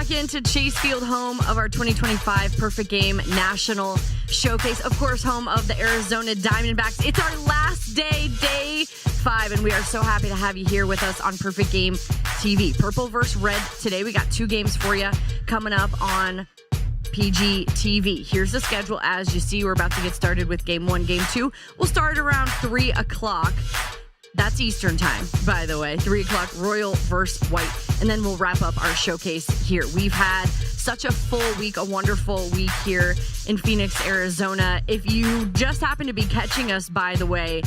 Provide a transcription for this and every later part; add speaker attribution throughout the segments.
Speaker 1: Back into Chase Field, home of our 2025 Perfect Game National Showcase. Of course, home of the Arizona Diamondbacks. It's our last day, day 5, and we are so happy to have you here with us on Perfect Game TV. Purple versus red today. We got 2 games for you coming up on PGTV. Here's the schedule. As you see, we're about to get started with game 1. Game 2 will start around 3 o'clock. That's Eastern time, by the way. 3 o'clock, Royal versus White. And then we'll wrap up our showcase here. We've had such a full week, a wonderful week here in Phoenix, Arizona. If you just happen to be catching us, by the way,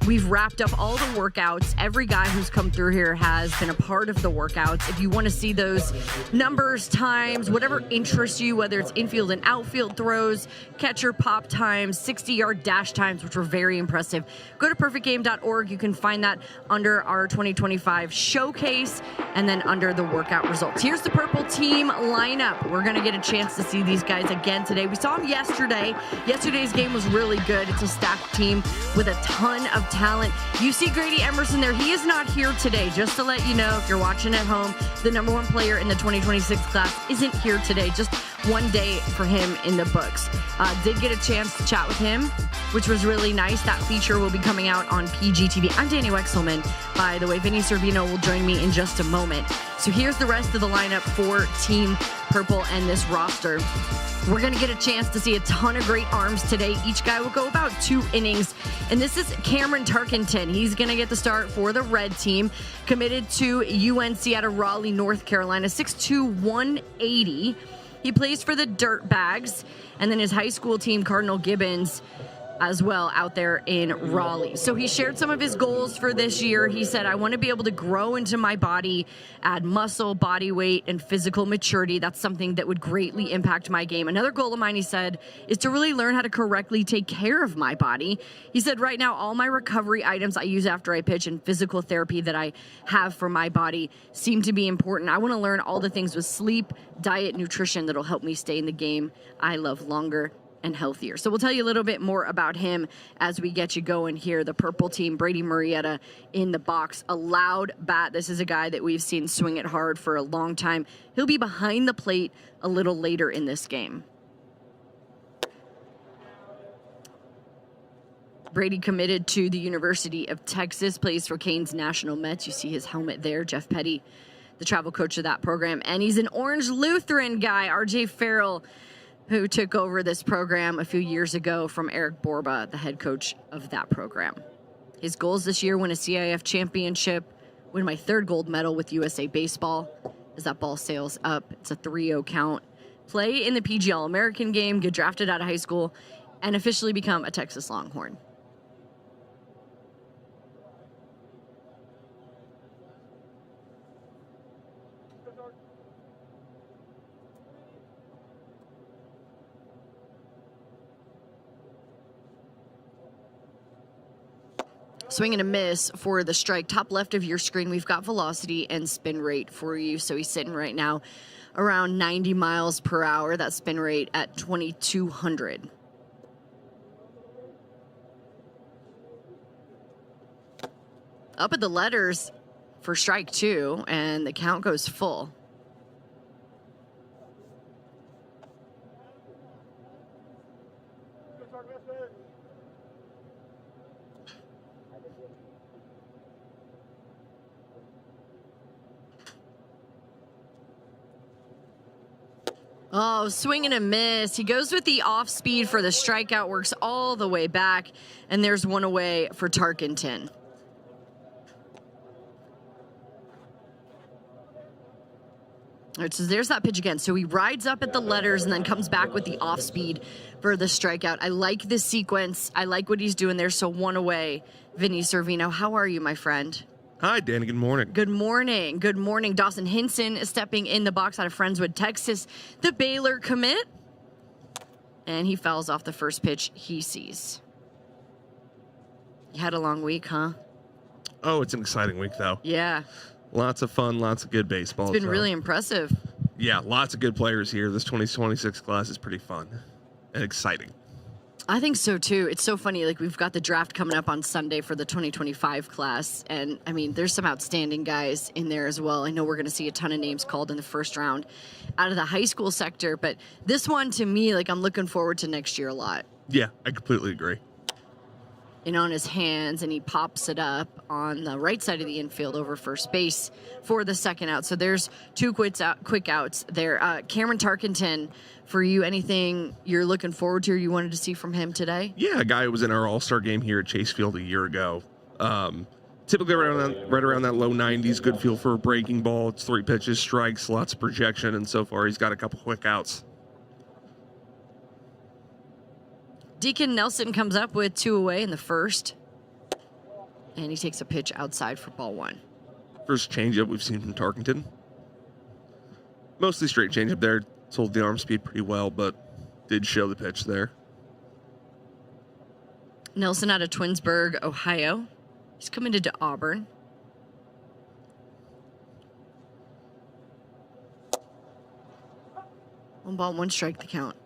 Speaker 1: we've wrapped up all the workouts. Every guy who's come through here has been a part of the workouts. If you want to see those numbers, times, whatever interests you, whether it's infield and outfield throws, catcher pop times, 60-yard dash times, which were very impressive, go to perfectgame.org. You can find that under our 2025 showcase and then under the workout results. Here's the purple team lineup. We're going to get a chance to see these guys again today. We saw them yesterday. Yesterday's game was really good. It's a stacked team with a ton of talent. You see Grady Emerson there. He is not here today. Just to let you know, if you're watching at home, the number 1 player in the 2026 class isn't here today. Just one day for him in the books. Did get a chance to chat with him, which was really nice. That feature will be coming out on PGTV. I'm Danny Wexelman, by the way. Vinny Servino will join me in just a moment. So here's the rest of the lineup for Team Purple and this roster. We're going to get a chance to see a ton of great arms today. Each guy will go about 2 innings. And this is Cameron Tarkenton. He's going to get the start for the red team. Committed to UNC out of Raleigh, North Carolina. 6'2", 180. He plays for the Dirtbags. And then his high school team, Cardinal Gibbons, as well, out there in Raleigh. So he shared some of his goals for this year. He said, I want to be able to grow into my body, add muscle, body weight, and physical maturity. That's something that would greatly impact my game. Another goal of mine, he said, is to really learn how to correctly take care of my body. He said, right now, all my recovery items I use after I pitch and physical therapy that I have for my body seem to be important. I want to learn all the things with sleep, diet, nutrition that'll help me stay in the game I love longer and healthier. So we'll tell you a little bit more about him as we get you going here. The purple team, Brady Murrieta in the box, a loud bat. This is a guy that we've seen swing it hard for a long time. He'll be behind the plate a little later in this game. Brady committed to the University of Texas, plays for Canes National Mets. You see his helmet there. Jeff Petty, the travel coach of that program. And he's an Orange Lutheran guy, RJ Farrell, who took over this program a few years ago from Eric Borba, the head coach of that program. His goals this year: win a CIF championship, win my 3rd gold medal with USA Baseball as that ball sails up. It's a 3-0 count. Play in the PG All-American game, get drafted out of high school, and officially become a Texas Longhorn. Swing and a miss for the strike. Top left of your screen, we've got velocity and spin rate for you. So he's sitting right now around 90 miles per hour. That spin rate at 2,200. Up at the letters for strike 2, and the count goes full. Oh, swing and a miss. He goes with the off speed for the strikeout, works all the way back, and there's one away for Tarkenton. All right, so there's that pitch again. So he rides up at the letters and then comes back with the off speed for the strikeout. I like this sequence. I like what he's doing there. So one away. Vinny Servino, how are you, my friend?
Speaker 2: Hi, Danny. Good morning.
Speaker 1: Good morning. Good morning. Dawson Hinson is stepping in the box out of Friendswood, Texas. The Baylor commit. And he fouls off the first pitch he sees. You had a long week, huh?
Speaker 2: Oh, it's an exciting week, though.
Speaker 1: Yeah.
Speaker 2: Lots of fun, lots of good baseball.
Speaker 1: It's been really impressive.
Speaker 2: Yeah, lots of good players here. This 2026 class is pretty fun and exciting.
Speaker 1: I think so too. It's so funny. Like, we've got the draft coming up on Sunday for the 2025 class. And I mean, there's some outstanding guys in there as well. I know we're going to see a ton of names called in the first round out of the high school sector. But this one, to me, like, I'm looking forward to next year a lot.
Speaker 2: Yeah, I completely agree.
Speaker 1: And on his hands, and he pops it up on the right side of the infield over first base for the second out. So there's two quick outs there. Cameron Tarkenton, for you, anything you're looking forward to or you wanted to see from him today?
Speaker 2: Yeah, a guy who was in our All-Star game here at Chase Field a year ago. Typically right around that low 90s, good feel for a breaking ball. It's 3 pitches, strikes, lots of projection, and so far he's got a couple quick outs.
Speaker 1: Deacon Nelson comes up with 2 away in the first, and he takes a pitch outside for ball 1.
Speaker 2: First changeup we've seen from Tarkenton. Mostly straight changeup there. Sold the arm speed pretty well, but did show the pitch there.
Speaker 1: Nelson out of Twinsburg, Ohio. He's committed to Auburn. One ball, one strike, the count.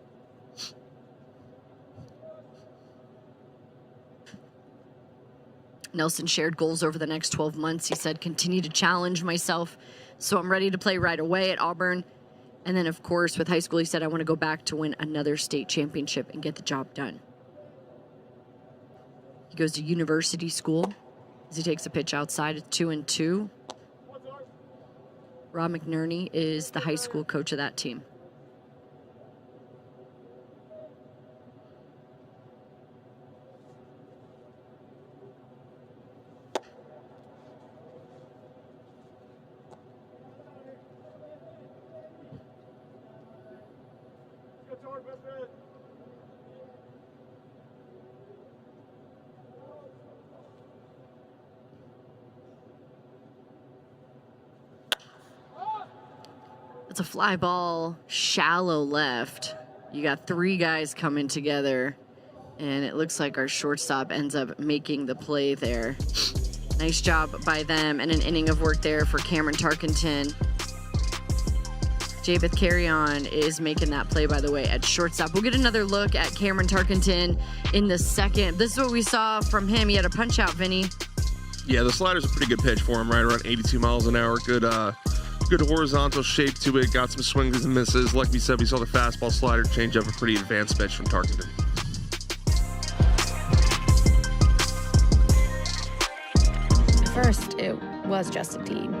Speaker 1: Nelson shared goals over the next 12 months. He said, continue to challenge myself, so I'm ready to play right away at Auburn. And then, of course, with high school, he said, I want to go back to win another state championship and get the job done. He goes to university school as he takes a pitch outside at 2-2. Rob McNerney is the high school coach of that team. It's a fly ball, shallow left. You got 3 guys coming together, and it looks like our shortstop ends up making the play there. Nice job by them, and an inning of work there for Cameron Tarkenton. Javeth Carrion is making that play, by the way, at shortstop. We'll get another look at Cameron Tarkenton in the second. This is what we saw from him. He had a punch out, Vinny.
Speaker 2: Yeah, the slider's a pretty good pitch for him, right around 82 miles an hour. Good horizontal shape to it. Got some swings and misses. Like we said, we saw the fastball, slider, changeup, a pretty advanced pitch from Tarkenton.
Speaker 3: At first, it was just a team.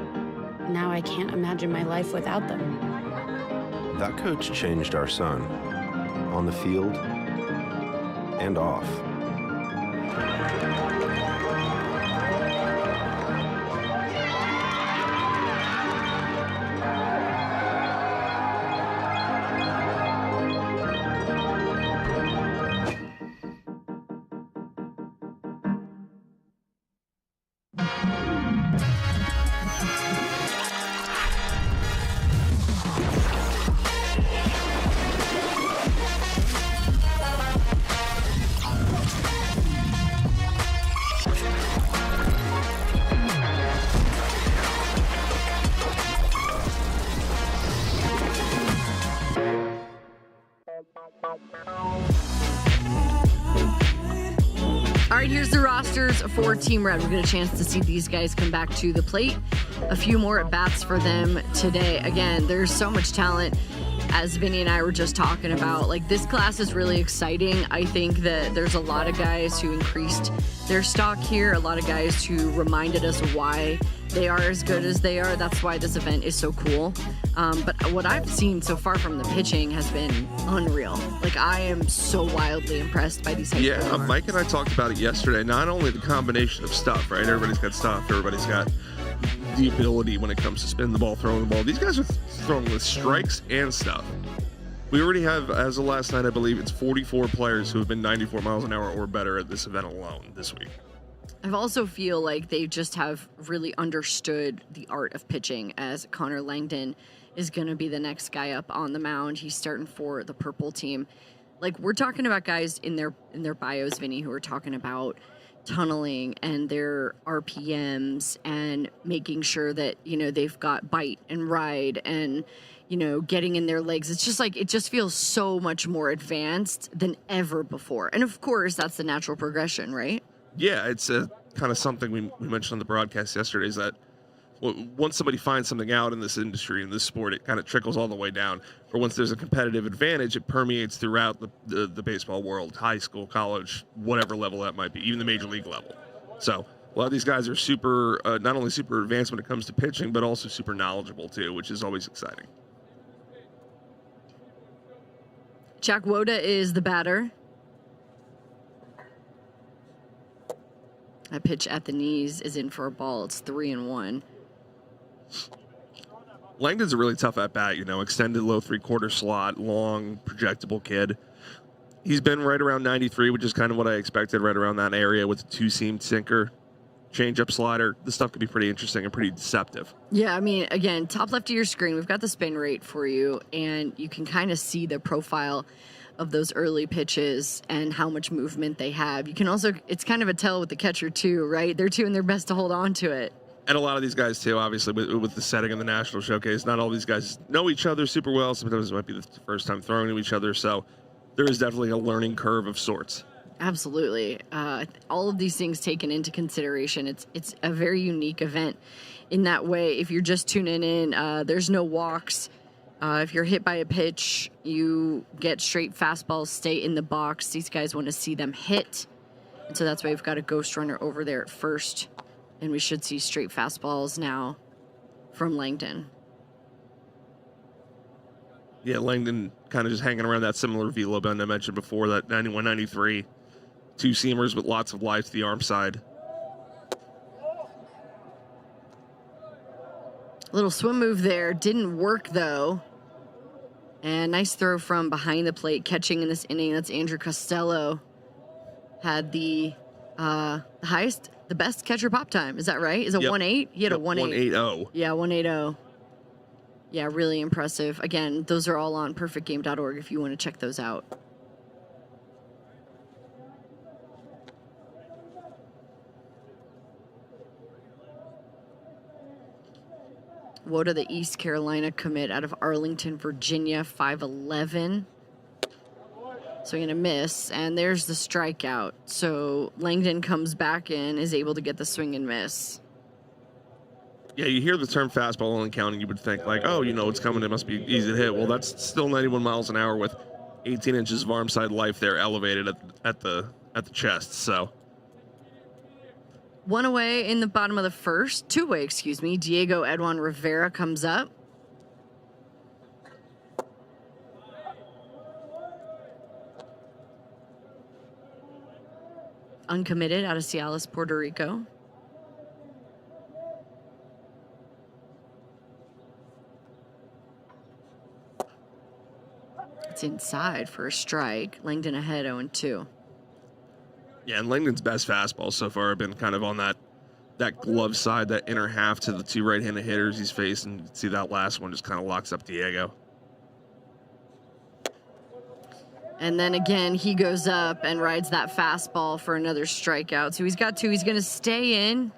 Speaker 3: Now I can't imagine my life without them.
Speaker 4: That coach changed our son, on the field and off.
Speaker 1: All right, here's the rosters for Team Red. We get a chance to see these guys come back to the plate. A few more at-bats for them today. Again, there's so much talent, as Vinny and I were just talking about. Like, this class is really exciting. I think that there's a lot of guys who increased their stock here, a lot of guys who reminded us of why they are as good as they are. That's why this event is so cool. But what I've seen so far from the pitching has been unreal. Like, I am so wildly impressed by these high
Speaker 2: Yeah,
Speaker 1: school
Speaker 2: Mike and I talked about it yesterday. Not only the combination of stuff, right? Everybody's got stuff. Everybody's got the ability when it comes to spinning the ball, throwing the ball. These guys are throwing with strikes and stuff. We already have, as of last night, I believe it's 44 players who have been 94 miles an hour or better at this event alone this week.
Speaker 1: I also feel like they just have really understood the art of pitching, as Connor Langdon is going to be the next guy up on the mound. He's starting for the purple team. Like, we're talking about guys in their bios, Vinny, who are talking about tunneling and their RPMs and making sure that, they've got bite and ride and, getting in their legs. It's just like, it just feels so much more advanced than ever before. And of course, that's the natural progression, right?
Speaker 2: Yeah, it's a kind of something we mentioned on the broadcast yesterday, is that once somebody finds something out in this industry, in this sport, it kind of trickles all the way down. Or once there's a competitive advantage, it permeates throughout the baseball world, high school, college, whatever level that might be, even the major league level. So a lot of these guys are super, not only super advanced when it comes to pitching, but also super knowledgeable too, which is always exciting.
Speaker 1: Jack Woda is the batter. That pitch at the knees is in for a ball. It's 3-1.
Speaker 2: Langdon's a really tough at-bat, extended low three-quarter slot, long, projectable kid. He's been right around 93, which is kind of what I expected, right around that area with a two-seam sinker, change-up slider. This stuff could be pretty interesting and pretty deceptive.
Speaker 1: Yeah, I mean, again, top left of your screen, we've got the spin rate for you, and you can kind of see the profile of those early pitches and how much movement they have. You can also, it's kind of a tell with the catcher too, right? They're doing their best to hold on to it.
Speaker 2: And a lot of these guys, too, obviously, with the setting of the National Showcase, not all these guys know each other super well. Sometimes it might be the first time throwing to each other. So there is definitely a learning curve of sorts.
Speaker 1: Absolutely. All of these things taken into consideration. It's a very unique event in that way. If you're just tuning in, there's no walks. If you're hit by a pitch, you get straight fastballs, stay in the box. These guys want to see them hit. And so that's why we've got a ghost runner over there at first. And we should see straight fastballs now from Langdon.
Speaker 2: Yeah, Langdon kind of just hanging around that similar velo bend I mentioned before, that 91, 93. Two seamers with lots of life to the arm side.
Speaker 1: Little swim move there. Didn't work, though. And nice throw from behind the plate. Catching in this inning, that's Andrew Costello. Had the highest, the best catcher pop time. Is that right? Is it 1.8? He had a 1.8.
Speaker 2: 1.80.
Speaker 1: Yeah, 1.80. Yeah, really impressive. Again, those are all on perfectgame.org if you want to check those out. Woda, the East Carolina commit out of Arlington, Virginia, 5'11". So you're going to miss, and there's the strikeout. So Langdon comes back in, is able to get the swing and miss.
Speaker 2: Yeah, you hear the term fastball only counting, you would think like, oh, it's coming, it must be easy to hit. Well, that's still 91 miles an hour with 18 inches of arm side life there elevated at the chest. So
Speaker 1: one away in the bottom of the first. Two away, excuse me. Diego Edwin Rivera comes up. Uncommitted out of Cialis, Puerto Rico. It's inside for a strike. Langdon ahead 0-2.
Speaker 2: yeah, and Langdon's best fastballs so far have been kind of on that glove side, that inner half to the two right-handed hitters he's faced, and you can see that last one just kind of locks up Diego.
Speaker 1: And then again, he goes up and rides that fastball for another strikeout. So he's got two. He's going to stay in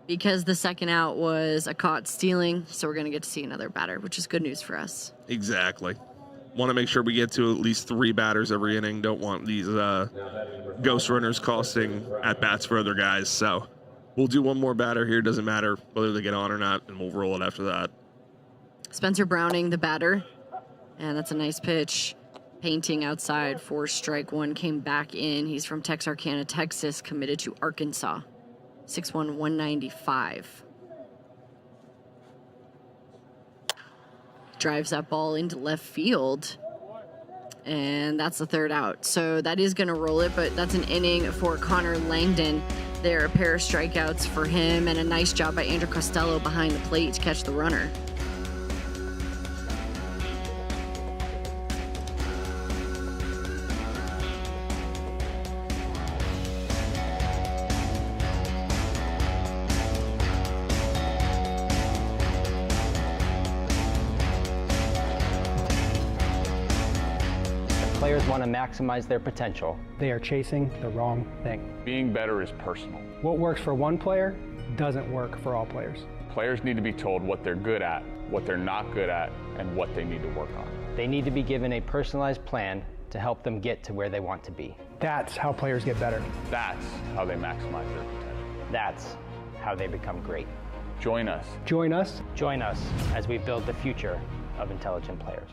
Speaker 1: because the second out was a caught stealing. So we're going to get to see another batter, which is good news for us.
Speaker 2: Exactly. Want to make sure we get to at least 3 batters every inning. Don't want these ghost runners costing at-bats for other guys. So we'll do one more batter here. Doesn't matter whether they get on or not, and we'll roll it after that.
Speaker 1: Spencer Browning, the batter. And that's a nice pitch. Painting outside for strike one, came back in. He's from Texarkana, Texas, committed to Arkansas. 6'1", 195. Drives that ball into left field. And that's the third out. So that is going to roll it, but that's an inning for Connor Langdon. There are a pair of strikeouts for him, and a nice job by Andrew Costello behind the plate to catch the runner.
Speaker 5: Players want to maximize their potential.
Speaker 6: They are chasing the wrong thing.
Speaker 7: Being better is personal.
Speaker 6: What works for one player doesn't work for all players.
Speaker 7: Players need to be told what they're good at, what they're not good at, and what they need to work on.
Speaker 5: They need to be given a personalized plan to help them get to where they want to be.
Speaker 6: That's how players get better.
Speaker 7: That's how they maximize their potential.
Speaker 5: That's how they become great.
Speaker 7: Join us.
Speaker 6: Join us.
Speaker 5: Join us as we build the future of intelligent players.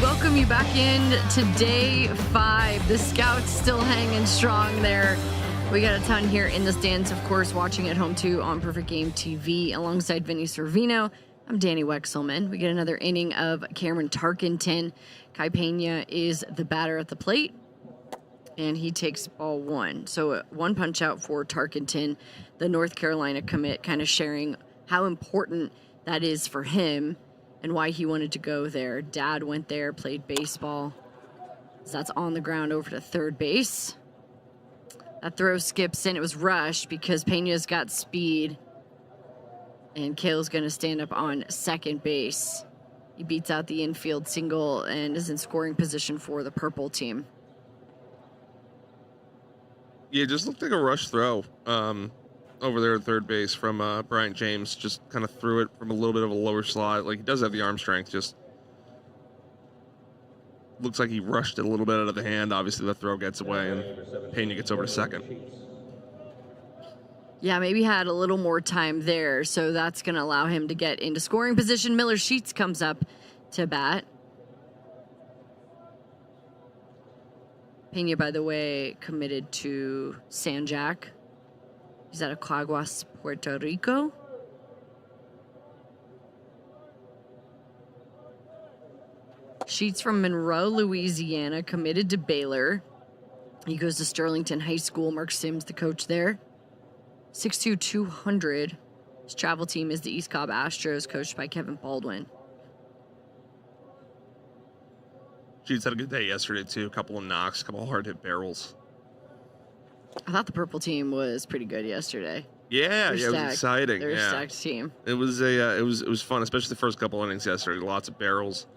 Speaker 1: Welcome you back in to day 5. The Scouts still hanging strong there. We got a ton here in the stands, of course, watching at home too on Perfect Game TV alongside Vinny Servino. I'm Danny Wexelman. We get another inning of Cameron Tarkenton. Kai Pena is the batter at the plate, and he takes ball 1. So one punch out for Tarkenton, the North Carolina commit, kind of sharing how important that is for him and why he wanted to go there. Dad went there, played baseball. So that's on the ground over to third base. That throw skips in. It was rushed because Pena's got speed. And Kale's going to stand up on second base. He beats out the infield single and is in scoring position for the purple team.
Speaker 2: Yeah, it just looked like a rush throw over there at third base from Bryant James. Just kind of threw it from a little bit of a lower slot. Like, he does have the arm strength. Just looks like he rushed it a little bit out of the hand. Obviously, the throw gets away, and Pena gets over to second.
Speaker 1: Yeah, maybe had a little more time there, so that's going to allow him to get into scoring position. Miller Sheets comes up to bat. Pena, by the way, committed to San Jac. He's out of Caguas, Puerto Rico. Sheets from Monroe, Louisiana, committed to Baylor. He goes to Sterlington High School. Mark Sims, the coach there. 6'2", 200. His travel team is the East Cobb Astros, coached by Kevin Baldwin.
Speaker 2: Sheets had a good day yesterday, too. A couple of knocks, a couple of hard-hit barrels.
Speaker 1: I thought the purple team was pretty good yesterday.
Speaker 2: Yeah,
Speaker 1: They're
Speaker 2: it was exciting.
Speaker 1: They're
Speaker 2: yeah.
Speaker 1: a stacked team.
Speaker 2: It was it was fun, especially the first couple innings yesterday. Lots of barrels.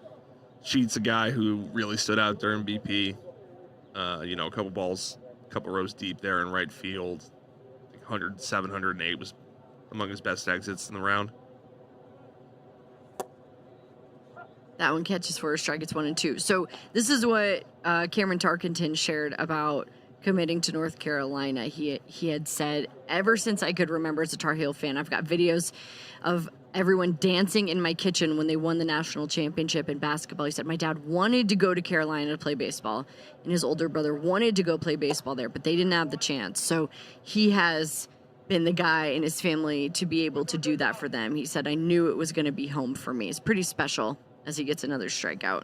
Speaker 2: Sheets, a guy who really stood out during BP. A couple balls, a couple rows deep there in right field. 107, 108 was among his best exits in the round.
Speaker 1: That one catches for a strike. It's 1-2. So this is what Cameron Tarkenton shared about committing to North Carolina. He had said, ever since I could remember as a Tar Heel fan, I've got videos of everyone dancing in my kitchen when they won the national championship in basketball. He said, my dad wanted to go to Carolina to play baseball, and his older brother wanted to go play baseball there, but they didn't have the chance. So he has been the guy in his family to be able to do that for them. He said, I knew it was going to be home for me. It's pretty special as he gets another strikeout.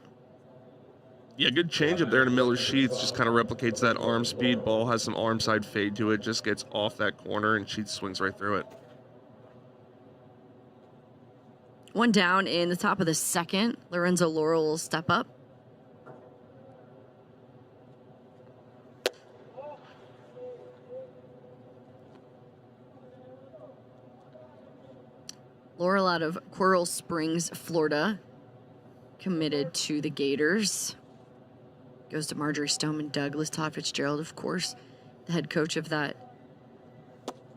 Speaker 2: Yeah, good changeup there to Miller Sheets. Just kind of replicates that arm speed. Ball has some arm side fade to it. Just gets off that corner, and Sheets swings right through it.
Speaker 1: One down in the top of the second. Lorenzo Laurel will step up. Laurel out of Coral Springs, Florida, committed to the Gators. Goes to Marjorie Stoneman Douglas. Todd Fitzgerald, of course, the head coach of that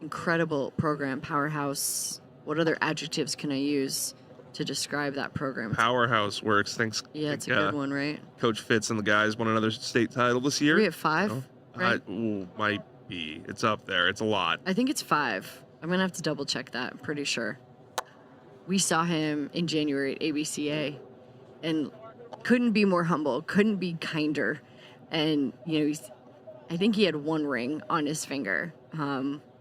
Speaker 1: incredible program, powerhouse. What other adjectives can I use to describe that program?
Speaker 2: Powerhouse works. Thanks.
Speaker 1: Yeah, it's a good one, right?
Speaker 2: Coach Fitz and the guys won another state title this year.
Speaker 1: Are we at 5? Right?
Speaker 2: Might be. It's up there. It's a lot.
Speaker 1: I think it's 5. I'm going to have to double check that. I'm pretty sure. We saw him in January at ABCA and couldn't be more humble, couldn't be kinder. And, I think he had one ring on his finger.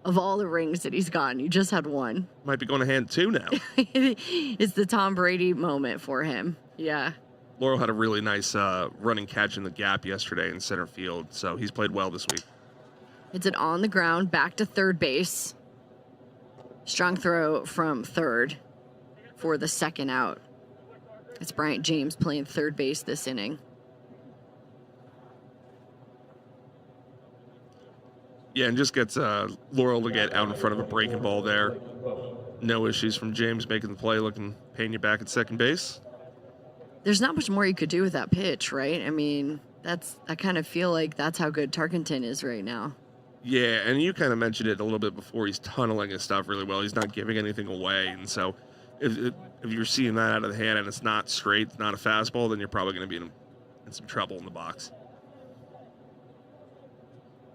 Speaker 1: Of all the rings that he's gotten, he just had one.
Speaker 2: Might be going to hand 2 now.
Speaker 1: It's the Tom Brady moment for him. Yeah.
Speaker 2: Laurel had a really nice running catch in the gap yesterday in center field, so he's played well this week.
Speaker 1: It's it on the ground, back to third base. Strong throw from third for the second out. It's Bryant James playing third base this inning.
Speaker 2: Yeah, and just gets Laurel to get out in front of a breaking ball there. No issues from James making the play, paying you back at second base.
Speaker 1: There's not much more you could do with that pitch, right? I mean, I kind of feel like that's how good Tarkenton is right now.
Speaker 2: Yeah, and you kind of mentioned it a little bit before. He's tunneling his stuff really well. He's not giving anything away. And so if you're seeing that out of the hand and it's not straight, it's not a fastball, then you're probably going to be in some trouble in the box.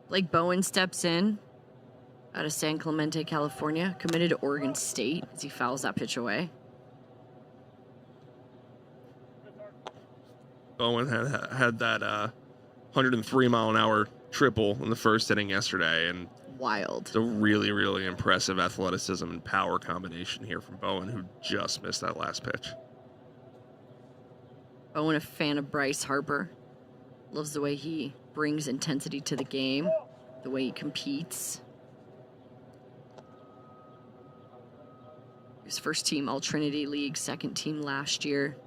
Speaker 1: Blake Bowen steps in out of San Clemente, California, committed to Oregon State as he fouls that pitch away.
Speaker 2: Bowen had that 103-mile-an-hour triple in the first inning yesterday, and
Speaker 1: Wild.
Speaker 2: it's a really, really impressive athleticism and power combination here from Bowen, who just missed that last pitch.
Speaker 1: Bowen, a fan of Bryce Harper, loves the way he brings intensity to the game, the way he competes. His first team All-Trinity League, second team last year.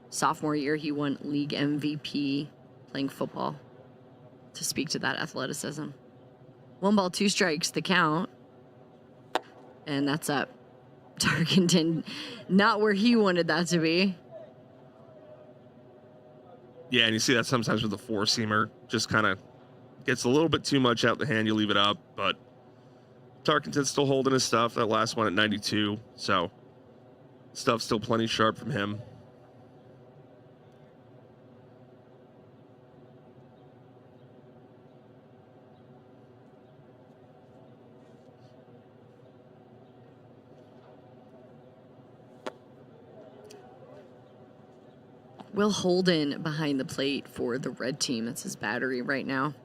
Speaker 1: Sophomore year, he won league MVP playing football, to speak to that athleticism. 1 ball, 2 strikes, the count. And that's up. Tarkenton, not where he wanted that to be.
Speaker 2: Yeah, and you see that sometimes with the four-seamer, just kind of gets a little bit too much out the hand, you leave it up, but Tarkenton's still holding his stuff. That last one at 92, so stuff's still plenty sharp from him.
Speaker 1: Will Holden behind the plate for the red team. That's his battery right now.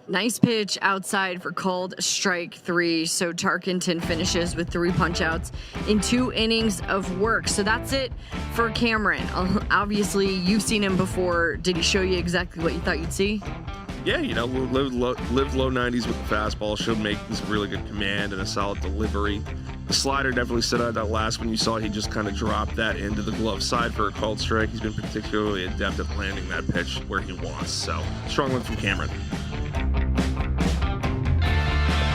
Speaker 1: Nice pitch outside for called strike 3. So Tarkenton finishes with 3 punch-outs in 2 innings of work. So that's it for Cameron. Obviously, you've seen him before. Did he show you exactly what you thought you'd see?
Speaker 2: Yeah, lived low 90s with the fastball. Showed make this really good command and a solid delivery. The slider definitely stood out. That last one you saw, he just kind of dropped that into the glove side for a called strike. He's been particularly adept at landing that pitch where he wants. So strong one from Cameron.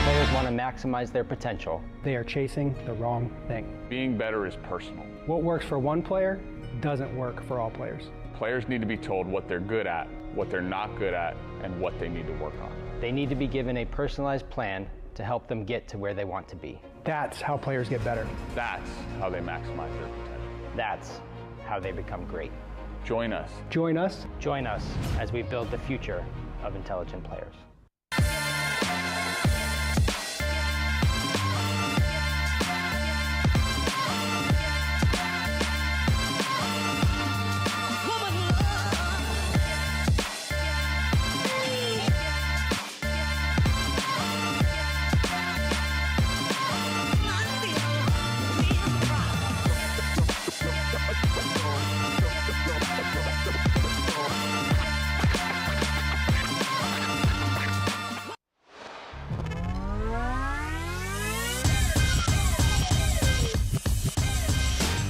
Speaker 5: Players want to maximize their potential.
Speaker 6: They are chasing the wrong thing.
Speaker 7: Being better is personal.
Speaker 6: What works for one player doesn't work for all players.
Speaker 7: Players need to be told what they're good at, what they're not good at, and what they need to work on.
Speaker 5: They need to be given a personalized plan to help them get to where they want to be.
Speaker 6: That's how players get better.
Speaker 7: That's how they maximize their potential.
Speaker 5: That's how they become great.
Speaker 7: Join us.
Speaker 6: Join us.
Speaker 5: Join us as we build the future of intelligent players.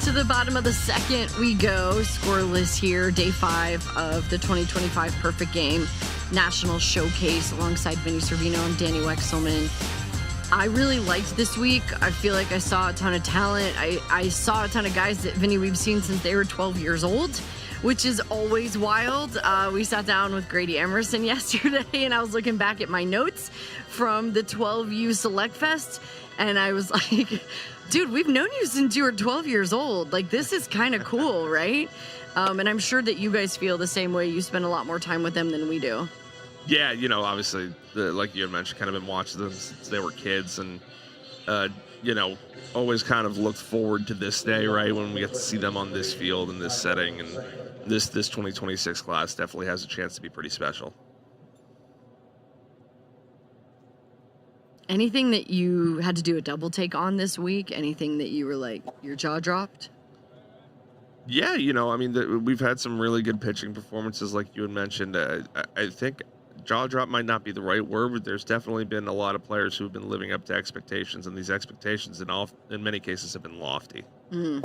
Speaker 1: To the bottom of the second we go, scoreless here, day 5 of the 2025 Perfect Game National Showcase alongside Vinny Servino and Danny Wexelman. I really liked this week. I feel like I saw a ton of talent. I saw a ton of guys that, Vinny, we've seen since they were 12 years old, which is always wild. We sat down with Grady Emerson yesterday, and I was looking back at my notes from the 12U Select Fest, and I was like, dude, we've known you since you were 12 years old. Like, this is kind of cool, right? And I'm sure that you guys feel the same way. You spend a lot more time with them than we do.
Speaker 2: Yeah, obviously, like you had mentioned, kind of been watching them since they were kids, and always kind of looked forward to this day, right, when we get to see them on this field in this setting, and this 2026 class definitely has a chance to be pretty special.
Speaker 1: Anything that you had to do a double take on this week? Anything that you were like, your jaw dropped?
Speaker 2: Yeah, we've had some really good pitching performances, like you had mentioned. I think jaw drop might not be the right word, but there's definitely been a lot of players who have been living up to expectations, and these expectations in many cases have been lofty.
Speaker 1: Mm.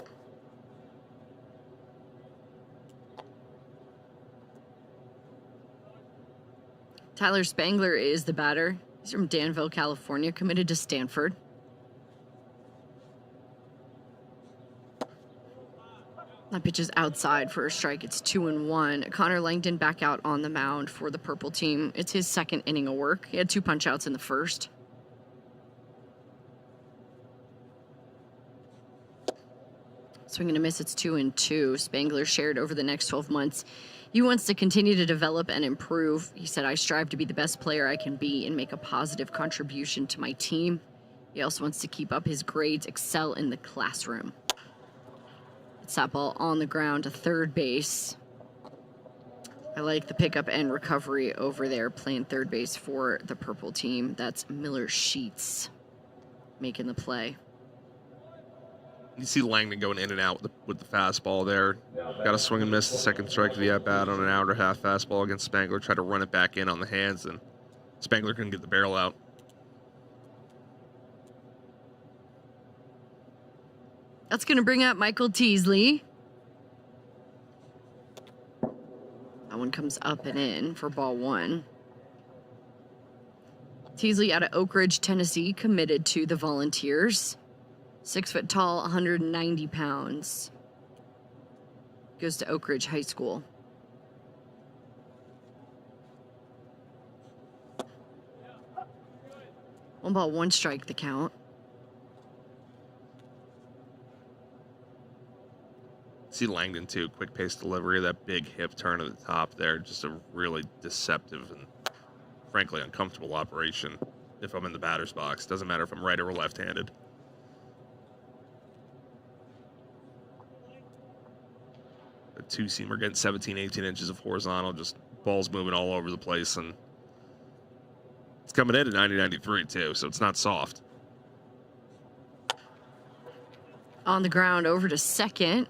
Speaker 1: Tyler Spangler is the batter. He's from Danville, California, committed to Stanford. That pitch is outside for a strike. It's 2-1. Connor Langdon back out on the mound for the purple team. It's his second inning of work. He had 2 punch outs in the first. Swing and a miss. It's 2-2. Spangler shared over the next 12 months. He wants to continue to develop and improve. He said, I strive to be the best player I can be and make a positive contribution to my team. He also wants to keep up his grades, excel in the classroom. It's that ball on the ground to third base. I like the pickup and recovery over there, playing third base for the purple team. That's Miller Sheets making the play.
Speaker 2: You see Langdon going in and out with the fastball there. Got a swing and miss the second strike of the at-bat on an hour and a half fastball against Spangler. Tried to run it back in on the hands, and Spangler couldn't get the barrel out.
Speaker 1: That's going to bring up Michael Teasley. That one comes up and in for ball 1. Teasley out of Oak Ridge, Tennessee, committed to the Volunteers. 6 foot tall, 190 pounds. Goes to Oak Ridge High School. One ball, one strike, the count.
Speaker 2: See Langdon, too. Quick pace delivery, that big hip turn at the top there. Just a really deceptive and, frankly, uncomfortable operation if I'm in the batter's box. Doesn't matter if I'm right or left-handed. A two-seamer getting 17, 18 inches of horizontal, just balls moving all over the place. And it's coming in at 90-93, too, so it's not soft.
Speaker 1: On the ground, over to second.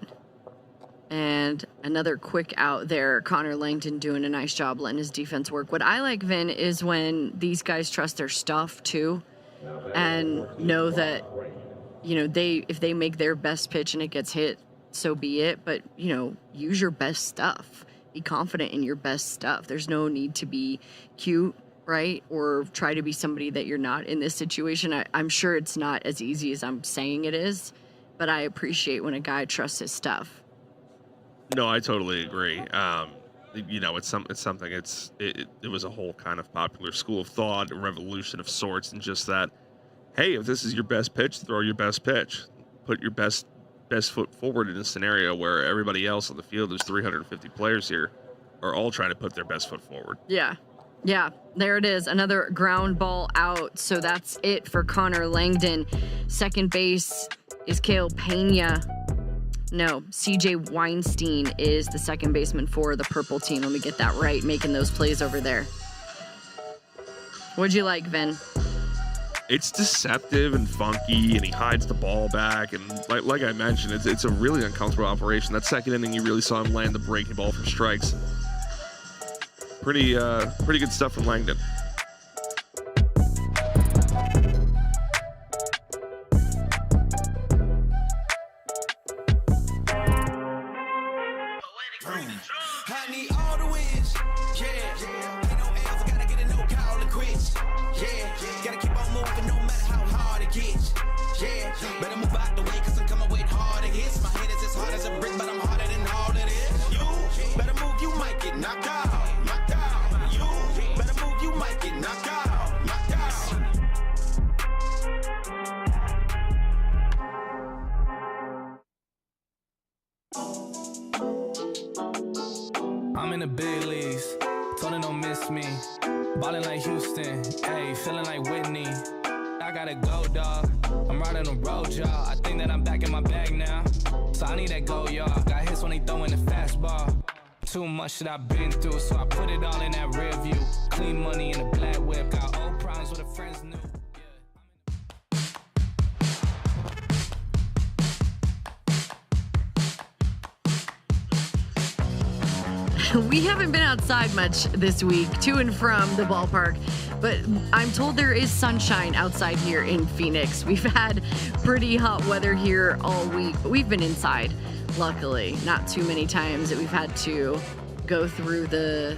Speaker 1: And another quick out there. Connor Langdon doing a nice job letting his defense work. What I like, Vin, is when these guys trust their stuff, too, and know that, if they make their best pitch and it gets hit, so be it. But, use your best stuff. Be confident in your best stuff. There's no need to be cute, right? Or try to be somebody that you're not in this situation. I'm sure it's not as easy as I'm saying it is, but I appreciate when a guy trusts his stuff.
Speaker 2: No, I totally agree. It's something. It was a whole kind of popular school of thought, a revolution of sorts, and just that. Hey, if this is your best pitch, throw your best pitch. Put your best foot forward in a scenario where everybody else on the field, there's 350 players here, are all trying to put their best foot forward.
Speaker 1: Yeah, there it is. Another ground ball out. So that's it for Connor Langdon. Second base is Kale Pena. No, CJ Weinstein is the second baseman for the purple team. Let me get that right, making those plays over there. What'd you like, Vin?
Speaker 2: It's deceptive and funky, and he hides the ball back. And like I mentioned, it's a really uncomfortable operation. That second inning, you really saw him land the breaking ball for strikes. Pretty good stuff from Langdon.
Speaker 8: I need all the wins, yeah. Ain't no else, gotta get a no call and quits, yeah. Gotta keep on moving no matter how hard it gets, yeah. Better move out the way, cause I'm coming with harder hits. My head is as hard as a brick, but I'm harder than all of this. You better move, you might get knocked out. You better move, you might get knocked out.
Speaker 9: I'm in the big leagues, told her don't miss me.
Speaker 8: Ballin' like Houston, hey, feeling like Whitney. I gotta go, dawg. I'm riding the road, y'all. I think that I'm back in my bag now. So I need that go, y'all. Got hits when they throwin' the fastball. Too much that I've been through, so I put it all in that rear view. Clean money in a black whip. Got old problems with the friends new.
Speaker 1: We haven't been outside much this week, to and from the ballpark, but I'm told there is sunshine outside here in Phoenix. We've had pretty hot weather here all week, but we've been inside, luckily. Not too many times that we've had to go through the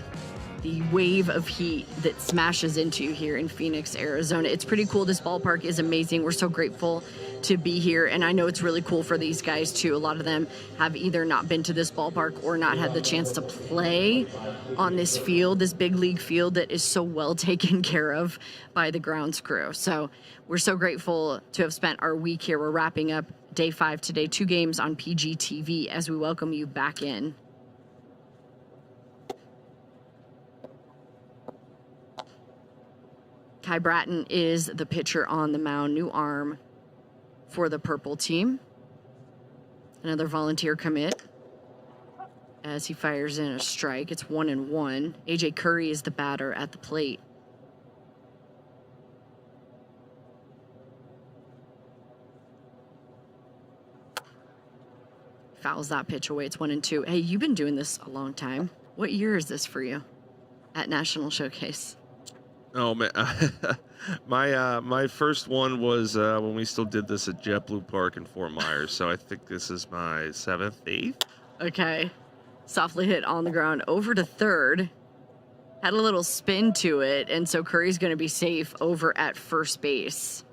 Speaker 1: wave of heat that smashes into you here in Phoenix, Arizona. It's pretty cool. This ballpark is amazing. We're so grateful to be here, and I know it's really cool for these guys too. A lot of them have either not been to this ballpark or not had the chance to play on this field, this big league field that is so well taken care of by the grounds crew. So we're so grateful to have spent our week here. We're wrapping up day 5 today, 2 games on PGTV as we welcome you back in. Kai Bratton is the pitcher on the mound, new arm for the purple team. Another volunteer commit as he fires in a strike. It's 1-1. AJ Curry is the batter at the plate. Fouls that pitch away. It's 1-2. Hey, you've been doing this a long time. What year is this for you at National Showcase?
Speaker 2: Oh man, my first one was when we still did this at JetBlue Park in Fort Myers. So I think this is my 7th, 8th.
Speaker 1: Okay, softly hit on the ground over to third. Had a little spin to it, and so Curry's going to be safe over at first base.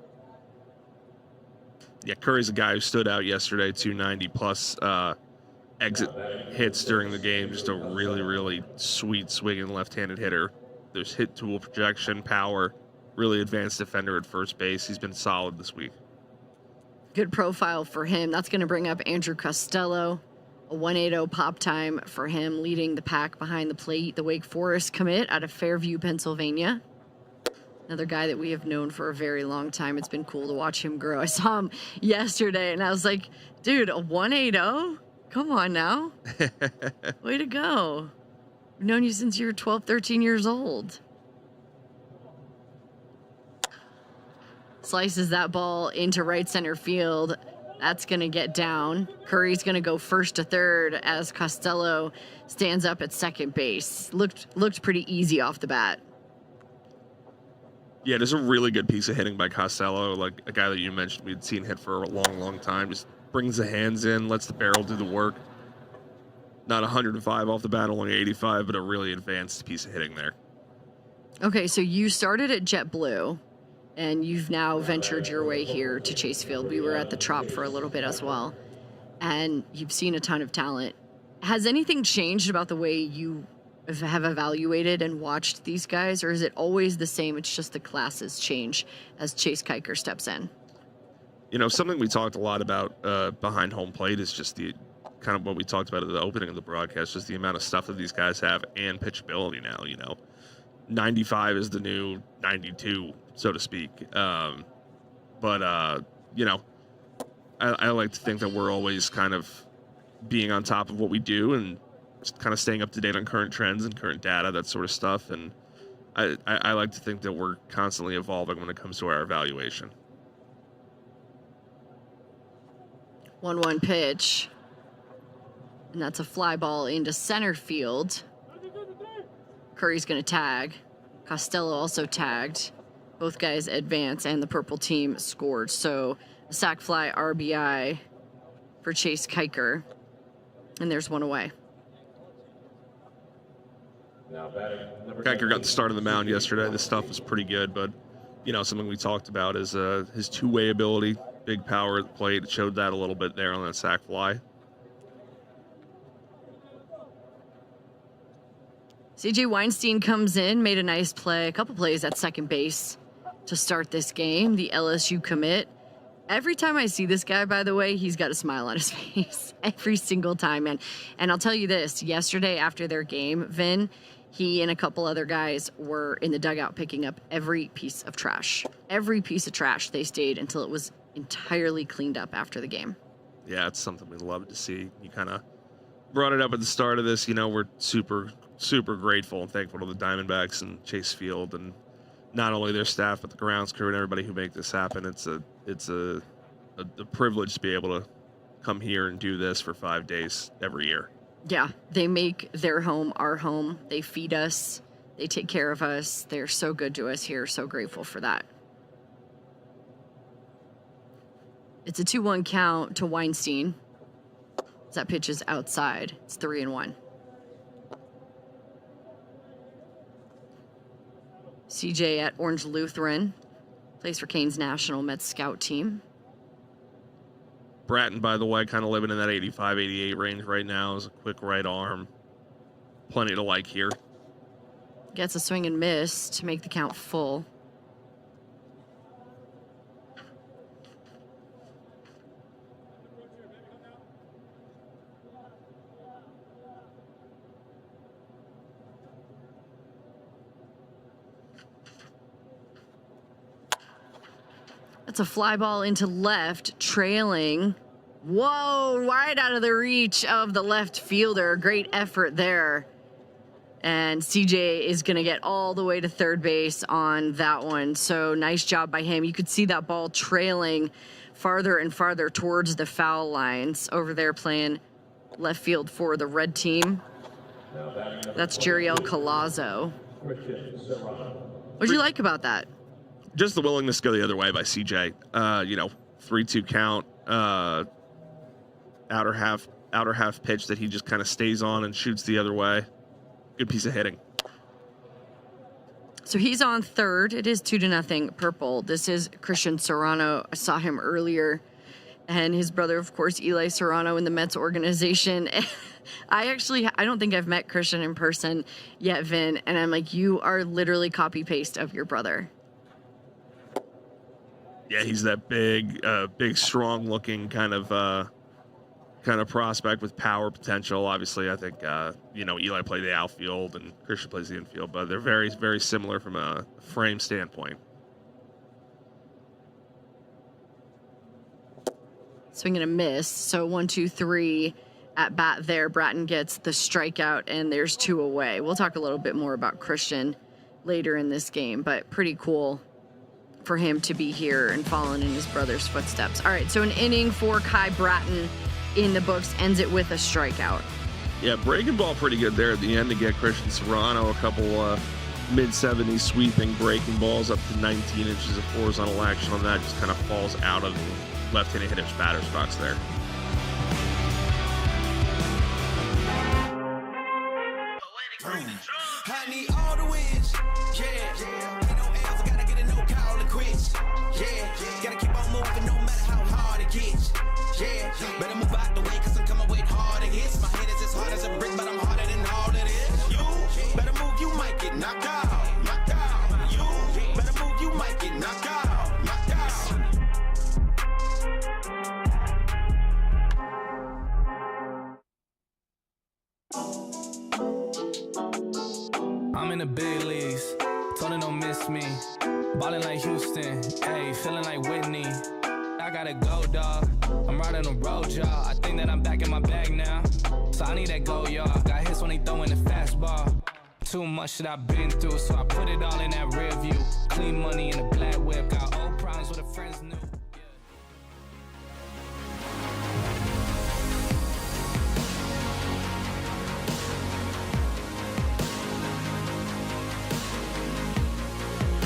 Speaker 2: Yeah, Curry's a guy who stood out yesterday. 290 plus exit hits during the game. Just a really, really sweet swinging left-handed hitter. There's hit tool projection, power, really advanced defender at first base. He's been solid this week.
Speaker 1: Good profile for him. That's going to bring up Andrew Costello. A 1.80 pop time for him, leading the pack behind the plate. The Wake Forest commit out of Fairview, Pennsylvania. Another guy that we have known for a very long time. It's been cool to watch him grow. I saw him yesterday, and I was like, dude, a 1.80? Come on now. Way to go. I've known you since you were 12, 13 years old. Slices that ball into right center field. That's going to get down. Curry's going to go first to third as Costello stands up at second base. Looked pretty easy off the bat.
Speaker 2: Yeah, there's a really good piece of hitting by Costello, like a guy that you mentioned we'd seen hit for a long, long time. Just brings the hands in, lets the barrel do the work. Not 105 off the bat, only 85, but a really advanced piece of hitting there.
Speaker 1: Okay, so you started at JetBlue, and you've now ventured your way here to Chase Field. We were at the Trop for a little bit as well, and you've seen a ton of talent. Has anything changed about the way you have evaluated and watched these guys, or is it always the same? It's just the classes change as Chase Kiker steps in.
Speaker 2: You know, something we talked a lot about behind home plate is just the kind of what we talked about at the opening of the broadcast, just the amount of stuff that these guys have and pitchability now. You know, 95 is the new 92, so to speak. You know, I like to think that we're always kind of being on top of what we do and just kind of staying up to date on current trends and current data, that sort of stuff. And I like to think that we're constantly evolving when it comes to our evaluation.
Speaker 1: 1-1 pitch. And that's a fly ball into center field. Curry's going to tag. Costello also tagged. Both guys advance, and the purple team scored. So a sac fly RBI for Chase Kiker. And there's one away.
Speaker 2: Kiker got the start of the mound yesterday. This stuff was pretty good, but, you know, something we talked about is his two-way ability, big power at the plate. It showed that a little bit there on that sac fly.
Speaker 1: CJ Weinstein comes in, made a nice play, a couple plays at second base to start this game. The LSU commit. Every time I see this guy, by the way, he's got a smile on his face every single time, man. And I'll tell you this, yesterday after their game, Vin, He and a couple other guys were in the dugout picking up every piece of trash. Every piece of trash. They stayed until it was entirely cleaned up after the game.
Speaker 2: Yeah, it's something we love to see. You kind of brought it up at the start of this. You know, we're super, super grateful and thankful to the Diamondbacks and Chase Field and not only their staff, but the grounds crew and everybody who make this happen. It's a privilege to be able to come here and do this for 5 days every year.
Speaker 1: Yeah, they make their home our home. They feed us. They take care of us. They're so good to us here. So grateful for that. It's a 2-1 count to Weinstein. That pitch is outside. It's 3-1. CJ at Orange Lutheran. Plays for Canes National Mets scout team.
Speaker 2: Bratton, by the way, kind of living in that 85, 88 range right now. Is a quick right arm. Plenty to like here.
Speaker 1: Gets a swing and miss to make the count full. That's a fly ball into left, trailing. Whoa, right out of the reach of the left fielder. Great effort there. And CJ is going to get all the way to third base on that one. So nice job by him. You could see that ball trailing farther and farther towards the foul lines over there playing left field for the red team. That's Jeriel Collazo. What'd you like about that?
Speaker 2: Just the willingness to go the other way by CJ. 3-2 count, outer half pitch that he just kind of stays on and shoots the other way. Good piece of hitting.
Speaker 1: So he's on third. It is 2-0 Purple. This is Christian Serrano. I saw him earlier, and his brother, of course, Eli Serrano in the Mets organization. I don't think I've met Christian in person yet, Vin, and I'm like, you are literally copy paste of your brother.
Speaker 2: Yeah, he's that big, strong-looking kind of prospect with power potential. Obviously, I think Eli played the outfield and Christian plays the infield, but they're very, very similar from a frame standpoint.
Speaker 1: Swing and a miss. So 1-2-3 at bat there. Bratton gets the strikeout, and there's 2 away. We'll talk a little bit more about Christian later in this game, but pretty cool for him to be here and following in his brother's footsteps. All right, so an inning for Kai Bratton in the books, ends it with a strikeout.
Speaker 2: Yeah, breaking ball pretty good there at the end to get Christian Serrano. A couple mid-70s sweeping breaking balls up to 19 inches of horizontal action on that. Just kind of falls out of the left-handed hitter's batter's box there.
Speaker 8: I need all the wins, yeah. Ain't no else, I gotta get a no call and quits, yeah. Gotta keep on moving no matter how hard it gets, yeah. Better move out the way, cause I'm coming with harder hits. My head is as hard as a brick, but I'm harder than all it is. You better move, you might get knocked out, knocked out. You better move, you might get knocked out, knocked out.
Speaker 9: I'm in the big leagues, told her don't miss me. Ballin' like Houston, ayy, feeling like Whitney. I gotta go, dawg. I'm riding on road, y'all. I think that I'm back in my bag now. So I need that go, y'all. Got hits when they throwin' the fastball. Too much that I've been through, so I put it all in that rear view. Clean money in a black whip. Got old problems with the friends new.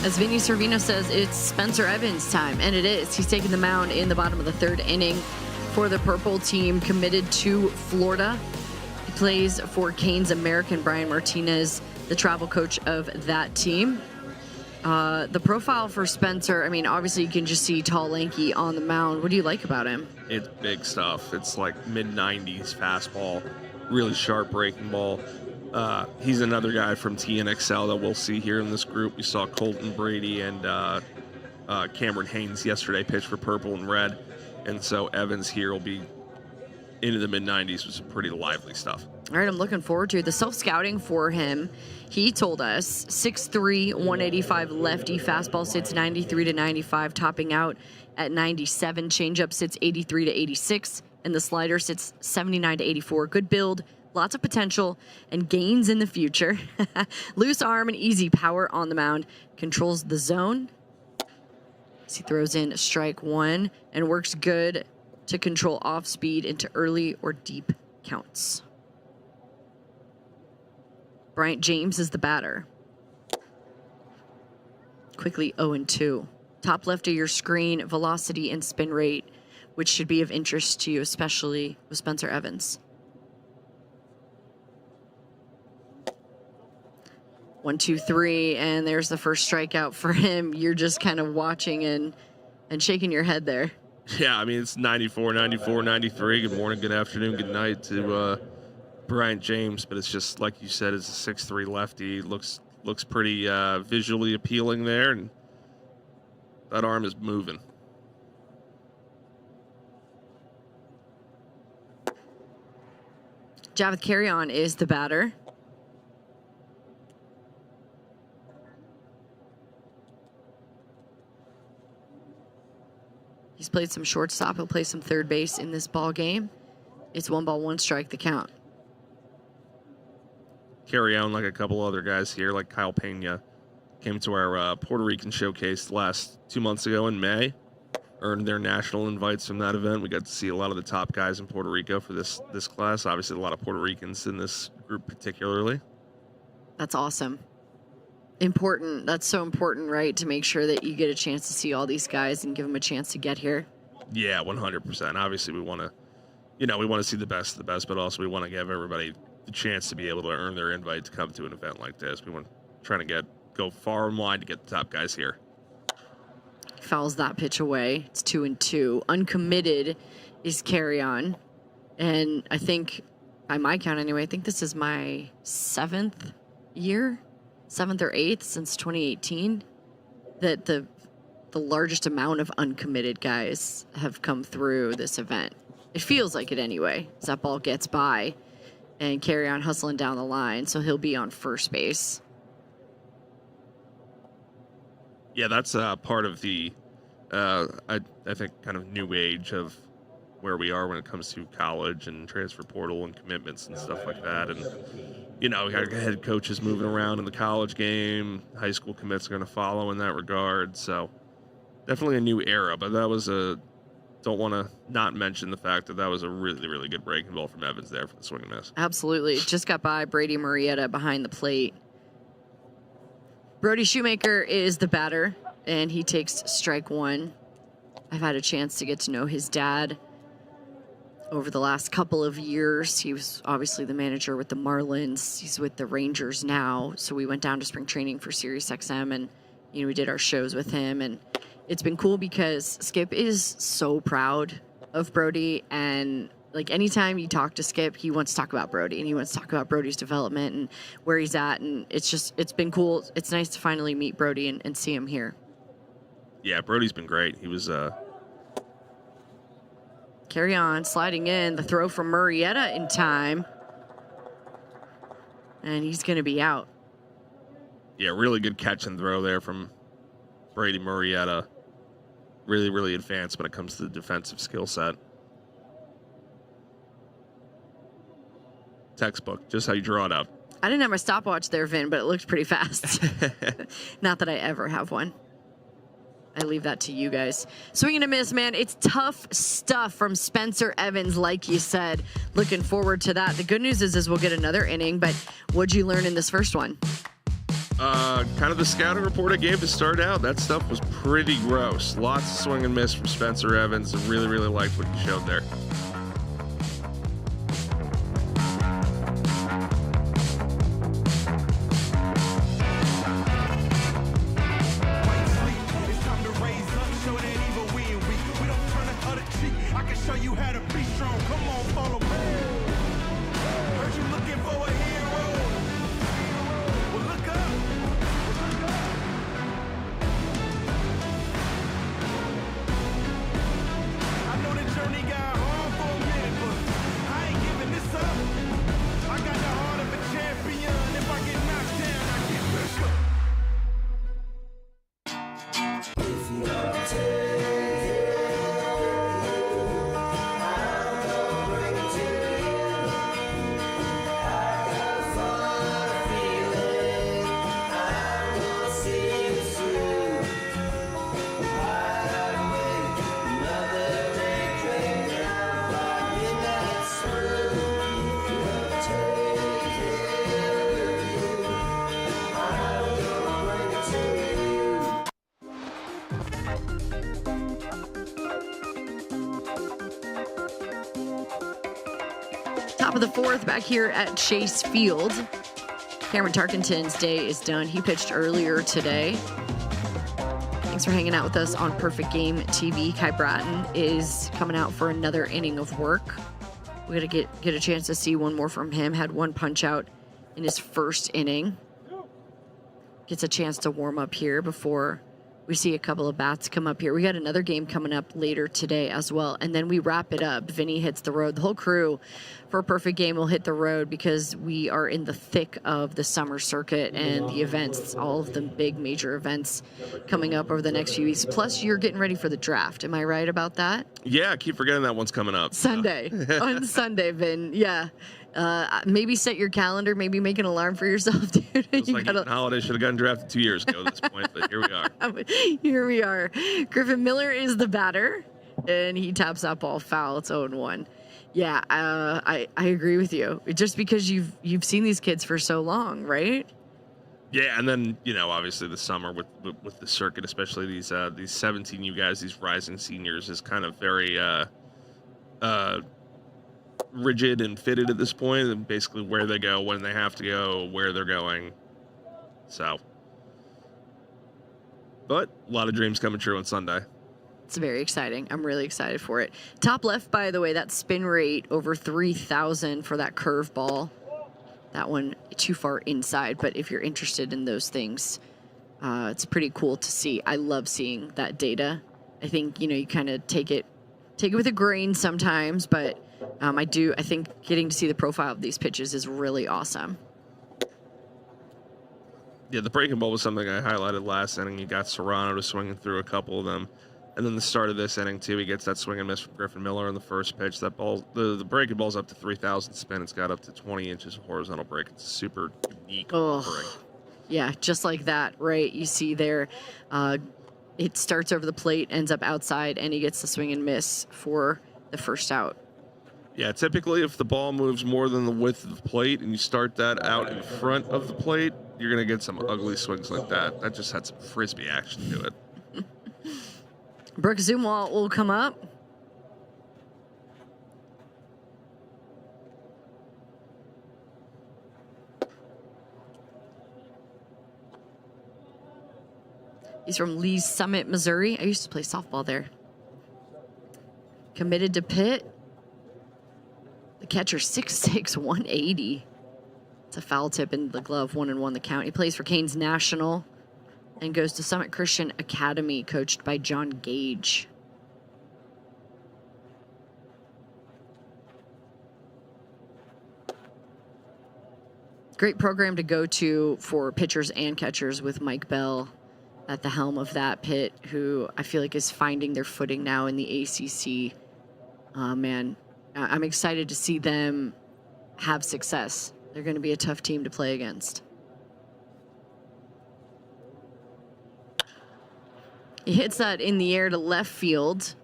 Speaker 1: As Vinny Servino says, it's Spencer Evans time, and it is. He's taking the mound in the bottom of the third inning for the Purple team, committed to Florida. He plays for Canes American. Brian Martinez, the travel coach of that team. The profile for Spencer, I mean, obviously you can just see tall, lanky on the mound. What do you like about him?
Speaker 2: It's big stuff. It's like mid-90s fastball, really sharp breaking ball. He's another guy from TNXL that we'll see here in this group. We saw Colton Brady and Cameron Haynes yesterday pitch for Purple and Red. And so Evans here will be into the mid-90s with some pretty lively stuff.
Speaker 1: All right, I'm looking forward to the self-scouting for him. He told us 6'3", 185 lefty, fastball sits 93 to 95, topping out at 97. Changeup sits 83 to 86, and the slider sits 79 to 84. Good build, lots of potential, and gains in the future. Loose arm and easy power on the mound. Controls the zone. He throws in strike one and works good to control off speed into early or deep counts. Bryant James is the batter. Quickly 0-2. Top left of your screen, velocity and spin rate, which should be of interest to you, especially with Spencer Evans. 1, 2, 3, and there's the first strikeout for him. You're just kind of watching and shaking your head there.
Speaker 2: Yeah, I mean, it's 94, 94, 93. Good morning, good afternoon, good night to Bryant James. But it's just, like you said, it's a 6'3 lefty. Looks pretty visually appealing there, and that arm is moving.
Speaker 1: Javeth Carrion is the batter. He's played some shortstop. He'll play some third base in this ball game. It's 1 ball, 1 strike, the count.
Speaker 2: Carry on like a couple other guys here, like Kyle Pena, came to our Puerto Rican showcase the last 2 months ago in May. Earned their national invites from that event. We got to see a lot of the top guys in Puerto Rico for this class. Obviously, a lot of Puerto Ricans in this group particularly.
Speaker 1: That's awesome. Important. That's so important, right? To make sure that you get a chance to see all these guys and give them a chance to get here.
Speaker 2: Yeah, 100%. Obviously, we want to see the best of the best, but also we want to give everybody the chance to be able to earn their invite to come to an event like this. We want trying to go far and wide to get the top guys here.
Speaker 1: Fouls that pitch away. It's 2-2. Uncommitted is Carrion, and I think, by my count anyway, I think this is my 7th or 8th since 2018 that the largest amount of uncommitted guys have come through this event. It feels like it anyway, as that ball gets by and Carrion hustling down the line, so he'll be on first base.
Speaker 2: Yeah, that's part of the, I think, kind of new age of where we are when it comes to college and transfer portal and commitments and stuff like that. And, we got head coaches moving around in the college game. High school commits are going to follow in that regard. So definitely a new era, but that was don't want to not mention the fact that was a really, really good breaking ball from Evans there for the swing and miss.
Speaker 1: Absolutely. Just got by Brady Murrieta behind the plate. Brody Shoemaker is the batter, and he takes strike one. I've had a chance to get to know his dad over the last couple of years. He was obviously the manager with the Marlins. He's with the Rangers now. So we went down to spring training for SiriusXM, and we did our shows with him. And it's been cool because Skip is so proud of Brody, and like anytime you talk to Skip, he wants to talk about Brody, and he wants to talk about Brody's development and where he's at. And it's been cool. It's nice to finally meet Brody and see him here.
Speaker 2: Yeah, Brody's been great. He was
Speaker 1: Carrion sliding in, the throw from Murrieta in time, and he's going to be out.
Speaker 2: Yeah, really good catch and throw there from Brady Murrieta. Really, really advanced when it comes to the defensive skill set. Textbook, just how you draw it up.
Speaker 1: I didn't have my stopwatch there, Vin, but it looked pretty fast. Not that I ever have one. I leave that to you guys. Swing and a miss, man. It's tough stuff from Spencer Evans, like you said. Looking forward to that. The good news is we'll get another inning, but what'd you learn in this first one?
Speaker 2: Kind of the scouting report I gave to start out. That stuff was pretty gross. Lots of swing and miss from Spencer Evans. I really, really liked what he showed there.
Speaker 1: Top of the fourth back here at Chase Field. Cameron Tarkenton's day is done. He pitched earlier today. Thanks for hanging out with us on Perfect Game TV. Kai Bratton is coming out for another inning of work. We're going to get a chance to see one more from him. Had one punch out in his first inning. Gets a chance to warm up here before we see a couple of bats come up here. We got another game coming up later today as well. And then we wrap it up. Vinny hits the road. The whole crew for a Perfect Game will hit the road because we are in the thick of the summer circuit and the events, all of the big major events coming up over the next few weeks. Plus, you're getting ready for the draft. Am I right about that?
Speaker 2: Yeah, I keep forgetting that one's coming up.
Speaker 1: Sunday. On Sunday, Vin. Yeah. Maybe set your calendar, maybe make an alarm for yourself, dude.
Speaker 2: It's like Ethan Holiday should have gotten drafted 2 years ago at this point, but here we are.
Speaker 1: Here we are. Griffin Miller is the batter, and he taps that ball foul. It's 0-1. Yeah, I agree with you. Just because you've seen these kids for so long, right?
Speaker 2: Yeah, and then, obviously the summer with the circuit, especially these 17U guys, these rising seniors, is kind of very rigid and fitted at this point, and basically where they go, when they have to go, where they're going. So, but a lot of dreams coming true on Sunday.
Speaker 1: It's very exciting. I'm really excited for it. Top left, by the way, that spin rate over 3,000 for that curveball. That one too far inside, but if you're interested in those things, it's pretty cool to see. I love seeing that data. I think, you kind of take it with a grain sometimes, but I think getting to see the profile of these pitches is really awesome.
Speaker 2: Yeah, the breaking ball was something I highlighted last inning. You got Serrano to swinging through a couple of them. And then the start of this inning, too, he gets that swing and miss from Griffin Miller in the first pitch. That ball, the breaking ball's up to 3,000 spin. It's got up to 20 inches of horizontal break. It's a super unique break.
Speaker 1: Yeah, just like that, right? You see there, it starts over the plate, ends up outside, and he gets the swing and miss for the first out.
Speaker 2: Yeah, typically if the ball moves more than the width of the plate and you start that out in front of the plate, you're going to get some ugly swings like that. That just had some Frisbee action to it.
Speaker 1: Brooke Zumwalt will come up. He's from Lee's Summit, Missouri. I used to play softball there. Committed to Pitt. The catcher, 6'6", 180. It's a foul tip in the glove, 1-1 the count. He plays for Canes National and goes to Summit Christian Academy, coached by John Gage. Great program to go to for pitchers and catchers with Mike Bell at the helm of that. Pitt, who I feel like is finding their footing now in the ACC. Man, I'm excited to see them have success. They're going to be a tough team to play against. He hits that in the air to left field.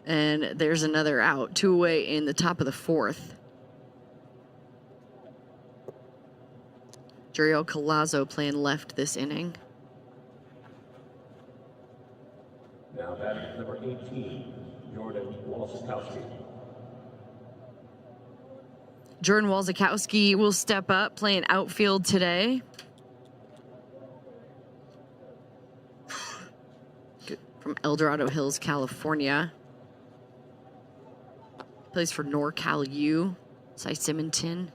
Speaker 1: And there's another out. 2 away in the top of the fourth. Juriel Collazo playing left this inning.
Speaker 10: Now batting number 18, Jordan Walzakowski.
Speaker 1: Jordan Walzakowski will step up, playing outfield today. From El Dorado Hills, California. Plays for NorCal U, Cy Simonton,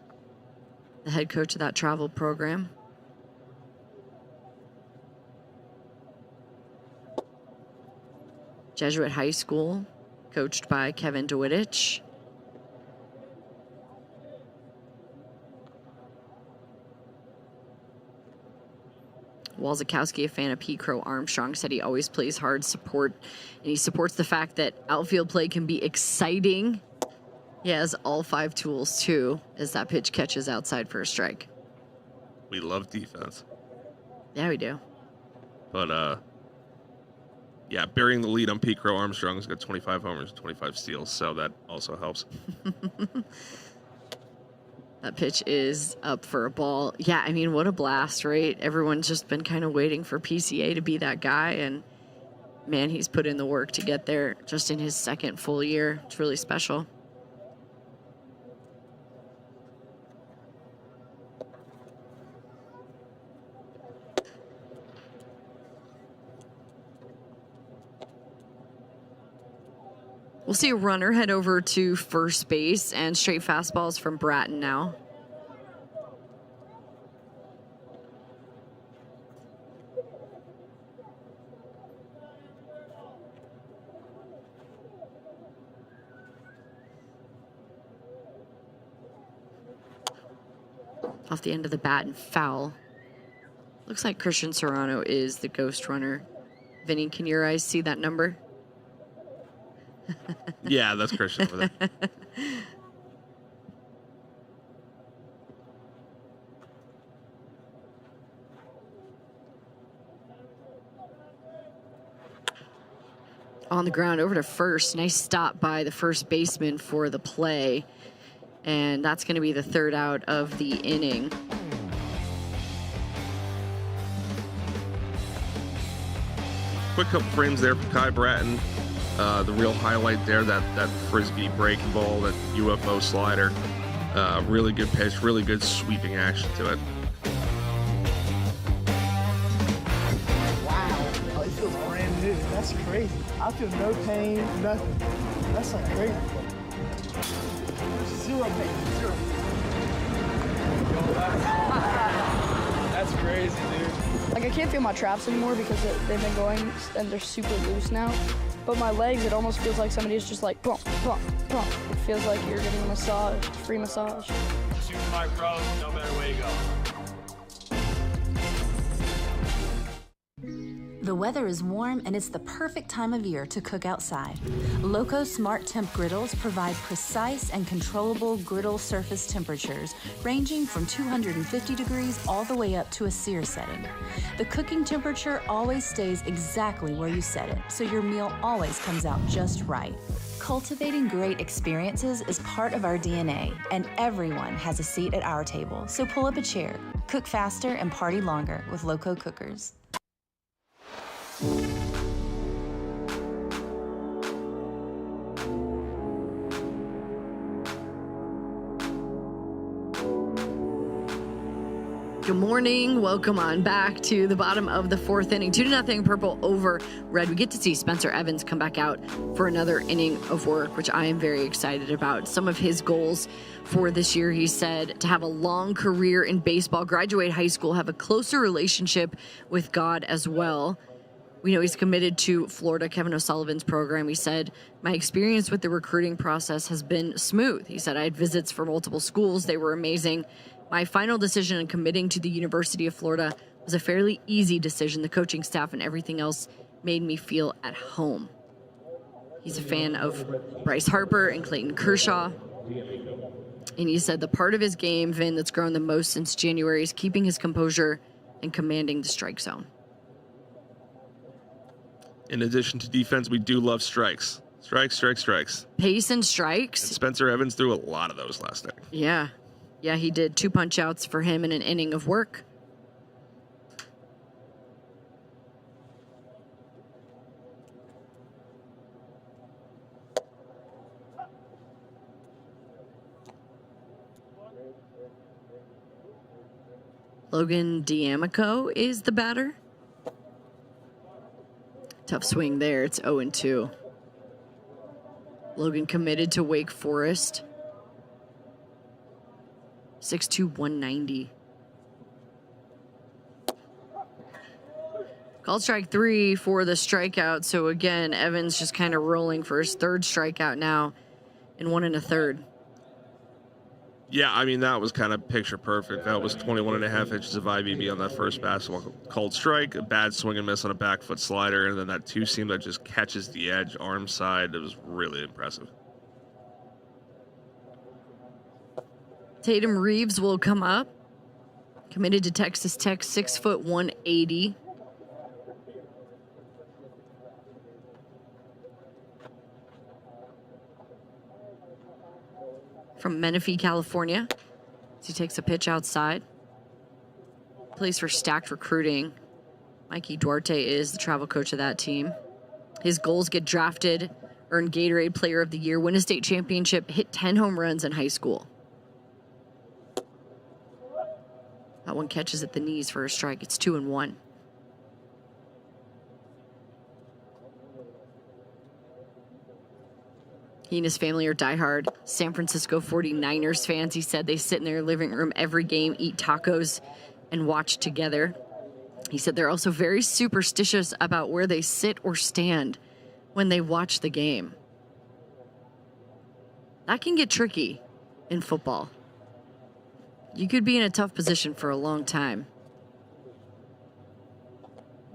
Speaker 1: the head coach of that travel program. Jesuit High School, coached by Kevin DeWittich. Walzakowski, a fan of P. Crow Armstrong, said he always plays hard support, and he supports the fact that outfield play can be exciting. He has all 5 tools, too, as that pitch catches outside for a strike.
Speaker 2: We love defense.
Speaker 1: Yeah, we do.
Speaker 2: But, yeah, burying the lead on Pete Crow Armstrong has got 25 homers and 25 steals, so that also helps.
Speaker 1: That pitch is up for a ball. Yeah, I mean, what a blast, right? Everyone's just been kind of waiting for PCA to be that guy, and, man, he's put in the work to get there just in his second full year. It's really special. We'll see a runner head over to first base and straight fastballs from Bratton now. Off the end of the bat and foul. Looks like Christian Serrano is the ghost runner. Vinny, can your eyes see that number?
Speaker 2: Yeah, that's Christian over there.
Speaker 1: On the ground over to first. Nice stop by the first baseman for the play. And that's going to be the third out of the inning.
Speaker 2: Quick couple frames there for Kai Bratton. The real highlight there, that frisbee breaking ball, that UFO slider. Really good pitch, really good sweeping action to it.
Speaker 11: Wow, oh, it feels brand new. That's crazy. I feel no pain, nothing. That's like crazy. Zero pain, zero.
Speaker 12: That's crazy, dude.
Speaker 13: Like, I can't feel my traps anymore because they've been going and they're super loose now. But my legs, it almost feels like somebody's just like, bump, bump, bump. It feels like you're getting a massage, free massage.
Speaker 12: Super Mike Pro, no matter where you go.
Speaker 14: The weather is warm and it's the perfect time of year to cook outside. Loco Smart Temp griddles provide precise and controllable griddle surface temperatures ranging from 250 degrees all the way up to a sear setting. The cooking temperature always stays exactly where you set it, so your meal always comes out just right. Cultivating great experiences is part of our DNA, and everyone has a seat at our table, so pull up a chair. Cook faster and party longer with Loco Cookers.
Speaker 1: Good morning. Welcome on back to the bottom of the fourth inning. 2-0 Purple over Red. We get to see Spencer Evans come back out for another inning of work, which I am very excited about. Some of his goals for this year, he said, to have a long career in baseball, graduate high school, have a closer relationship with God as well. We know he's committed to Florida, Kevin O'Sullivan's program. He said, my experience with the recruiting process has been smooth. He said, I had visits for multiple schools. They were amazing. My final decision in committing to the University of Florida was a fairly easy decision. The coaching staff and everything else made me feel at home. He's a fan of Bryce Harper and Clayton Kershaw. And he said the part of his game, Vin, that's grown the most since January is keeping his composure and commanding the strike zone.
Speaker 2: In addition to defense, we do love strikes. Strikes, strikes, strikes.
Speaker 1: Pace and strikes.
Speaker 2: And Spencer Evans threw a lot of those last night.
Speaker 1: Yeah. Yeah, he did 2 punch outs for him in an inning of work. Logan D'Amico is the batter. Tough swing there. It's 0-2. Logan committed to Wake Forest. 6'2", 190. Called strike 3 for the strikeout. So again, Evans just kind of rolling for his third strikeout now in 1 1/3.
Speaker 2: Yeah, I mean, that was kind of picture perfect. That was 21.5 inches of IBB on that first basketball called strike, a bad swing and miss on a back foot slider, and then that two-seam that just catches the edge, arm side. It was really impressive.
Speaker 1: Tatum Reeves will come up. Committed to Texas Tech, 6', 180. From Menifee, California. So he takes a pitch outside. Plays for Stacked Recruiting. Mikey Duarte is the travel coach of that team. His goals: get drafted, earn Gatorade Player of the Year, win a state championship, hit 10 home runs in high school. That one catches at the knees for a strike. It's 2-1. He and his family are diehard San Francisco 49ers fans. He said they sit in their living room every game, eat tacos, and watch together. He said they're also very superstitious about where they sit or stand when they watch the game. That can get tricky in football. You could be in a tough position for a long time.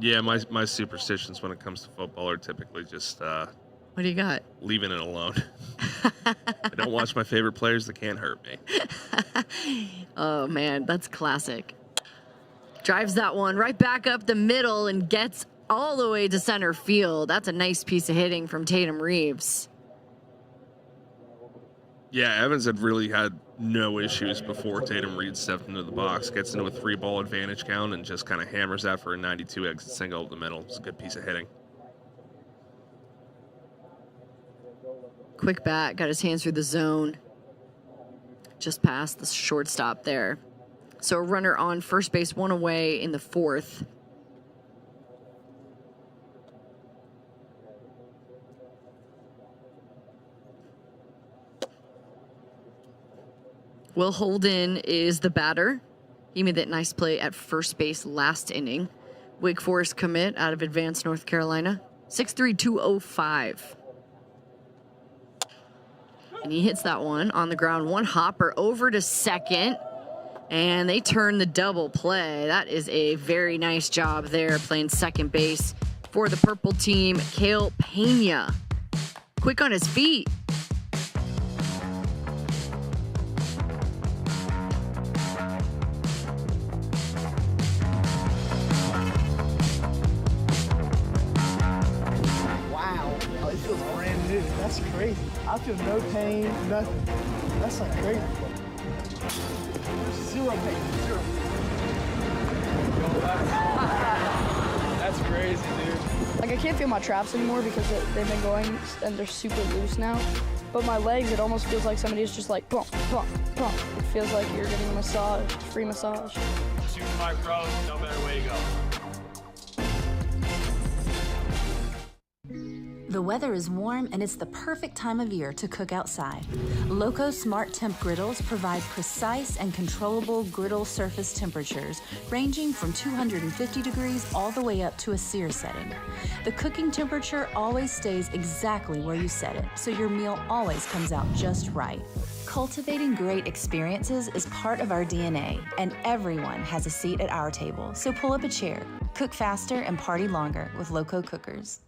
Speaker 2: Yeah, my superstitions when it comes to football are typically just
Speaker 1: What do you got?
Speaker 2: leaving it alone. I don't watch my favorite players that can't hurt me.
Speaker 1: Oh, man, that's classic. Drives that one right back up the middle and gets all the way to center field. That's a nice piece of hitting from Tatum Reeves.
Speaker 2: Yeah, Evans had really had no issues before Tatum Reed stepped into the box, gets into a 3-ball advantage count, and just kind of hammers that for a 92 exit single up the middle. It's a good piece of hitting.
Speaker 1: Quick bat, got his hands through the zone. Just past the shortstop there. So a runner on first base, one away in the fourth. Will Holden is the batter. He made that nice play at first base last inning. Wake Forest commit out of Advance, North Carolina. 6'3", 205. And he hits that one on the ground. One hopper over to second. And they turn the double play. That is a very nice job there playing second base for the purple team. Kale Pena. Quick on his feet.
Speaker 11: Wow. Oh, it feels brand new. That's crazy. I feel no pain, nothing. That's like crazy. Zero pain, zero.
Speaker 12: That's crazy, dude.
Speaker 13: Like, I can't feel my traps anymore because they've been going and they're super loose now. But my legs, it almost feels like somebody's just like, bump, bump, bump. It feels like you're getting a massage, free massage.
Speaker 12: Super Mike Rose, no better way to go.
Speaker 14: The weather is warm and it's the perfect time of year to cook outside. Loco Smart Temp griddles provide precise and controllable griddle surface temperatures ranging from 250 degrees all the way up to a sear setting. The cooking temperature always stays exactly where you set it, so your meal always comes out just right. Cultivating great experiences is part of our DNA, and everyone has a seat at our table, so pull up a chair, cook faster, and party longer with Loco Cookers.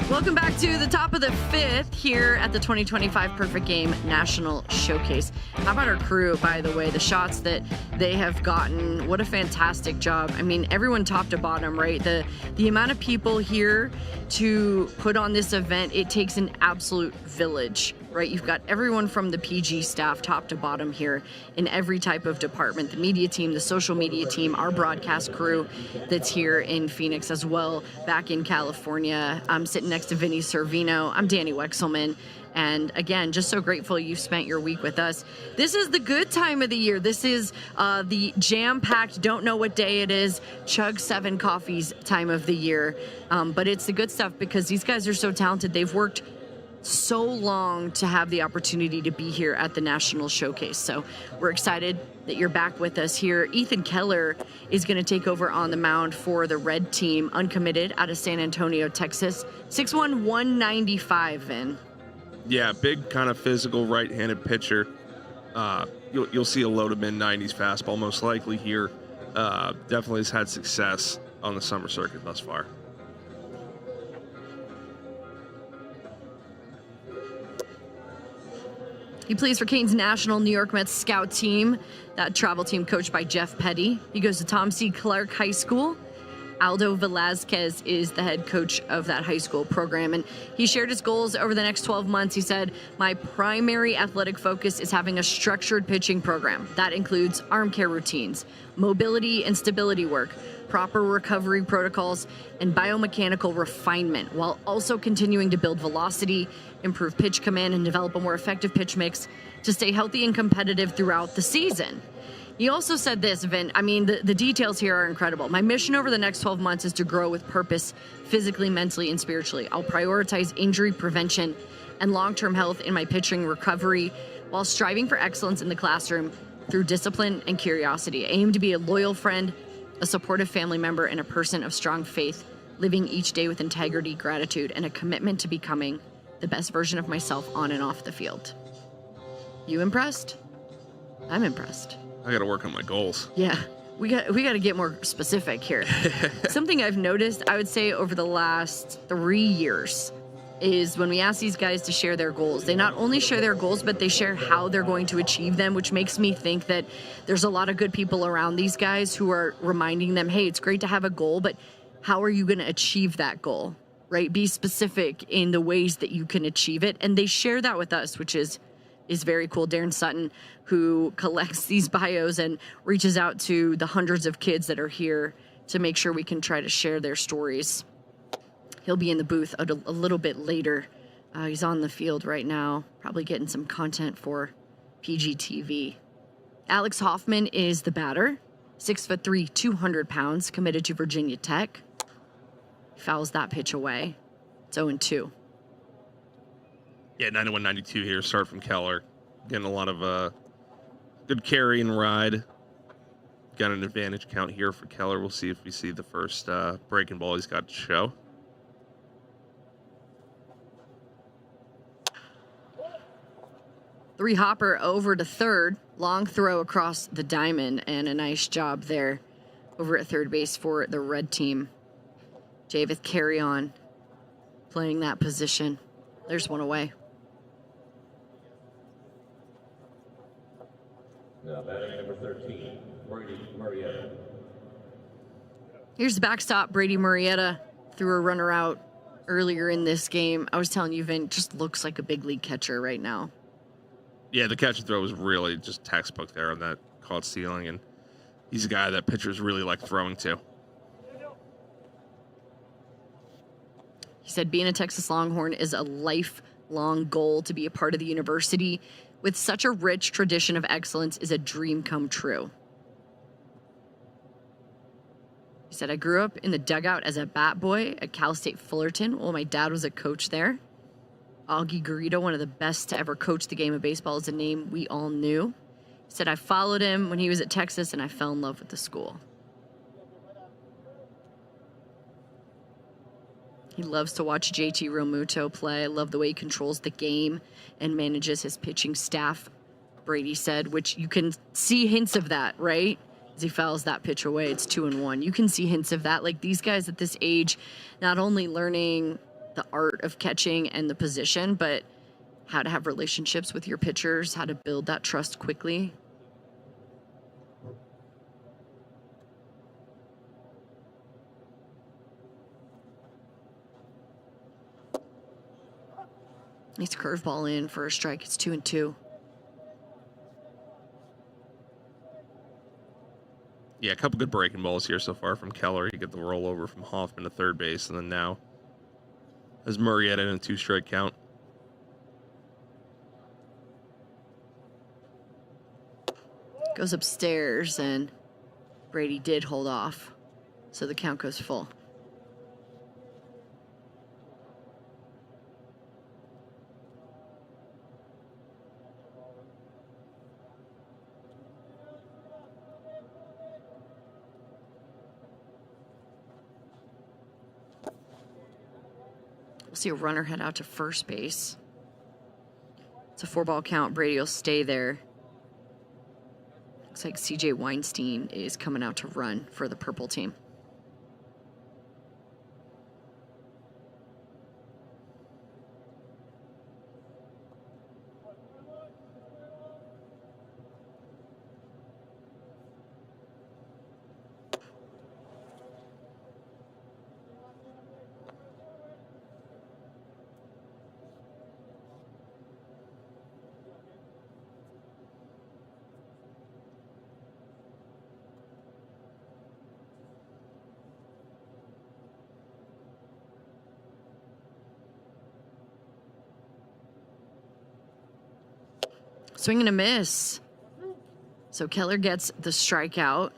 Speaker 1: Welcome back to the top of the fifth here at the 2025 Perfect Game National Showcase. How about our crew, by the way? The shots that they have gotten, what a fantastic job. I mean, everyone top to bottom, right? The amount of people here to put on this event, it takes an absolute village, right? You've got everyone from the PG staff top to bottom here in every type of department. The media team, the social media team, our broadcast crew that's here in Phoenix as well, back in California. I'm sitting next to Vinny Servino. I'm Danny Wexelman. And again, just so grateful you've spent your week with us. This is the good time of the year. This is the jam-packed, don't know what day it is, chug 7 coffees time of the year. But it's the good stuff because these guys are so talented. They've worked so long to have the opportunity to be here at the National Showcase. So we're excited that you're back with us here. Ethan Keller is going to take over on the mound for the red team, uncommitted out of San Antonio, Texas. 6'1", 195, Vin.
Speaker 2: Yeah, big kind of physical right-handed pitcher. You'll see a low to mid-90s fastball most likely here. Definitely has had success on the summer circuit thus far.
Speaker 1: He plays for Canes National New York Mets scout team, that travel team coached by Jeff Petty. He goes to Tom C. Clark High School. Aldo Velazquez is the head coach of that high school program, and he shared his goals over the next 12 months. He said, "My primary athletic focus is having a structured pitching program. That includes arm care routines, mobility and stability work, proper recovery protocols, and biomechanical refinement, while also continuing to build velocity, improve pitch command, and develop a more effective pitch mix to stay healthy and competitive throughout the season." He also said this, Vin. I mean, the details here are incredible. My mission over the next 12 months is to grow with purpose, physically, mentally, and spiritually. I'll prioritize injury prevention and long-term health in my pitching recovery while striving for excellence in the classroom through discipline and curiosity. I aim to be a loyal friend, a supportive family member, and a person of strong faith, living each day with integrity, gratitude, and a commitment to becoming the best version of myself on and off the field. You impressed? I'm impressed.
Speaker 2: I got to work on my goals.
Speaker 1: Yeah, we got to get more specific here. Something I've noticed, I would say, over the last 3 years is when we ask these guys to share their goals, they not only share their goals, but they share how they're going to achieve them, which makes me think that there's a lot of good people around these guys who are reminding them, hey, it's great to have a goal, but how are you going to achieve that goal, right? Be specific in the ways that you can achieve it. And they share that with us, which is very cool. Darren Sutton, who collects these bios and reaches out to the hundreds of kids that are here to make sure we can try to share their stories. He'll be in the booth a little bit later. He's on the field right now, probably getting some content for PGTV. Alex Hoffman is the batter, 6'3", 200 pounds, committed to Virginia Tech. Fouls that pitch away. It's 0-2.
Speaker 2: Yeah, 91-92 here, start from Keller. Getting a lot of good carry and ride. Got an advantage count here for Keller. We'll see if we see the first breaking ball he's got to show.
Speaker 1: Three hopper over to third. Long throw across the diamond, and a nice job there over at third base for the red team. Javith Carry on playing that position. There's one away.
Speaker 10: Now batting number 13, Brady Murrieta.
Speaker 1: Here's the backstop. Brady Murrieta threw a runner out earlier in this game. I was telling you, Vin, just looks like a big league catcher right now.
Speaker 2: Yeah, the catch and throw was really just textbook there on that caught stealing, and he's a guy that pitchers really like throwing to.
Speaker 1: He said being a Texas Longhorn is a lifelong goal. To be a part of the university with such a rich tradition of excellence is a dream come true. He said, I grew up in the dugout as a bat boy at Cal State Fullerton. Well, my dad was a coach there. Augie Garrido, one of the best to ever coach the game of baseball, is a name we all knew. He said, I followed him when he was at Texas, and I fell in love with the school. He loves to watch JT Realmuto play. I love the way he controls the game and manages his pitching staff, Brady said, which you can see hints of that, right? As he fouls that pitch away, it's 2-1. You can see hints of that. Like these guys at this age, not only learning the art of catching and the position, but how to have relationships with your pitchers, how to build that trust quickly. Nice curveball in for a strike. It's 2-2.
Speaker 2: Yeah, a couple good breaking balls here so far from Keller. You get the rollover from Hoffman to third base, and then now as Murrieta in a 2-strike count.
Speaker 1: Goes upstairs, and Brady did hold off, so the count goes full. We'll see a runner head out to first base. It's a 4-ball count. Brady will stay there. Looks like CJ Weinstein is coming out to run for the purple team. Swing and a miss. So Keller gets the strikeout.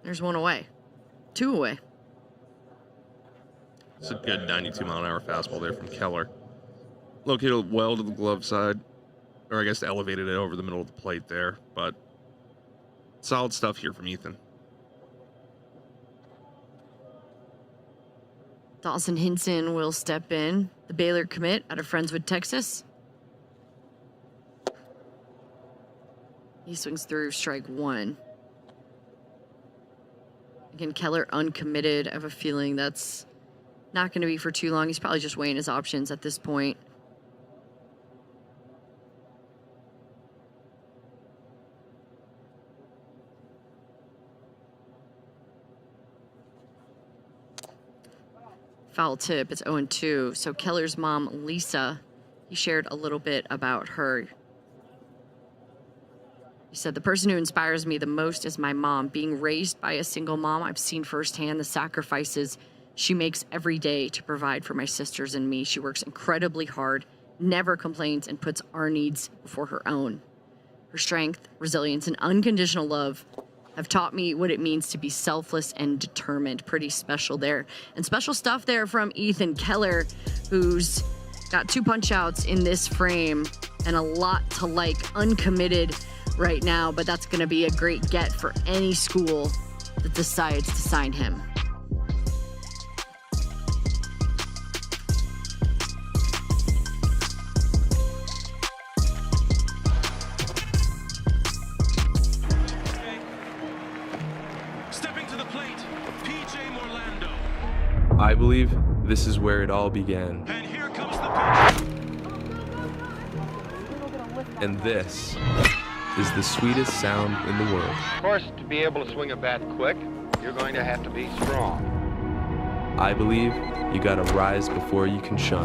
Speaker 1: There's one away. 2 away.
Speaker 2: It's a good 92-mile-an-hour fastball there from Keller. Located well to the glove side, or I guess elevated it over the middle of the plate there, but solid stuff here from Ethan.
Speaker 1: Dawson Hinson will step in. The Baylor commit out of Friendswood, Texas. He swings through strike 1. Again, Keller uncommitted. I have a feeling that's not going to be for too long. He's probably just weighing his options at this point. Foul tip. It's 0-2. So Keller's mom, Lisa, he shared a little bit about her. He said, the person who inspires me the most is my mom. Being raised by a single mom, I've seen firsthand the sacrifices she makes every day to provide for my sisters and me. She works incredibly hard, never complains, and puts our needs before her own. Her strength, resilience, and unconditional love have taught me what it means to be selfless and determined. Pretty special there. And special stuff there from Ethan Keller, who's got 2 punch-outs in this frame and a lot to like. Uncommitted right now, but that's going to be a great get for any school that decides to sign him.
Speaker 15: I believe this is where it all began.
Speaker 8: And here comes the pitch.
Speaker 15: And this is the sweetest sound in the world.
Speaker 16: Of course, to be able to swing a bat quick, you're going to have to be strong.
Speaker 15: I believe you gotta rise before you can shine.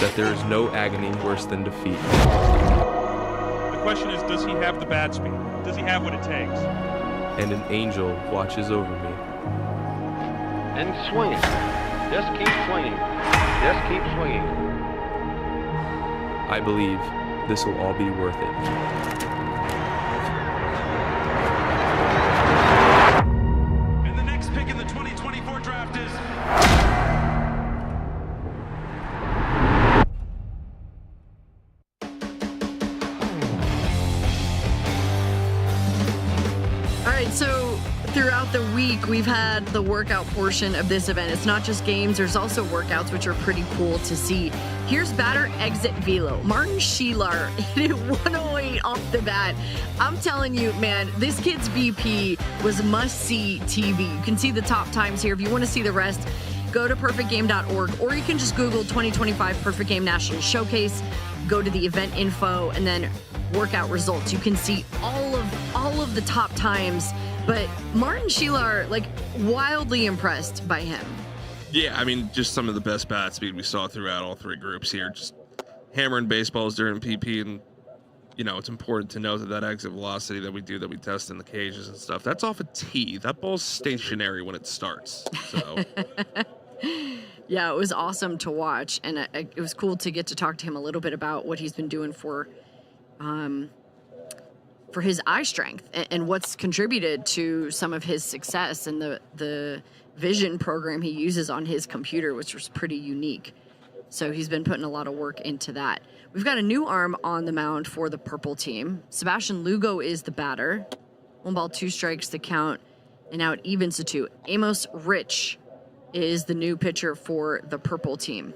Speaker 15: That there is no agony worse than defeat.
Speaker 12: The question is, does he have the bat speed? Does he have what it takes?
Speaker 15: And an angel watches over me.
Speaker 16: And swinging. Just keep swinging. Just keep swinging.
Speaker 15: I believe this will all be worth it.
Speaker 8: And the next pick in the 2024 draft is...
Speaker 1: All right, so throughout the week, we've had the workout portion of this event. It's not just games, there's also workouts, which are pretty cool to see. Here's batter exit velo. Martin Sheelar hit it 108 off the bat. I'm telling you, man, this kid's BP was must-see TV. You can see the top times here. If you want to see the rest, go to perfectgame.org, or you can just Google 2025 Perfect Game National Showcase, go to the event info, and then workout results. You can see all of the top times, but Martin Sheelar, like, wildly impressed by him.
Speaker 2: Yeah, I mean, just some of the best bat speed we saw throughout all 3 groups here. Just hammering baseballs during PP, and you know, it's important to know that exit velocity that we test in the cages and stuff, that's off a tee. That ball's stationary when it starts. So
Speaker 1: yeah, it was awesome to watch, and it was cool to get to talk to him a little bit about what he's been doing for his eye strength and what's contributed to some of his success and the vision program he uses on his computer, which was pretty unique. So he's been putting a lot of work into that. We've got a new arm on the mound for the purple team. Sebastian Lugo is the batter. 1 ball, 2 strikes to count, and now it evens to 2. Amos Rich is the new pitcher for the purple team.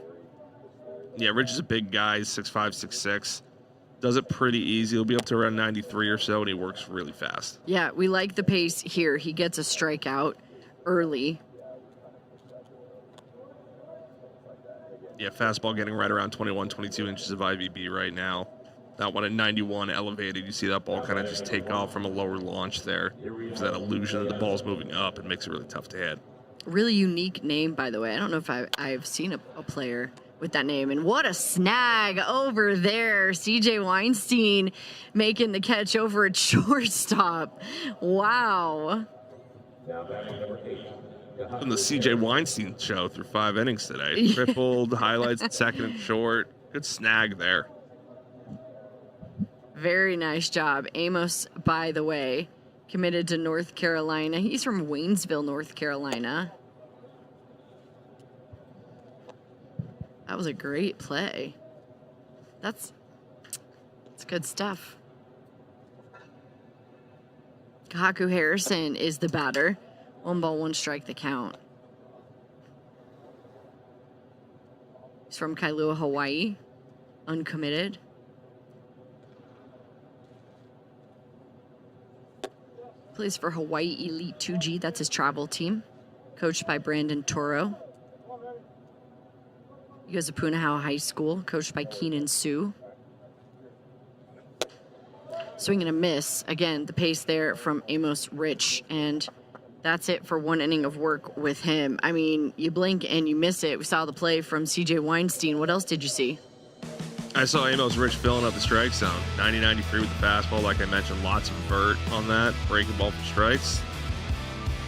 Speaker 2: yeah, Rich is a big guy, 6'5", 6'6". Does it pretty easy. He'll be up to around 93 or so, and he works really fast.
Speaker 1: Yeah, we like the pace here. He gets a strikeout early.
Speaker 2: Yeah, fastball getting right around 21, 22 inches of IVB right now. That one at 91 elevated. You see that ball kind of just take off from a lower launch there. There's that illusion that the ball's moving up. It makes it really tough to hit.
Speaker 1: Really unique name, by the way. I don't know if I've seen a player with that name. And what a snag over there. CJ Weinstein making the catch over at shortstop. Wow.
Speaker 2: On the CJ Weinstein show through 5 innings today. Tripled, highlights at second and short. Good snag there.
Speaker 1: Very nice job. Amos, by the way, committed to North Carolina. He's from Waynesville, North Carolina. That was a great play. That's good stuff. Kahaku Harrison is the batter. 1 ball, 1 strike, the count. He's from Kailua, Hawaii. Uncommitted. Plays for Hawaii Elite 2G. That's his travel team. Coached by Brandon Toro. He goes to Punahou High School. Coached by Keenan Sue. Swing and a miss. Again, the pace there from Amos Rich. And that's it for 1 inning of work with him. I mean, you blink and you miss it. We saw the play from CJ Weinstein. What else did you see?
Speaker 2: I saw Amos Rich filling up the strike zone. 90-93 with the fastball. Like I mentioned, lots of vert on that. Breaking ball for strikes.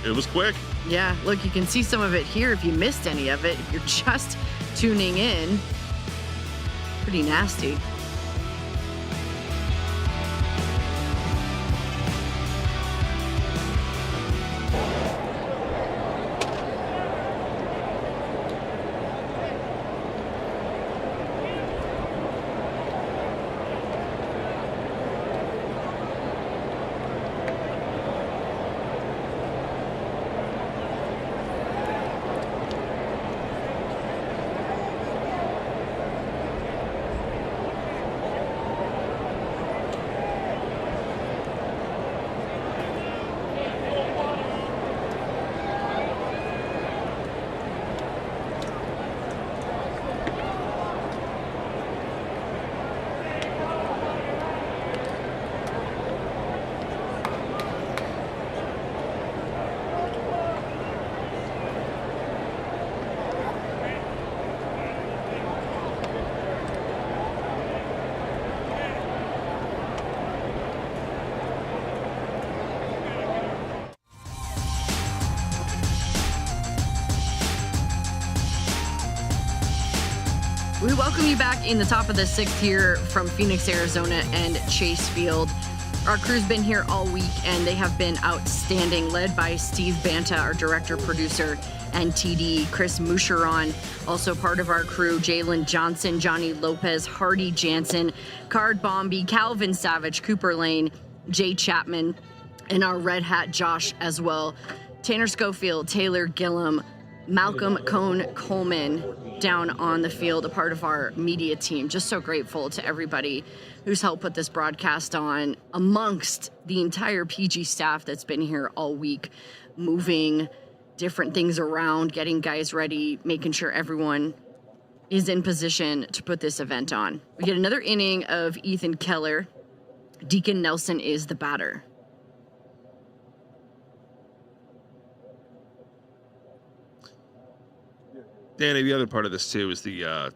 Speaker 2: It was quick.
Speaker 1: Yeah, look, you can see some of it here if you missed any of it. If you're just tuning in, pretty nasty. We welcome you back in the top of the 6th here from Phoenix, Arizona and Chase Field. Our crew's been here all week and they have been outstanding, led by Steve Banta, our director, producer, and TD. Chris Moucheron, also part of our crew. Jalen Johnson, Johnny Lopez, Hardy Jansen, Card Bombi, Calvin Savage, Cooper Lane, Jay Chapman, and our Red Hat Josh as well. Tanner Schofield, Taylor Gillum, Malcolm Cone Coleman down on the field, a part of our media team. Just so grateful to everybody who's helped put this broadcast on, amongst the entire PG staff that's been here all week, moving different things around, getting guys ready, making sure everyone is in position to put this event on. We get another inning of Ethan Keller. Deacon Nelson is the batter.
Speaker 2: Danny, the other part of this too is the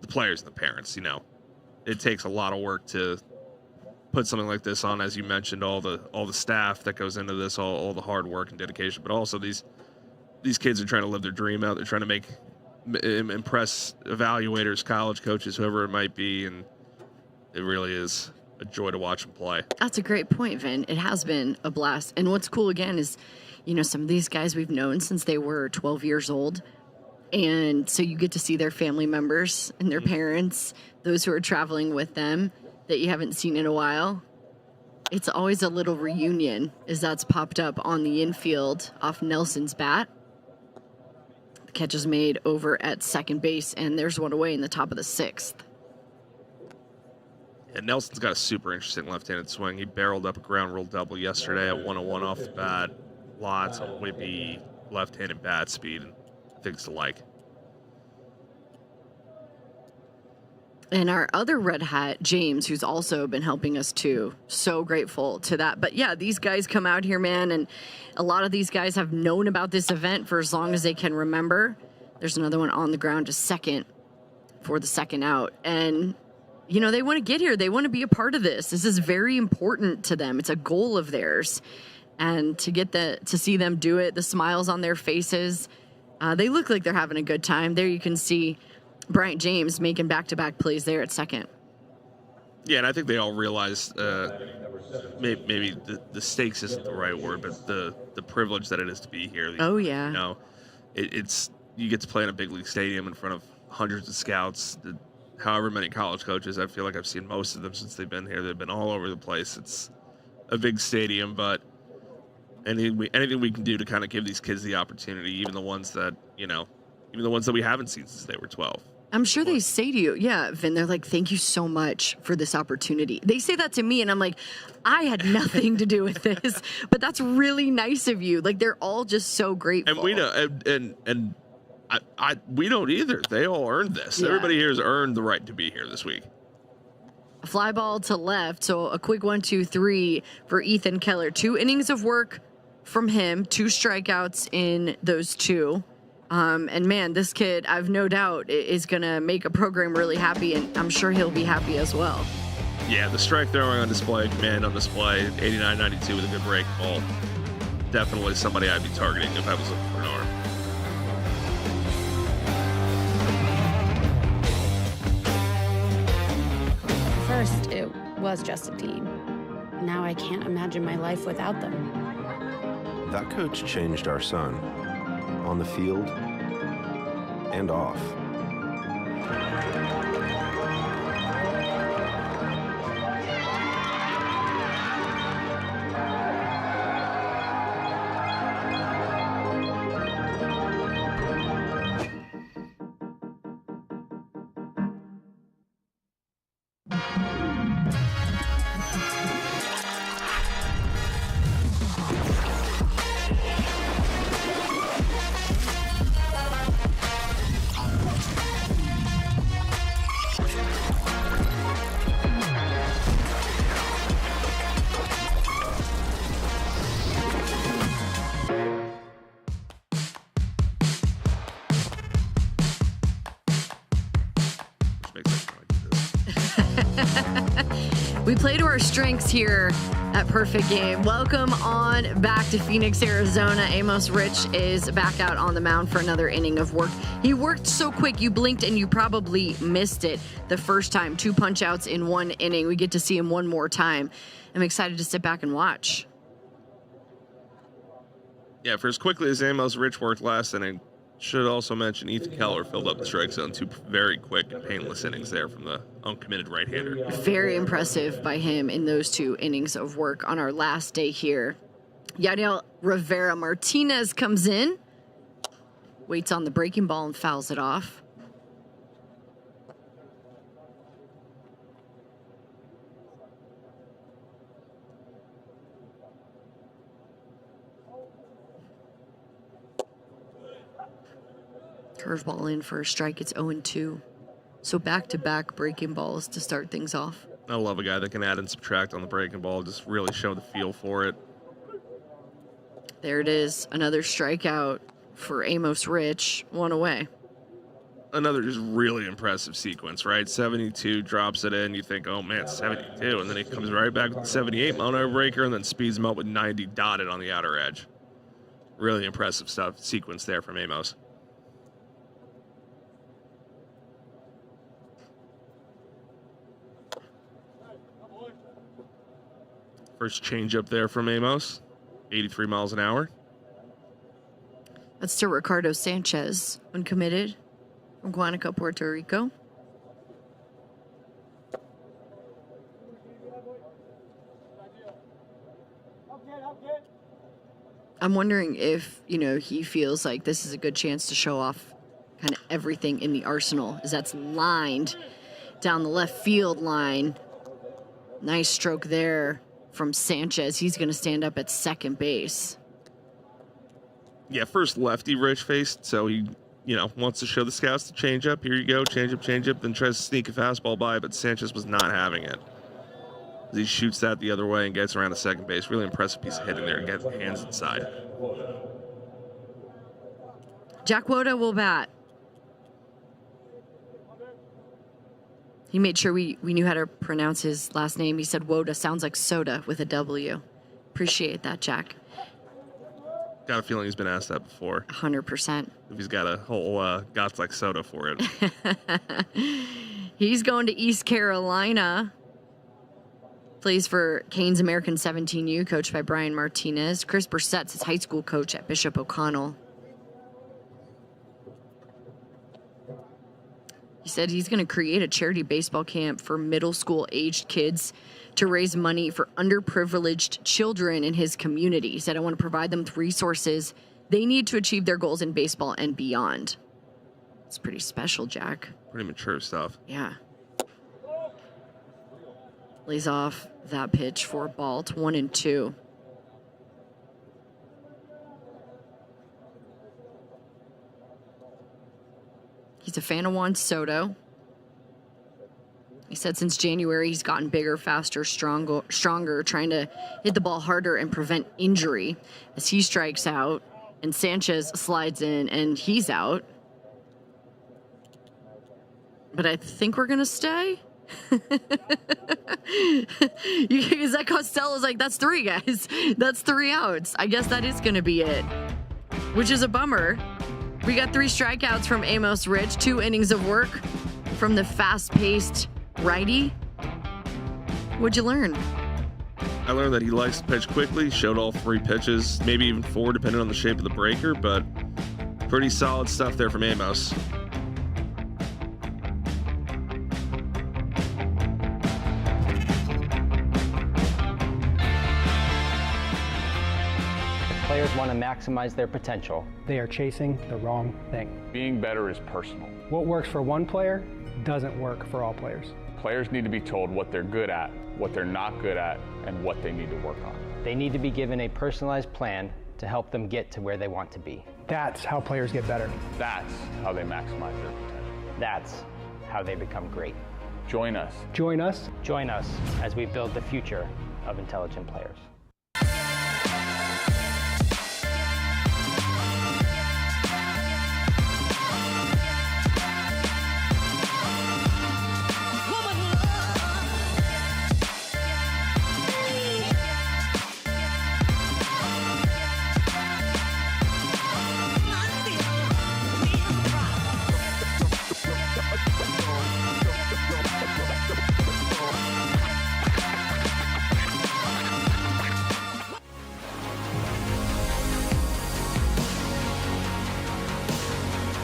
Speaker 2: players and the parents. You know, it takes a lot of work to put something like this on, as you mentioned, all the staff that goes into this, all the hard work and dedication, but also these kids are trying to live their dream out. They're trying to impress evaluators, college coaches, whoever it might be, and it really is a joy to watch them play.
Speaker 1: That's a great point, Vin. It has been a blast. And what's cool again is, you know, some of these guys we've known since they were 12 years old. And so you get to see their family members and their parents, those who are traveling with them that you haven't seen in a while. It's always a little reunion as that's popped up on the infield off Nelson's bat. The catch is made over at second base, and there's one away in the top of the 6th.
Speaker 2: And Nelson's got a super interesting left-handed swing. He barreled up a ground rule double yesterday at 101 off the bat. Lots of whippy left-handed bat speed and things to like.
Speaker 1: And our other Red Hat, James, who's also been helping us too. So grateful to that. But yeah, these guys come out here, man, and a lot of these guys have known about this event for as long as they can remember. There's another one on the ground, just second for the second out. And, you know, they want to get here. They want to be a part of this. This is very important to them. It's a goal of theirs. And to see them do it, the smiles on their faces, they look like they're having a good time. There you can see Bryant James making back-to-back plays there at second.
Speaker 2: Yeah, and I think they all realize maybe the stakes isn't the right word, but the privilege that it is to be here.
Speaker 1: Oh, yeah.
Speaker 2: You know, it's you get to play in a big league stadium in front of hundreds of scouts, however many college coaches. I feel like I've seen most of them since they've been here. They've been all over the place. It's a big stadium, but anything we can do to kind of give these kids the opportunity, even the ones that we haven't seen since they were 12.
Speaker 1: I'm sure they say to you, yeah, Vin, they're like, thank you so much for this opportunity. They say that to me, and I'm like, I had nothing to do with this, but that's really nice of you. Like, they're all just so grateful.
Speaker 2: And we know, and we don't either. They all earned this.
Speaker 1: Yeah.
Speaker 2: Everybody here has earned the right to be here this week.
Speaker 1: Fly ball to left, so a quick 1-2-3 for Ethan Keller. 2 innings of work from him, 2 strikeouts in those 2. And man, this kid, I've no doubt, is going to make a program really happy, and I'm sure he'll be happy as well.
Speaker 2: Yeah, the strike throwing on display, command on display, 89-92 with a good break ball. Definitely somebody I'd be targeting if I was looking for an arm.
Speaker 3: First, it was just a team. Now I can't imagine my life without them.
Speaker 4: That coach changed our son, on the field and off.
Speaker 1: We play to our strengths here at Perfect Game. Welcome on back to Phoenix, Arizona. Amos Rich is back out on the mound for another inning of work. He worked so quick, you blinked and you probably missed it the first time. 2 punch outs in 1 inning. We get to see him one more time. I'm excited to sit back and watch.
Speaker 2: Yeah, for as quickly as Amos Rich worked last inning, should also mention Ethan Keller filled up the strike zone. 2 very quick and painless innings there from the uncommitted right-hander.
Speaker 1: Very impressive by him in those 2 innings of work on our last day here. Yadiel Rivera Martinez comes in, waits on the breaking ball and fouls it off. Curveball in for a strike. It's 0-2. So back-to-back breaking balls to start things off.
Speaker 2: I love a guy that can add and subtract on the breaking ball, just really show the feel for it.
Speaker 1: There it is. Another strikeout for Amos Rich. 1 away.
Speaker 2: Another just really impressive sequence, right? 72, drops it in. You think, oh, man, 72. And then he comes right back with the 78 mile breaker and then speeds him up with 90 dotted on the outer edge. Really impressive sequence there from Amos. First changeup there from Amos, 83 miles an hour.
Speaker 1: That's to Ricardo Sanchez, uncommitted from Guanaco, Puerto Rico. I'm wondering if, he feels like this is a good chance to show off kind of everything in the arsenal, as that's lined down the left field line. Nice stroke there from Sanchez. He's going to stand up at second base.
Speaker 2: Yeah, first lefty Rich faced, so he, wants to show the scouts the changeup. Here you go, changeup, then tries to sneak a fastball by, but Sanchez was not having it. He shoots that the other way and gets around to second base. Really impressive piece of hitting there and gets the hands inside.
Speaker 1: Jack Woda will bat. He made sure we knew how to pronounce his last name. He said Woda sounds like soda with a W. Appreciate that, Jack.
Speaker 2: Got a feeling he's been asked that before.
Speaker 1: 100%.
Speaker 2: If he's got a whole Gots Like Soda for it.
Speaker 1: He's going to East Carolina. Plays for Canes American 17U, coached by Brian Martinez. Chris Bursett's his high school coach at Bishop O'Connell. He said he's going to create a charity baseball camp for middle school aged kids to raise money for underprivileged children in his community. He said, I want to provide them with resources they need to achieve their goals in baseball and beyond. It's pretty special, Jack.
Speaker 2: Pretty mature stuff.
Speaker 1: Yeah. Lays off that pitch for ball. 1-2. He's a fan of Juan Soto. He said since January he's gotten bigger, faster, stronger, trying to hit the ball harder and prevent injury. As he strikes out and Sanchez slides in and he's out. But I think we're going to stay. Zach Costello's like, that's 3, guys. That's 3 outs. I guess that is going to be it, which is a bummer. We got 3 strikeouts from Amos Rich, 2 innings of work from the fast-paced righty. What'd you learn?
Speaker 2: I learned that he likes to pitch quickly, showed all 3 pitches, maybe even 4 depending on the shape of the breaker, but pretty solid stuff there from Amos.
Speaker 5: Players want to maximize their potential.
Speaker 6: They are chasing the wrong thing.
Speaker 7: Being better is personal.
Speaker 6: What works for one player doesn't work for all players.
Speaker 7: Players need to be told what they're good at, what they're not good at, and what they need to work on.
Speaker 5: They need to be given a personalized plan to help them get to where they want to be.
Speaker 6: That's how players get better.
Speaker 7: That's how they maximize their potential.
Speaker 5: That's how they become great.
Speaker 7: Join us.
Speaker 6: Join us.
Speaker 5: Join us as we build the future of intelligent players.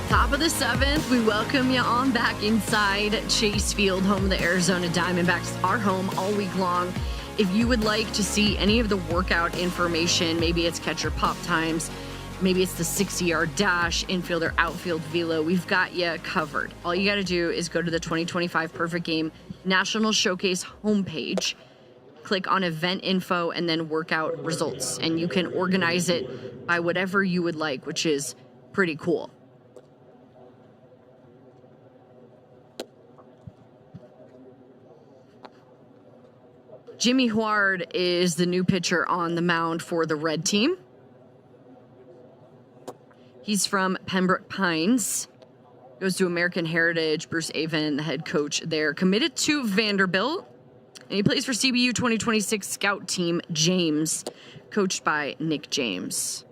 Speaker 1: Top of the 7th, we welcome you on back inside Chase Field, home of the Arizona Diamondbacks, our home all week long. If you would like to see any of the workout information, maybe it's catcher pop times, maybe it's the 60-yard dash, infield or outfield velo, we've got you covered. All you got to do is go to the 2025 Perfect Game National Showcase homepage, click on event info, and then workout results. And you can organize it by whatever you would like, which is pretty cool. Jimmy Huard is the new pitcher on the mound for the red team. He's from Pembroke Pines. Goes to American Heritage. Bruce Avon, the head coach there, committed to Vanderbilt. And he plays for CBU 2026 scout team James, coached by Nick James.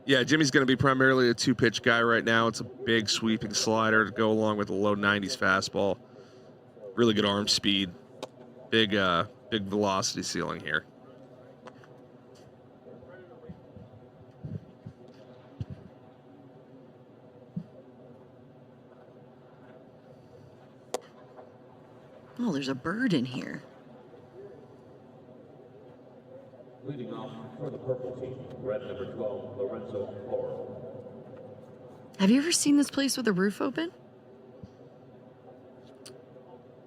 Speaker 2: Yeah, Jimmy's going to be primarily a 2-pitch guy right now. It's a big sweeping slider to go along with a low 90s fastball. Really good arm speed. Big velocity ceiling here.
Speaker 1: Oh, there's a bird in here.
Speaker 10: Leading off for the purple team, red number 12, Lorenzo Laurel.
Speaker 1: Have you ever seen this place with the roof open?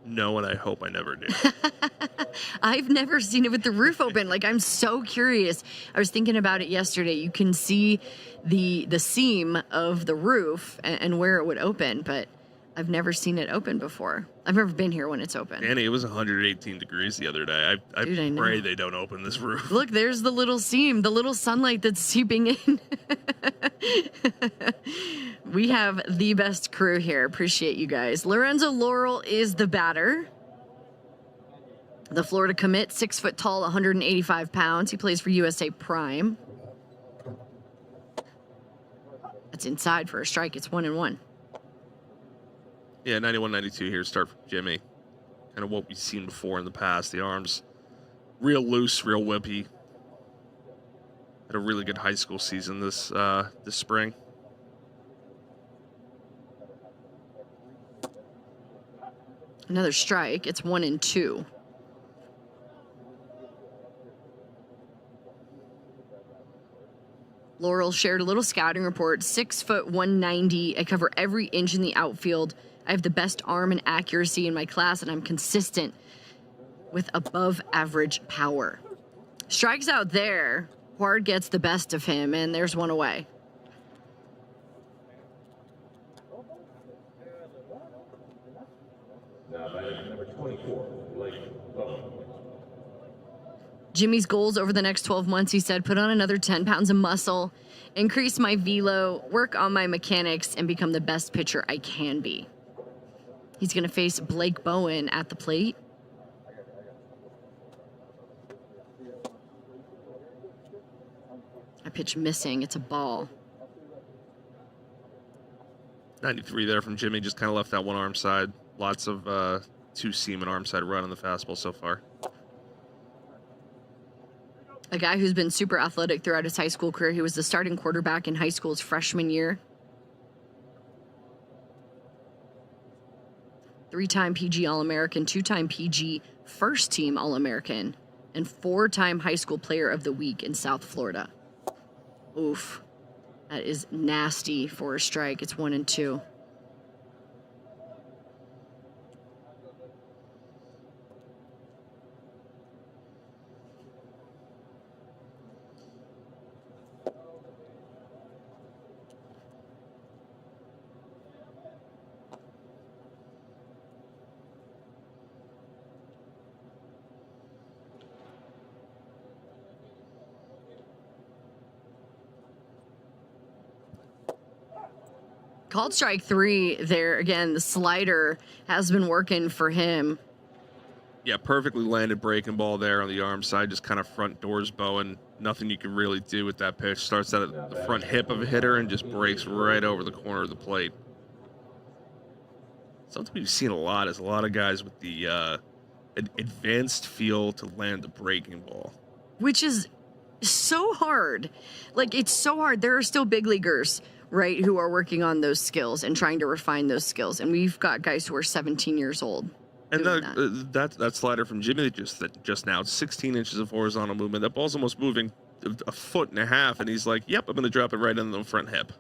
Speaker 2: No, and I hope I never do.
Speaker 1: I've never seen it with the roof open. Like, I'm so curious. I was thinking about it yesterday. You can see the seam of the roof and where it would open, but I've never seen it open before. I've never been here when it's open.
Speaker 2: Annie, it was 118 degrees the other day. I pray they don't open this roof.
Speaker 1: Look, there's the little seam, the little sunlight that's seeping in. We have the best crew here. Appreciate you guys. Lorenzo Laurel is the batter. The Florida commit, 6 foot tall, 185 pounds. He plays for USA Prime. That's inside for a strike. It's 1-1.
Speaker 2: Yeah, 91-92 here. Start from Jimmy. Kind of what we've seen before in the past. The arms real loose, real whippy. Had a really good high school season this spring.
Speaker 1: Another strike. It's 1-2. Laurel shared a little scouting report. 6 foot 190. I cover every inch in the outfield. I have the best arm and accuracy in my class, and I'm consistent with above average power. Strikes out there. Huard gets the best of him, and there's one away.
Speaker 10: Now batting number 24, Blake Bowen.
Speaker 1: Jimmy's goals over the next 12 months, he said, put on another 10 pounds of muscle, increase my velo, work on my mechanics, and become the best pitcher I can be. He's going to face Blake Bowen at the plate. A pitch missing. It's a ball.
Speaker 2: 93 there from Jimmy. Just kind of left that one arm side. Lots of two-seam and arm side run on the fastball so far.
Speaker 1: A guy who's been super athletic throughout his high school career. He was the starting quarterback in high school's freshman year. 3-time PG All-American, 2-time PG first-team All-American, and 4-time high school player of the week in South Florida. Oof. That is nasty for a strike. It's 1-2. Called strike 3 there. Again, the slider has been working for him.
Speaker 2: Yeah, perfectly landed breaking ball there on the arm side. Just kind of front doors Bowen. Nothing you can really do with that pitch. Starts out at the front hip of a hitter and just breaks right over the corner of the plate. Something we've seen a lot is a lot of guys with the advanced feel to land the breaking ball.
Speaker 1: Which is so hard. Like, it's so hard. There are still big leaguers, right, who are working on those skills and trying to refine those skills. And we've got guys who are 17 years old.
Speaker 2: And that slider from Jimmy just now, 16 inches of horizontal movement. That ball's almost moving a foot and a half, and he's like, yep, I'm going to drop it right in the front hip.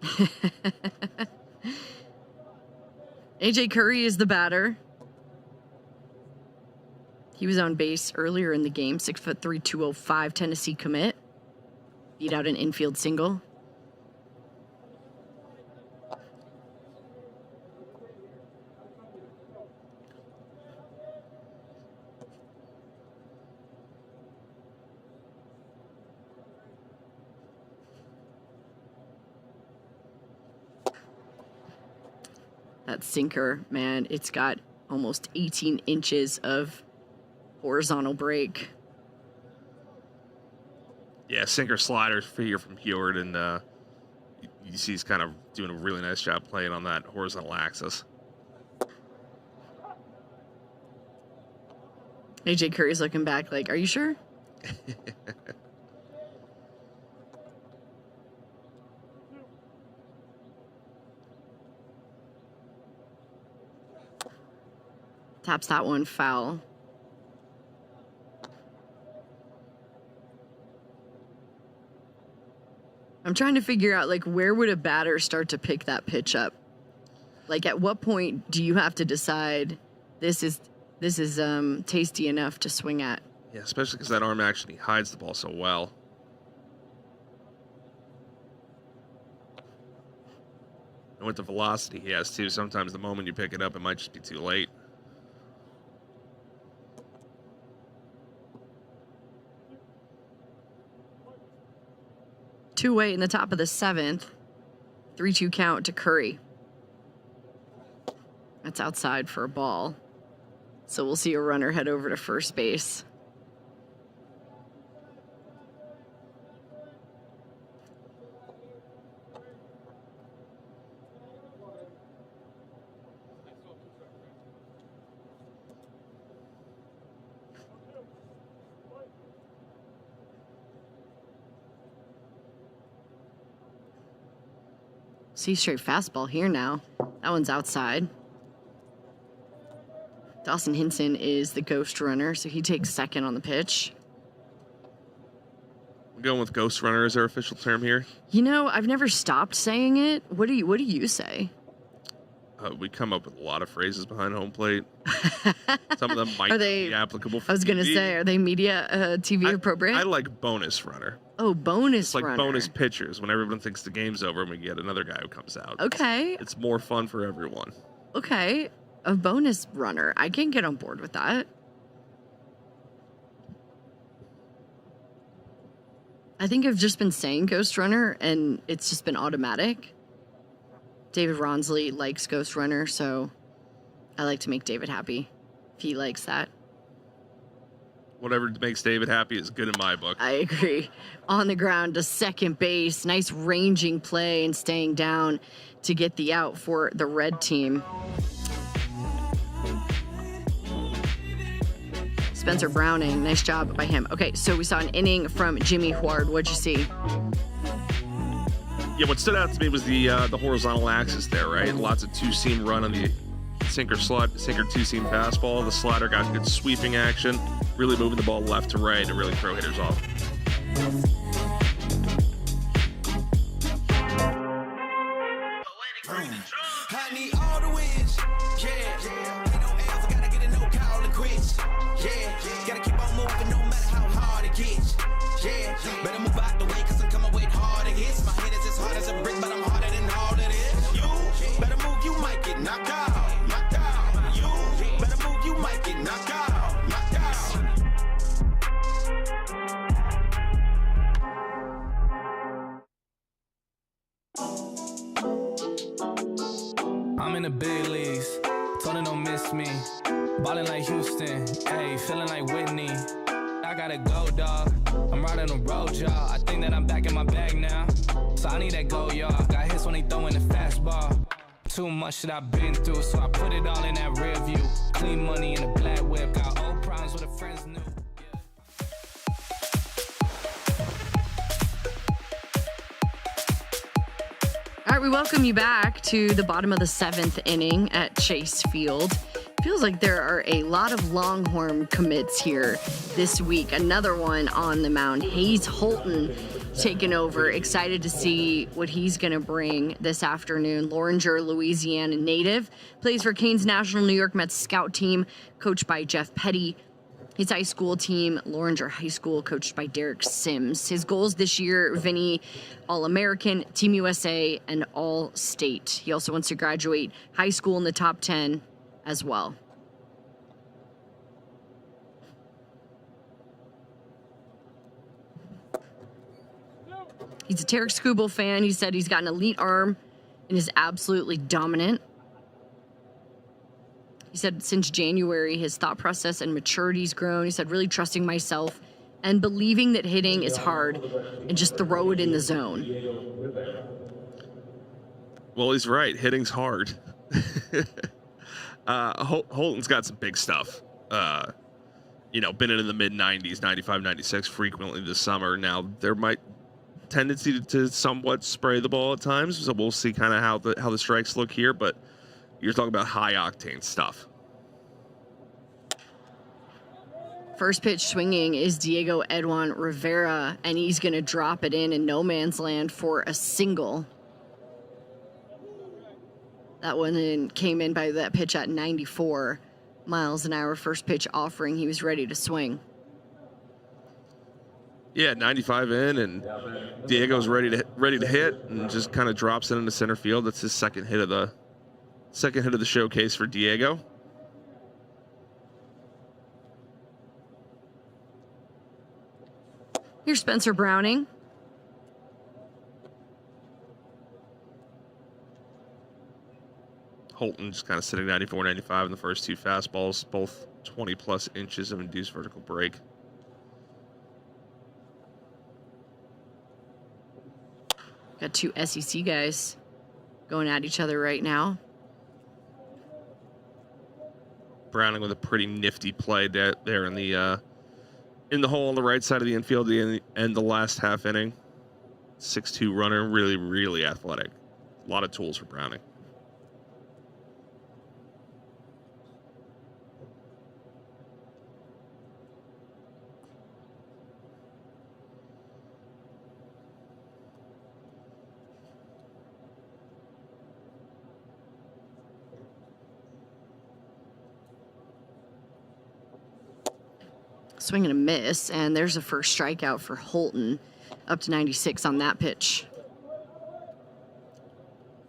Speaker 1: AJ Curry is the batter. He was on base earlier in the game, 6'3", 205, Tennessee commit. Beat out an infield single. That sinker, man, it's got almost 18 inches of horizontal break.
Speaker 2: Yeah, sinker slider figure from Huard, and you see he's kind of doing a really nice job playing on that horizontal axis.
Speaker 1: AJ Curry's looking back like, are you sure? Taps that one foul. I'm trying to figure out, like, where would a batter start to pick that pitch up? Like, at what point do you have to decide this is tasty enough to swing at?
Speaker 2: Yeah, especially because that arm action, he hides the ball so well. And with the velocity he has, too, sometimes the moment you pick it up, it might just be too late.
Speaker 1: Two-way in the top of the 7th. 3-2 count to Curry. That's outside for a ball. So we'll see a runner head over to first base. See straight fastball here now. That one's outside. Dawson Hinson is the ghost runner, so he takes second on the pitch.
Speaker 2: I'm going with ghost runner as our official term here.
Speaker 1: You know, I've never stopped saying it. What do you say?
Speaker 2: We come up with a lot of phrases behind home plate. Some of them might
Speaker 1: Are they,
Speaker 2: be applicable for
Speaker 1: I was going to
Speaker 2: TV.
Speaker 1: say, are they media TV appropriate?
Speaker 2: I like bonus runner.
Speaker 1: Oh, bonus
Speaker 2: It's like
Speaker 1: runner.
Speaker 2: bonus pitchers when everyone thinks the game's over and we get another guy who comes out.
Speaker 1: Okay.
Speaker 2: It's more fun for everyone.
Speaker 1: Okay. A bonus runner. I can get on board with that. I think I've just been saying ghost runner and it's just been automatic. David Ronsley likes ghost runner, so I like to make David happy if he likes that.
Speaker 2: Whatever makes David happy is good in my book.
Speaker 1: I agree. On the ground to second base. Nice ranging play and staying down to get the out for the red team. Spencer Browning, nice job by him. Okay, so we saw an inning from Jimmy Huard. What'd you see?
Speaker 2: Yeah, what stood out to me was the horizontal axis there, right? Lots of two-seam run on the sinker two-seam fastball. The slider got good sweeping action, really moving the ball left to right to really throw hitters off.
Speaker 8: I need all the wins. Yeah. Ain't no L's, gotta get a no call to quits. Yeah. Gotta keep on moving no matter how hard it gets. Yeah. Better move out the way, cause I'm coming with harder hits. My head is as hard as a brick, but I'm harder than all of this. You better move, you might get knocked out. Knocked out. You better move, you might get knocked out. Knocked out.
Speaker 9: I'm in the big leagues, told her don't miss me. Ballin' like Houston, ayy, feeling like Whitney. I gotta go, dawg. I'm riding a road, y'all. I think that I'm back in my bag now. So I need that go, y'all. Got hits when they throwin' the fastball. Too much that I've been through, so I put it all in that rear view. Clean money in a black whip. Got old problems with a friends new.
Speaker 1: All right, we welcome you back to the bottom of the seventh inning at Chase Field. Feels like there are a lot of Longhorn commits here this week. Another one on the mound. Hayes Holton taking over. Excited to see what he's going to bring this afternoon. Loringer, Louisiana native. Plays for Canes National New York Mets scout team, coached by Jeff Petty. His high school team, Loringer High School, coached by Derek Sims. His goals this year, Vinny, All-American, Team USA, and All-State. He also wants to graduate high school in the top 10 as well. He's a Tarek Skubal fan. He said he's got an elite arm and is absolutely dominant. He said since January, his thought process and maturity's grown. He said really trusting myself and believing that hitting is hard and just throw it in the zone.
Speaker 2: Well, he's right. Hitting's hard. Holton's got some big stuff. Been in the mid-90s, 95, 96 frequently this summer. Now, there might tendency to somewhat spray the ball at times, so we'll see kind of how the strikes look here, but you're talking about high-octane stuff.
Speaker 1: First pitch swinging is Diego Edwin Rivera, and he's going to drop it in no man's land for a single. That one came in by that pitch at 94 miles an hour. First pitch offering, he was ready to swing.
Speaker 2: Yeah, 95 in, and Diego's ready to hit, and just kind of drops it into center field. That's his second hit of the showcase for Diego.
Speaker 1: Here's Spencer Browning.
Speaker 2: Holton just kind of sitting 94, 95 in the first two fastballs, both 20 plus inches of induced vertical break.
Speaker 1: Got two SEC guys going at each other right now.
Speaker 2: Browning with a pretty nifty play there in the hole on the right side of the infield in the last half inning. 6'2" runner, really, really athletic. A lot of tools for Browning.
Speaker 1: Swing and a miss, and there's a first strikeout for Holton, up to 96 on that pitch.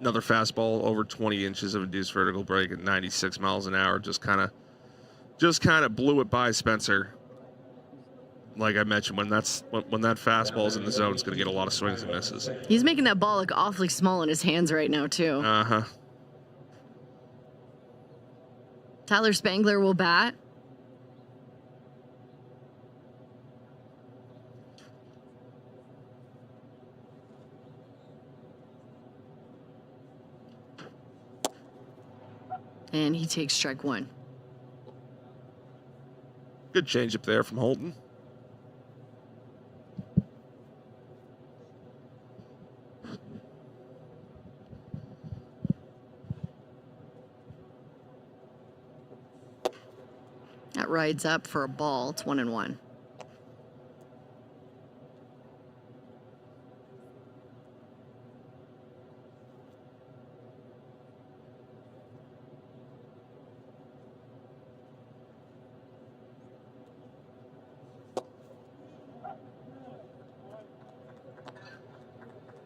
Speaker 2: Another fastball over 20 inches of induced vertical break at 96 miles an hour. Just kind of blew it by Spencer. Like I mentioned, when that fastball's in the zone, it's going to get a lot of swings and misses.
Speaker 1: He's making that ball look awfully small in his hands right now, too.
Speaker 2: Uh-huh.
Speaker 1: Tyler Spangler will bat. And he takes strike one.
Speaker 2: Good changeup there from Holton.
Speaker 1: That rides up for a ball. It's 1-1.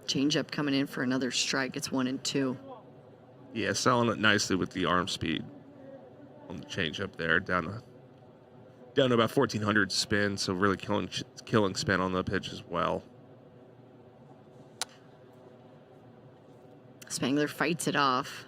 Speaker 1: Changeup coming in for another strike. It's 1-2.
Speaker 2: Yeah, selling it nicely with the arm speed on the changeup there, down to about 1,400 spin, so really killing spin on the pitch as well.
Speaker 1: Spangler fights it off.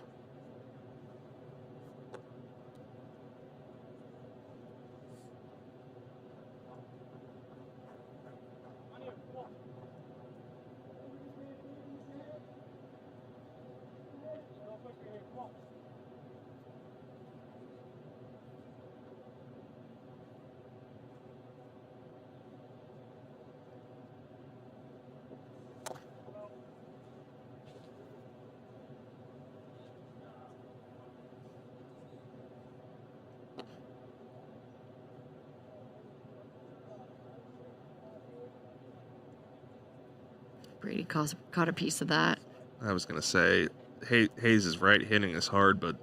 Speaker 1: Brady caught a piece of that.
Speaker 2: I was going to say, Hayes is right, hitting is hard, but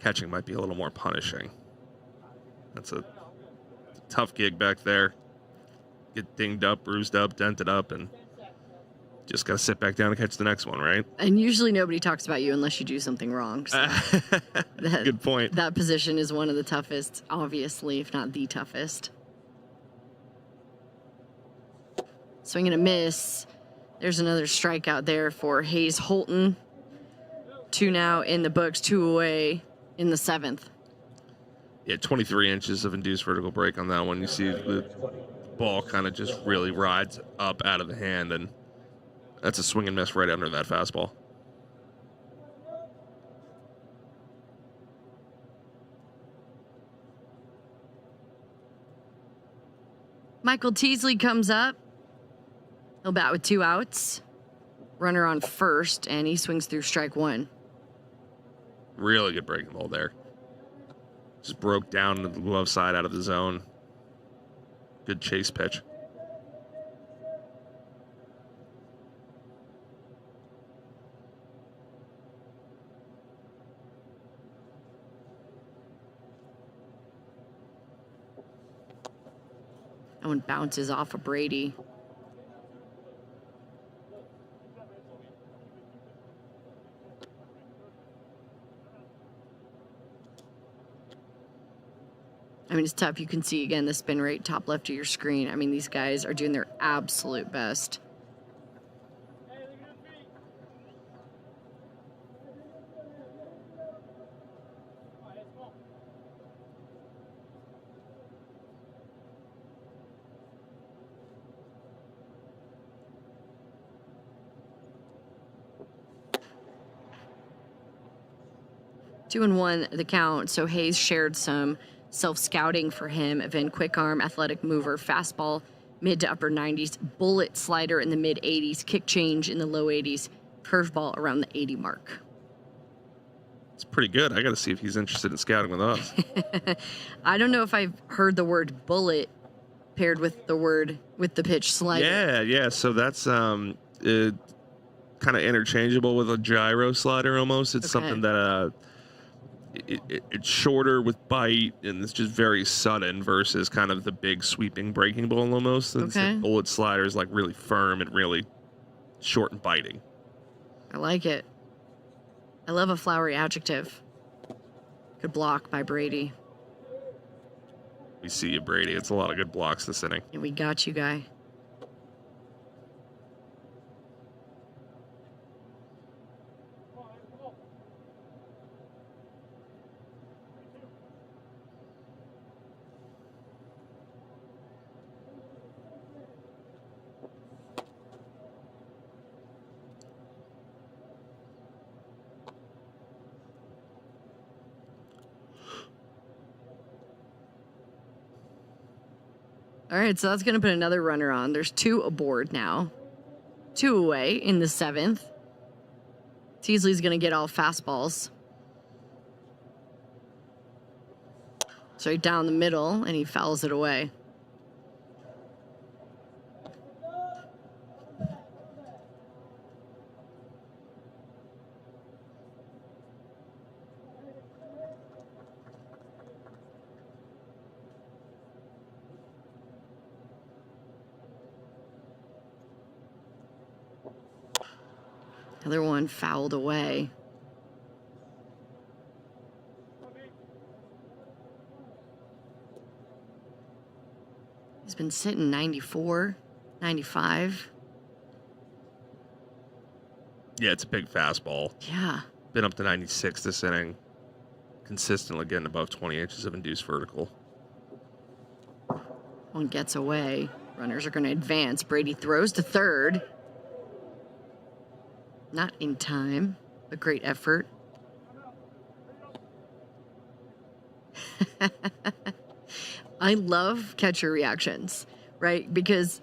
Speaker 2: catching might be a little more punishing. That's a tough gig back there. Get dinged up, bruised up, dented up, and just got to sit back down and catch the next one, right?
Speaker 1: And usually nobody talks about you unless you do something wrong. So
Speaker 2: Good point.
Speaker 1: That position is one of the toughest, obviously, if not the toughest. Swing and a miss. There's another strikeout there for Hayes Holton. 2 now in the books, 2 away in the 7th.
Speaker 2: Yeah, 23 inches of induced vertical break on that one. You see the ball kind of just really rides up out of the hand, and that's a swing and miss right under that fastball.
Speaker 1: Michael Teasley comes up. He'll bat with 2 outs. Runner on first, and he swings through strike 1.
Speaker 2: Really good breaking ball there. Just broke down to the glove side out of the zone. Good chase pitch.
Speaker 1: That one bounces off of Brady. I mean, it's tough. You can see, again, the spin rate top left of your screen. I mean, these guys are doing their absolute best. 2-1 the count. So Hayes shared some self-scouting for him. Van quick arm, athletic mover, fastball, mid to upper 90s, bullet slider in the mid 80s, kick change in the low 80s, curveball around the 80 mark.
Speaker 2: It's pretty good. I got to see if he's interested in scouting with us.
Speaker 1: I don't know if I've heard the word bullet paired with the pitch slider.
Speaker 2: Yeah. So that's kind of interchangeable with a gyro slider almost. It's something that it's shorter with bite and it's just very sudden versus kind of the big sweeping breaking ball almost. And the bullet slider is like really firm and really short and biting.
Speaker 1: I like it. I love a flowery adjective. Good block by Brady.
Speaker 2: We see you, Brady. It's a lot of good blocks this inning.
Speaker 1: And we got you, guy. All right, so that's going to put another runner on. There's 2 aboard now. 2 away in the 7th. Teasley's going to get all fastballs. Straight down the middle, and he fouls it away. Other one fouled away. He's been sitting 94, 95.
Speaker 2: Yeah, it's a big fastball.
Speaker 1: Yeah.
Speaker 2: Been up to 96 this inning. Consistently getting above 20 inches of induced vertical.
Speaker 1: One gets away. Runners are going to advance. Brady throws to third. Not in time. A great effort. I love catcher reactions, right? Because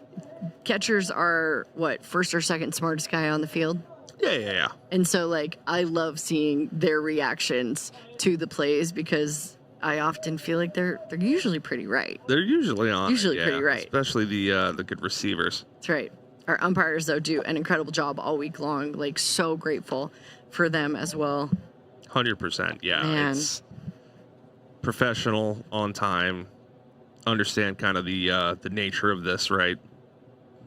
Speaker 1: catchers are, first or second smartest guy on the field?
Speaker 2: Yeah.
Speaker 1: And so, I love seeing their reactions to the plays because I often feel like they're usually pretty right.
Speaker 2: They're usually on.
Speaker 1: Pretty right.
Speaker 2: Especially the good receivers.
Speaker 1: That's right. Our umpires, though, do an incredible job all week long. So grateful for them as well.
Speaker 2: 100%. Yeah.
Speaker 1: Man.
Speaker 2: It's professional, on time, understand kind of the nature of this, right?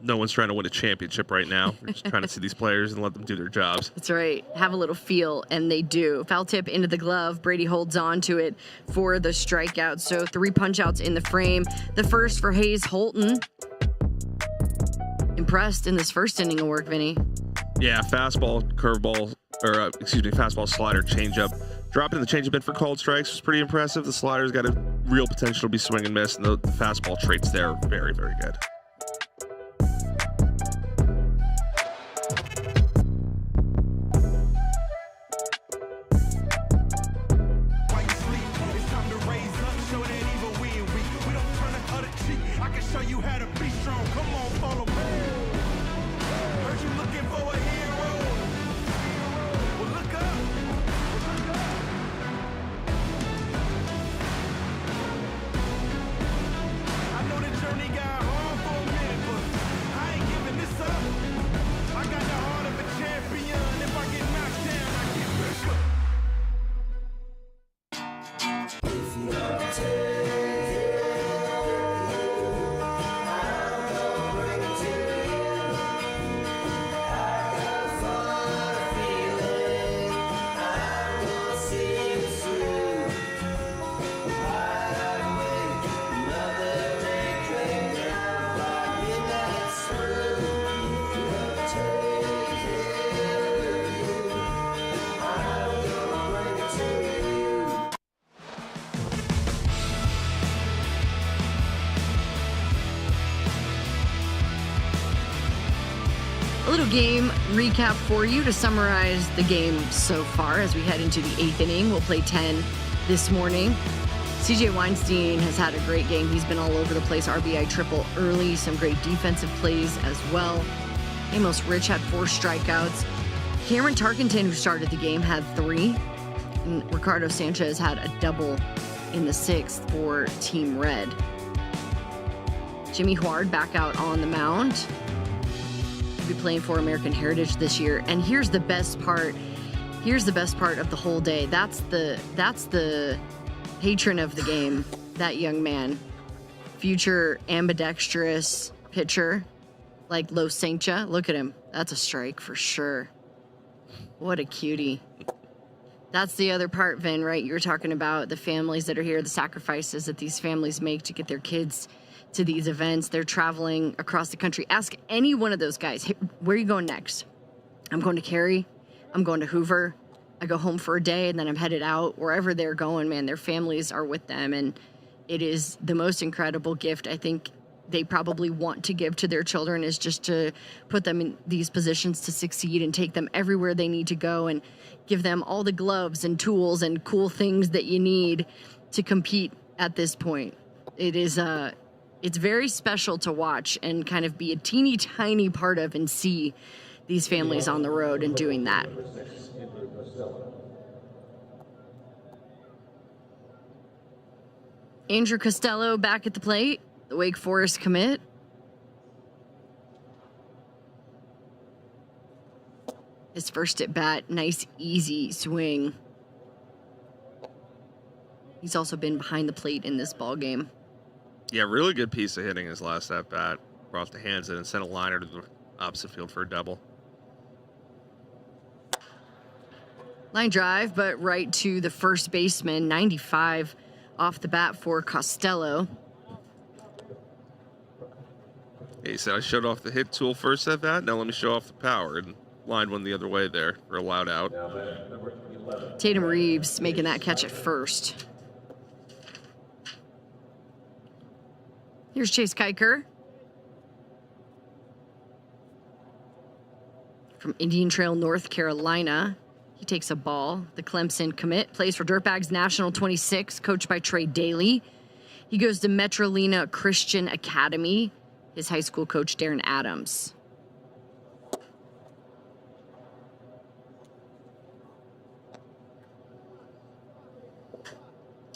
Speaker 2: No one's trying to win a championship right now. We're just trying to see these players and let them do their jobs.
Speaker 1: That's right. Have a little feel, and they do. Foul tip into the glove. Brady holds on to it for the strikeout. So 3 punch-outs in the frame. The first for Hayes Holton. Impressed in this first inning of work, Vinny.
Speaker 2: Yeah, fastball, curveball, fastball, slider, changeup. Dropping the changeup in for called strikes was pretty impressive. The slider's got a real potential to be swing and miss, and the fastball traits there are very, very good.
Speaker 1: game recap for you to summarize the game so far as we head into the 8th inning. We'll play 10 this morning. CJ Weinstein has had a great game. He's been all over the place. RBI triple early, some great defensive plays as well. Amos Rich had 4 strikeouts. Cameron Tarkenton, who started the game, had 3. And Ricardo Sanchez had a double in the 6th for Team Red. Jimmy Huard back out on the mound. He'll be playing for American Heritage this year. And here's the best part. Here's the best part of the whole day. That's the patron of the game, that young man. Future ambidextrous pitcher like Los Sanchez. Look at him. That's a strike for sure. What a cutie. That's the other part, Vin, right? You were talking about the families that are here, the sacrifices that these families make to get their kids to these events. They're traveling across the country. Ask any one of those guys, hey, where are you going next? I'm going to Cary. I'm going to Hoover. I go home for a day and then I'm headed out. Wherever they're going, man, their families are with them. And it is the most incredible gift I think they probably want to give to their children, is just to put them in these positions to succeed and take them everywhere they need to go and give them all the gloves and tools and cool things that you need to compete at this point. It is it's very special to watch and kind of be a teeny tiny part of and see these families on the road and doing that. Andrew Costello back at the plate, the Wake Forest commit. His first at bat, nice easy swing. He's also been behind the plate in this ball game.
Speaker 2: Yeah, really good piece of hitting his last at bat. Brought the hands in and sent a liner to the opposite field for a double.
Speaker 1: Line drive, but right to the first baseman. 95 off the bat for Costello.
Speaker 2: He said, I showed off the hit tool first at bat. Now let me show off the power. And lined one the other way there for a loud out.
Speaker 1: Tatum Reeves making that catch at first. Here's Chase Kiker from Indian Trail, North Carolina. He takes a ball. The Clemson commit plays for Dirtbags National 26, coached by Trey Daly. He goes to Metrolina Christian Academy. His high school coach, Darren Adams.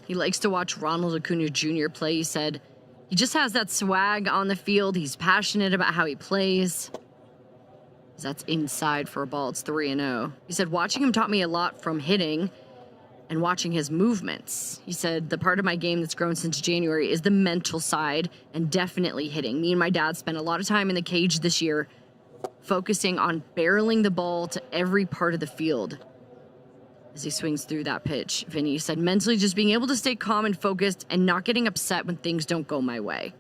Speaker 1: He likes to watch Ronald Acuna Jr. play. He said he just has that swag on the field. He's passionate about how he plays. That's inside for a ball. It's 3-0. He said, watching him taught me a lot from hitting and watching his movements. He said, the part of my game that's grown since January is the mental side and definitely hitting. Me and my dad spent a lot of time in the cage this year focusing on barreling the ball to every part of the field. As he swings through that pitch, Vinny said, mentally just being able to stay calm and focused and not getting upset when things don't go my way.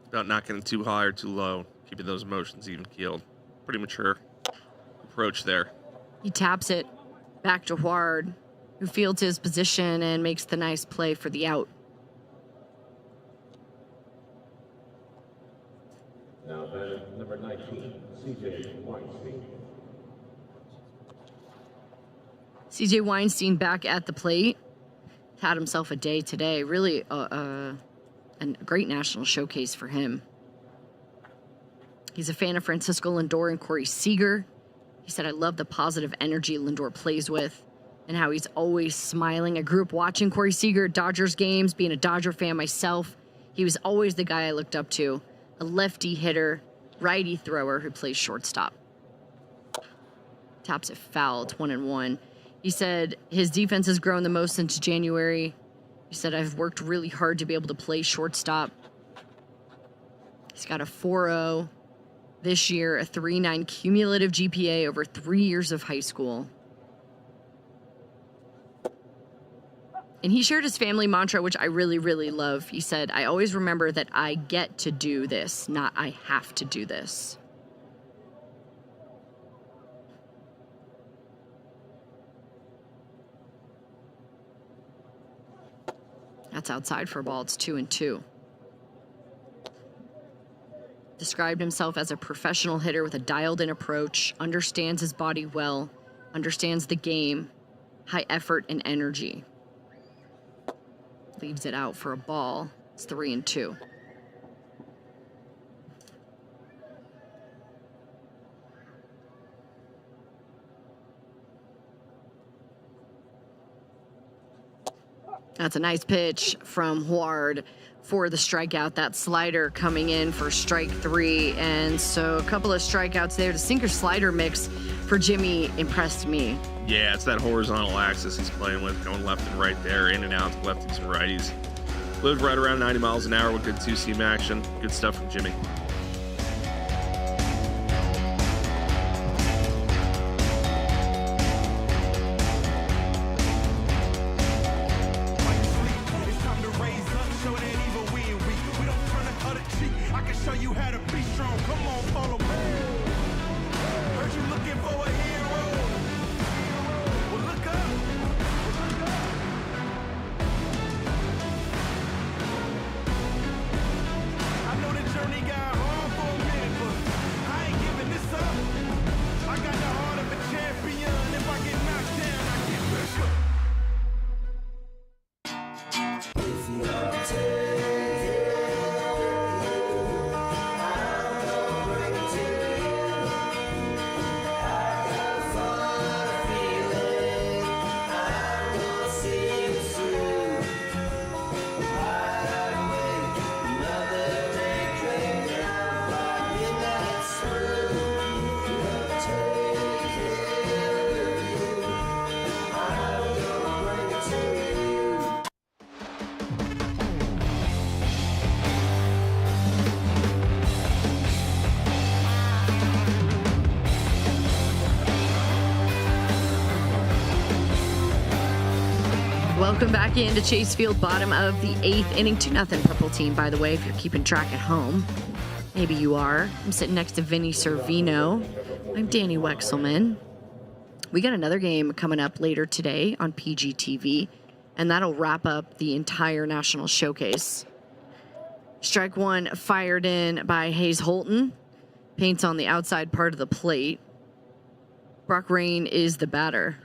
Speaker 2: About not getting too high or too low, keeping those emotions even keeled. Pretty mature approach there.
Speaker 1: He taps it back to Huard, who fields his position and makes the nice play for the out.
Speaker 10: Now batting number 19, CJ Weinstein.
Speaker 1: CJ Weinstein back at the plate. Had himself a day today. Really a great national showcase for him. He's a fan of Francisco Lindor and Corey Seager. He said, I love the positive energy Lindor plays with and how he's always smiling. I grew up watching Corey Seager at Dodgers games, being a Dodger fan myself. He was always the guy I looked up to. A lefty hitter, righty thrower who plays shortstop. Taps it foul, it's 1-1. He said his defense has grown the most since January. He said, I've worked really hard to be able to play shortstop. He's got a 4.0 this year, a 3.9 cumulative GPA over 3 years of high school. And he shared his family mantra, which I really, really love. He said, I always remember that I get to do this, not I have to do this. That's outside for a ball. It's 2-2. Described himself as a professional hitter with a dialed-in approach, understands his body well, understands the game, high effort and energy. Leaves it out for a ball. It's 3-2. That's a nice pitch from Huard for the strikeout. That slider coming in for strike 3. And so a couple of strikeouts there. The sinker slider mix for Jimmy impressed me.
Speaker 2: Yeah, it's that horizontal axis he's playing with, going left and right there, in and out, lefties and righties. Lived right around 90 miles an hour with good two-seam action. Good stuff from Jimmy.
Speaker 1: Welcome back into Chase Field, bottom of the 8th inning. 2-0 Purple Team, by the way, if you're keeping track at home. Maybe you are. I'm sitting next to Vinny Servino. I'm Danny Wexelman. We got another game coming up later today on PGTV, and that'll wrap up the entire National Showcase. Strike 1 fired in by Hayes Holton. Paints on the outside part of the plate. Brock Rain is the batter.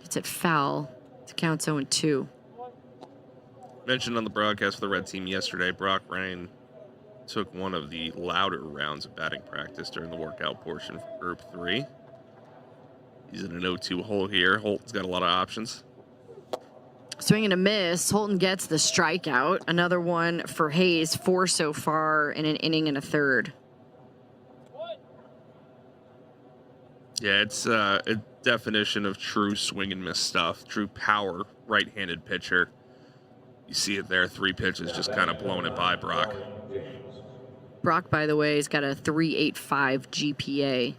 Speaker 1: It's at foul. It counts 0-2.
Speaker 2: Mentioned on the broadcast for the Red Team yesterday, Brock Rain took one of the louder rounds of batting practice during the workout portion for Group 3. He's in an 0-2 hole here. Holton's got a lot of options.
Speaker 1: Swing and a miss. Holton gets the strikeout. Another one for Hayes. 4 so far in an inning and a third.
Speaker 2: Yeah, it's a definition of true swing and miss stuff. True power right-handed pitcher. You see it there. 3 pitches just kind of blowing it by Brock.
Speaker 1: Brock, by the way, has got a 3.85 GPA.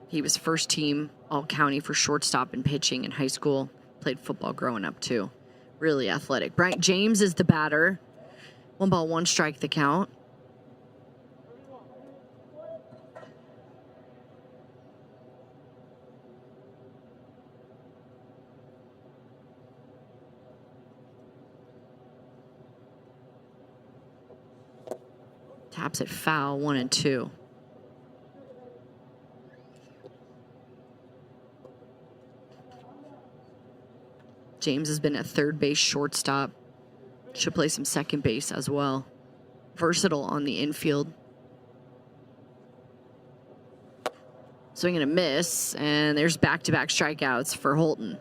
Speaker 1: He was first team all-county for shortstop and pitching in high school. Played football growing up, too. Really athletic. Bryant James is the batter. 1 ball, 1 strike the count. Taps it foul, 1-2. James has been at third base, shortstop. Should play some second base as well. Versatile on the infield. Swing and a miss, and there's back-to-back strikeouts for Holton.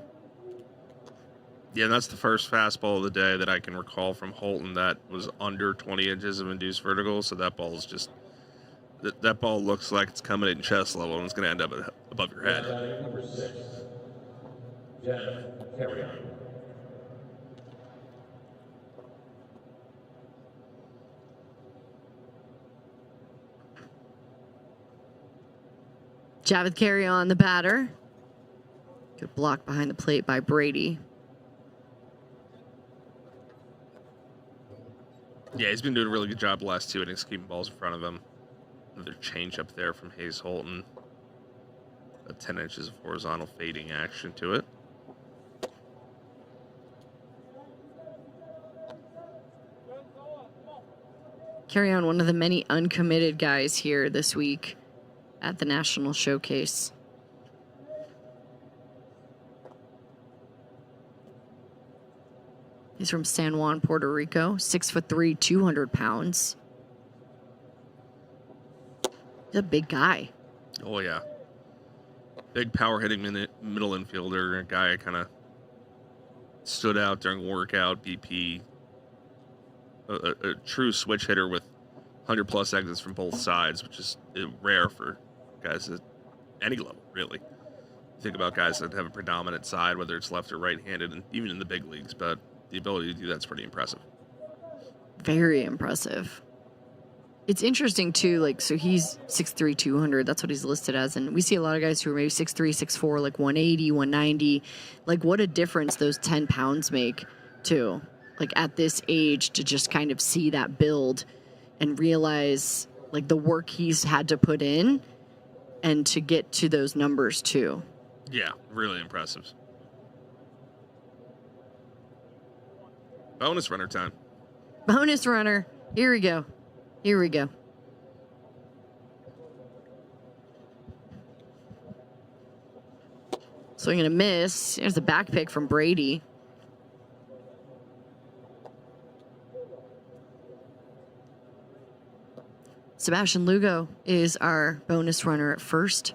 Speaker 2: Yeah, and that's the first fastball of the day that I can recall from Holton that was under 20 inches of induced vertical. So that ball is just, that ball looks like it's coming in chest level and it's going to end up above your head.
Speaker 10: Number 6, Janet Carrion.
Speaker 1: Javed Carrion, the batter. Good block behind the plate by Brady.
Speaker 2: Yeah, he's been doing a really good job the last 2 innings, keeping balls in front of him. Another change up there from Hayes Holton. 10 inches of horizontal fading action to it.
Speaker 1: Carry on, one of the many uncommitted guys here this week at the National Showcase. He's from San Juan, Puerto Rico. 6'3", 200 pounds. He's a big guy.
Speaker 2: Oh, yeah. Big power hitting middle infielder. A guy kind of stood out during workout, BP. A true switch hitter with 100-plus exits from both sides, which is rare for guys at any level, really. You think about guys that have a predominant side, whether it's left or right-handed, and even in the big leagues, but the ability to do that's pretty impressive.
Speaker 1: Very impressive. It's interesting, too, like, so he's 6'3", 200. That's what he's listed as. And we see a lot of guys who are maybe 6'3", 6'4", like 180, 190. Like, what a difference those 10 pounds make, too. Like, at this age, to just kind of see that build and realize, like, the work he's had to put in and to get to those numbers, too.
Speaker 2: Yeah, really impressive. Bonus runner time.
Speaker 1: Bonus runner. Here we go. Here we go. Swing and a miss. There's a back pick from Brady. Sebastian Lugo is our bonus runner at first.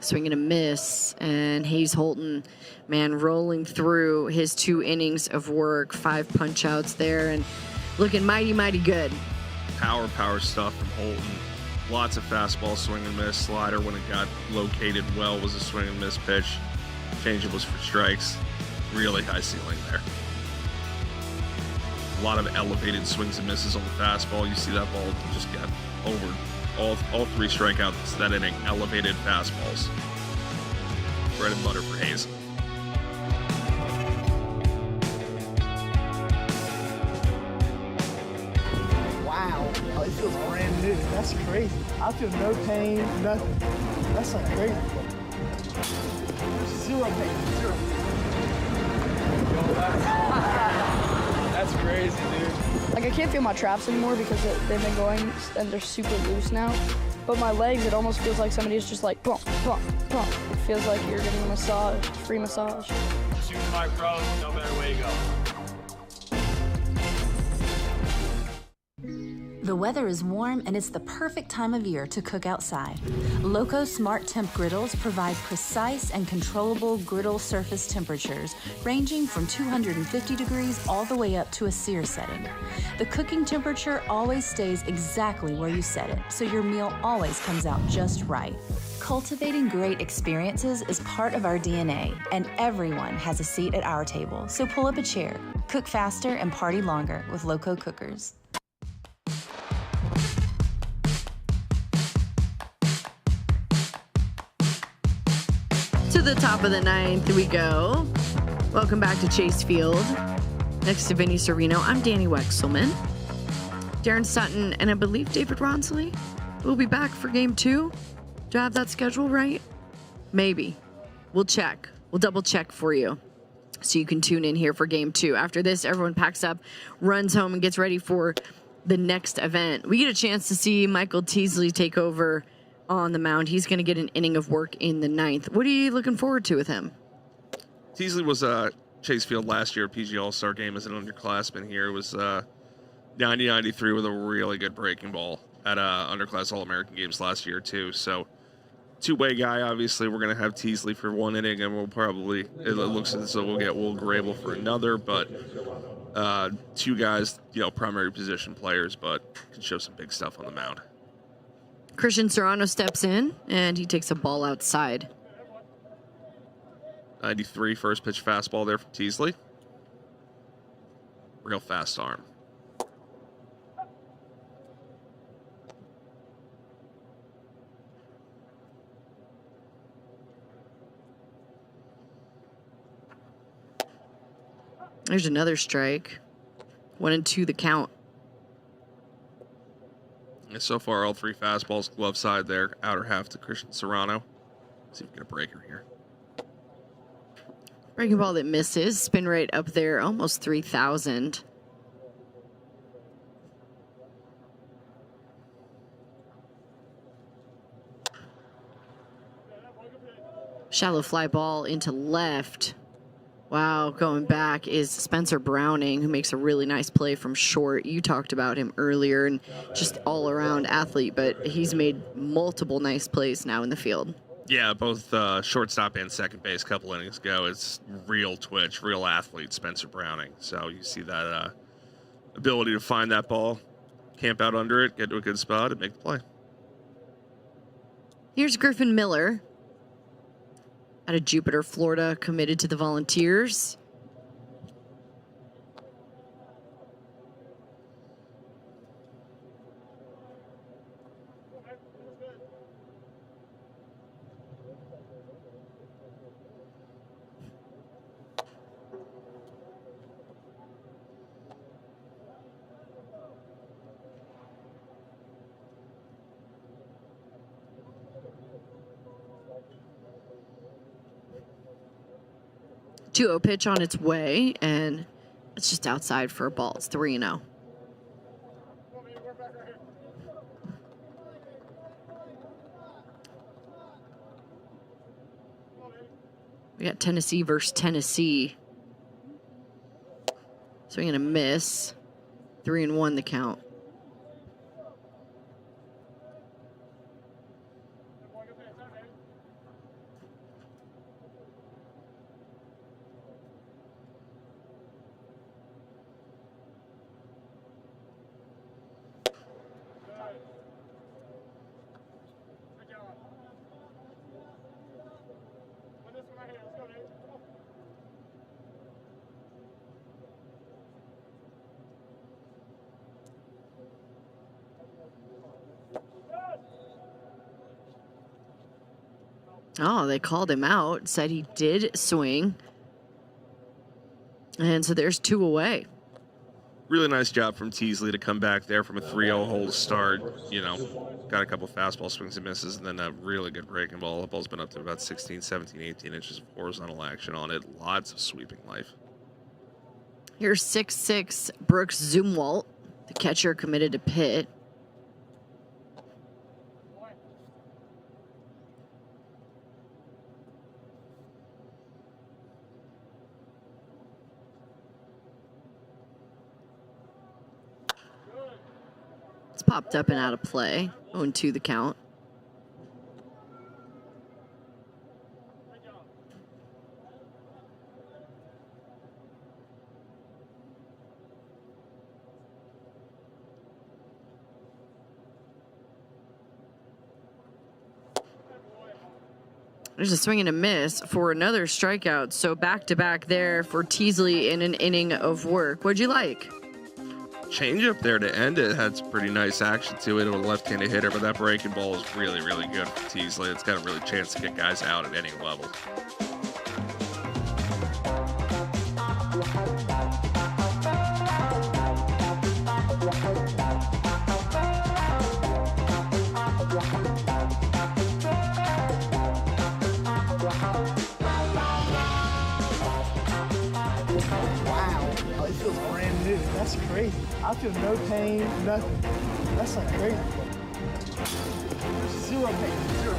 Speaker 1: Swing and a miss, and Hayes Holton, man, rolling through his 2 innings of work, 5 punch outs there, and looking mighty, mighty good.
Speaker 2: Power stuff from Holton. Lots of fastball swing and miss. Slider, when it got located well, was a swing and miss pitch. Changeup was for strikes. Really high ceiling there. A lot of elevated swings and misses on the fastball. You see that ball just get over all 3 strikeouts that inning, elevated fastballs. Bread and butter for Hayes.
Speaker 11: Wow. Oh, it feels brand new. That's crazy. I feel no pain, nothing. That's like crazy. Zero pain, zero.
Speaker 17: That's crazy, dude.
Speaker 13: Like, I can't feel my traps anymore because they've been going and they're super loose now. But my legs, it almost feels like somebody's just like, bump, bump, bump. It feels like you're getting a massage, free massage.
Speaker 10: Shooting my pros, no matter where you go.
Speaker 14: The weather is warm and it's the perfect time of year to cook outside. Loco Smart Temp griddles provide precise and controllable griddle surface temperatures ranging from 250 degrees all the way up to a sear setting. The cooking temperature always stays exactly where you set it, so your meal always comes out just right. Cultivating great experiences is part of our DNA, and everyone has a seat at our table, so pull up a chair. Cook faster and party longer with Loco cookers.
Speaker 1: To the top of the 9th we go. Welcome back to Chase Field. Next to Vinny Serino, I'm Danny Wexelman. Darren Sutton and I believe David Ronsley will be back for game 2. Do I have that schedule right? Maybe. We'll check. We'll double check for you so you can tune in here for game 2. After this, everyone packs up, runs home, and gets ready for the next event. We get a chance to see Michael Teasley take over on the mound. He's going to get an inning of work in the 9th. What are you looking forward to with him?
Speaker 2: Teasley was Chase Field last year, PG All-Star game as an underclassman here. It was 90-93 with a really good breaking ball at underclass All-American games last year too. So two-way guy, obviously. We're going to have Teasley for 1 inning, and we'll probably, it looks as though we'll get Will Grable for another, but 2 guys, primary position players, but can show some big stuff on the mound.
Speaker 1: Christian Serrano steps in, and he takes a ball outside.
Speaker 2: 93 first pitch fastball there from Teasley. Real fast arm.
Speaker 1: There's another strike. 1-2 the count.
Speaker 2: And so far, all three fastballs glove side there, outer half to Christian Serrano. See if we get a breaker here.
Speaker 1: Breaking ball that misses. Spin rate up there, almost 3,000. Shallow fly ball into left. Wow, going back is Spencer Browning, who makes a really nice play from short. You talked about him earlier, and just all-around athlete, but he's made multiple nice plays now in the field.
Speaker 2: Yeah, both shortstop and second base a couple innings ago. It's real twitch, real athlete, Spencer Browning. So you see that ability to find that ball, camp out under it, get to a good spot, and make the play.
Speaker 1: Here's Griffin Miller out of Jupiter, Florida, committed to the Volunteers. Two-0 pitch on its way, and it's just outside for a ball. It's 3-0. We got Tennessee versus Tennessee. Swing and a miss. 3-1 the count. Oh, they called him out, said he did swing. And so there's 2 away.
Speaker 2: Really nice job from Teasley to come back there from a 3-0 hole to start. You know, got a couple fastball swings and misses, and then a really good breaking ball. The ball's been up to about 16, 17, 18 inches of horizontal action on it. Lots of sweeping life.
Speaker 1: Here's 6'6" Brooks Zumwalt, the catcher committed to Pitt. It's popped up and out of play. 0-2 the count. There's a swing and a miss for another strikeout. So back-to-back there for Teasley in an inning of work. What'd you like?
Speaker 2: Change up there to end it had some pretty nice action to it with a left-handed hitter, but that breaking ball is really, really good for Teasley. It's got a really chance to get guys out at any level.
Speaker 11: Wow, it feels brand new. That's crazy. I feel no pain, nothing. That's like crazy. Zero pain, zero.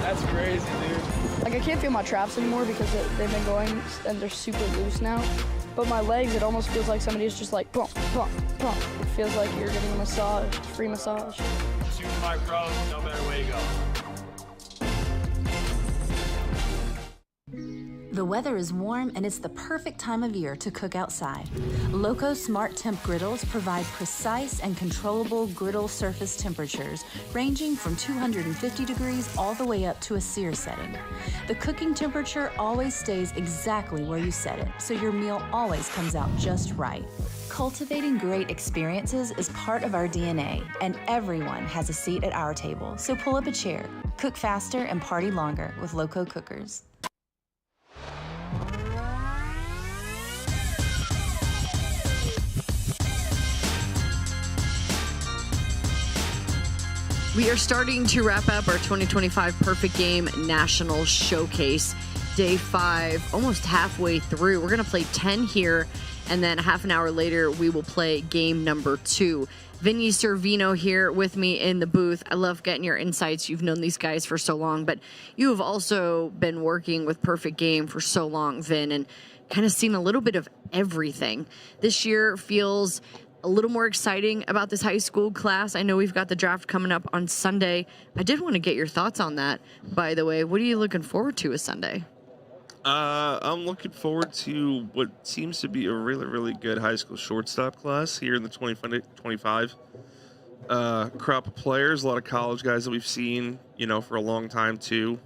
Speaker 17: That's crazy, dude.
Speaker 13: Like, I can't feel my traps anymore because they've been going and they're super loose now. But my legs, it almost feels like somebody's just like, bump, bump, bump. It feels like you're getting a massage, free massage.
Speaker 10: Super Mike Pro, no better way to go.
Speaker 14: The weather is warm and it's the perfect time of year to cook outside. Loco Smart Temp griddles provide precise and controllable griddle surface temperatures ranging from 250 degrees all the way up to a sear setting. The cooking temperature always stays exactly where you set it, so your meal always comes out just right. Cultivating great experiences is part of our DNA, and everyone has a seat at our table, so pull up a chair. Cook faster and party longer with Loco cookers.
Speaker 1: We are starting to wrap up our 2025 Perfect Game National Showcase. Day 5, almost halfway through. We're going to play 10 here, and then half an hour later, we will play game number 2. Vinny Servino here with me in the booth. I love getting your insights. You've known these guys for so long, but you have also been working with Perfect Game for so long, Vin, and kind of seen a little bit of everything. This year feels a little more exciting about this high school class. I know we've got the draft coming up on Sunday. I did want to get your thoughts on that, by the way. What are you looking forward to with Sunday?
Speaker 2: I'm looking forward to what seems to be a really, really good high school shortstop class here in the 2025 crop of players. A lot of college guys that we've seen, for a long time too.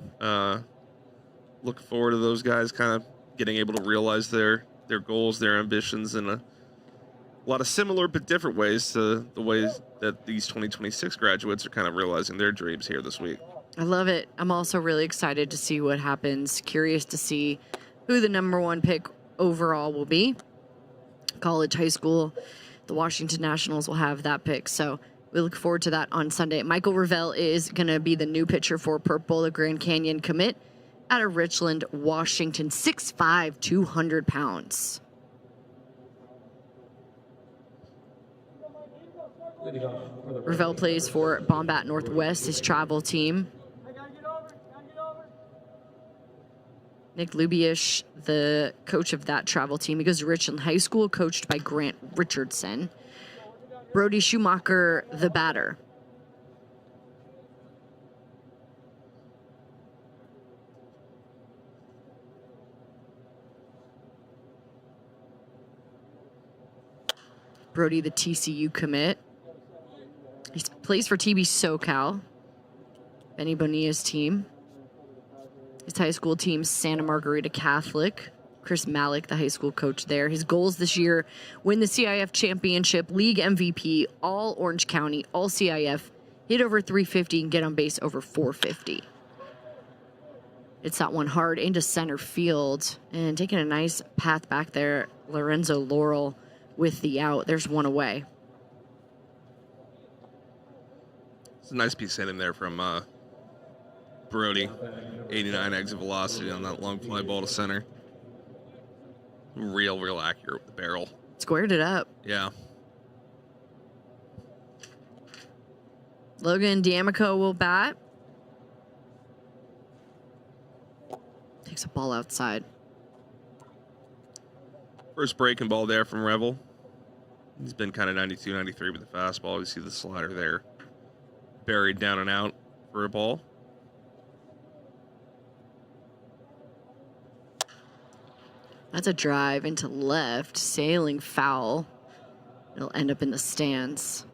Speaker 2: Looking forward to those guys kind of getting able to realize their goals, their ambitions in a lot of similar but different ways to the ways that these 2026 graduates are kind of realizing their dreams here this week.
Speaker 1: I love it. I'm also really excited to see what happens. Curious to see who the number 1 pick overall will be. College, high school, the Washington Nationals will have that pick. So we look forward to that on Sunday. Michael Revelle is going to be the new pitcher for Purple, the Grand Canyon commit out of Richland, Washington. 6'5", 200 pounds. Revelle plays for Bombat Northwest, his travel team. Nick Lubiish, the coach of that travel team. He goes to Richland High School, coached by Grant Richardson. Brody Schumacher, the batter. Brody, the TCU commit. He plays for TB SoCal, Benny Bonilla's team. His high school team, Santa Margarita Catholic. Chris Malik, the high school coach there. His goals this year, win the CIF championship, league MVP, all Orange County, all CIF, hit over 350 and get on base over 450. It's that one hard into center field and taking a nice path back there. Lorenzo Laurel with the out. There's one away.
Speaker 2: It's a nice piece hitting there from Brody. 89 exit velocity on that long fly ball to center. Real accurate with the barrel.
Speaker 1: Squared it up.
Speaker 2: Yeah.
Speaker 1: Logan D'Amico will bat. Takes a ball outside.
Speaker 2: First breaking ball there from Revel. He's been kind of 92, 93 with the fastball. You see the slider there. Buried down and out for a ball.
Speaker 1: That's a drive into left, sailing foul. It'll end up in the stands.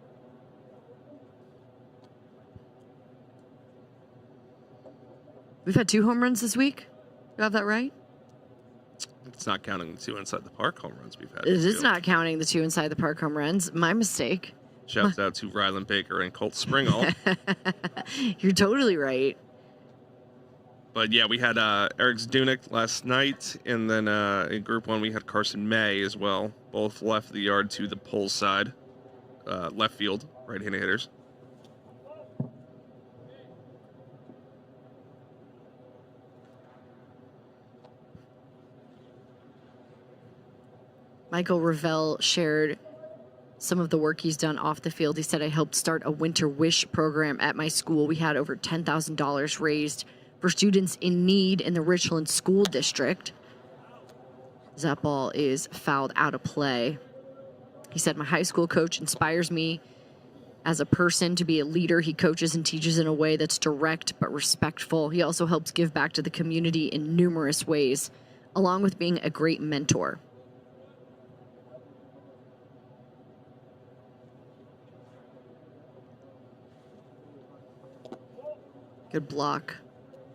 Speaker 1: We've had 2 home runs this week. Do I have that right?
Speaker 2: It's not counting the 2 inside the park home runs we've had.
Speaker 1: It is not counting the 2 inside the park home runs. My mistake.
Speaker 2: Shouts out to Ryland Baker and Colt Springall.
Speaker 1: You're totally right.
Speaker 2: But yeah, we had Eric Zdunick last night, and then in Group 1 we had Carson May as well. Both left the yard to the pull side, left field, right-handed hitters.
Speaker 1: Michael Revelle shared some of the work he's done off the field. He said, I helped start a Winter Wish program at my school. We had over $10,000 raised for students in need in the Richland School District. That ball is fouled out of play. He said, my high school coach inspires me as a person to be a leader. He coaches and teaches in a way that's direct but respectful. He also helps give back to the community in numerous ways, along with being a great mentor. Good block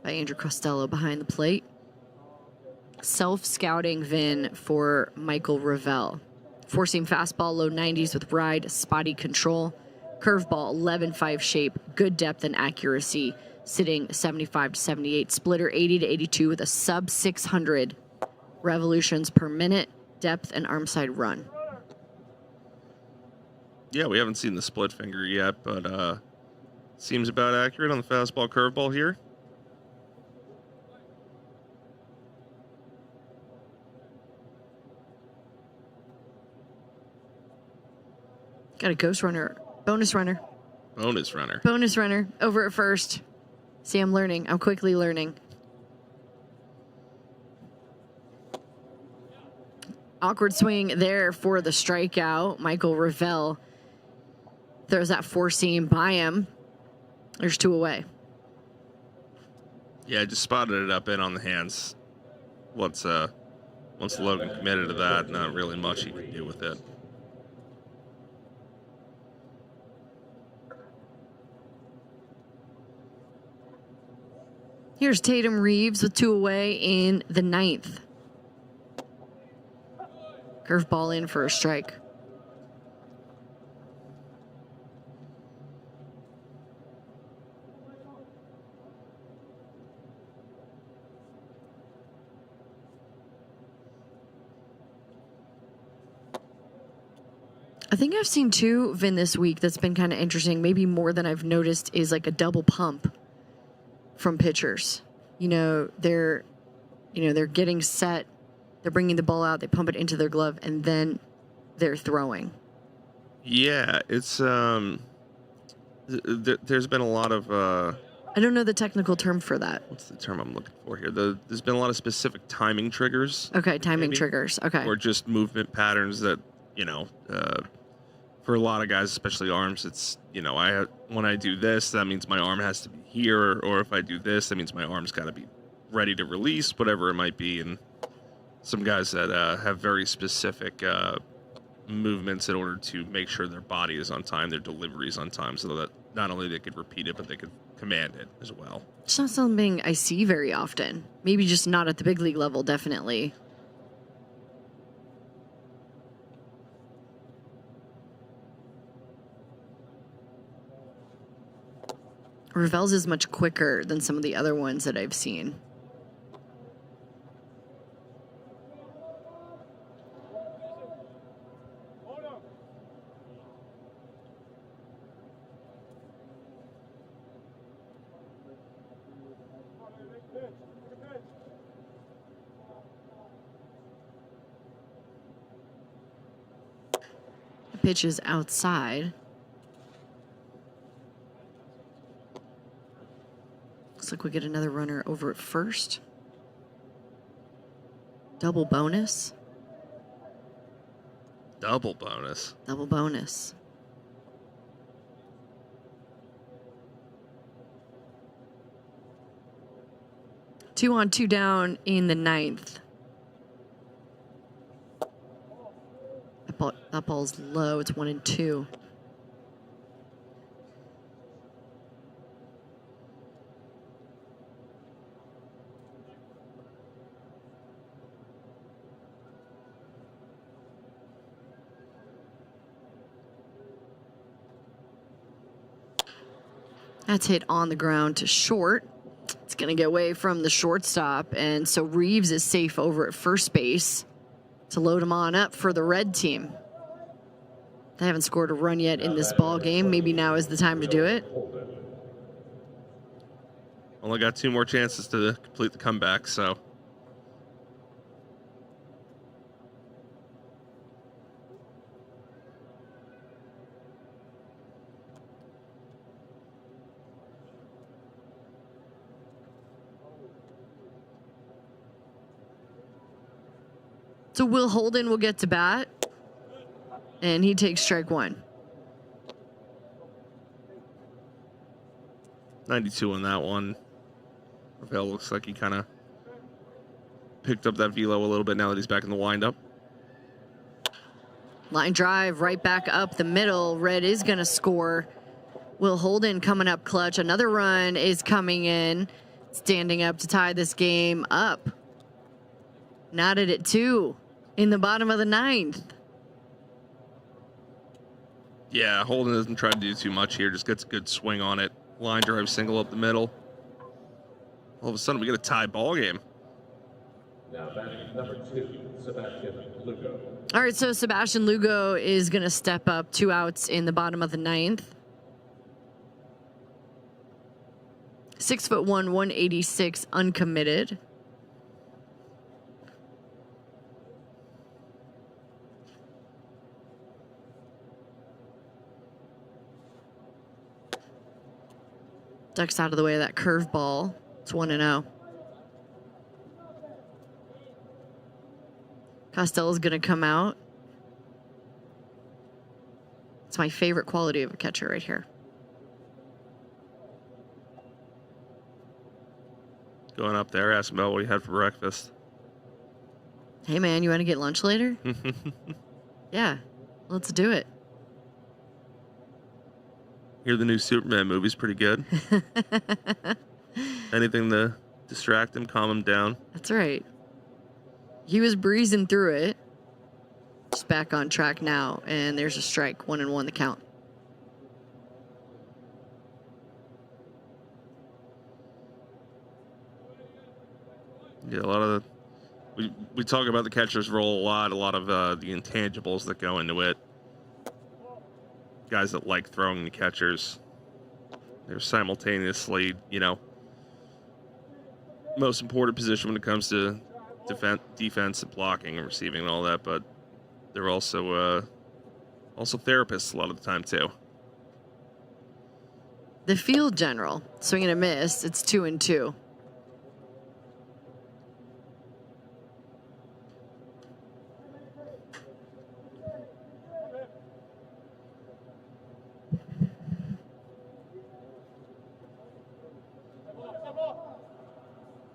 Speaker 1: by Andrew Costello behind the plate. Self-scouting Vin for Michael Revelle. Four-seam fastball, low 90s with ride, spotty control. Curveball, 11-5 shape, good depth and accuracy, sitting 75 to 78. Splitter, 80 to 82 with a sub 600 revolutions per minute, depth and arm side run.
Speaker 2: Yeah, we haven't seen the split finger yet, but Seems about accurate on the fastball curveball here.
Speaker 1: Got a ghost runner. Bonus runner.
Speaker 2: Bonus runner.
Speaker 1: Bonus runner over at first. See, I'm learning. I'm quickly learning. Awkward swing there for the strikeout. Michael Ravel throws that four-seam by him. There's 2 away.
Speaker 2: Yeah, just spotted it up in on the hands. Once Logan committed to that, not really much he could do with it.
Speaker 1: Here's Tatum Reeves with 2 away in the 9th. Curveball in for a strike. I think I've seen 2, Vin, this week that's been kind of interesting. Maybe more than I've noticed is like a double pump from pitchers. They're getting set. They're bringing the ball out. They pump it into their glove, and then they're throwing.
Speaker 2: Yeah, it's there's been a lot of
Speaker 1: I don't know the technical term for that.
Speaker 2: what's the term I'm looking for here? There's been a lot of specific timing triggers.
Speaker 1: Okay, timing
Speaker 2: maybe,
Speaker 1: triggers. Okay.
Speaker 2: or just movement patterns that for a lot of guys, especially arms, it's when I do this, that means my arm has to be here, or if I do this, that means my arm's got to be ready to release, whatever it might be. And some guys that have very specific movements in order to make sure their body is on time, their delivery is on time, so that not only they could repeat it, but they could command it as well.
Speaker 1: It's not something I see very often. Maybe just not at the big league level, definitely. Ravel's is much quicker than some of the other ones that I've seen. The pitch is outside. Looks like we get another runner over at first. Double bonus.
Speaker 2: Double bonus.
Speaker 1: Double bonus. Two on, two down in the 9th. That ball's low. It's 1-2. That's hit on the ground to short. It's going to get away from the shortstop, and so Reeves is safe over at first base to load him on up for the red team. They haven't scored a run yet in this ball game. Maybe now is the time to do it.
Speaker 2: Only got 2 more chances to complete the comeback, so.
Speaker 1: So Will Holden will get to bat, and he takes strike 1.
Speaker 2: 92 on that one. Ravel looks like he kind of picked up that velo a little bit now that he's back in the windup.
Speaker 1: Line drive right back up the middle. Red is going to score. Will Holden coming up clutch. Another run is coming in, standing up to tie this game up. Knotted at 2 in the bottom of the 9th.
Speaker 2: Yeah, Holden doesn't try to do too much here. Just gets a good swing on it. Line drive single up the middle. All of a sudden, we get a tie ball game.
Speaker 10: Now batting number 2, Sebastian Lugo.
Speaker 1: All right, so Sebastian Lugo is going to step up. 2 outs in the bottom of the 9th. 6'1", 186, uncommitted. Ducks out of the way of that curveball. It's 1-0. Costello's going to come out. It's my favorite quality of a catcher right here.
Speaker 2: Going up there, asking about what he had for breakfast.
Speaker 1: Hey, man, you want to get lunch later? Yeah, let's do it.
Speaker 2: Hear the new Superman movie's pretty good. Anything to distract him, calm him down.
Speaker 1: That's right. He was breezing through it. Just back on track now, and there's a strike. 1-1 the count.
Speaker 2: Yeah, a lot of we talk about the catcher's role a lot of the intangibles that go into it. Guys that like throwing the catchers, they're simultaneously, most important position when it comes to defense and blocking and receiving and all that, but they're also therapists a lot of the time too.
Speaker 1: The field general, swing and a miss. It's 2-2.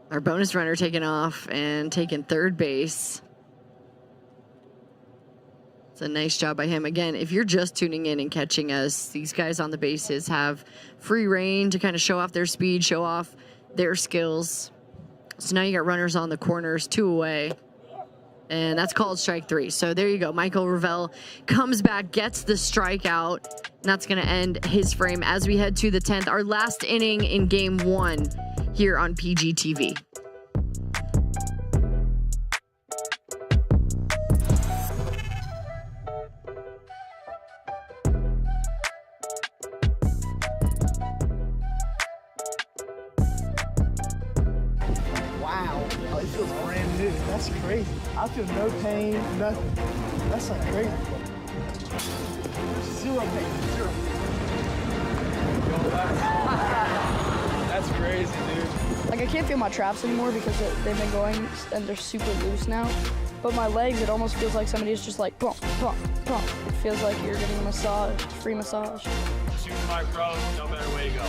Speaker 1: Our bonus runner taking off and taking third base. It's a nice job by him. Again, if you're just tuning in and catching us, these guys on the bases have free reign to kind of show off their speed, show off their skills. So now you got runners on the corners, 2 away. And that's called strike 3. So there you go. Michael Ravel comes back, gets the strikeout. And that's going to end his frame as we head to the 10th. Our last inning in game 1 here on PGTV.
Speaker 11: Wow. Oh, it feels brand new. That's crazy. I feel no pain, nothing. That's like crazy. Zero pain, zero.
Speaker 17: That's crazy, dude.
Speaker 13: Like, I can't feel my traps anymore because they've been going and they're super loose now. But my legs, it almost feels like somebody's just like, pump, pump, pump. It feels like you're getting a massage, free massage.
Speaker 10: Shoot my pros, no matter where you go.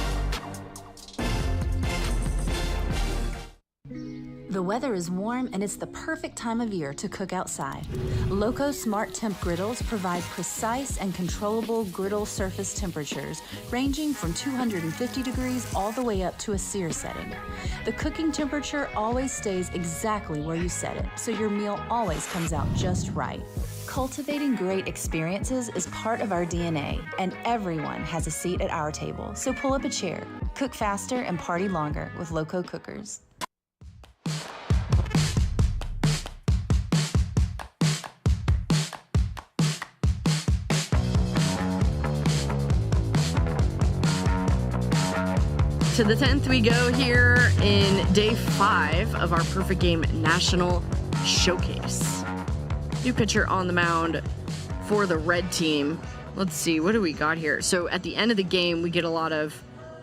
Speaker 14: The weather is warm and it's the perfect time of year to cook outside. Loco Smart Temp griddles provide precise and controllable griddle surface temperatures ranging from 250 degrees all the way up to a sear setting. The cooking temperature always stays exactly where you set it, so your meal always comes out just right. Cultivating great experiences is part of our DNA, and everyone has a seat at our table, so pull up a chair. Cook faster and party longer with Loco cookers.
Speaker 1: To the 10th we go here in day 5 of our Perfect Game National Showcase. New pitcher on the mound for the red team. Let's see, what do we got here? So at the end of the game, we get a lot of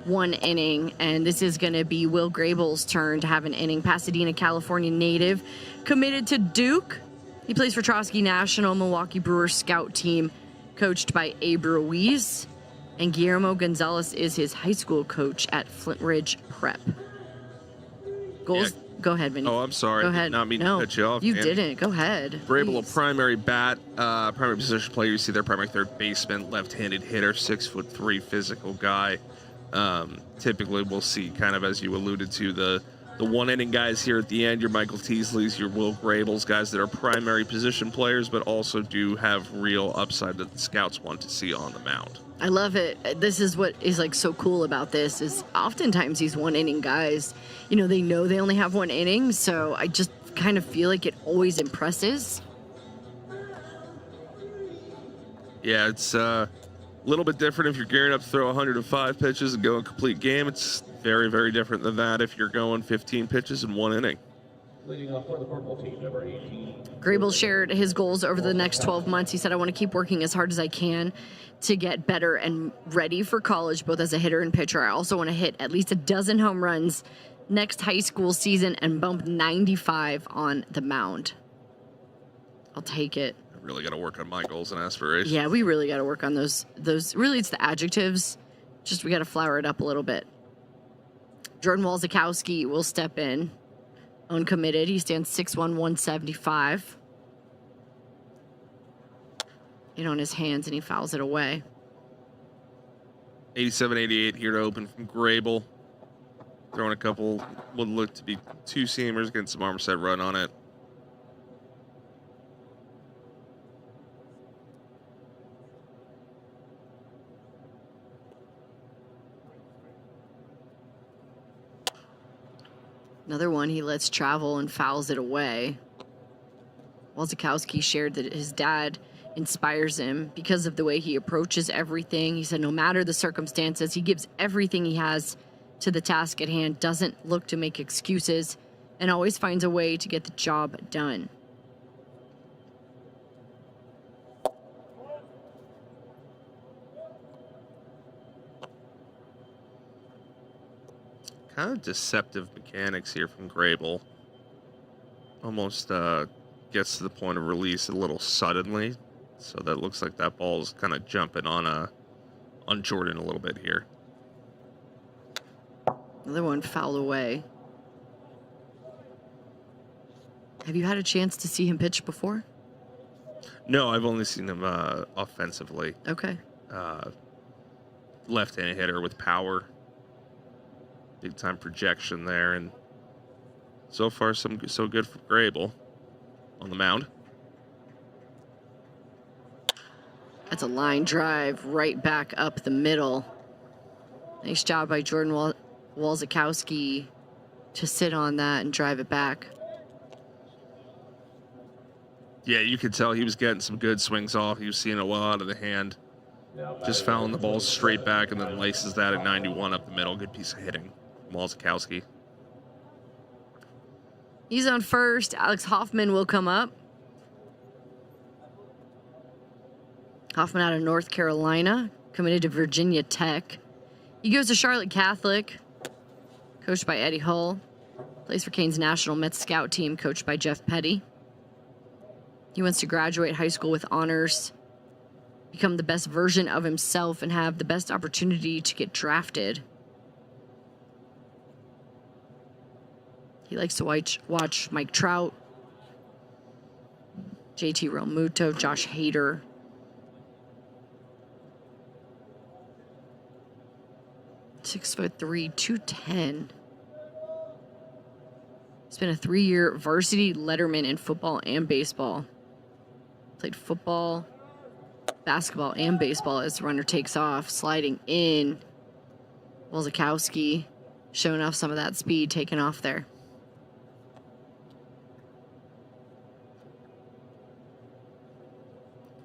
Speaker 1: 1 inning, and this is going to be Will Grable's turn to have an inning. Pasadena, California native, committed to Duke. He plays for Trotsky National, Milwaukee Brewers scout team, coached by Abe Ruiz. And Guillermo Gonzalez is his high school coach at Flint Ridge Prep. Goals? Yeah. Go ahead, Vinny.
Speaker 2: Oh, I'm sorry.
Speaker 1: Go
Speaker 2: ahead.
Speaker 1: I did
Speaker 2: not mean to cut you off.
Speaker 1: You didn't. Go ahead.
Speaker 2: Grable, a primary bat, primary position player. You see their primary third baseman, left-handed hitter, 6'3" physical guy. Typically, we'll see, kind of as you alluded to, the 1 inning guys here at the end. Your Michael Teasley's, your Will Grables, guys that are primary position players, but also do have real upside that the scouts want to see on the mound.
Speaker 1: I love it. This is what is like so cool about this is oftentimes these 1 inning guys, they know they only have 1 inning. So I just kind of feel like it always impresses.
Speaker 2: Yeah, it's a little bit different if you're gearing up to throw 105 pitches and go a complete game. It's Very, very different than that if you're going 15 pitches in 1 inning.
Speaker 10: Leading off for the purple team, number 18.
Speaker 1: Grable shared his goals over the next 12 months. He said, I want to keep working as hard as I can to get better and ready for college, both as a hitter and pitcher. I also want to hit at least a dozen home runs next high school season and bump 95 on the mound. I'll take it.
Speaker 2: I really got to work on my goals and aspirations.
Speaker 1: Yeah, we really got to work on those. Really, it's the adjectives. Just we got to flower it up a little bit. Jordan Walzakowski will step in. Uncommitted. He stands 6'1", 175. In on his hands, and he fouls it away.
Speaker 2: 87-88 here to open from Grable. Throwing a couple, what look to be 2-seamers, getting some arm set run on it.
Speaker 1: Another one he lets travel and fouls it away. Walzakowski shared that his dad inspires him because of the way he approaches everything. He said no matter the circumstances, he gives everything he has to the task at hand, doesn't look to make excuses, and always finds a way to get the job done.
Speaker 2: Kind of deceptive mechanics here from Grable. Almost gets to the point of release a little suddenly. So that looks like that ball's kind of jumping on Jordan a little bit here.
Speaker 1: Another one fouled away. Have you had a chance to see him pitch before?
Speaker 2: No, I've only seen him offensively.
Speaker 1: Okay.
Speaker 2: Left-handed hitter with power. Big time projection there, and so far so good for Grable on the mound.
Speaker 1: That's a line drive right back up the middle. Nice job by Jordan Walzakowski to sit on that and drive it back.
Speaker 2: Yeah, you could tell he was getting some good swings off. He was seeing a lot of the hand. Just fouling the ball straight back and then laces that at 91 up the middle. Good piece of hitting. Walzakowski.
Speaker 1: He's on first. Alex Hoffman will come up. Hoffman out of North Carolina, committed to Virginia Tech. He goes to Charlotte Catholic, coached by Eddie Hull. Plays for Kane's National Mets Scout team, coached by Jeff Petty. He wants to graduate high school with honors, become the best version of himself, and have the best opportunity to get drafted. He likes to watch Mike Trout, JT Realmuto, Josh Hader. .6'3", 210. He's been a 3-year varsity letterman in football and baseball. Played football, basketball, and baseball as the runner takes off, sliding in. Walzakowski showing off some of that speed, taking off there.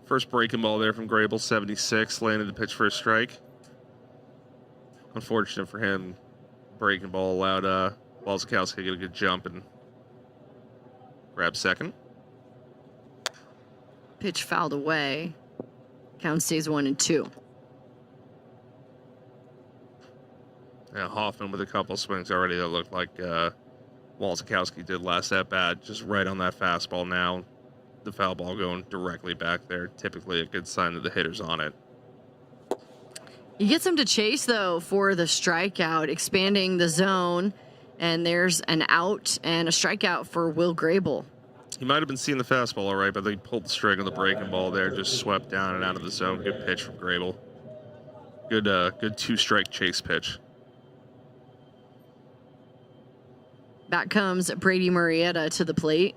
Speaker 2: First breaking ball there from Grable, 76, landed the pitch for a strike. Unfortunate for him, breaking ball allowed Walzakowski to get a good jump and grab second.
Speaker 1: Pitch fouled away. Count stays 1-2.
Speaker 2: Yeah, Hoffman with a couple swings already that looked like Walzakowski did last at bat, just right on that fastball now. The foul ball going directly back there. Typically a good sign that the hitter's on it.
Speaker 1: He gets him to chase, though, for the strikeout, expanding the zone. And there's an out and a strikeout for Will Grable.
Speaker 2: He might have been seeing the fastball all right, but they pulled the string on the breaking ball there, just swept down and out of the zone. Good pitch from Grable. Good 2-strike chase pitch.
Speaker 1: Back comes Brady Murrieta to the plate.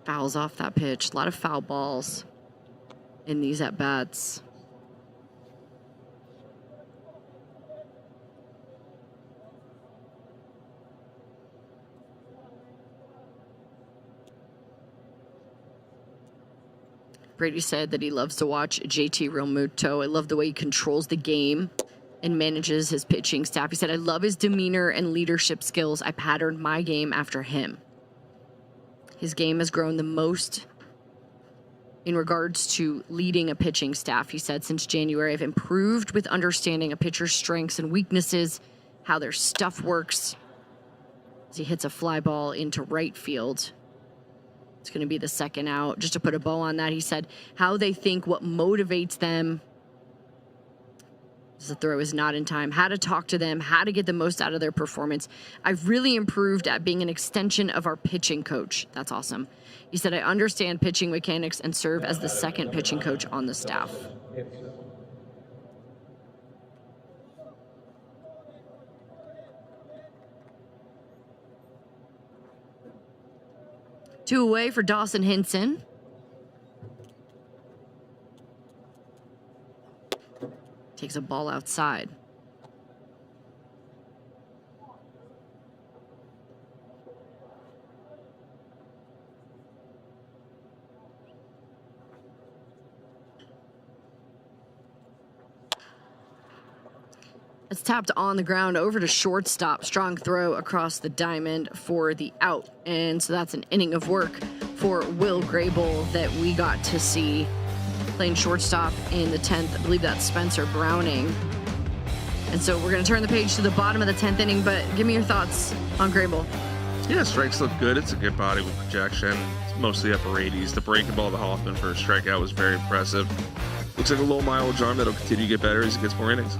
Speaker 1: Fouls off that pitch. A lot of foul balls in these at-bats. Brady said that he loves to watch JT Realmuto. I love the way he controls the game and manages his pitching staff. He said, I love his demeanor and leadership skills. I patterned my game after him. His game has grown the most in regards to leading a pitching staff. He said, since January, I've improved with understanding a pitcher's strengths and weaknesses, how their stuff works. As he hits a fly ball into right field. It's going to be the second out. Just to put a bow on that, he said how they think, what motivates them. The throw is not in time. How to talk to them, how to get the most out of their performance. I've really improved at being an extension of our pitching coach. That's awesome. He said, I understand pitching mechanics and serve as the second pitching coach on the staff. Two away for Dawson Hinson. Takes a ball outside. It's tapped on the ground over to shortstop. Strong throw across the diamond for the out. And so that's an inning of work for Will Grable that we got to see playing shortstop in the 10th. I believe that's Spencer Browning. And so we're going to turn the page to the bottom of the 10th inning, but give me your thoughts on Grable.
Speaker 2: Yeah, strikes look good. It's a good body with projection. It's mostly upper 80s. The breaking ball to Hoffman for a strikeout was very impressive. Looks like a low mileage arm that'll continue to get better as he gets more innings.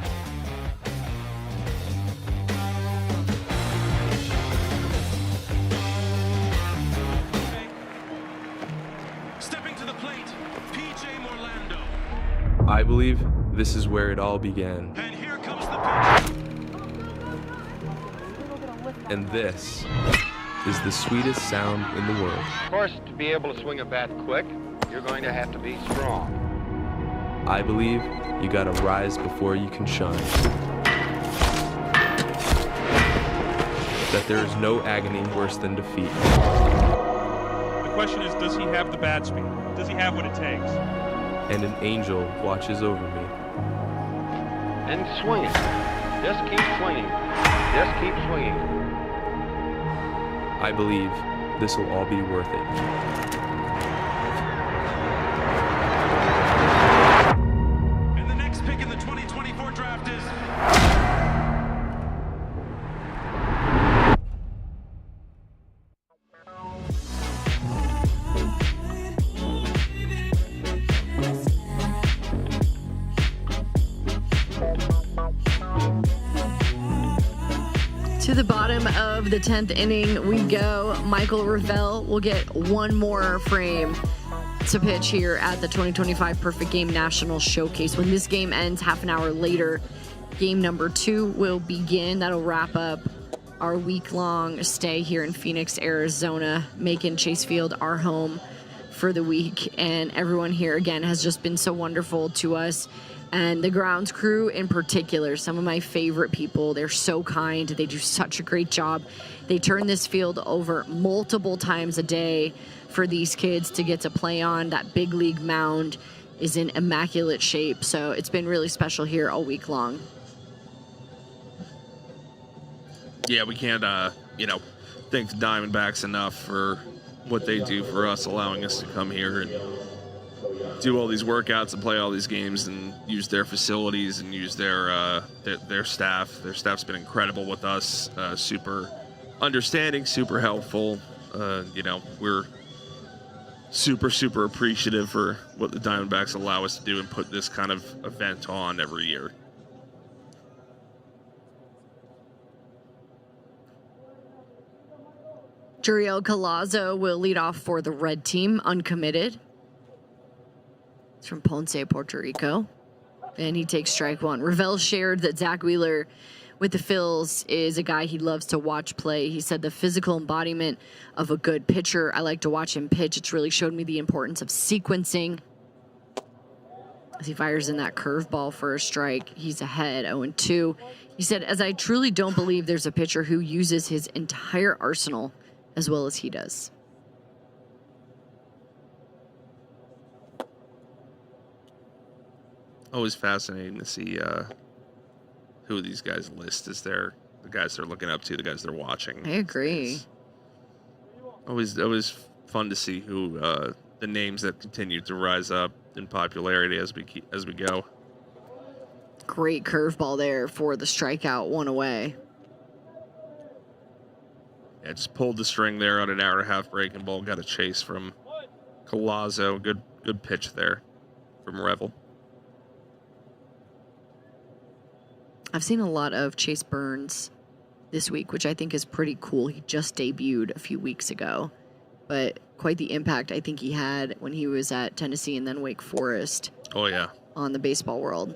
Speaker 15: I believe this is where it all began.
Speaker 8: And here comes the pitch.
Speaker 15: And this is the sweetest sound in the world.
Speaker 16: Of course, to be able to swing a bat quick, you're going to have to be strong.
Speaker 15: I believe you gotta rise before you can shine. That there is no agony worse than defeat.
Speaker 12: The question is, does he have the bat speed? Does he have what it takes?
Speaker 15: And an angel watches over me.
Speaker 16: And swinging. Just keep swinging. Just keep swinging.
Speaker 15: I believe this will all be worth it.
Speaker 8: And the next pick in the 2024 draft is...
Speaker 1: To the bottom of the 10th inning we go. Michael Ravel will get one more frame to pitch here at the 2025 Perfect Game National Showcase. When this game ends half an hour later, game number 2 will begin. That'll wrap up our week-long stay here in Phoenix, Arizona, making Chase Field our home for the week. And everyone here, again, has just been so wonderful to us. And the grounds crew in particular, some of my favorite people. They're so kind. They do such a great job. They turn this field over multiple times a day for these kids to get to play on. That big league mound is in immaculate shape. So it's been really special here all week long.
Speaker 2: Yeah, we can't, thank the Diamondbacks enough for what they do for us, allowing us to come here and do all these workouts and play all these games and use their facilities and use their staff. Their staff's been incredible with us, super understanding, super helpful. We're super appreciative for what the Diamondbacks allow us to do and put this kind of event on every year.
Speaker 1: Juriel Collazo will lead off for the red team, uncommitted. It's from Ponce, Puerto Rico. And he takes strike one. Ravel shared that Zach Wheeler with the Phils is a guy he loves to watch play. He said the physical embodiment of a good pitcher. I like to watch him pitch. It's really showed me the importance of sequencing. As he fires in that curveball for a strike, he's ahead 0-2. He said, as I truly don't believe there's a pitcher who uses his entire arsenal as well as he does.
Speaker 2: Always fascinating to see who these guys list as the guys they're looking up to, the guys they're watching.
Speaker 1: I agree.
Speaker 2: It's always fun to see who the names that continue to rise up in popularity as we go.
Speaker 1: Great curveball there for the strikeout, one away.
Speaker 2: Yeah, just pulled the string there on an hour and a half breaking ball. Got a chase from Collazo. Good pitch there from Revel.
Speaker 1: I've seen a lot of Chase Burns this week, which I think is pretty cool. He just debuted a few weeks ago, but quite the impact I think he had when he was at Tennessee and then Wake Forest.
Speaker 2: Oh, yeah.
Speaker 1: On the baseball world.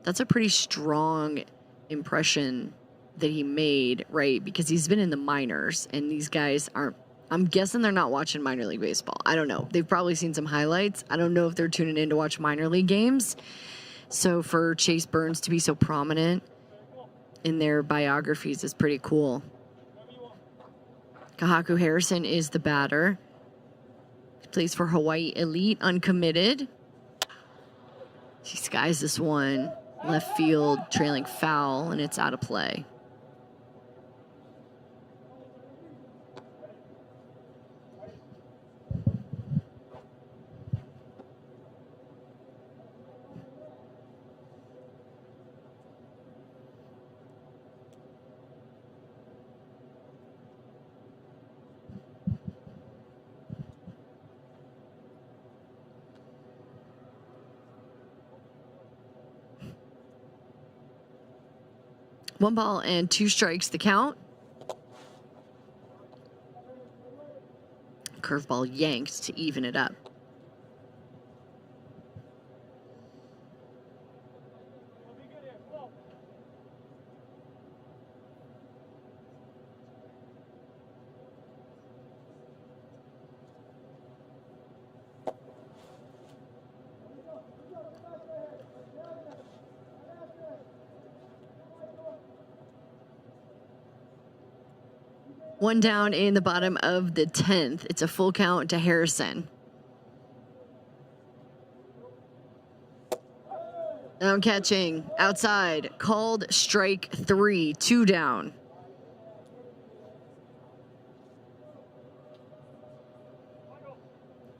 Speaker 1: That's a pretty strong impression that he made, right? Because he's been in the minors, and these guys aren't, I'm guessing they're not watching minor league baseball. I don't know. They've probably seen some highlights. I don't know if they're tuning in to watch minor league games. So for Chase Burns to be so prominent in their biographies is pretty cool. Kahaku Harrison is the batter. He plays for Hawaii Elite, uncommitted. He skies this one. Left field, trailing foul, and it's out of play. One ball and 2 strikes the count. Curveball yanked to even it up. One down in the bottom of the 10th. It's a full count to Harrison. Now catching outside. Called strike 3. 2 down.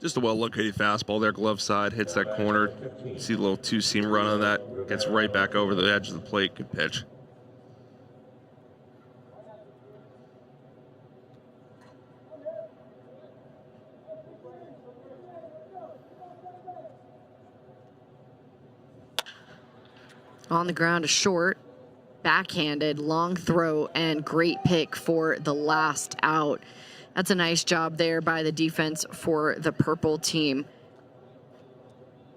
Speaker 2: Just a well-located fastball there, glove side, hits that corner. See the little two-seam run on that. Gets right back over the edge of the plate. Good pitch.
Speaker 1: On the ground, a short, backhanded, long throw, and great pick for the last out. That's a nice job there by the defense for the purple team.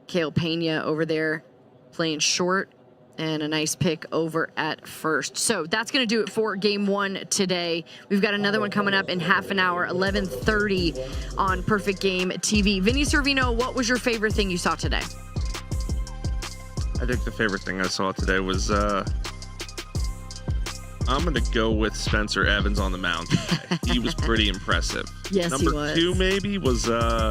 Speaker 1: Kale Pena over there playing short, and a nice pick over at first. So that's going to do it for game 1 today. We've got another one coming up in half an hour, 11:30 on Perfect Game TV. Vinny Servino, what was your favorite thing you saw today?
Speaker 2: I think the favorite thing I saw today was I'm going to go with Spencer Evans on the mound today. He was pretty impressive.
Speaker 1: Yes,
Speaker 2: Number
Speaker 1: he was.
Speaker 2: 2 maybe was our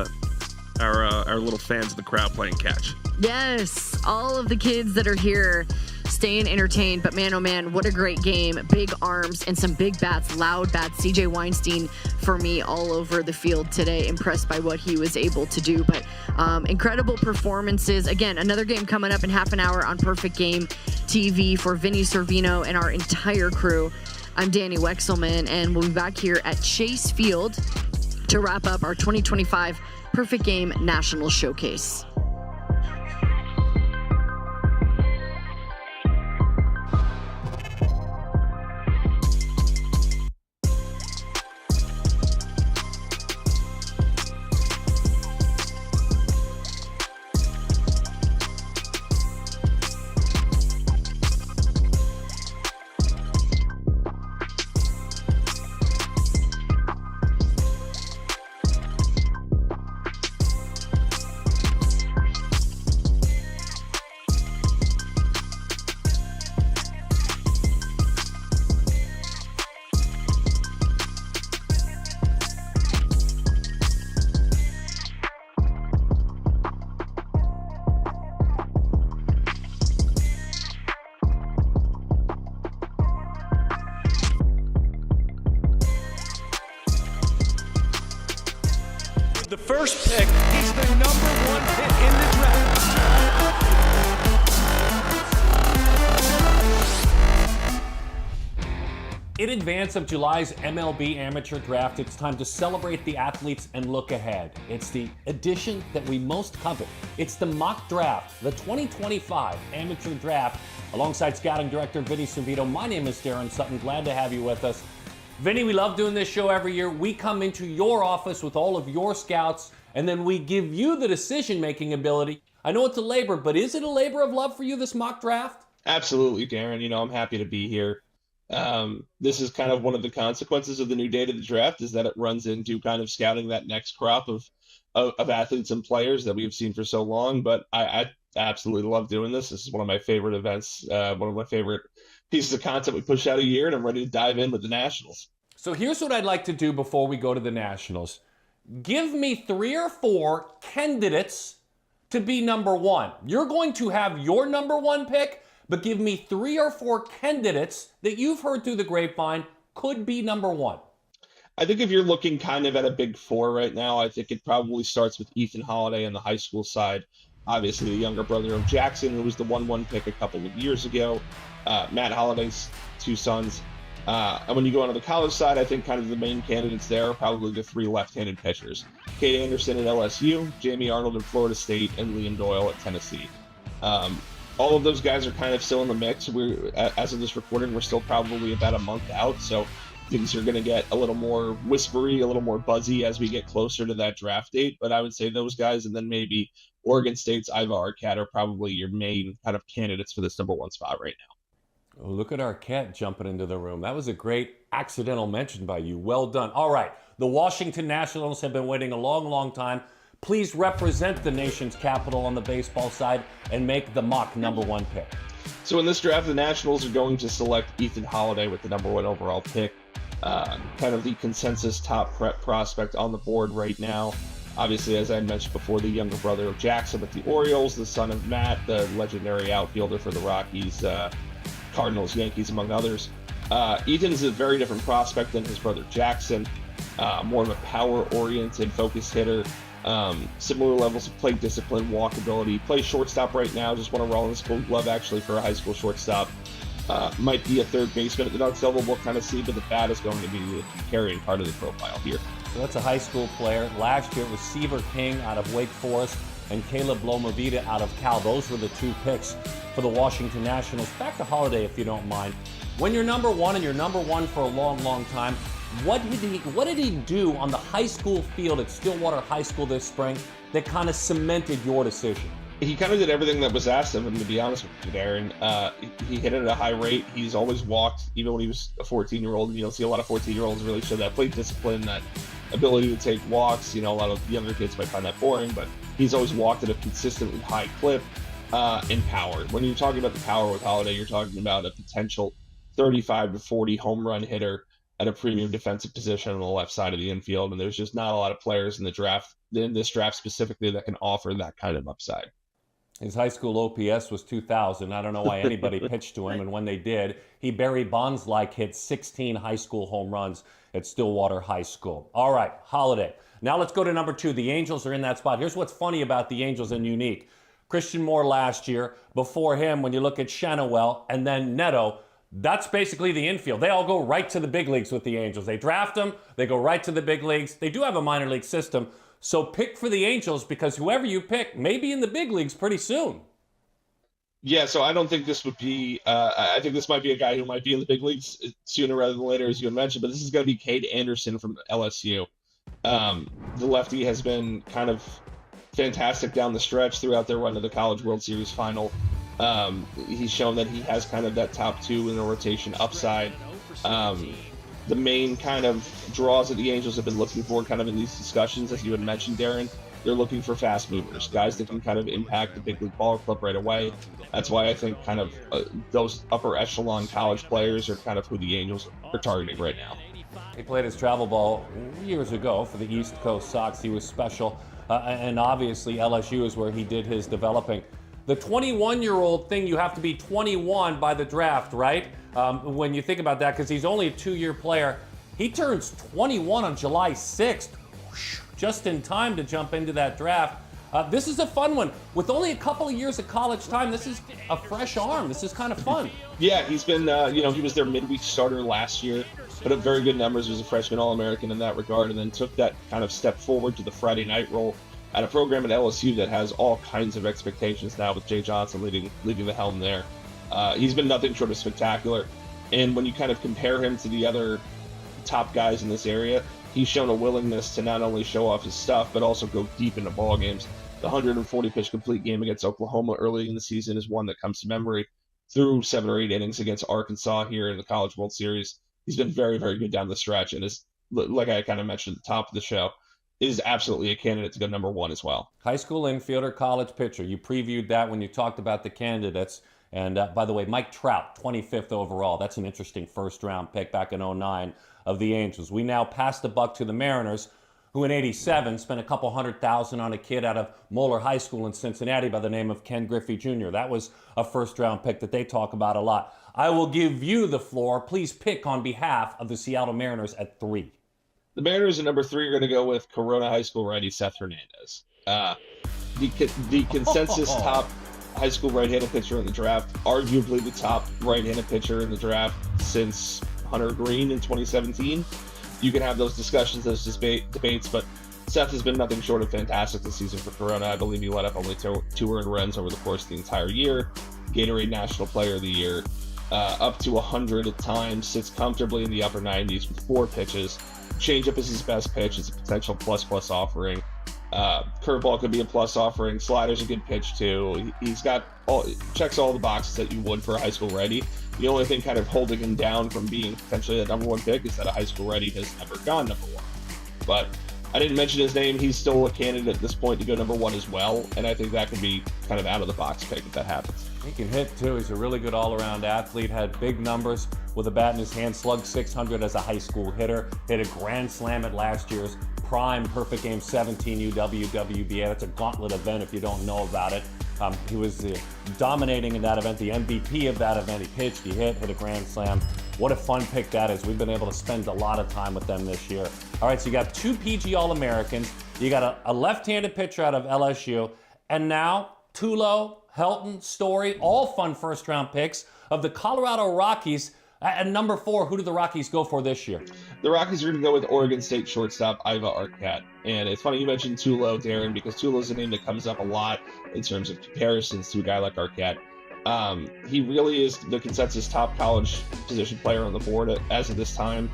Speaker 2: little fans of the crowd playing catch.
Speaker 1: Yes, all of the kids that are here staying entertained, but man, oh man, what a great game. Big arms and some big bats, loud bats. CJ Weinstein for me all over the field today. Impressed by what he was able to do, but incredible performances. Again, another game coming up in half an hour on Perfect Game TV for Vinny Servino and our entire crew. I'm Danny Wexelman, and we'll be back here at Chase Field to wrap up our 2025 Perfect Game National Showcase.
Speaker 18: The first pick, he's the number 1 pick in the draft.
Speaker 19: In advance of July's MLB amateur draft, it's time to celebrate the athletes and look ahead. It's the edition that we most covet. It's the mock draft, the 2025 amateur draft. Alongside scouting director Vinny Servito, my name is Darren Sutton. Glad to have you with us. Vinny, we love doing this show every year. We come into your office with all of your scouts, and then we give you the decision-making ability. I know it's a labor, but is it a labor of love for you, this mock draft?
Speaker 2: Absolutely, Darren. You know, I'm happy to be here. This is kind of one of the consequences of the new date of the draft, is that it runs into kind of scouting that next crop of athletes and players that we've seen for so long. But I absolutely love doing this. This is one of my favorite events, one of my favorite pieces of content we push out a year, and I'm ready to dive in with the Nationals.
Speaker 19: So here's what I'd like to do before we go to the Nationals. Give me 3 or 4 candidates to be number 1. You're going to have your number 1 pick, but give me 3 or 4 candidates that you've heard through the grapevine could be number 1.
Speaker 2: I think if you're looking kind of at a big 4 right now, I think it probably starts with Ethan Holiday on the high school side. Obviously, the younger brother of Jackson, who was the 1-1 pick a couple of years ago. Matt Holiday's 2 sons. And when you go on to the college side, I think kind of the main candidates there are probably the 3 left-handed pitchers. Cade Anderson at LSU, Jamie Arnold at Florida State, and Liam Doyle at Tennessee. All of those guys are kind of still in the mix. As of this recording, we're still probably about a month out, so things are going to get a little more whispery, a little more buzzy as we get closer to that draft date. But I would say those guys, and then maybe Oregon State's Iva Arquette, are probably your main kind of candidates for this number 1 spot right now.
Speaker 19: Oh, look at Arquette jumping into the room. That was a great accidental mention by you. Well done. All right, the Washington Nationals have been waiting a long, long time. Please represent the nation's capital on the baseball side and make the mock number 1 pick.
Speaker 2: So in this draft, the Nationals are going to select Ethan Holiday with the number 1 overall pick. Kind of the consensus top prospect on the board right now. Obviously, as I mentioned before, the younger brother of Jackson with the Orioles, the son of Matt, the legendary outfielder for the Rockies, Cardinals, Yankees, among others. Ethan's a very different prospect than his brother Jackson. More of a power-oriented focus hitter. Similar levels of plate discipline, walkability. Plays shortstop right now. Just won a Rollins Gold Glove actually for a high school shortstop. Might be a third baseman at the next level. We'll kind of see, but the bat is going to be the carrying part of the profile here.
Speaker 19: So that's a high school player. Last year it was Seaver King out of Wake Forest and Caleb Lomavita out of Cal. Those were the 2 picks for the Washington Nationals. Back to Holiday, if you don't mind. When you're number 1 and you're number 1 for a long, long time, what did he do on the high school field at Stillwater High School this spring that kind of cemented your decision?
Speaker 2: He kind of did everything that was asked of him, to be honest with you, Darren. He hit it at a high rate. He's always walked, even when he was a 14-year-old. And you don't see a lot of 14-year-olds really show that plate discipline, that ability to take walks. You know, a lot of younger kids might find that boring, but he's always walked at a consistently high clip and power. When you're talking about the power with Holiday, you're talking about a potential 35 to 40 home run hitter at a premium defensive position on the left side of the infield. And there's just not a lot of players in the draft, in this draft specifically, that can offer that kind of upside.
Speaker 19: His high school OPS was 2,000. I don't know why anybody pitched to him, and when they did, he Barry Bonds-like hit 16 high school home runs at Stillwater High School. All right, Holiday. Now let's go to number 2. The Angels are in that spot. Here's what's funny about the Angels and unique. Christian Moore last year. Before him, when you look at Shanawell and then Neto, that's basically the infield. They all go right to the big leagues with the Angels. They draft them, they go right to the big leagues. They do have a minor league system. So pick for the Angels, because whoever you pick may be in the big leagues pretty soon.
Speaker 2: Yeah, so I don't think this would be I think this might be a guy who might be in the big leagues sooner rather than later, as you had mentioned, but this is going to be Cade Anderson from LSU. The lefty has been kind of fantastic down the stretch throughout their run to the College World Series final. He's shown that he has kind of that top 2 in the rotation upside. The main kind of draws that the Angels have been looking for kind of in these discussions, as you had mentioned, Darren, they're looking for fast movers, guys that can kind of impact the big league ball club right away. That's why I think kind of those upper echelon college players are kind of who the Angels are targeting right now.
Speaker 19: He played his travel ball years ago for the East Coast Sox. He was special. And obviously LSU is where he did his developing. The 21-year-old thing, you have to be 21 by the draft, right? When you think about that, because he's only a 2-year player. He turns 21 on July 6th. just in time to jump into that draft. This is a fun one. With only a couple of years of college time, this is a fresh arm. This is kind of fun.
Speaker 20: Yeah, he's been, he was their midweek starter last year, put up very good numbers, was a freshman All-American in that regard, and then took that kind of step forward to the Friday night role at a program at LSU that has all kinds of expectations now with Jay Johnson leading the helm there. He's been nothing short of spectacular, and when you kind of compare him to the other top guys in this area, he's shown a willingness to not only show off his stuff, but also go deep into ball games. The 140-pitch complete game against Oklahoma early in the season is one that comes to memory. Through 7 or 8 innings against Arkansas here in the College World Series, he's been very, very good down the stretch, and is, like I kind of mentioned at the top of the show, is absolutely a candidate to go number 1 as well.
Speaker 19: High school infielder, college pitcher. You previewed that when you talked about the candidates. And by the way, Mike Trout, 25th overall. That's an interesting first-round pick back in 2009 of the Angels. We now pass the buck to the Mariners, who in 87 spent a couple $100,000 on a kid out of Moeller High School in Cincinnati by the name of Ken Griffey Jr. That was a first-round pick that they talk about a lot. I will give you the floor. Please pick on behalf of the Seattle Mariners at 3.
Speaker 20: The Mariners at number 3 are going to go with Corona High School righty Seth Hernandez. The consensus top high school right-handed pitcher in the draft, arguably the top right-handed pitcher in the draft since Hunter Green in 2017. You can have those discussions, those debates, but Seth has been nothing short of fantastic this season for Corona. I believe he led up only 2 earned runs over the course of the entire year. Gatorade National Player of the Year, up to 100 at times, sits comfortably in the upper 90s with 4 pitches. Changeup is his best pitch. It's a potential plus offering. Curveball could be a plus offering. Slider's a good pitch too. He's got checks all the boxes that you would for a high school righty. The only thing kind of holding him down from being potentially the number 1 pick is that a high school righty has never gone number 1. But I didn't mention his name. He's still a candidate at this point to go number 1 as well, and I think that could be kind of out of the box pick if that happens.
Speaker 19: He can hit too. He's a really good all-around athlete. Had big numbers with a bat in his hand. Slugged .600 as a high school hitter. Hit a grand slam at last year's Prime Perfect Game 17 UWWBA. That's a gauntlet event if you don't know about it. He was dominating in that event, the MVP of that event. He pitched, he hit a grand slam. What a fun pick that is. We've been able to spend a lot of time with them this year. All right, so you got 2 PG All-Americans. You got a left-handed pitcher out of LSU. And now Tulo, Helton, Story, all fun first-round picks of the Colorado Rockies. At number 4, who do the Rockies go for this year?
Speaker 20: The Rockies are going to go with Oregon State shortstop Iva Arquette. And it's funny you mentioned Tulo, Darren, because Tulo's a name that comes up a lot in terms of comparisons to a guy like Arquette. He really is the consensus top college position player on the board as of this time.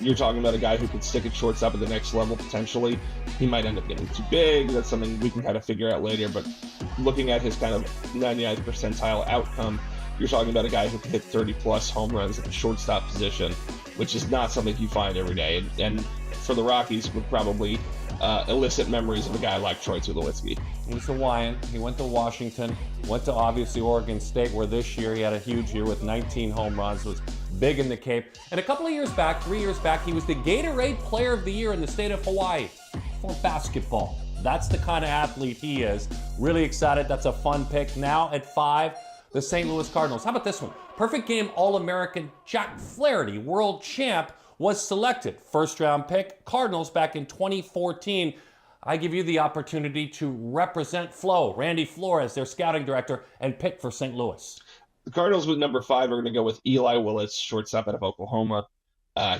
Speaker 20: You're talking about a guy who could stick at shortstop at the next level potentially. He might end up getting too big. That's something we can kind of figure out later. But looking at his kind of 99th percentile outcome, you're talking about a guy who can hit 30-plus home runs at the shortstop position, which is not something you find every day. And for the Rockies, would probably elicit memories of a guy like Troy Tulowitzki.
Speaker 19: He's Hawaiian. He went to Washington, went to obviously Oregon State, where this year he had a huge year with 19 home runs, was big in the Cape. And a couple of years back, 3 years back, he was the Gatorade Player of the Year in the state of Hawaii for basketball. That's the kind of athlete he is. Really excited. That's a fun pick. Now at 5, the St. Louis Cardinals. How about this one? Perfect Game All-American Jack Flaherty, world champ, was selected. First-round pick, Cardinals back in 2014. I give you the opportunity to represent Flo, Randy Flores, their scouting director, and pick for St. Louis.
Speaker 20: The Cardinals with number 5 are going to go with Eli Willis, shortstop out of Oklahoma.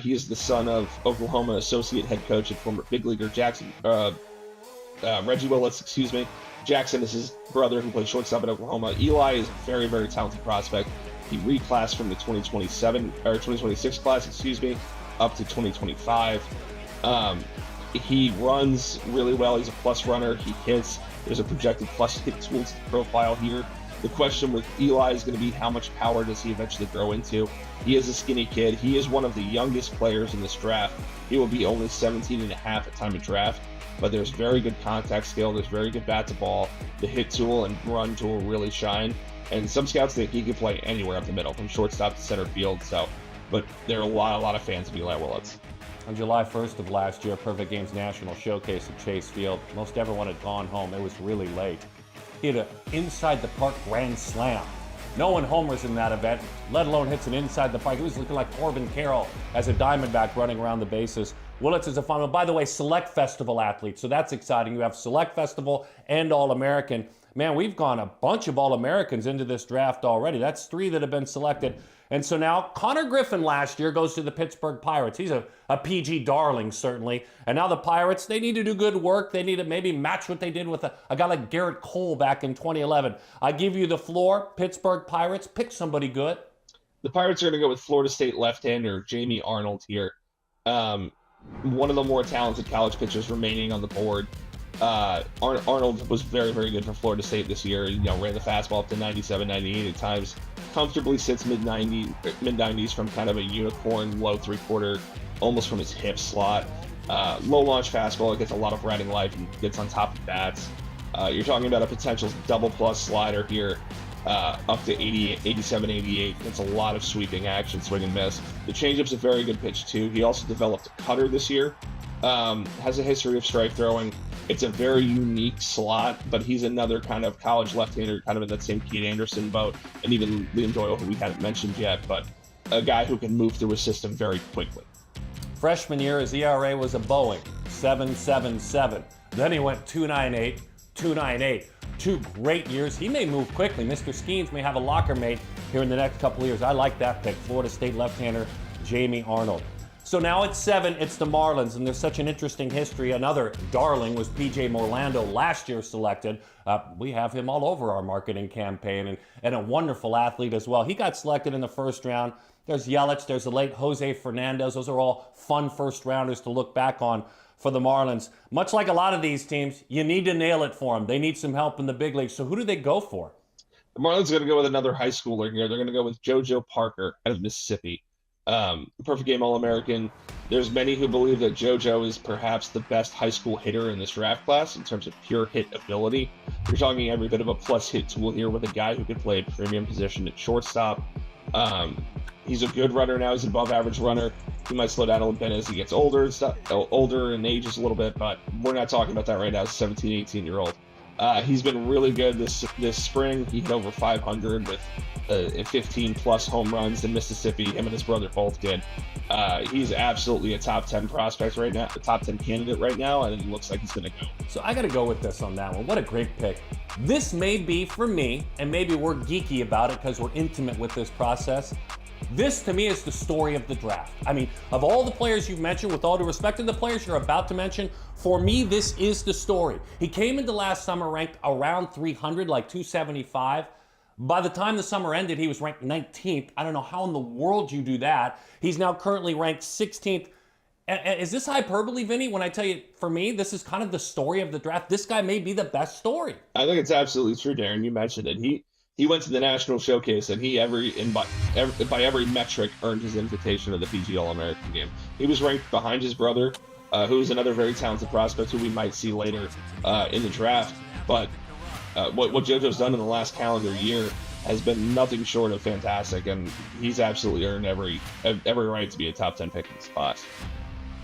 Speaker 20: He is the son of Oklahoma associate head coach and former big leaguer Reggie Willis, Jackson is his brother who played shortstop at Oklahoma. Eli is a very, very talented prospect. He reclassed from the 2026 class, up to 2025. He runs really well. He's a plus runner. He hits. There's a projected plus hit tools profile here. The question with Eli is going to be how much power does he eventually grow into? He is a skinny kid. He is one of the youngest players in this draft. He will be only 17 and a half at time of draft. But there's very good contact skill. There's very good bat to ball. The hit tool and run tool really shine. And some scouts think he can play anywhere up the middle, from shortstop to center field. But there are a lot of fans of Eli Willis.
Speaker 19: On July 1st of last year, Perfect Games National Showcase at Chase Field. Most everyone had gone home. It was really late. He had an inside-the-park grand slam. No one homers in that event, let alone hits an inside the park. He was looking like Corbin Carroll as a Diamondback running around the bases. Willits is a fun one. By the way, Select Festival athlete, so that's exciting. You have Select Festival and All-American. Man, we've gone a bunch of All-Americans into this draft already. That's 3 that have been selected. And so now Connor Griffin last year goes to the Pittsburgh Pirates. He's a PG darling, certainly. And now the Pirates, they need to do good work. They need to maybe match what they did with a guy like Garrett Cole back in 2011. I give you the floor, Pittsburgh Pirates. Pick somebody good.
Speaker 20: The Pirates are going to go with Florida State left-hander Jamie Arnold here. One of the more talented college pitchers remaining on the board. Arnold was very, very good for Florida State this year. Ran the fastball up to 97, 98 at times. Comfortably sits mid-90s from kind of a unicorn, low three-quarter, almost from his hip slot. Low launch fastball. It gets a lot of riding life and gets on top of bats. You're talking about a potential double-plus slider here, up to 80, 87, 88. It's a lot of sweeping action, swing and miss. The changeup's a very good pitch, too. He also developed a cutter this year. Has a history of strike throwing. It's a very unique slot, but he's another kind of college left-hander, kind of in that same Pete Anderson boat, and even Liam Doyle, who we hadn't mentioned yet, but a guy who can move through a system very quickly.
Speaker 19: Freshman year, his ERA was a Boeing, 7.77. Then he went 2.98, 2.98. 2 great years. He may move quickly. Mr. Skeens may have a locker mate here in the next couple of years. I like that pick. Florida State left-hander Jamie Arnold. So now at 7, it's the Marlins, and there's such an interesting history. Another darling was P.J. Morlando, last year selected. We have him all over our marketing campaign, and a wonderful athlete as well. He got selected in the first round. There's Yelich, there's the late Jose Fernandez. Those are all fun first-rounders to look back on for the Marlins. Much like a lot of these teams, you need to nail it for them. They need some help in the big leagues. So who do they go for?
Speaker 20: The Marlins are going to go with another high schooler here. They're going to go with JoJo Parker out of Mississippi. Perfect game All-American. There's many who believe that JoJo is perhaps the best high school hitter in this draft class in terms of pure hit ability. You're talking every bit of a plus hit tool here with a guy who can play a premium position at shortstop. He's a good runner now. He's an above-average runner. He might slow down a little bit as he gets older and ages a little bit, but we're not talking about that right now. He's a 17, 18-year-old. He's been really good this spring. He hit over 500 with 15-plus home runs in Mississippi. Him and his brother both did. He's absolutely a top 10 prospect right now, a top 10 candidate right now, and it looks like he's going to go.
Speaker 19: So I got to go with this on that one. What a great pick. This may be for me, and maybe we're geeky about it because we're intimate with this process. This, to me, is the story of the draft. I mean, of all the players you've mentioned, with all due respect to the players you're about to mention, for me, this is the story. He came into last summer ranked around 300, like 275. By the time the summer ended, he was ranked 19th. I don't know how in the world you do that. He's now currently ranked 16th. Is this hyperbole, Vinny, when I tell you, for me, this is kind of the story of the draft? This guy may be the best story.
Speaker 20: I think it's absolutely true, Darren. You mentioned it. He went to the national showcase, and he by every metric earned his invitation to the PG All-American game. He was ranked behind his brother, who's another very talented prospect who we might see later in the draft. But what JoJo's done in the last calendar year has been nothing short of fantastic, and he's absolutely earned every right to be a top 10 pick in this class.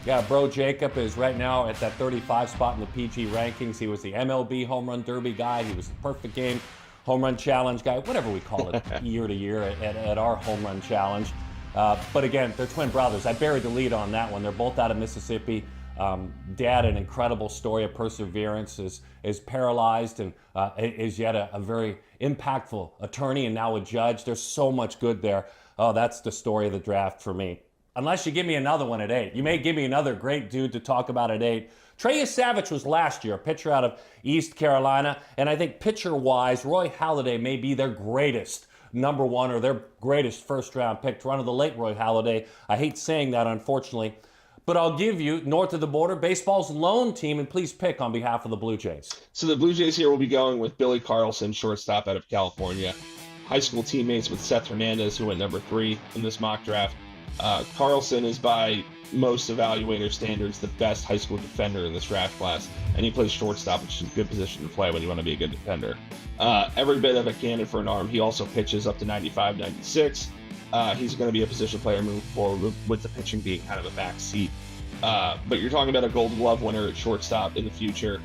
Speaker 19: Yeah, Bro Jacob is right now at that 35 spot in the PG rankings. He was the MLB Home Run Derby guy. He was the perfect game Home Run Challenge guy, whatever we call it year to year at our Home Run Challenge. But again, they're twin brothers. I buried the lead on that one. They're both out of Mississippi. Dad, an incredible story of perseverance, is paralyzed and is yet a very impactful attorney and now a judge. There's so much good there. Oh, that's the story of the draft for me. Unless you give me another one at 8. You may give me another great dude to talk about at 8. Trey Savage was last year, a pitcher out of East Carolina, and I think pitcher-wise, Roy Halladay may be their greatest number 1 or their greatest first-round pick. Toronto, the late Roy Halladay. I hate saying that, unfortunately. But I'll give you, north of the border, baseball's lone team, and please pick on behalf of the Blue Jays.
Speaker 20: So the Blue Jays here will be going with Billy Carlson, shortstop out of California. High school teammates with Seth Hernandez, who went number 3 in this mock draft. Carlson is, by most evaluator standards, the best high school defender in this draft class, and he plays shortstop, which is a good position to play when you want to be a good defender. Every bit of a cannon for an arm. He also pitches up to 95, 96. He's going to be a position player moving forward with the pitching being kind of a back seat. But you're talking about a Gold Glove winner at shortstop in the future.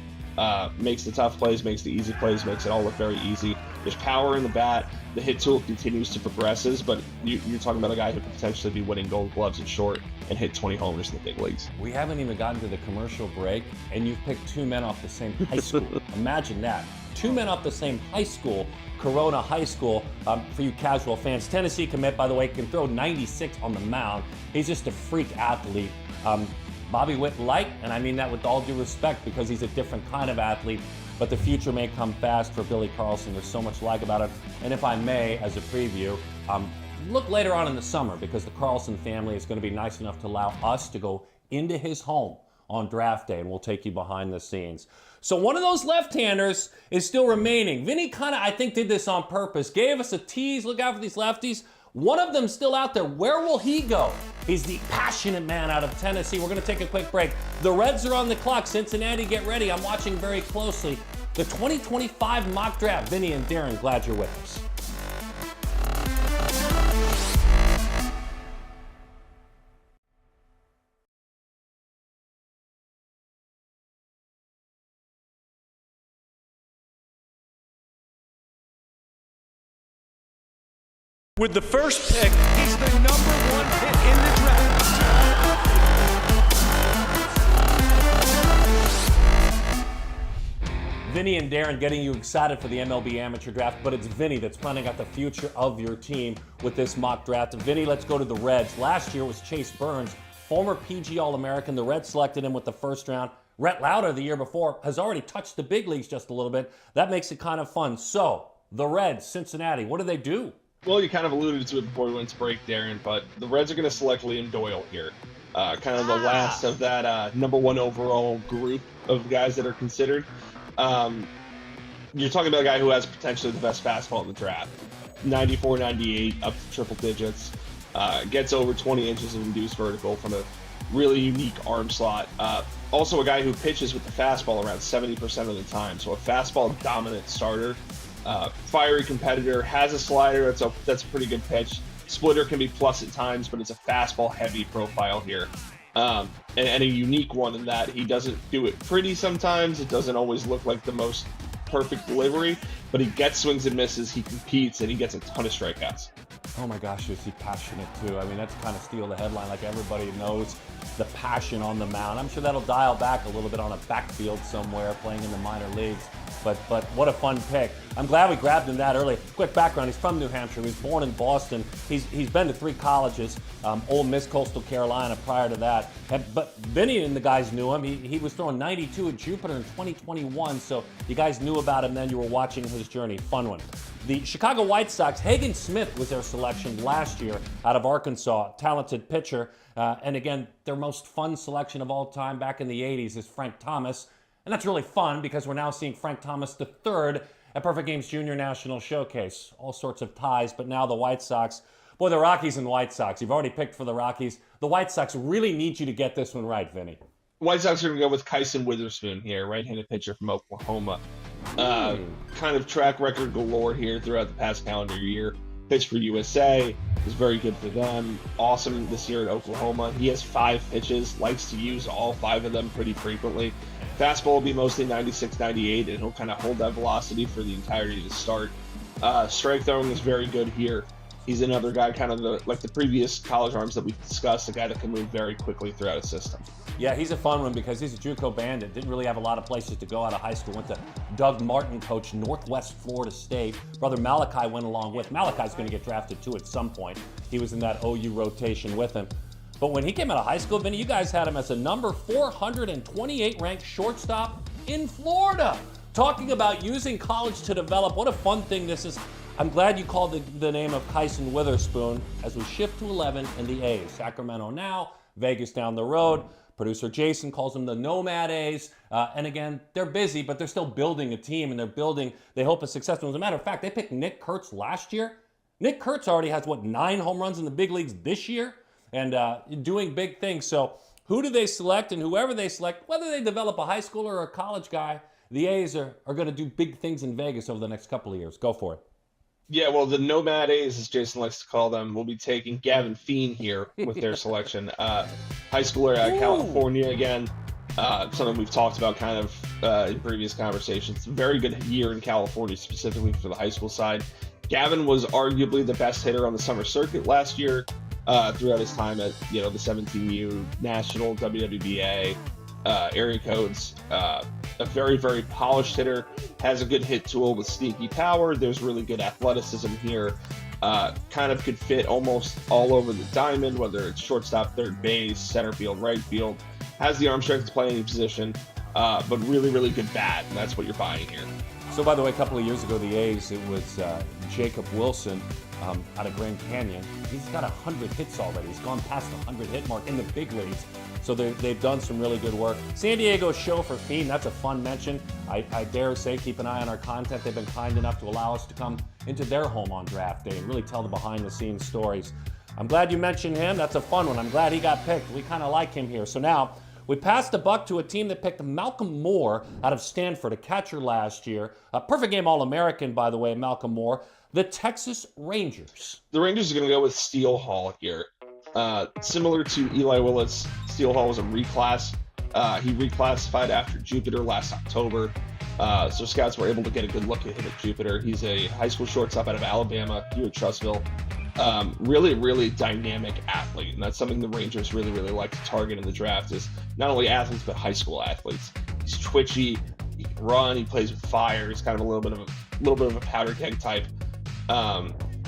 Speaker 20: Makes the tough plays, makes the easy plays, makes it all look very easy. There's power in the bat. The hit tool continues to progresses, but you're talking about a guy who could potentially be winning Gold Gloves at short and hit 20 homers in the big leagues.
Speaker 19: We haven't even gotten to the commercial break, and you've picked two men off the same high school. Imagine that. Two men off the same high school, Corona High School. For you casual fans, Tennessee commit, by the way, can throw 96 on the mound. He's just a freak athlete. Bobby Witt light, and I mean that with all due respect because he's a different kind of athlete, but the future may come fast for Billy Carlson. There's so much to like about it. And if I may, as a preview, look later on in the summer because the Carlson family is going to be nice enough to allow us to go into his home on draft day, and we'll take you behind the scenes. So one of those left-handers is still remaining. Vinny kind of, I think, did this on purpose. Gave us a tease. Look out for these lefties. One of them still out there. Where will he go? He's the passionate man out of Tennessee. We're going to take a quick break. The Reds are on the clock. Cincinnati, get ready. I'm watching very closely. The 2025 mock draft. Vinny and Darren, glad you're with us.
Speaker 18: With the first pick, he's the number 1 pick in the draft.
Speaker 19: Vinny and Darren getting you excited for the MLB amateur draft, but it's Vinny that's planning out the future of your team with this mock draft. Vinny, let's go to the Reds. Last year was Chase Burns, former PG All-American. The Reds selected him with the first round. Rhett Lauder the year before has already touched the big leagues just a little bit. That makes it kind of fun. So, the Reds, Cincinnati, what do they do?
Speaker 20: Well, you kind of alluded to it before we went to break, Darren, but the Reds are going to select Liam Doyle here. Kind of the last of that number 1 overall group of guys that are considered. You're talking about a guy who has potentially the best fastball in the draft. 94, 98, up to triple digits. Gets over 20 inches of induced vertical from a really unique arm slot. Also a guy who pitches with the fastball around 70% of the time. So a fastball dominant starter. Fiery competitor, has a slider that's a pretty good pitch. Splitter can be plus at times, but it's a fastball heavy profile here. And a unique one in that he doesn't do it pretty sometimes. It doesn't always look like the most perfect delivery, but he gets swings and misses, he competes, and he gets a ton of strikeouts.
Speaker 19: Oh my gosh, is he passionate too? I mean, that's kind of steal the headline, like everybody knows the passion on the mound. I'm sure that'll dial back a little bit on a backfield somewhere playing in the minor leagues. But what a fun pick. I'm glad we grabbed him that early. Quick background, he's from New Hampshire. He was born in Boston. He's been to 3 colleges, Ole Miss, Coastal Carolina prior to that. But Vinny and the guys knew him. He was throwing 92 at Jupiter in 2021, so you guys knew about him then. You were watching his journey. Fun one. The Chicago White Sox, Hagen Smith was their selection last year out of Arkansas. Talented pitcher. And again, their most fun selection of all time back in the 80s is Frank Thomas. And that's really fun because we're now seeing Frank Thomas III at Perfect Games Junior National Showcase. All sorts of ties, but now the White Sox. Boy, the Rockies and the White Sox. You've already picked for the Rockies. The White Sox really need you to get this one right, Vinny.
Speaker 20: White Sox are going to go with Kyson Witherspoon here, right-handed pitcher from Oklahoma. Kind of track record galore here throughout the past calendar year. Pitched for USA, was very good for them. Awesome this year at Oklahoma. He has 5 pitches, likes to use all 5 of them pretty frequently. Fastball will be mostly 96, 98, and he'll kind of hold that velocity for the entirety of the start. Strike throwing is very good here. He's another guy kind of like the previous college arms that we've discussed, a guy that can move very quickly throughout a system.
Speaker 19: Yeah, he's a fun one because he's a JUCO bandit. Didn't really have a lot of places to go out of high school. Went to Doug Martin, coach Northwest Florida State. Brother Malachi went along with. Malachi's going to get drafted too at some point. He was in that OU rotation with him. But when he came out of high school, Vinny, you guys had him as a number 428 ranked shortstop in Florida. Talking about using college to develop. What a fun thing this is. I'm glad you called the name of Kyson Witherspoon as we shift to 11 in the A's. Sacramento now, Vegas down the road. Producer Jason calls them the Nomad A's. And again, they're busy, but they're still building a team, and they hope it's successful. As a matter of fact, they picked Nick Kurtz last year. Nick Kurtz already has, 9 home runs in the big leagues this year? And doing big things. So who do they select? And whoever they select, whether they develop a high schooler or a college guy, the A's are going to do big things in Vegas over the next couple of years. Go for it.
Speaker 20: Yeah, well, the Nomad A's, as Jason likes to call them, will be taking Gavin Feen here with their selection. High schooler out of California again. Something we've talked about kind of in previous conversations. Very good year in California, specifically for the high school side. Gavin was arguably the best hitter on the summer circuit last year throughout his time at the 17U National, WWBA, area codes. A very, very polished hitter, has a good hit tool with sneaky power. There's really good athleticism here. Kind of could fit almost all over the diamond, whether it's shortstop, third base, center field, right field. Has the arm strength to play any position, but really, really good bat, and that's what you're buying here.
Speaker 19: So, by the way, a couple of years ago, the A's, it was Jacob Wilson out of Grand Canyon. He's got 100 hits already. He's gone past the 100 hit mark in the big leagues. So they've done some really good work. San Diego Show for Feed, that's a fun mention. I dare say keep an eye on our content. They've been kind enough to allow us to come into their home on draft day and really tell the behind-the-scenes stories. I'm glad you mentioned him. That's a fun one. I'm glad he got picked. We kind of like him here. So now we passed the buck to a team that picked Malcolm Moore out of Stanford, a catcher last year. A perfect game All-American, by the way, Malcolm Moore. The Texas Rangers.
Speaker 20: The Rangers are going to go with Steele Hall here. Similar to Eli Willis, Steele Hall was a reclass. He reclassified after Jupiter last October. So scouts were able to get a good look at him at Jupiter. He's a high school shortstop out of Alabama, UT-Trussville. Really, really dynamic athlete. And that's something the Rangers really, really like to target in the draft is not only athletes, but high school athletes. He's twitchy, he can run, he plays with fire. He's kind of a little bit of a powder keg type.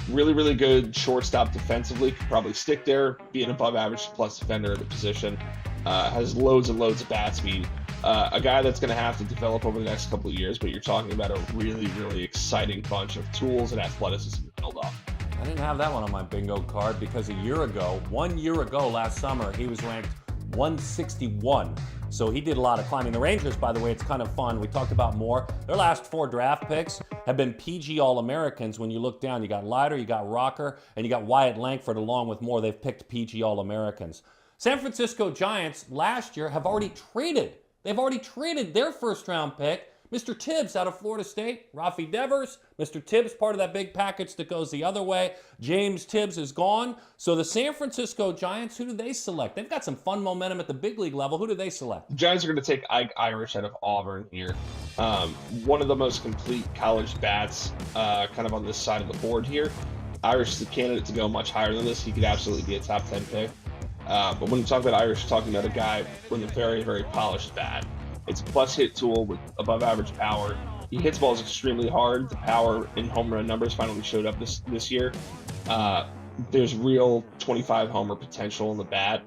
Speaker 20: Really, really good shortstop defensively. Could probably stick there, be an above average plus defender at the position. Has loads and loads of bat speed. A guy that's going to have to develop over the next couple of years, but you're talking about a really, really exciting bunch of tools and athleticism to build off.
Speaker 19: I didn't have that one on my bingo card because 1 year ago last summer, he was ranked 161. So he did a lot of climbing. The Rangers, by the way, it's kind of fun. We talked about Moore. Their last 4 draft picks have been PG All-Americans. When you look down, you got Leiter, you got Rocker, and you got Wyatt Langford along with Moore. They've picked PG All-Americans. San Francisco Giants last year have already traded. They've already traded their first-round pick, Mr. Tibbs out of Florida State, Rafi Devers. Mr. Tibbs, part of that big package that goes the other way. James Tibbs is gone. So the San Francisco Giants, who do they select? They've got some fun momentum at the big league level. Who do they select?
Speaker 20: Giants are going to take Ike Irish out of Auburn here. One of the most complete college bats kind of on this side of the board here. Irish is a candidate to go much higher than this. He could absolutely be a top 10 pick. But when you talk about Irish, you're talking about a guy with a very, very polished bat. It's a plus hit tool with above average power. He hits balls extremely hard. The power in home run numbers finally showed up this year. There's real 25 homer potential in the bat.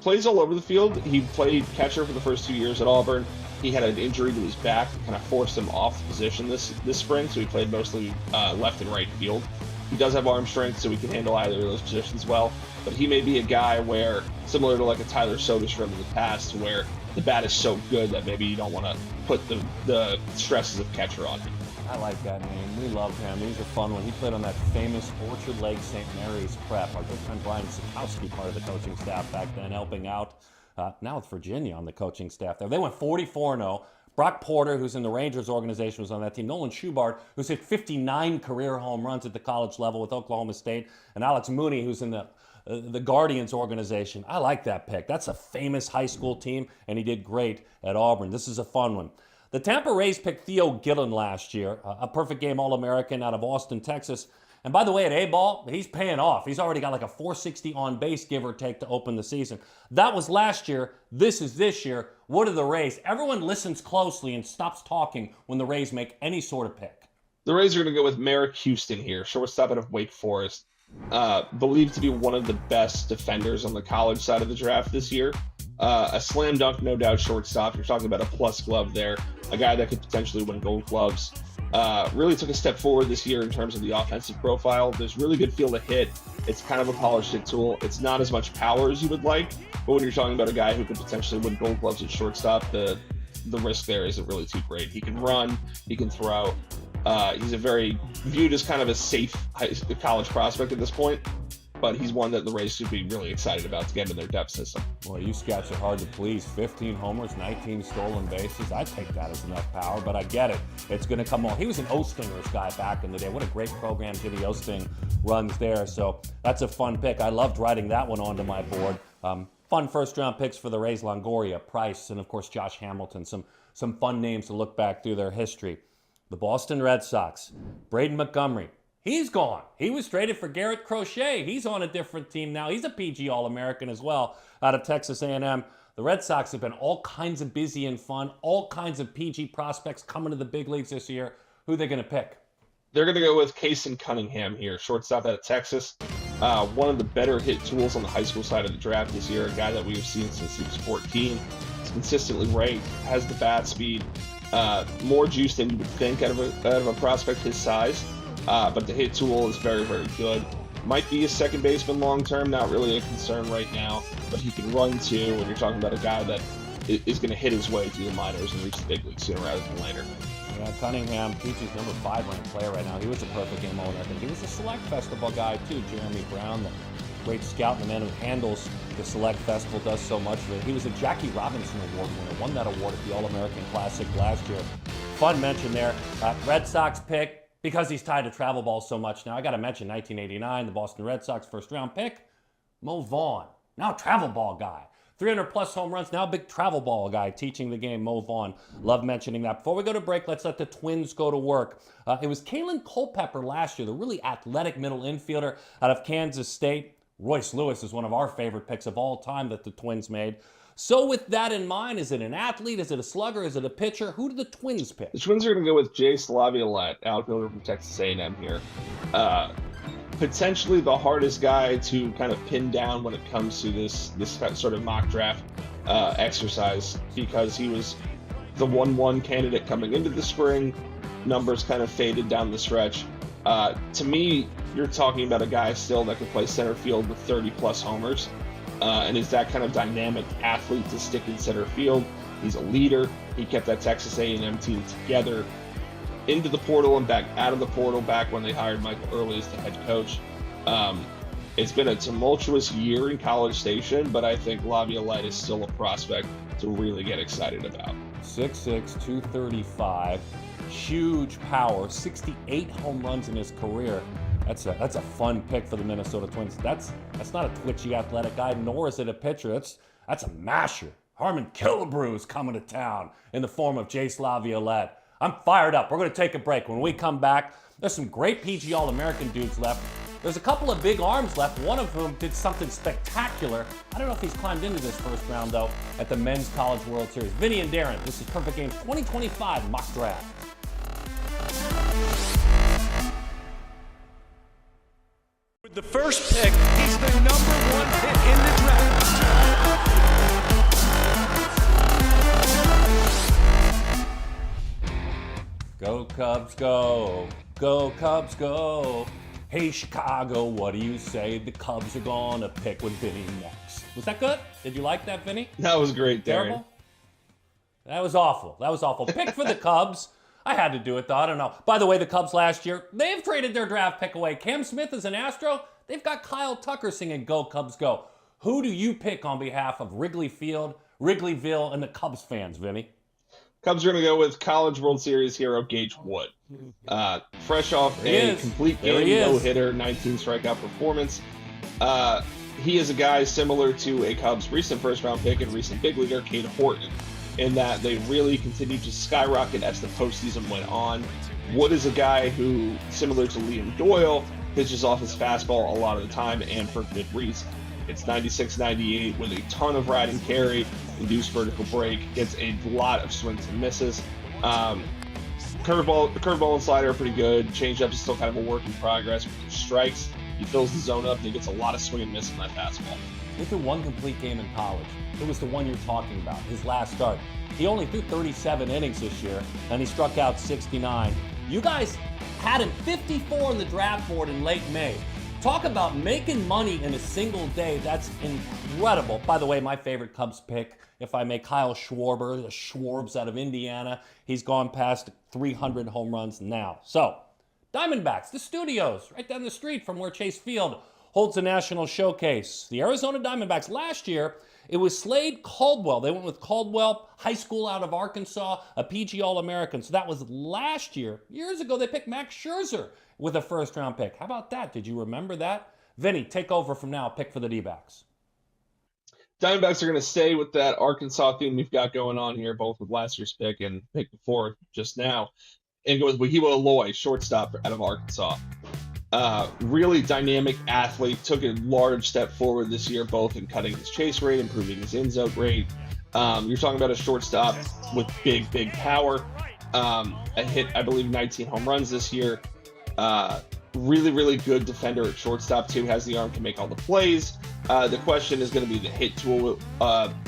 Speaker 20: Plays all over the field. He played catcher for the first 2 years at Auburn. He had an injury to his back that kind of forced him off the position this spring, so he played mostly left and right field. He does have arm strength, so he can handle either of those positions well. But he may be a guy where, similar to like a Tyler Soderstrom in the past, where the bat is so good that maybe you don't want to put the stresses of catcher on him.
Speaker 19: I like that name. We love him. He's a fun one. He played on that famous Orchard Lake St. Mary's prep. Our good friend Brian Sikowski, part of the coaching staff back then, helping out. Now with Virginia on the coaching staff there. They went 44-0. Brock Porter, who's in the Rangers organization, was on that team. Nolan Schubart, who's hit 59 career home runs at the college level with Oklahoma State. And Alex Mooney, who's in the Guardians organization. I like that pick. That's a famous high school team, and he did great at Auburn. This is a fun one. The Tampa Rays picked Theo Gillen last year, a perfect game All-American out of Austin, Texas. And by the way, at A-ball, he's paying off. He's already got like a 460 on base, give or take, to open the season. That was last year. This is this year. What are the Rays? Everyone listens closely and stops talking when the Rays make any sort of pick.
Speaker 20: The Rays are going to go with Merrick Houston here, shortstop out of Wake Forest. Believed to be one of the best defenders on the college side of the draft this year. A slam dunk, no doubt, shortstop. You're talking about a plus glove there. A guy that could potentially win Gold Gloves. Really took a step forward this year in terms of the offensive profile. There's really good feel to hit. It's kind of a polished hit tool. It's not as much power as you would like, but when you're talking about a guy who could potentially win Gold Gloves at shortstop, the risk there isn't really too great. He can run, he can throw. He's viewed as kind of a safe college prospect at this point, but he's one that the Rays should be really excited about to get in their depth system.
Speaker 19: Boy, you scouts are hard to please. 15 homers, 19 stolen bases. I take that as enough power, but I get it. It's going to come on. He was an Ostingers guy back in the day. What a great program Jimmy Osting runs there. So that's a fun pick. I loved writing that one onto my board. fun first-round picks for the Rays: Longoria, Price, and of course Josh Hamilton. Some fun names to look back through their history. The Boston Red Sox, Braden Montgomery. He's gone. He was traded for Garrett Crochet. He's on a different team now. He's a PG All-American as well out of Texas A&M. The Red Sox have been all kinds of busy and fun, all kinds of PG prospects coming to the big leagues this year. Who are they going to pick?
Speaker 20: They're going to go with Kason Cunningham here, shortstop out of Texas. One of the better hit tools on the high school side of the draft this year, a guy that we've seen since he was 14. He's consistently ranked, has the bat speed, more juice than you would think out of a prospect his size. But the hit tool is very, very good. Might be a second baseman long term, not really a concern right now, but he can run too. When you're talking about a guy that is going to hit his way through the minors and reach the big leagues sooner rather than later.
Speaker 19: Yeah, Cunningham, PG's number 5 ranked player right now. He was a perfect game owner. I think he was a Select Festival guy too. Jeremy Brown, the great scout and the man who handles the Select Festival, does so much of it. He was a Jackie Robinson Award winner, won that award at the All-American Classic last year. Fun mention there. Red Sox pick. Because he's tied to travel ball so much now, I got to mention 1989, the Boston Red Sox first-round pick, Mo Vaughn. Now a travel ball guy. 300-plus home runs, now a big travel ball guy teaching the game, Mo Vaughn. Love mentioning that. Before we go to break, let's let the Twins go to work. It was Kalen Culpepper last year, the really athletic middle infielder out of Kansas State. Royce Lewis is one of our favorite picks of all time that the Twins made. So with that in mind, is it an athlete? Is it a slugger? Is it a pitcher? Who do the Twins pick?
Speaker 20: The Twins are going to go with Jace Laviolette, outfielder from Texas A&M here. Potentially the hardest guy to kind of pin down when it comes to this sort of mock draft exercise, because he was the 1-1 candidate coming into the spring. Numbers kind of faded down the stretch. To me, you're talking about a guy still that can play center field with 30-plus homers. And is that kind of dynamic athlete to stick in center field. He's a leader. He kept that Texas A&M team together into the portal and back out of the portal back when they hired Michael Early as the head coach. It's been a tumultuous year in College Station, but I think Laviolette is still a prospect to really get excited about.
Speaker 19: 6'6", 235, huge power, 68 home runs in his career. That's a fun pick for the Minnesota Twins. That's not a twitchy athletic guy, nor is it a pitcher. That's a masher. Harmon Killebrew is coming to town in the form of Jace Laviolette. I'm fired up. We're going to take a break. When we come back, there's some great PG All-American dudes left. There's a couple of big arms left, one of whom did something spectacular. I don't know if he's climbed into this first round, though, at the Men's College World Series. Vinny and Darren, this is Perfect Game 2025 Mock Draft.
Speaker 18: With the first pick, he's the number 1 pick in the draft.
Speaker 19: Go Cubs, go. Go Cubs, go. Hey Chicago, what do you say? The Cubs are gonna pick with Vinny next. Was that good? Did you like that, Vinny?
Speaker 20: That was great, Darren.
Speaker 19: Terrible? That was awful. Pick for the Cubs. I had to do it, though. I don't know. By the way, the Cubs last year, they've traded their draft pick away. Cam Smith is an Astro. They've got Kyle Tucker singing Go Cubs Go. Who do you pick on behalf of Wrigley Field, Wrigleyville, and the Cubs fans, Vinny?
Speaker 20: Cubs are going to go with College World Series hero Gage Wood. Fresh off a complete game no-hitter, 19 strikeout performance. He is a guy similar to a Cubs recent first-round pick and recent big leaguer, Cade Horton, in that they really continued to skyrocket as the postseason went on. Wood is a guy who, similar to Liam Doyle, pitches off his fastball a lot of the time and for good reason. It's 96-98 with a ton of ride and carry, induced vertical break, gets a lot of swings and misses. Curveball and slider are pretty good. Changeup is still kind of a work in progress. With the strikes, he fills the zone up and he gets a lot of swing and miss on that fastball.
Speaker 19: He threw one complete game in college. It was the one you're talking about, his last start. He only threw 37 innings this year, and he struck out 69. You guys had him 54 on the draft board in late May. Talk about making money in a single day. That's incredible. By the way, my favorite Cubs pick, if I may, Kyle Schwarber, the Schwarbs out of Indiana. He's gone past 300 home runs now. So, Diamondbacks, the studios, right down the street from where Chase Field holds a national showcase. The Arizona Diamondbacks last year, it was Slade Caldwell. They went with Caldwell, high school out of Arkansas, a PG All-American. So that was last year. Years ago, they picked Max Scherzer with a first-round pick. How about that? Did you remember that? Vinny, take over from now. Pick for the D-backs.
Speaker 20: Diamondbacks are going to stay with that Arkansas theme we've got going on here, both with last year's pick and pick before just now, and go with Wahiwa Aloy, shortstop out of Arkansas. Really dynamic athlete, took a large step forward this year, both in cutting his chase rate, improving his in-zone rate. You're talking about a shortstop with big power. Hit, I believe, 19 home runs this year. Really good defender at shortstop, too. Has the arm to make all the plays. The question is going to be the hit tool.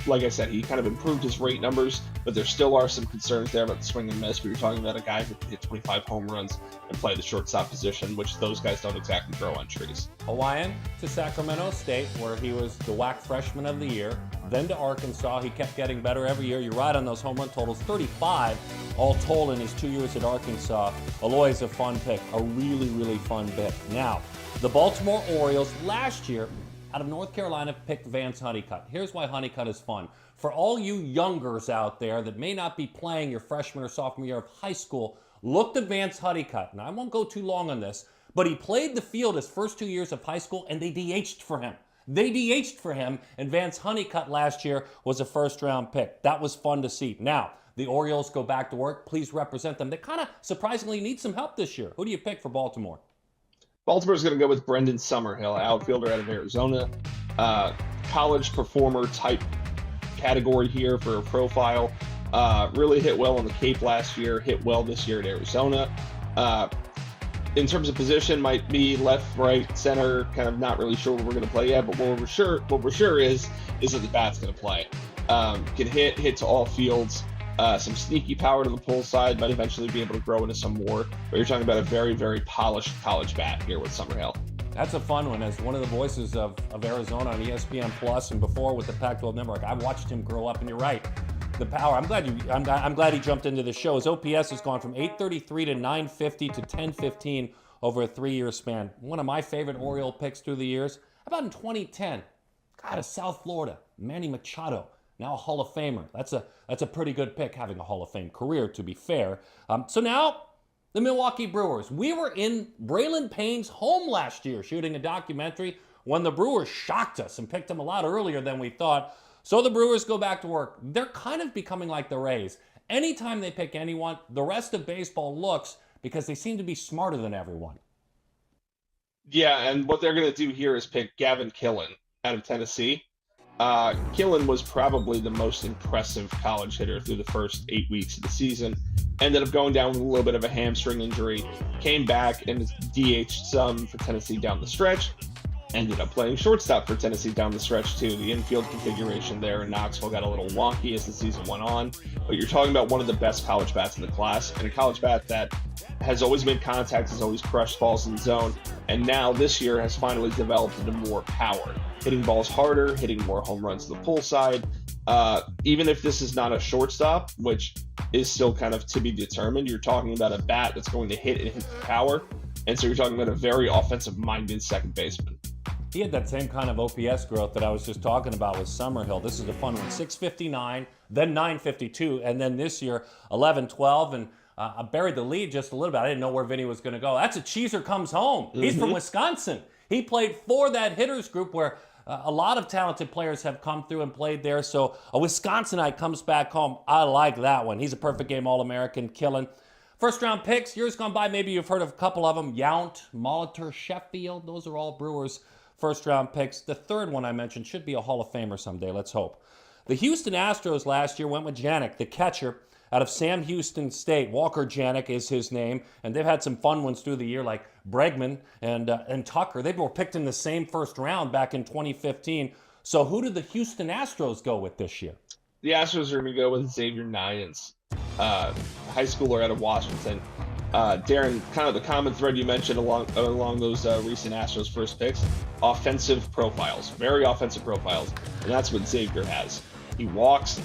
Speaker 20: Like I said, he kind of improved his rate numbers, but there still are some concerns there about the swing and miss. But you're talking about a guy who can hit 25 home runs and play the shortstop position, which those guys don't exactly grow on trees.
Speaker 19: Hawaiian to Sacramento State, where he was the WAC Freshman of the Year. Then to Arkansas. He kept getting better every year. You're right on those home run totals. 35 all told in his 2 years at Arkansas. Aloy is a fun pick, a really fun pick. Now, the Baltimore Orioles last year out of North Carolina picked Vance Honeycutt. Here's why Honeycutt is fun. For all you youngers out there that may not be playing your freshman or sophomore year of high school, look to Vance Honeycutt. Now, I won't go too long on this, but he played the field his first 2 years of high school, and they DH'd for him. And Vance Honeycutt last year was a first-round pick. That was fun to see. Now, the Orioles go back to work. Please represent them. They kind of surprisingly need some help this year. Who do you pick for Baltimore?
Speaker 20: Baltimore's going to go with Brendan Summerhill, outfielder out of Arizona. College performer type category here for a profile. Really hit well on the Cape last year, hit well this year at Arizona. In terms of position, might be left, right, center, kind of not really sure what we're going to play yet, but what we're sure is that the bat's going to play. Can hit to all fields. Some sneaky power to the pull side, might eventually be able to grow into some more. But you're talking about a very polished college bat here with Summerhill.
Speaker 19: That's a fun one. As one of the voices of Arizona on ESPN Plus and before with the Pac-12 Network, I watched him grow up, and you're right. The power. I'm glad he jumped into the show. His OPS has gone from 833 to 950 to 1015 over a 3-year span. One of my favorite Oriole picks through the years. How about in 2010? Out of South Florida, Manny Machado. Now a Hall of Famer. That's a pretty good pick, having a Hall of Fame career, to be fair. So now, the Milwaukee Brewers. We were in Braylon Payne's home last year shooting a documentary when the Brewers shocked us and picked him a lot earlier than we thought. So the Brewers go back to work. They're kind of becoming like the Rays. Anytime they pick anyone, the rest of baseball looks, because they seem to be smarter than everyone.
Speaker 20: Yeah, and what they're going to do here is pick Gavin Killen out of Tennessee. Killen was probably the most impressive college hitter through the first 8 weeks of the season. Ended up going down with a little bit of a hamstring injury. Came back and DH'd some for Tennessee down the stretch. Ended up playing shortstop for Tennessee down the stretch, too. The infield configuration there in Knoxville got a little wonky as the season went on. But you're talking about one of the best college bats in the class, and a college bat that has always made contact, has always crushed balls in zone, and now this year has finally developed into more power. Hitting balls harder, hitting more home runs to the pull side. Even if this is not a shortstop, which is still kind of to be determined, you're talking about a bat that's going to hit and hit the power. And so you're talking about a very offensive-minded second baseman.
Speaker 19: He had that same kind of OPS growth that I was just talking about with Summerhill. This is a fun one. 659, then 952, and then this year, 11-12. And I buried the lead just a little bit. I didn't know where Vinny was going to go. That's a Cheeser comes home. He's from Wisconsin. He played for that hitters group where a lot of talented players have come through and played there. So a Wisconsinite comes back home. I like that one. He's a perfect game All-American, Killen. First-round picks, years gone by, maybe you've heard of a couple of them. Yount, Molitor, Sheffield. Those are all Brewers first-round picks. The third one I mentioned should be a Hall of Famer someday. Let's hope. The Houston Astros last year went with Janik, the catcher, out of Sam Houston State. Walker Janik is his name, and they've had some fun ones through the year, like Bregman and Tucker. They were picked in the same first round back in 2015. So who did the Houston Astros go with this year?
Speaker 20: The Astros are going to go with Xavier Nines, high schooler out of Washington. Darren, kind of the common thread you mentioned along those recent Astros first picks, offensive profiles, very offensive profiles, and that's what Xavier has. He walks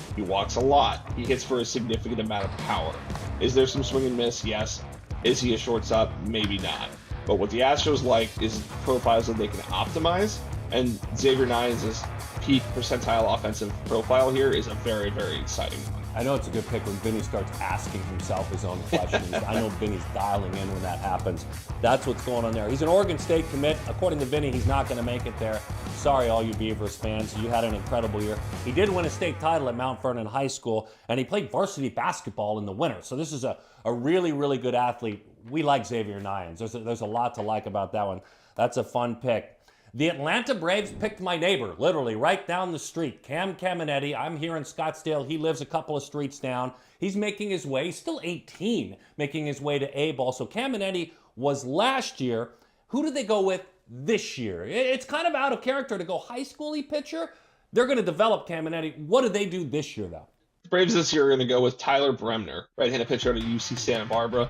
Speaker 20: a lot. He hits for a significant amount of power. Is there some swing and miss? Yes. Is he a shortstop? Maybe not. But what the Astros like is profiles that they can optimize, and Xavier Nines' peak percentile offensive profile here is a very, very exciting one.
Speaker 19: I know it's a good pick when Vinny starts asking himself his own questions. I know Vinny's dialing in when that happens. That's what's going on there. He's an Oregon State commit. According to Vinny, he's not going to make it there. Sorry, all you Beavers fans, you had an incredible year. He did win a state title at Mount Vernon High School, and he played varsity basketball in the winter. So this is a really, really good athlete. We like Xavier Nyans. There's a lot to like about that one. That's a fun pick. The Atlanta Braves picked my neighbor, literally right down the street, Cam Caminetti. I'm here in Scottsdale. He lives a couple of streets down. He's making his way, he's still 18, making his way to A-ball. So Caminetti was last year. Who did they go with this year? It's kind of out of character to go high school-y pitcher. They're going to develop Caminetti. What do they do this year, though?
Speaker 20: The Braves this year are going to go with Tyler Bremner, right-handed pitcher out of UC Santa Barbara.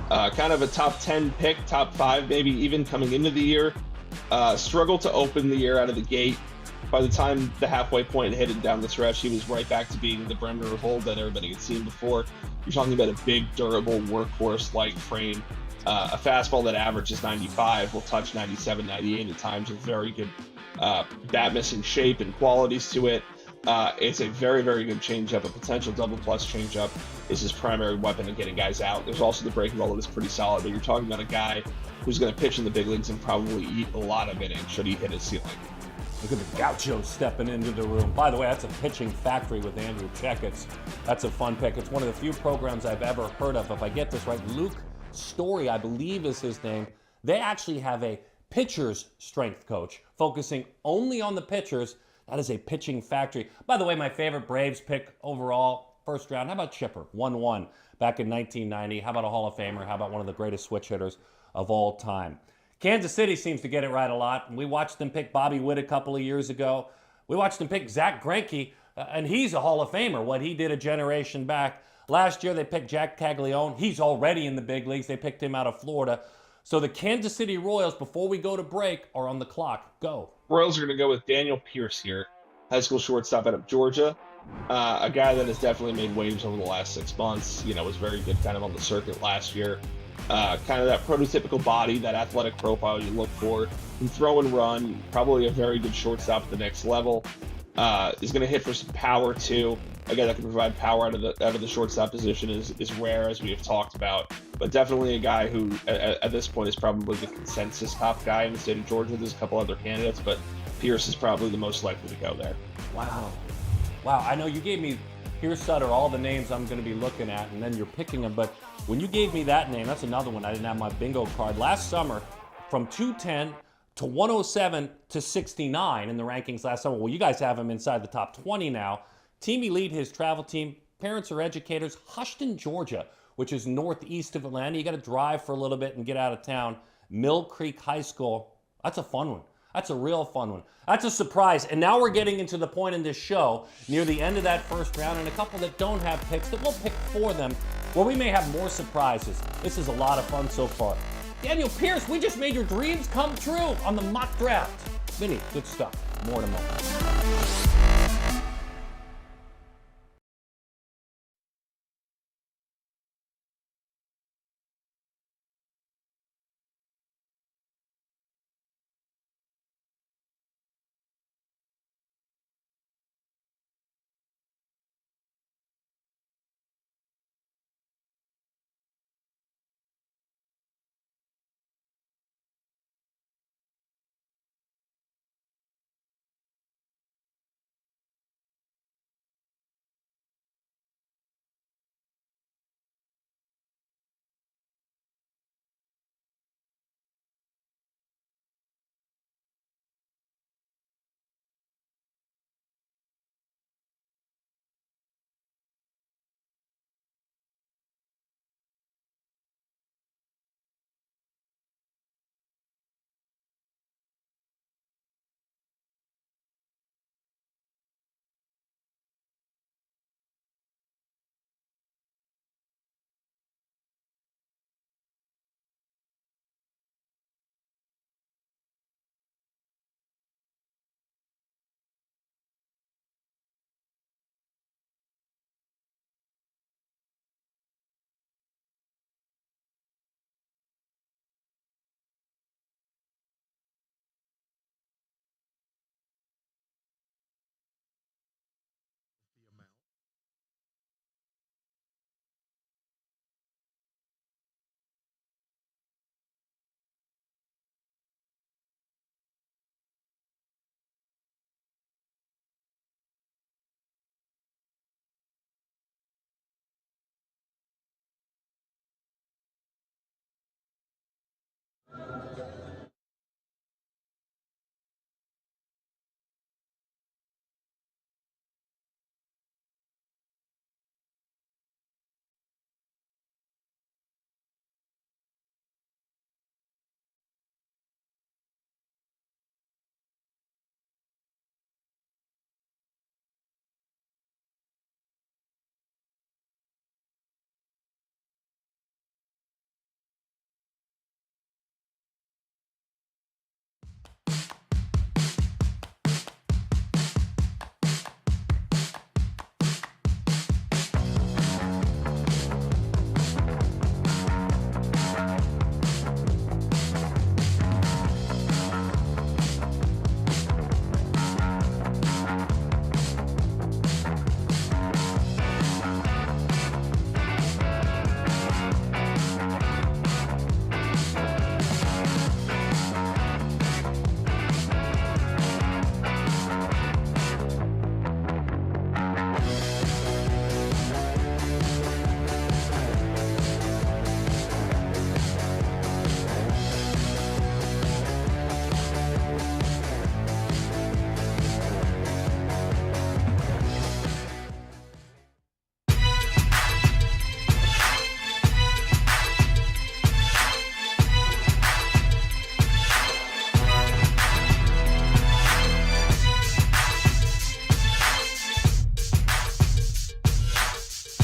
Speaker 20: Kind of a top 10 pick, top 5 maybe even coming into the year. Struggled to open the year out of the gate. By the time the halfway point hit it down the stretch, he was right back to being the Bremner of old that everybody had seen before. You're talking about a big, durable, workhorse-like frame. A fastball that averages 95 will touch 97, 98 at times with very good bat missing shape and qualities to it. It's a very, very good changeup. A potential double-plus changeup is his primary weapon in getting guys out. There's also the breaking ball that is pretty solid, but you're talking about a guy who's going to pitch in the big leagues and probably eat a lot of innings should he hit his ceiling.
Speaker 19: Look at the Gauchos stepping into the room. By the way, that's a pitching factory with Andrew Checketts. That's a fun pick. It's one of the few programs I've ever heard of. If I get this right, Luke Story, I believe is his name. They actually have a pitcher's strength coach focusing only on the pitchers. That is a pitching factory. By the way, my favorite Braves pick overall, first round, how about Chipper? 1-1 back in 1990. How about a Hall of Famer? How about one of the greatest switch hitters of all time? Kansas City seems to get it right a lot. We watched them pick Bobby Witt a couple of years ago. We watched them pick Zach Greinke, and he's a Hall of Famer, what he did a generation back. Last year, they picked Jack Caglione. He's already in the big leagues. They picked him out of Florida. So the Kansas City Royals, before we go to break, are on the clock. Go.
Speaker 20: Royals are going to go with Daniel Pierce here, high school shortstop out of Georgia. A guy that has definitely made waves over the last 6 months. You know, was very good kind of on the circuit last year. Kind of that prototypical body, that athletic profile you look for. Can throw and run. Probably a very good shortstop at the next level. Is going to hit for some power too. A guy that can provide power out of the shortstop position is rare, as we have talked about. But definitely a guy who, at this point, is probably the consensus top guy in the state of Georgia. There's a couple other candidates, but Pierce is probably the most likely to go there.
Speaker 19: Wow. I know you gave me Pierce Sutter, all the names I'm going to be looking at, and then you're picking them. But when you gave me that name, that's another one I didn't have my bingo card. Last summer, from 210 to 107 to 69 in the rankings last summer. Well, you guys have him inside the top 20 now. Team Elite, his travel team, parents are educators, Houston, Georgia, which is northeast of Atlanta. You got to drive for a little bit and get out of town. Mill Creek High School. That's a fun one. That's a real fun one. That's a surprise. And now we're getting into the point in this show, near the end of that first round, and a couple that don't have picks that we'll pick for them, where we may have more surprises. This is a lot of fun so far. Daniel Pierce, we just made your dreams come true on the mock draft. Vinny, good stuff. More in a moment.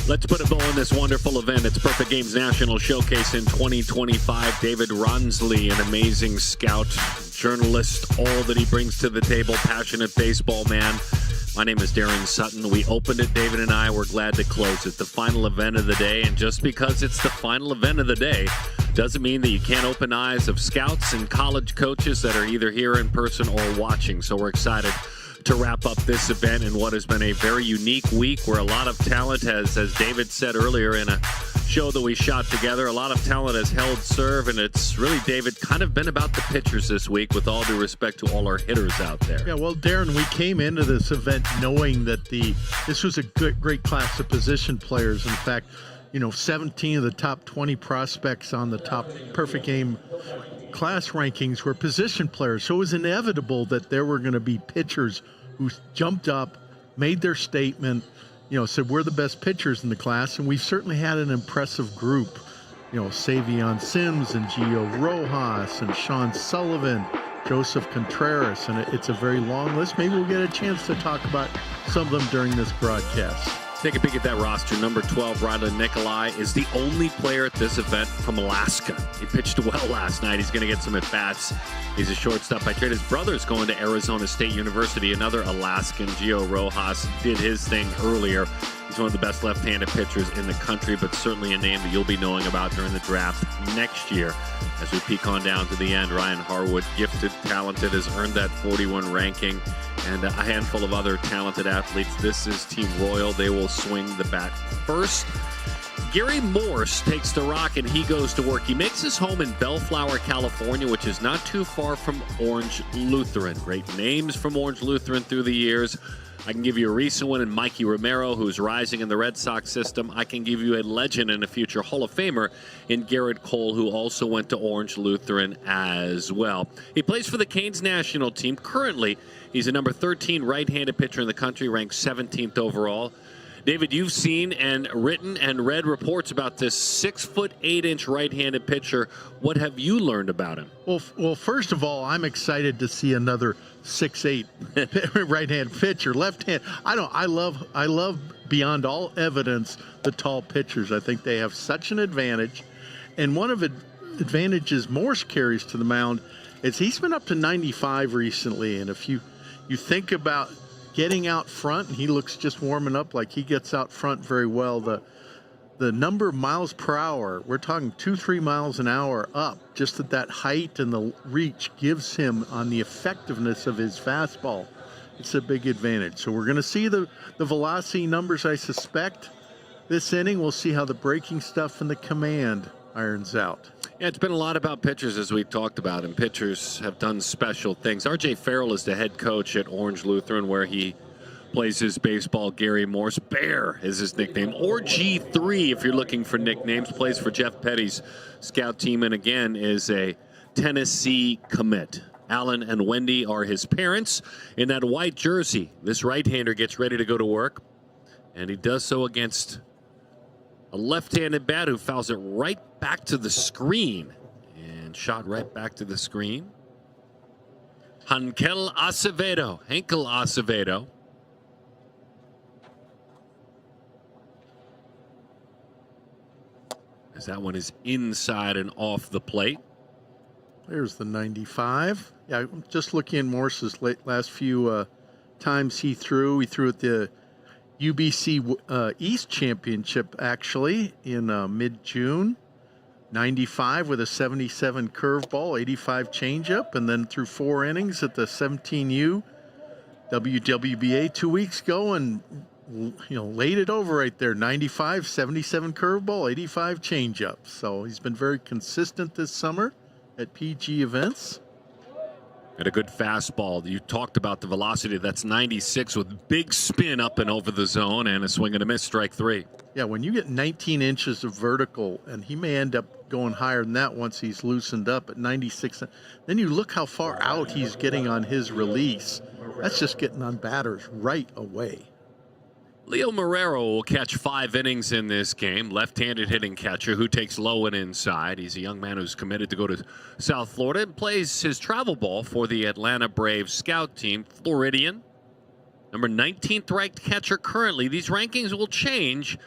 Speaker 21: Let's put a bow on this wonderful event. It's Perfect Games National Showcase in 2025. David Ronsley, an amazing scout, journalist, all that he brings to the table, passionate baseball man. My name is Darren Sutton. We opened it, David and I. We're glad to close it. The final event of the day, and just because it's the final event of the day doesn't mean that you can't open eyes of scouts and college coaches that are either here in person or watching. So we're excited to wrap up this event in what has been a very unique week where a lot of talent has, as David said earlier in a show that we shot together, a lot of talent has held serve, and it's really, David, kind of been about the pitchers this week, with all due respect to all our hitters out there.
Speaker 22: Yeah, well, Darren, we came into this event knowing that this was a great class of position players. In fact, 17 of the top 20 prospects on the top Perfect Game class rankings were position players. So it was inevitable that there were going to be pitchers who jumped up, made their statement, said we're the best pitchers in the class. And we certainly had an impressive group. Savion Sims and Gio Rojas and Sean Sullivan, Joseph Contreras. And it's a very long list. Maybe we'll get a chance to talk about some of them during this broadcast.
Speaker 21: Take a peek at that roster. Number 12, Rylan Nikolai, is the only player at this event from Alaska. He pitched well last night. He's going to get some at-bats. He's a shortstop by trade. His brother's going to Arizona State University, another Alaskan. Gio Rojas did his thing earlier. He's one of the best left-handed pitchers in the country, but certainly a name that you'll be knowing about during the draft next year. As we peek on down to the end, Ryan Harwood, gifted, talented, has earned that 41 ranking. And a handful of other talented athletes. This is Team Royal. They will swing the bat first. Gary Morse takes the rock and he goes to work. He makes his home in Bellflower, California, which is not too far from Orange Lutheran. Great names from Orange Lutheran through the years. I can give you a recent one in Mikey Romero, who's rising in the Red Sox system. I can give you a legend and a future Hall of Famer in Garrett Cole, who also went to Orange Lutheran as well. He plays for the Canes national team. Currently, he's a number 13 right-handed pitcher in the country, ranked 17th overall. David, you've seen and written and read reports about this 6'8" right-handed pitcher. What have you learned about him?
Speaker 22: Well, first of all, I'm excited to see another 6'8" right-hand pitcher. Left-hand, I love beyond all evidence the tall pitchers. I think they have such an advantage, and one of the advantages Morse carries to the mound is he's been up to 95 recently, and if you think about getting out front, and he looks just warming up like he gets out front very well. The number of miles per hour, we're talking 2-3 miles an hour up, just at that height and the reach gives him on the effectiveness of his fastball. It's a big advantage. So we're going to see the velocity numbers, I suspect. This inning, we'll see how the breaking stuff and the command irons out.
Speaker 21: Yeah, it's been a lot about pitchers, as we talked about, and pitchers have done special things. R.J. Farrell is the head coach at Orange Lutheran, where he plays his baseball. Gary Morse, Bear is his nickname, or G3 if you're looking for nicknames, plays for Jeff Petty's scout team, and again is a Tennessee commit. Alan and Wendy are his parents. In that white jersey, this right-hander gets ready to go to work, and he does so against a left-handed bat who fouls it right back to the screen. And shot right back to the screen. Henkel Acevedo. As that one is inside and off the plate.
Speaker 22: There's the 95. Yeah, I'm just looking at Morse's last few times he threw. He threw at the UBC East Championship, actually, in mid-June. 95 with a 77 curveball, 85 changeup, and then threw 4 innings at the 17U WWBA 2 weeks ago, and laid it over right there. 95, 77 curveball, 85 changeup. So he's been very consistent this summer at PG events.
Speaker 21: And a good fastball. You talked about the velocity. That's 96 with big spin up and over the zone, and a swing and a miss, strike 3.
Speaker 22: Yeah, when you get 19 inches of vertical, and he may end up going higher than that once he's loosened up at 96, then you look how far out he's getting on his release. That's just getting on batters right away.
Speaker 21: Leo Marrero will catch 5 innings in this game. Left-handed hitting catcher who takes low and inside. He's a young man who's committed to go to South Florida and plays his travel ball for the Atlanta Braves scout team. Floridian, number 19th ranked catcher currently. These rankings will change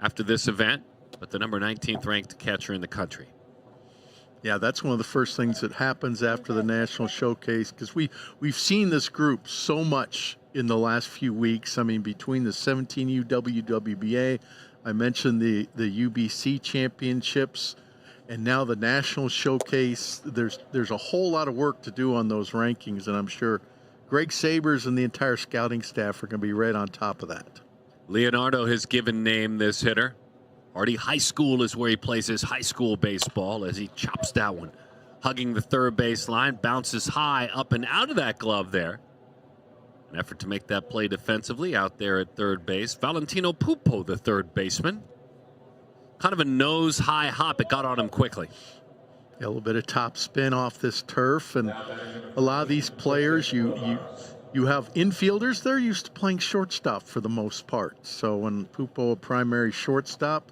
Speaker 21: after this event, but the number 19th ranked catcher in the country.
Speaker 22: Yeah, that's one of the first things that happens after the national showcase, because we've seen this group so much in the last few weeks. I mean, between the 17U WWBA, I mentioned the UBC championships, and now the national showcase. There's a whole lot of work to do on those rankings, and I'm sure Greg Sabers and the entire scouting staff are going to be right on top of that.
Speaker 21: Leonardo has given name this hitter. Hardy High School is where he plays his high school baseball as he chops that one. Hugging the third base line, bounces high up and out of that glove there. An effort to make that play defensively out there at third base. Valentino Pupo, the third baseman. Kind of a nose-high hop. It got on him quickly.
Speaker 22: Yeah, a little bit of top spin off this turf, and a lot of these players, you have infielders, they're used to playing shortstop for the most part. So when Pupo, a primary shortstop,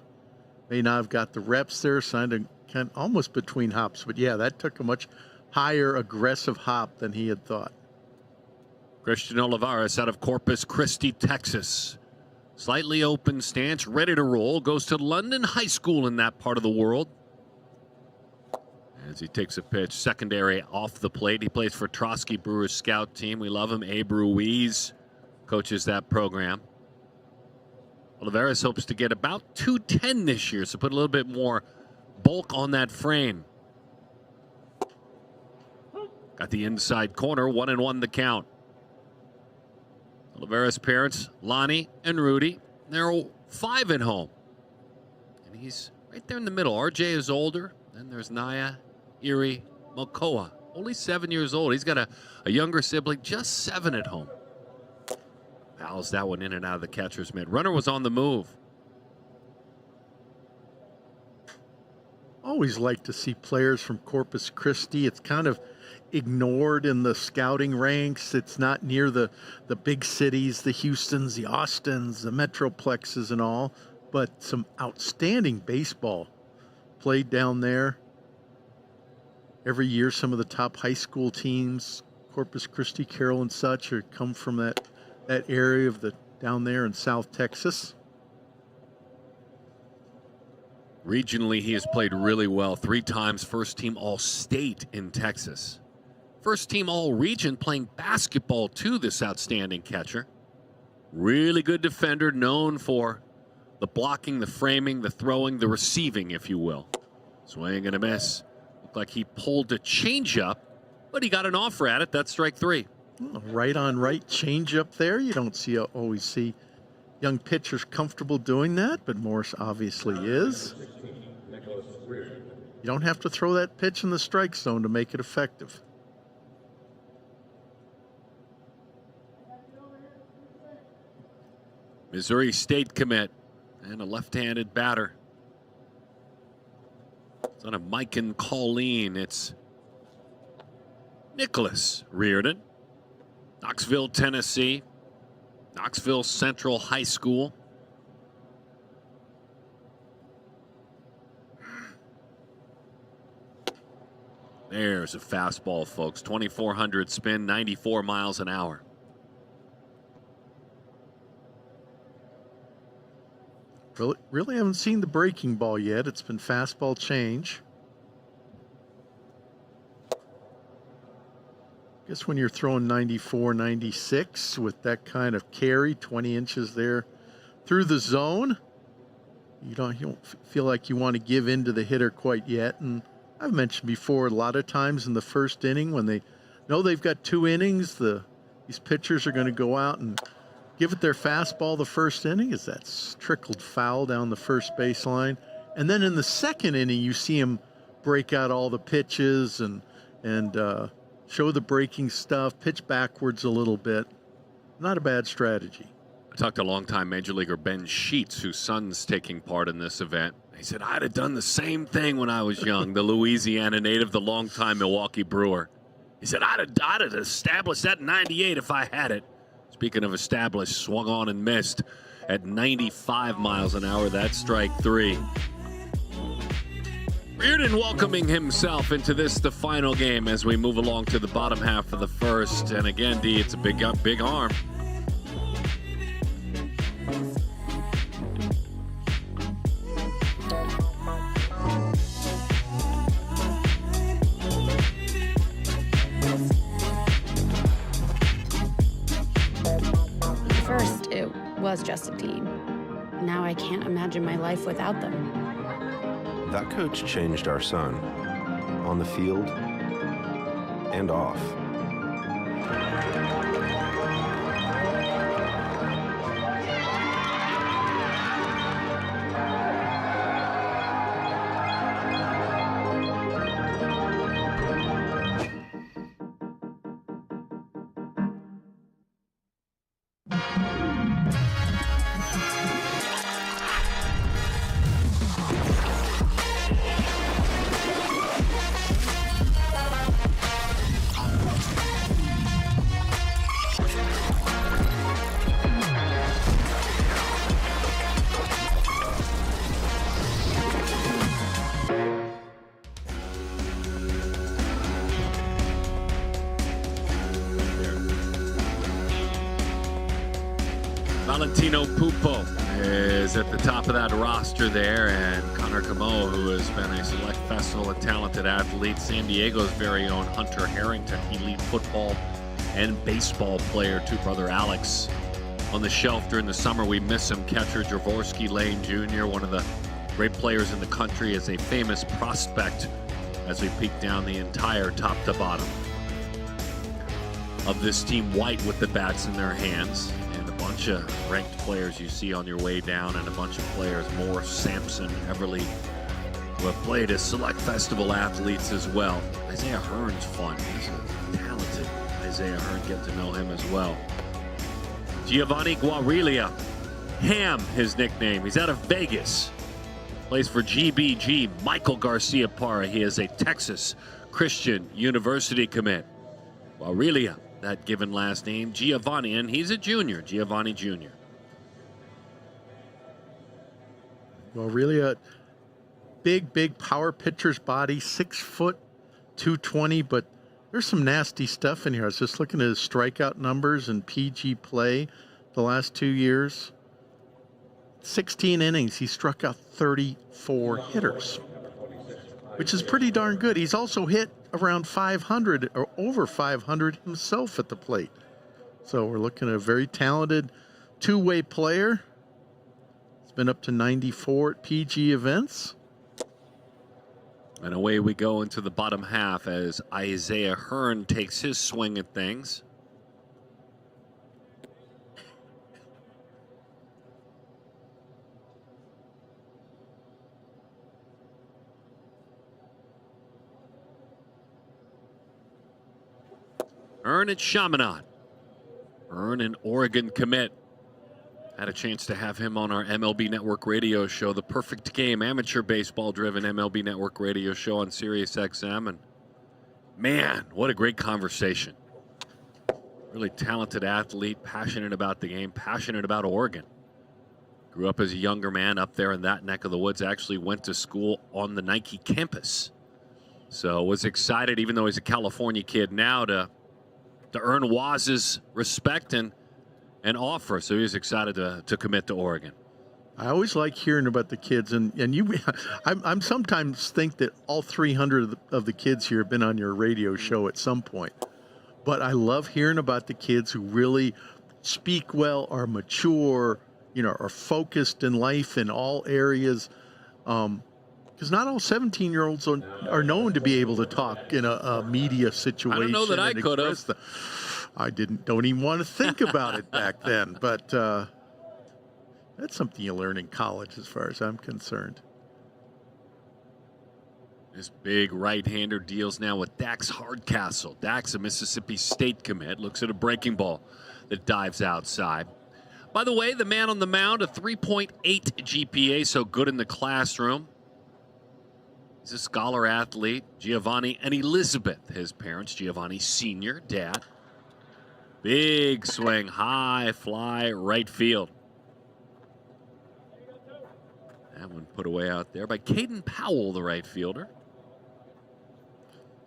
Speaker 22: may not have got the reps there, signed a almost between hops. But yeah, that took a much higher aggressive hop than he had thought.
Speaker 21: Christian Olivares out of Corpus Christi, Texas. Slightly open stance, ready to roll. Goes to London High School in that part of the world. As he takes a pitch, secondary off the plate. He plays for Trotsky Brewers scout team. We love him. Abe Ruiz coaches that program. Olivares hopes to get about 210 this year, so put a little bit more bulk on that frame. Got the inside corner, 1-1 the count. Olivares' parents, Lonnie and Rudy, they're 5 at home. And he's right there in the middle. RJ is older. Then there's Naya Iri Mokoa, only 7 years old. He's got a younger sibling, just 7 at home. Fouls that one in and out of the catcher's mitt. Runner was on the move.
Speaker 22: Always like to see players from Corpus Christi. It's kind of ignored in the scouting ranks. It's not near the big cities, the Houstons, the Austins, the Metroplexes and all, but some outstanding baseball played down there. Every year, some of the top high school teams, Corpus Christi, Carroll and such, come from that area of down there in South Texas.
Speaker 21: Regionally, he has played really well. 3 times first team All-State in Texas. First team All-Region, playing basketball too, this outstanding catcher. Really good defender, known for the blocking, the framing, the throwing, the receiving, if you will. Swing and a miss. Looked like he pulled a changeup, but he got an offer at it. That's strike 3.
Speaker 22: Right on right change up there. You don't always see young pitchers comfortable doing that, but Morris obviously is. You don't have to throw that pitch in the strike zone to make it effective.
Speaker 21: Missouri State commit and a left-handed batter. Son of Mike and Colleen. It's Nicholas Reardon. Knoxville, Tennessee. Knoxville Central High School. There's a fastball, folks. 2,400 spin, 94 miles an hour.
Speaker 22: Really haven't seen the breaking ball yet. It's been fastball change. Guess when you're throwing 94, 96 with that kind of carry, 20 inches there through the zone, you don't feel like you want to give in to the hitter quite yet. And I've mentioned before, a lot of times in the first inning when they know they've got 2 innings, these pitchers are going to go out and give it their fastball the first inning, as that's trickled foul down the first baseline. And then in the second inning, you see him break out all the pitches and show the breaking stuff, pitch backwards a little bit. Not a bad strategy.
Speaker 21: I talked to longtime Major Leaguer Ben Sheets, whose son's taking part in this event. He said, I'd have done the same thing when I was young. The Louisiana native, the longtime Milwaukee Brewer. He said, I'd have established that in 98 if I had it. Speaking of established, swung on and missed at 95 miles an hour. That's strike 3. Reardon welcoming himself into the final game as we move along to the bottom half of the first. And again, D, it's a big arm.
Speaker 3: was just a team. Now I can't imagine my life without them.
Speaker 4: That coach changed our son, on the field and off.
Speaker 21: Valentino Pupo is at the top of that roster there, and Connor Camo, who has been a select festival and talented athlete. San Diego's very own Hunter Harrington, elite football and baseball player, too. Brother Alex on the shelf during the summer. We miss him. Catcher Javorsky Lane Jr., one of the great players in the country, is a famous prospect as we peek down the entire top to bottom of this team. White with the bats in their hands. Bunch of ranked players you see on your way down, and a bunch of players, Moore, Sampson, Everly, who have played as select festival athletes as well. Isaiah Hearn's fun. He's a talented Isaiah Hearn. Get to know him as well. Giovanni Guarelia, Ham, his nickname. He's out of Vegas. Plays for GBG. Michael Garcia Parra. He is a Texas Christian University commit. Guarelia, that given last name, Giovanni, and he's a junior, Giovanni Jr.
Speaker 22: Well, really a big power pitcher's body, 6 foot, 220, but there's some nasty stuff in here. I was just looking at his strikeout numbers and PG play the last 2 years. 16 innings, he struck out 34 hitters, which is pretty darn good. He's also hit around 500 or over 500 himself at the plate. So we're looking at a very talented two-way player. It's been up to 94 at PG events.
Speaker 21: And away we go into the bottom half as Isaiah Hearn takes his swing at things. Hearn at Chaminade. Hearn, an Oregon commit. Had a chance to have him on our MLB Network radio show, The Perfect Game, amateur baseball-driven MLB Network radio show on Sirius XM. And man, what a great conversation. Really talented athlete, passionate about the game, passionate about Oregon. Grew up as a younger man up there in that neck of the woods. Actually went to school on the Nike campus. So was excited, even though he's a California kid now, to earn Waz's respect and offer. So he was excited to commit to Oregon.
Speaker 22: I always like hearing about the kids, and you, I'm sometimes think that all 300 of the kids here have been on your radio show at some point. But I love hearing about the kids who really speak well, are mature, are focused in life in all areas. Because not all 17-year-olds are known to be able to talk in a media situation.
Speaker 21: I don't know that I could have.
Speaker 22: I don't even want to think about it back then. But that's something you learn in college as far as I'm concerned.
Speaker 21: This big right-hander deals now with Dax Hardcastle. Dax, a Mississippi State commit, looks at a breaking ball that dives outside. By the way, the man on the mound, a 3.8 GPA, so good in the classroom. He's a scholar athlete. Giovanni and Elizabeth, his parents. Giovanni Sr., dad. Big swing, high fly, right field. That one put away out there by Caden Powell, the right fielder.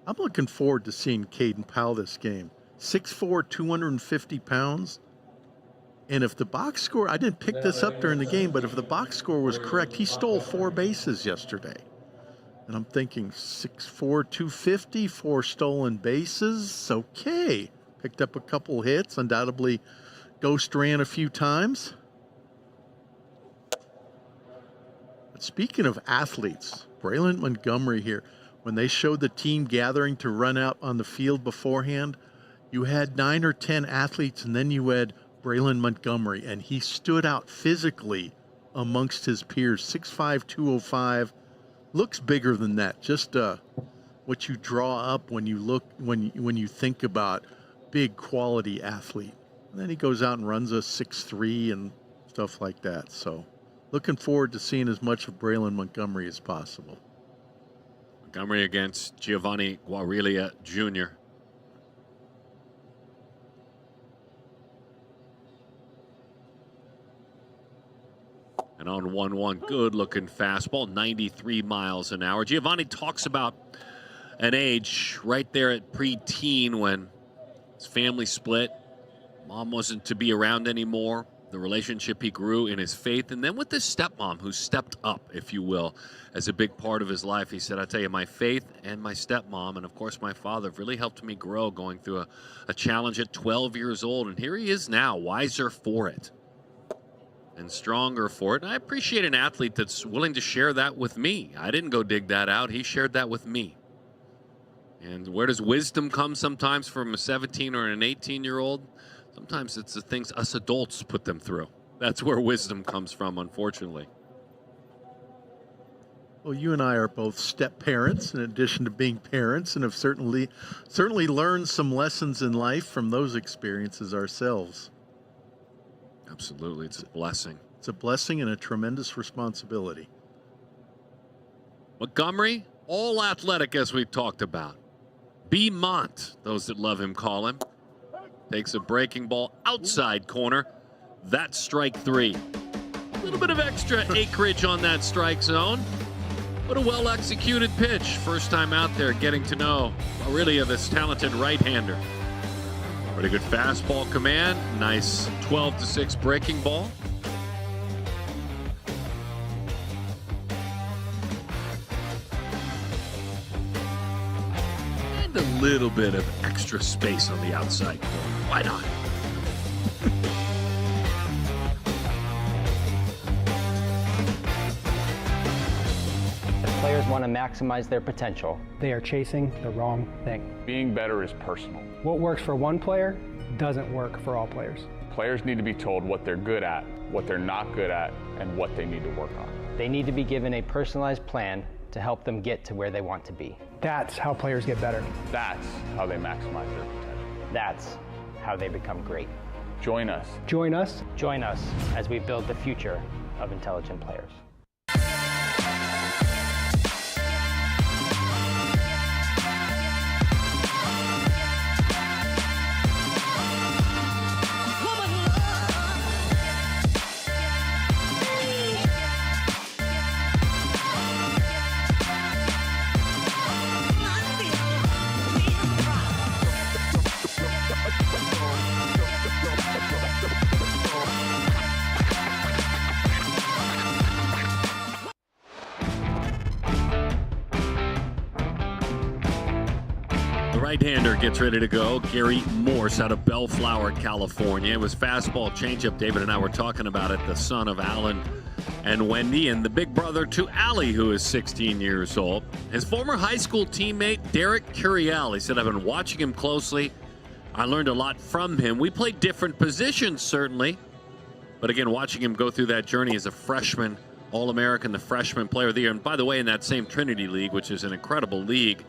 Speaker 22: I'm looking forward to seeing Caden Powell this game. 6'4", 250 pounds. And if the box score, I didn't pick this up during the game, but if the box score was correct, he stole 4 bases yesterday. And I'm thinking 6'4", 250, 4 stolen bases. Okay. Picked up a couple hits. Undoubtedly ghost ran a few times. But speaking of athletes, Braylon Montgomery here, when they showed the team gathering to run out on the field beforehand, you had 9 or 10 athletes, and then you had Braylon Montgomery, and he stood out physically amongst his peers. 6'5", 205, looks bigger than that. Just what you draw up when you think about big quality athlete. And then he goes out and runs a 6'3" and stuff like that. So looking forward to seeing as much of Braylon Montgomery as possible.
Speaker 21: Montgomery against Giovanni Guarilia Jr. And on 1-1, good-looking fastball, 93 miles an hour. Giovanni talks about an age right there at preteen when his family split. Mom wasn't to be around anymore. The relationship he grew in his faith, and then with his stepmom who stepped up, if you will, as a big part of his life. He said, I tell you, my faith and my stepmom and, of course, my father have really helped me grow going through a challenge at 12 years old. And here he is now, wiser for it and stronger for it. And I appreciate an athlete that's willing to share that with me. I didn't go dig that out. He shared that with me. And where does wisdom come sometimes from a 17 or an 18-year-old? Sometimes it's the things us adults put them through. That's where wisdom comes from, unfortunately.
Speaker 22: Well, you and I are both step parents in addition to being parents, and have certainly learned some lessons in life from those experiences ourselves.
Speaker 21: Absolutely. It's a blessing.
Speaker 22: It's a blessing and a tremendous responsibility.
Speaker 21: Montgomery, all athletic as we talked about. B-Mont, those that love him call him. Takes a breaking ball outside corner. That's strike 3. A little bit of extra acreage on that strike zone. But a well-executed pitch. First time out there getting to know Guarilia, this talented right-hander. Pretty good fastball command. Nice 12-6 breaking ball. And a little bit of extra space on the outside corner. Why not?
Speaker 5: Players want to maximize their potential.
Speaker 6: They are chasing the wrong thing.
Speaker 7: Being better is personal.
Speaker 6: What works for one player doesn't work for all players.
Speaker 7: Players need to be told what they're good at, what they're not good at, and what they need to work on.
Speaker 5: They need to be given a personalized plan to help them get to where they want to be.
Speaker 6: That's how players get better.
Speaker 7: That's how they maximize their potential.
Speaker 5: That's how they become great.
Speaker 7: Join us.
Speaker 6: Join us.
Speaker 5: Join us as we build the future of intelligent players.
Speaker 21: Right-hander gets ready to go. Gary Morse out of Bellflower, California. It was fastball changeup. David and I were talking about it. The son of Alan and Wendy, and the big brother to Allie, who is 16 years old. His former high school teammate, Derek Curiel. He said, I've been watching him closely. I learned a lot from him. We played different positions, certainly. But again, watching him go through that journey as a freshman, All-American, the freshman player of the year. And by the way, in that same Trinity League, which is an incredible league,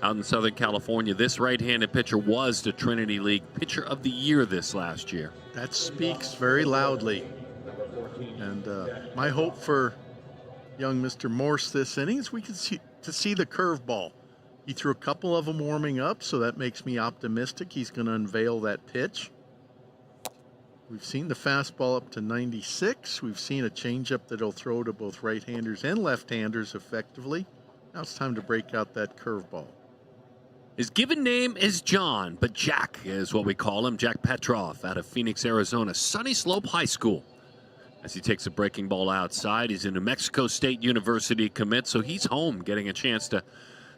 Speaker 21: out in Southern California, this right-handed pitcher was the Trinity League Pitcher of the Year this last year.
Speaker 22: That speaks very loudly. And my hope for young Mr. Morse this inning is we can see the curveball. He threw a couple of them warming up, so that makes me optimistic he's going to unveil that pitch. We've seen the fastball up to 96. We've seen a changeup that he'll throw to both right-handers and left-handers effectively. Now it's time to break out that curveball.
Speaker 21: His given name is John, but Jack is what we call him. Jack Petrov out of Phoenix, Arizona, Sunny Slope High School. As he takes a breaking ball outside, he's a New Mexico State University commit, so he's home getting a chance to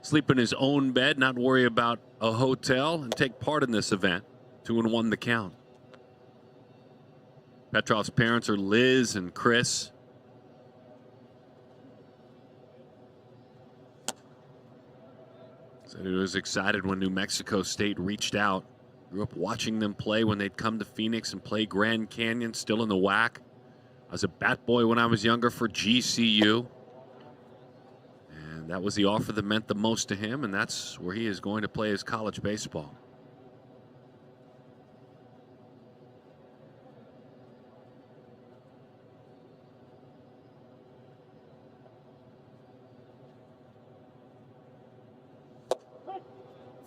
Speaker 21: sleep in his own bed, not worry about a hotel, and take part in this event. 2-1 the count. Petrov's parents are Liz and Chris. Said he was excited when New Mexico State reached out. Grew up watching them play when they'd come to Phoenix and play Grand Canyon, still in the WAC. I was a bat boy when I was younger for GCU. And that was the offer that meant the most to him, and that's where he is going to play his college baseball.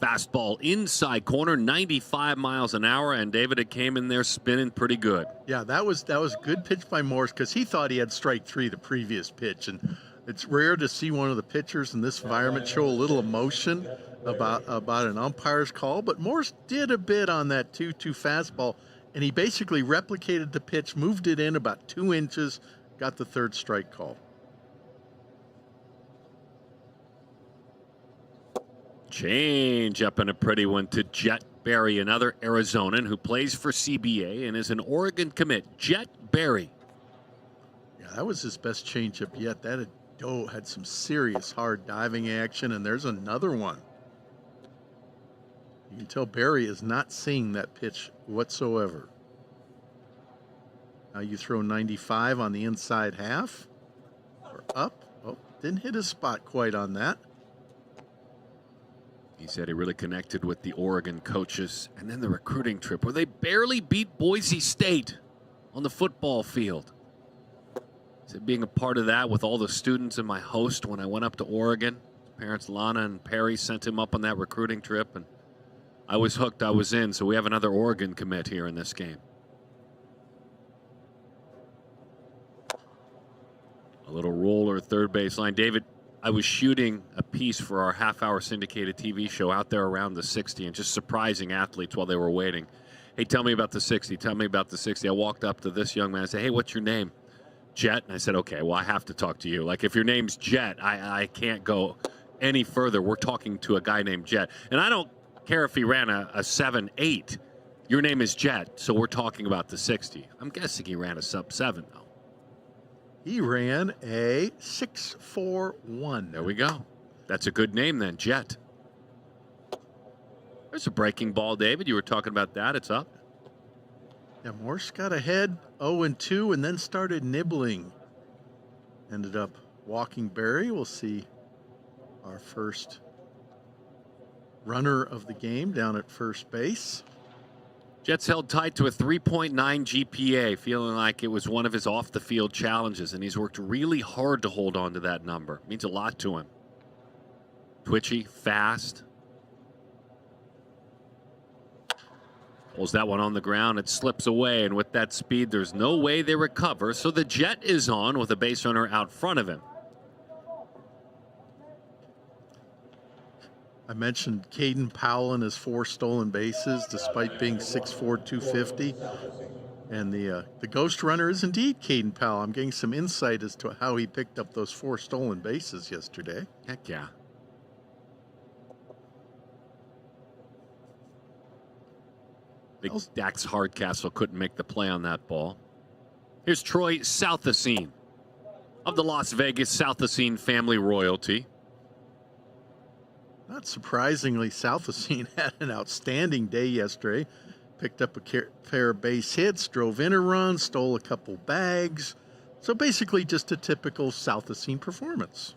Speaker 21: Fastball inside corner, 95 miles an hour, and David, it came in there spinning pretty good.
Speaker 22: Yeah, that was a good pitch by Morse because he thought he had strike three the previous pitch, and it's rare to see one of the pitchers in this environment show a little emotion about an umpire's call, but Morse did a bit on that 2-2 fastball, and he basically replicated the pitch, moved it in about 2 inches, got the third strike call.
Speaker 21: Change up and a pretty one to Jet Berry, another Arizonan who plays for CBA and is an Oregon commit. Jet Berry.
Speaker 22: Yeah, that was his best changeup yet. That had some serious hard diving action, and there's another one. You can tell Berry is not seeing that pitch whatsoever. Now you throw 95 on the inside half or up. Oh, didn't hit his spot quite on that.
Speaker 21: He said he really connected with the Oregon coaches, and then the recruiting trip where they barely beat Boise State on the football field. He said being a part of that with all the students and my host when I went up to Oregon. His parents Lana and Perry sent him up on that recruiting trip, and I was hooked, I was in, so we have another Oregon commit here in this game. A little roller third baseline. David, I was shooting a piece for our half-hour syndicated TV show out there around the 60 and just surprising athletes while they were waiting. Hey, tell me about the 60. Tell me about the 60. I walked up to this young man and said, hey, what's your name? Jet. And I said, okay, well, I have to talk to you. Like, if your name's Jet, I can't go any further. We're talking to a guy named Jet. And I don't care if he ran a 7.8. Your name is Jet, so we're talking about the 60. I'm guessing he ran a sub-7, though.
Speaker 22: He ran a 6.41.
Speaker 21: There we go. That's a good name then, Jet. There's a breaking ball, David. You were talking about that. It's up.
Speaker 22: Yeah, Morse got ahead 0-2 and then started nibbling. Ended up walking Berry. We'll see our first runner of the game down at first base.
Speaker 21: Jets held tight to a 3.9 GPA, feeling like it was one of his off-the-field challenges, and he's worked really hard to hold on to that number. It means a lot to him. Twitchy, fast. Pulls that one on the ground. It slips away, and with that speed, there's no way they recover, so the Jet is on with a base runner out front of him.
Speaker 22: I mentioned Caden Powell and his 4 stolen bases, despite being 6'4", 250. And the ghost runner is indeed Caden Powell. I'm getting some insight as to how he picked up those 4 stolen bases yesterday.
Speaker 21: Heck yeah. Big Dax Hardcastle couldn't make the play on that ball. Here's Troy Southasine of the Las Vegas Southasine family royalty.
Speaker 22: Not surprisingly, Southasine had an outstanding day yesterday. Picked up a pair of base hits, drove in a run, stole a couple bags. So basically just a typical Southasine performance.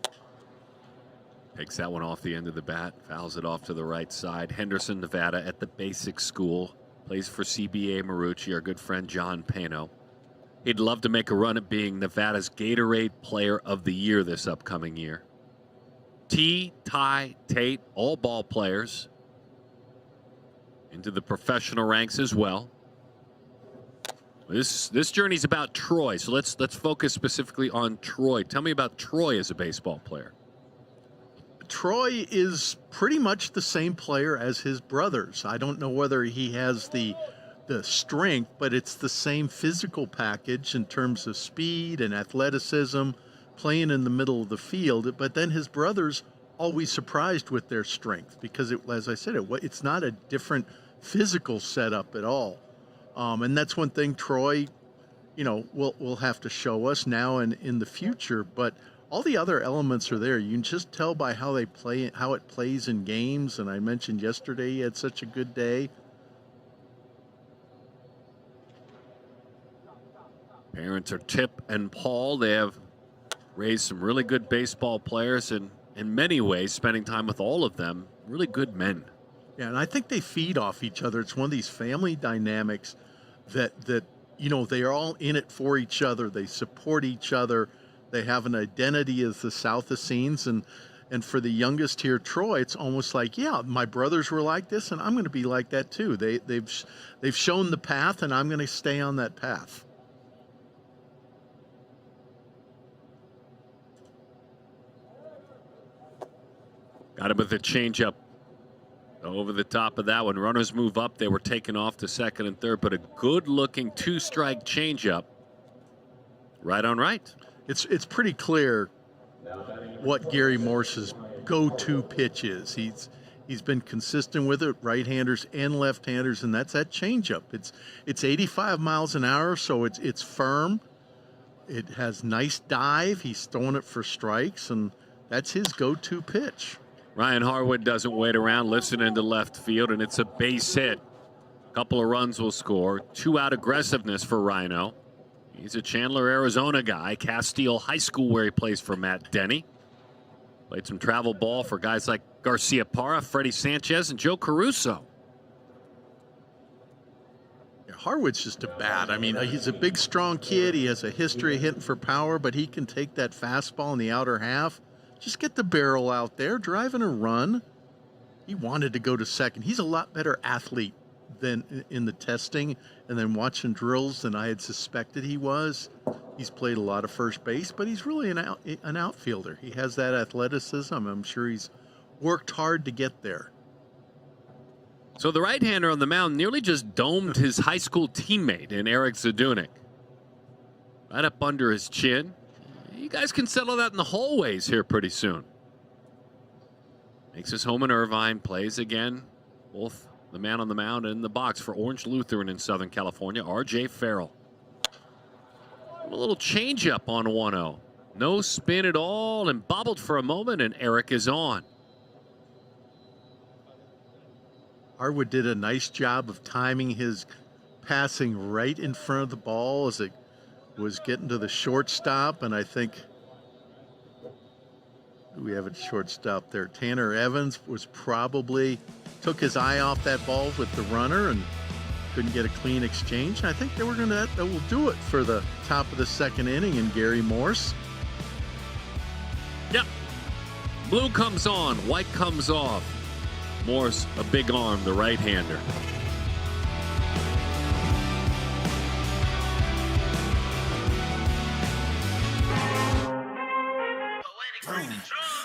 Speaker 21: Takes that one off the end of the bat, fouls it off to the right side. Henderson, Nevada at the basic school. Plays for CBA Marucci, our good friend John Pano. He'd love to make a run at being Nevada's Gatorade Player of the Year this upcoming year. T, Ty, Tate, all ball players into the professional ranks as well. This journey's about Troy, so let's focus specifically on Troy. Tell me about Troy as a baseball player.
Speaker 22: Troy is pretty much the same player as his brothers. I don't know whether he has the strength, but it's the same physical package in terms of speed and athleticism, playing in the middle of the field. But then his brothers always surprised with their strength because, as I said, it's not a different physical setup at all. And that's one thing Troy, will have to show us now and in the future. But all the other elements are there. You can just tell by how they play, how it plays in games. And I mentioned yesterday he had such a good day.
Speaker 21: Parents are Tip and Paul. They have raised some really good baseball players, and in many ways, spending time with all of them, really good men.
Speaker 22: Yeah, and I think they feed off each other. It's one of these family dynamics that you know, they are all in it for each other. They support each other. They have an identity as the South Essenes, and for the youngest here, Troy, it's almost like, yeah, my brothers were like this, and I'm going to be like that too. They've shown the path, and I'm going to stay on that path.
Speaker 21: Got him with a changeup over the top of that one. Runners move up. They were taken off to second and third, but a good-looking two-strike changeup. Right on right.
Speaker 22: It's pretty clear what Gary Morse's go-to pitch is. He's been consistent with it, right-handers and left-handers, and that's that changeup. It's 85 miles an hour, so it's firm. It has nice dive. He's throwing it for strikes, and that's his go-to pitch.
Speaker 21: Ryan Harwood doesn't wait around, lifts it into left field, and it's a base hit. A couple of runs will score. 2-out aggressiveness for Rhino. He's a Chandler, Arizona guy. Castile High School, where he plays for Matt Denny. Played some travel ball for guys like Garcia Parra, Freddie Sanchez, and Joe Caruso.
Speaker 22: Yeah, Harwood's just a bat. I mean, he's a big, strong kid. He has a history of hitting for power, but he can take that fastball in the outer half. Just get the barrel out there, driving a run. He wanted to go to second. He's a lot better athlete than in the testing and then watching drills than I had suspected he was. He's played a lot of first base, but he's really an outfielder. He has that athleticism. I'm sure he's worked hard to get there.
Speaker 21: So the right-hander on the mound nearly just domed his high school teammate in Eric Zadunik. Right up under his chin. You guys can settle that in the hallways here pretty soon. Makes his home in Irvine, plays again. Both the man on the mound and in the box for Orange Lutheran in Southern California, R.J. Farrell. A little changeup on 1-0. No spin at all, and bobbled for a moment, and Eric is on.
Speaker 22: Harwood did a nice job of timing his passing right in front of the ball as it was getting to the shortstop, and I think we have a shortstop there. Tanner Evans was probably took his eye off that ball with the runner and couldn't get a clean exchange. And I think that will do it for the top of the second inning. And Gary Morse.
Speaker 21: Yep. Blue comes on, white comes off. Morse, a big arm, the right-hander.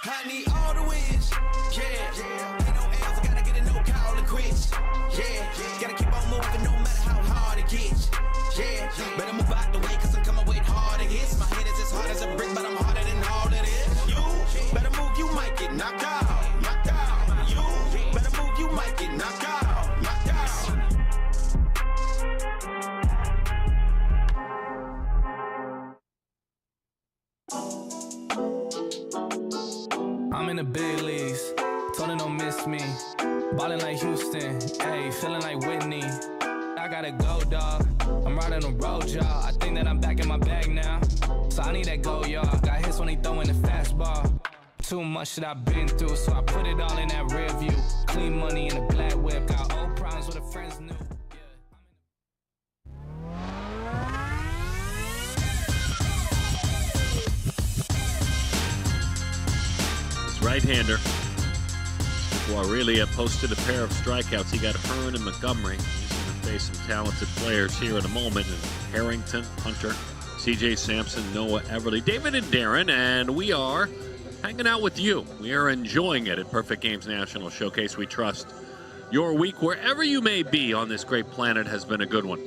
Speaker 8: I need all the wins, yeah. Ain't no else, I gotta get a no call to quits, yeah. Gotta keep on moving no matter how hard it gets, yeah. Better move out the way, cause I'm coming with harder hits. My head is as hard as a brick, but I'm harder than all of this. You better move, you might get knocked out, knocked out. You better move, you might get knocked out, knocked out.
Speaker 9: I'm in the big leagues, told her don't miss me. Ballin' like Houston, ayy, feeling like Whitney. I gotta go, dawg. I'm riding on road, y'all. I think that I'm back in my bag now. So I need that go, y'all. Got hits when he throwing the fastball. Too much shit I've been through, so I put it all in that rear view. Clean money in a black whip. Got old problems with a friends new.
Speaker 21: Right-hander. Guarelia posted a pair of strikeouts. He got Hearn and Montgomery. He's going to face some talented players here in a moment. And Harrington, Hunter, C.J. Sampson, Noah Everly, David and Darren, and we are hanging out with you. We are enjoying it at Perfect Games National Showcase. We trust your week, wherever you may be on this great planet, has been a good one.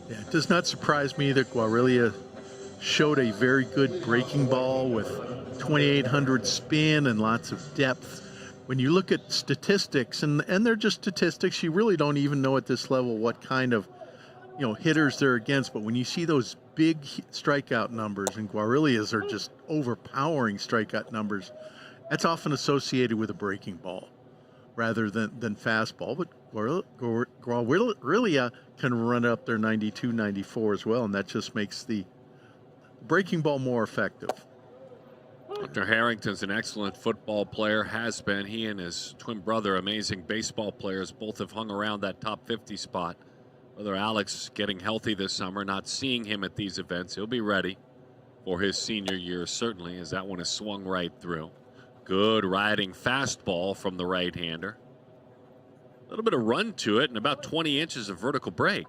Speaker 22: Yeah, it does not surprise me that Guarelia showed a very good breaking ball with 2,800 spin and lots of depth. When you look at statistics, and they're just statistics, you really don't even know at this level what kind of hitters they're against, but when you see those big strikeout numbers, and Guarilia's are just overpowering strikeout numbers, that's often associated with a breaking ball rather than fastball. But Guarilia can run up their 92, 94 as well, and that just makes the breaking ball more effective.
Speaker 21: Dr. Harrington's an excellent football player, has been. He and his twin brother, amazing baseball players, both have hung around that top 50 spot. Brother Alex getting healthy this summer, not seeing him at these events. He'll be ready for his senior year, certainly, as that one is swung right through. Good riding fastball from the right-hander. A little bit of run to it and about 20 inches of vertical break.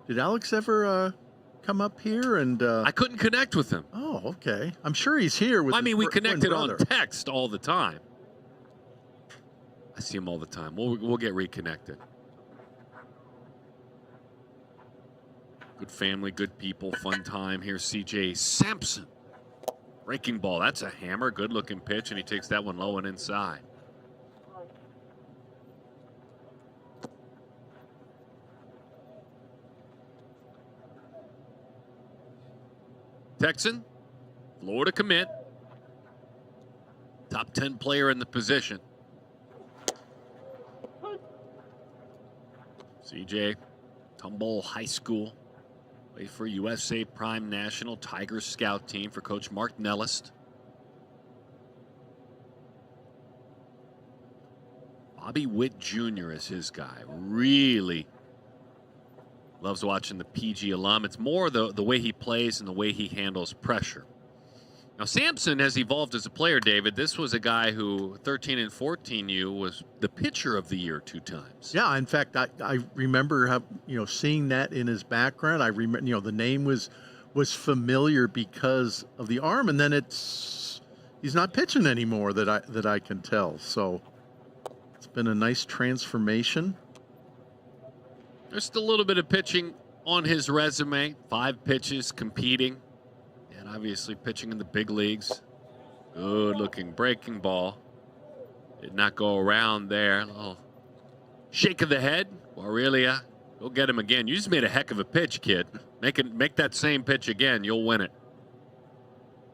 Speaker 22: Did Alex ever come up here? And
Speaker 21: I couldn't connect with him.
Speaker 22: Oh, okay. I'm sure he's here with
Speaker 21: we connected on
Speaker 22: brother.
Speaker 21: text all the time. I see him all the time. We'll get reconnected. Good family, good people, fun time. Here's C.J. Sampson. Breaking ball. That's a hammer. Good looking pitch, and he takes that one low and inside. Texan, Florida commit. Top 10 player in the position. CJ, Tomball High School. Played for USA Prime National Tigers scout team for Coach Mark Nellist. Bobby Witt Jr. is his guy. Really loves watching the PG alum. It's more the way he plays and the way he handles pressure. Now, Sampson has evolved as a player, David. This was a guy who, 13 and 14U, was the pitcher of the year 2 times.
Speaker 22: Yeah, in fact, I remember seeing that in his background. I remember, the name was familiar because of the arm, and then he's not pitching anymore that I can tell. So it's been a nice transformation.
Speaker 21: There's still a little bit of pitching on his resume. 5 pitches, competing, and obviously pitching in the big leagues. Good-looking breaking ball. Did not go around there. A little shake of the head. Guarilia, go get him again. You just made a heck of a pitch, kid. Make that same pitch again. You'll win it.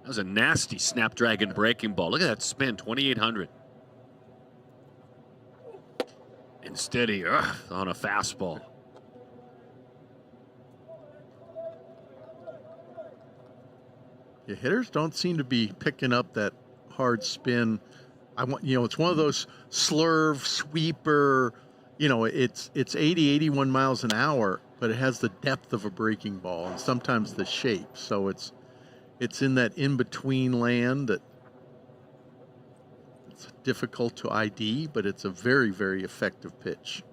Speaker 21: That was a nasty Snapdragon breaking ball. Look at that spin, 2,800. And steady on a fastball.
Speaker 22: Yeah, hitters don't seem to be picking up that hard spin. It's one of those slurve, sweeper, it's 80, 81 miles an hour, but it has the depth of a breaking ball and sometimes the shape. So it's in that in-between land that it's difficult to ID, but it's a very, very effective pitch.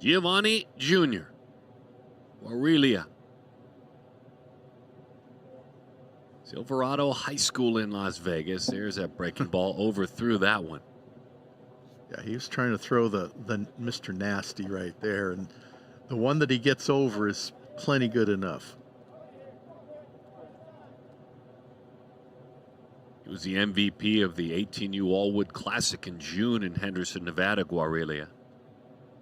Speaker 21: Giovanni Jr. Guarilia. Silverado High School in Las Vegas. There's that breaking ball, overthrew that one.
Speaker 22: Yeah, he was trying to throw the Mr. Nasty right there, and the one that he gets over is plenty good enough.
Speaker 21: He was the MVP of the 18U Allwood Classic in June in Henderson, Nevada, Guarilia.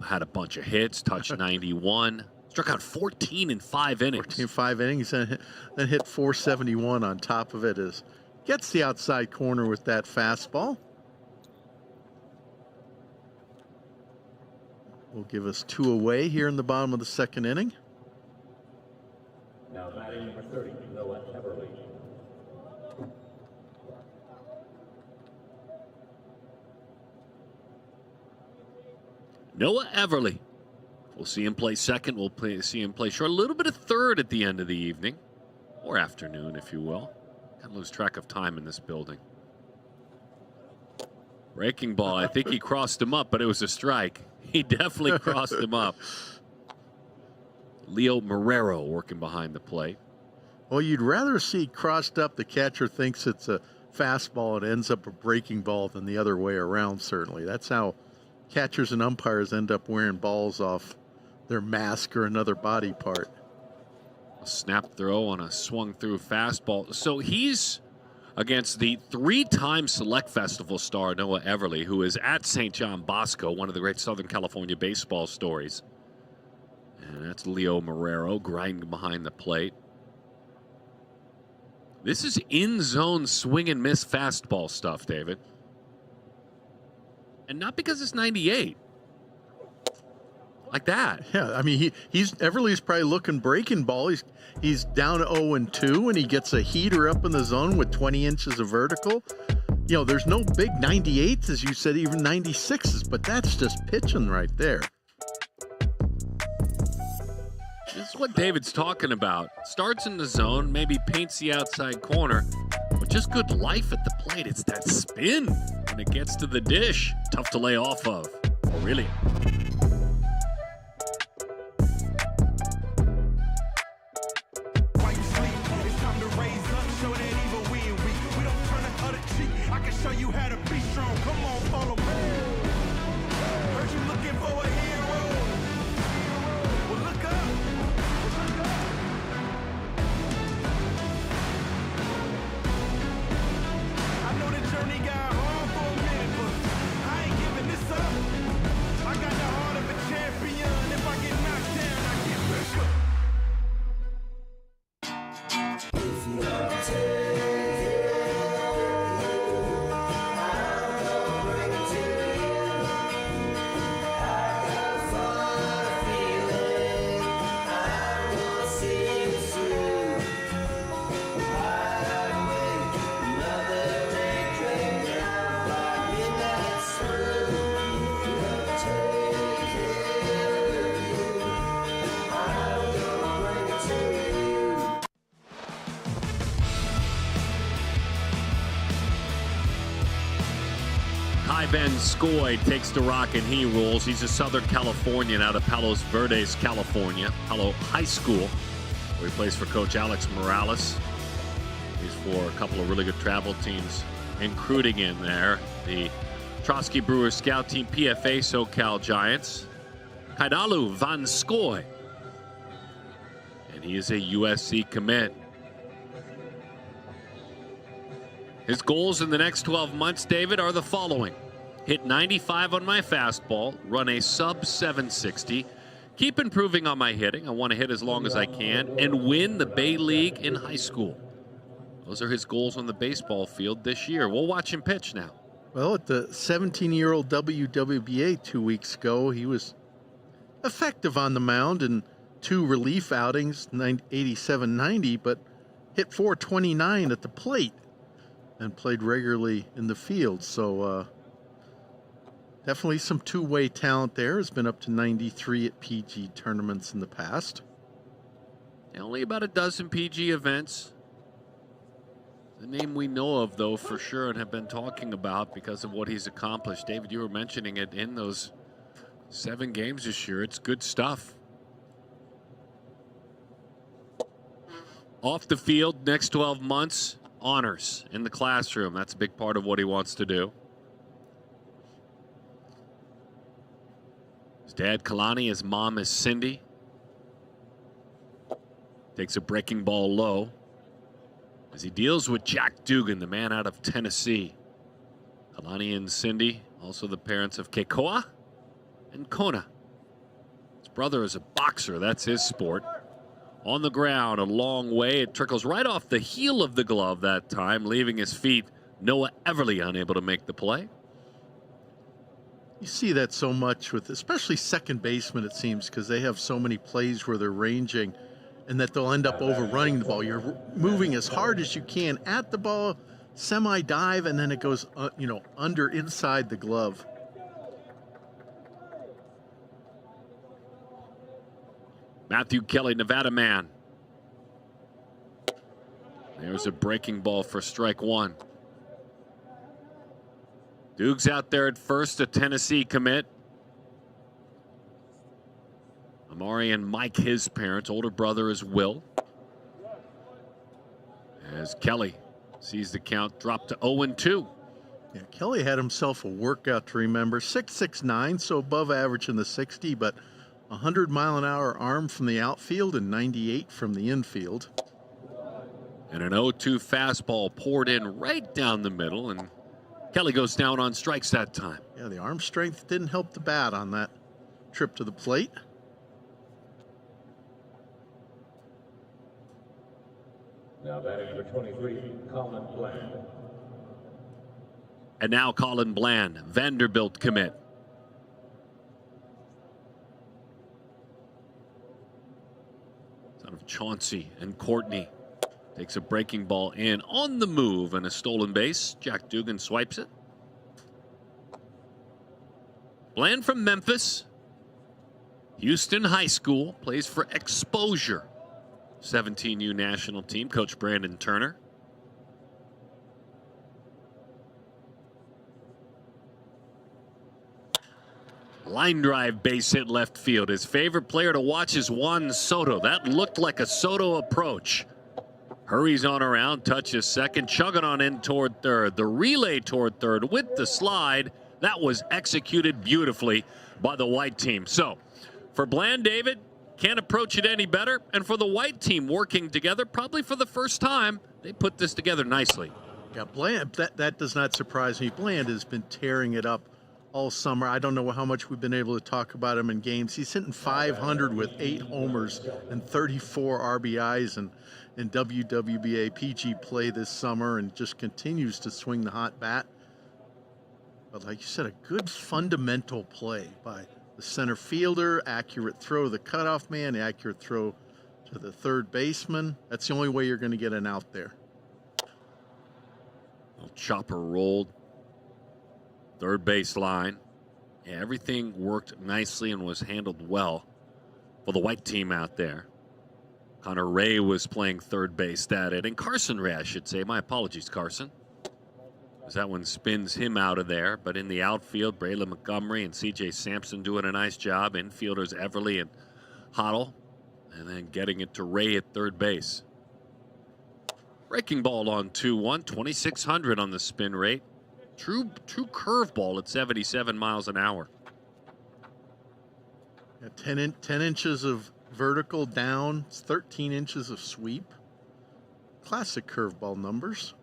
Speaker 21: Had a bunch of hits, touched 91. Struck out 14 in 5 innings.
Speaker 22: 14 in 5 innings, then hit 471 on top of it. Gets the outside corner with that fastball. Will give us 2 away here in the bottom of the 2nd inning.
Speaker 10: Now batting number 30, Noah Everly.
Speaker 21: Noah Everly. We'll see him play second. We'll see him play short. A little bit of third at the end of the evening. Or afternoon, if you will. Can't lose track of time in this building. Breaking ball. I think he crossed him up, but it was a strike. He definitely crossed him up. Leo Marrero working behind the plate.
Speaker 22: Well, you'd rather see crossed up, the catcher thinks it's a fastball, it ends up a breaking ball, than the other way around, certainly. That's how catchers and umpires end up wearing balls off their mask or another body part.
Speaker 21: A snap throw on a swung through fastball. So he's against the 3-time Select Festival star Noah Everly, who is at St. John Bosco, one of the great Southern California baseball stories. And that's Leo Marrero grinding behind the plate. This is in-zone swing and miss fastball stuff, David. And not because it's 98. Like that.
Speaker 22: Yeah, I mean, he's Everly's probably looking breaking ball. He's down 0-2, and he gets a heater up in the zone with 20 inches of vertical. You know, there's no big 98s, as you said, even 96s, but that's just pitching right there.
Speaker 21: This is what David's talking about. Starts in the zone, maybe paints the outside corner, but just good life at the plate. It's that spin when it gets to the dish. Tough to lay off of. Really.
Speaker 8: Show you how to be strong. Come on, follow me. Heard you looking for a hero. Well, look up. I know the journey got hard for a minute, but I ain't giving this up. I got the heart of a champion. If I get knocked down, I get back up. If you don't take
Speaker 21: Ben Scoy takes the rock and he rules. He's a Southern Californian out of Palos Verdes, California. Palo High School, where he plays for Coach Alex Morales. He's for a couple of really good travel teams, including in there the Trotsky Brewers Scout Team, PFA SoCal Giants. Kaidalu Van Scoy. And he is a USC commit. His goals in the next 12 months, David, are the following. Hit 95 on my fastball, run a sub 760, keep improving on my hitting. I want to hit as long as I can, and win the Bay League in high school. Those are his goals on the baseball field this year. We'll watch him pitch now.
Speaker 22: Well, at the 17-year-old WWBA 2 weeks ago, he was effective on the mound in 2 relief outings, 87-90, but hit 429 at the plate and played regularly in the field. So definitely some two-way talent there. Has been up to 93 at PG tournaments in the past.
Speaker 21: Only about a dozen PG events. The name we know of, though, for sure, and have been talking about because of what he's accomplished. David, you were mentioning it in those 7 games this year. It's good stuff. Off the field, next 12 months, honors in the classroom. That's a big part of what he wants to do. His dad, Kalani, his mom is Cindy. Takes a breaking ball low as he deals with Jack Dugan, the man out of Tennessee. Kalani and Cindy, also the parents of Kekoa and Kona. His brother is a boxer. That's his sport. On the ground a long way. It trickles right off the heel of the glove that time, leaving his feet. Noah Everly unable to make the play.
Speaker 22: You see that so much with especially second basemen, it seems, because they have so many plays where they're ranging and that they'll end up overrunning the ball. You're moving as hard as you can at the ball, semi-dive, and then it goes under inside the glove.
Speaker 21: Matthew Kelly, Nevada man. There's a breaking ball for strike 1. Duke's out there at first, a Tennessee commit. Amari and Mike, his parents. Older brother is Will. As Kelly sees the count drop to 0-2.
Speaker 22: Yeah, Kelly had himself a workout to remember. 6'6", so above average in the 60, but 100-mile-an-hour arm from the outfield and 98 from the infield.
Speaker 21: And an 0-2 fastball poured in right down the middle, and Kelly goes down on strikes that time.
Speaker 22: Yeah, the arm strength didn't help the bat on that trip to the plate.
Speaker 10: number 23, Colin Bland.
Speaker 21: And now Colin Bland, Vanderbilt commit. Son of Chauncey and Courtney. Takes a breaking ball in on the move and a stolen base. Jack Dugan swipes it. Bland from Memphis. Houston High School. Plays for Exposure. 17U national team. Coach Brandon Turner. Line drive, base hit left field. His favorite player to watch is Juan Soto. That looked like a Soto approach. Hurries on around, touches second, chugging on in toward third. The relay toward third with the slide. That was executed beautifully by the white team. So, for Bland, David, can't approach it any better. And for the white team working together, probably for the first time, they put this together nicely.
Speaker 22: Yeah, Bland, that does not surprise me. Bland has been tearing it up all summer. I don't know how much we've been able to talk about him in games. He's hitting 500 with 8 homers and 34 RBIs in WWBA PG play this summer, and just continues to swing the hot bat. But like you said, a good fundamental play by the center fielder, accurate throw to the cutoff man, accurate throw to the third baseman. That's the only way you're going to get an out there.
Speaker 21: Chopper rolled. Third base line. Yeah, everything worked nicely and was handled well for the white team out there. Connor Ray was playing third base that inning. Carson Ray, I should say. My apologies, Carson. As that one spins him out of there. But in the outfield, Braylon Montgomery and C.J. Sampson doing a nice job. Infielders Everly and Hoddle. And then getting it to Ray at third base. Breaking ball on 2-1. 2,600 on the spin rate. True curveball at 77 miles an hour.
Speaker 22: Yeah, 10 inches of vertical down, 13 inches of sweep. Classic curveball numbers.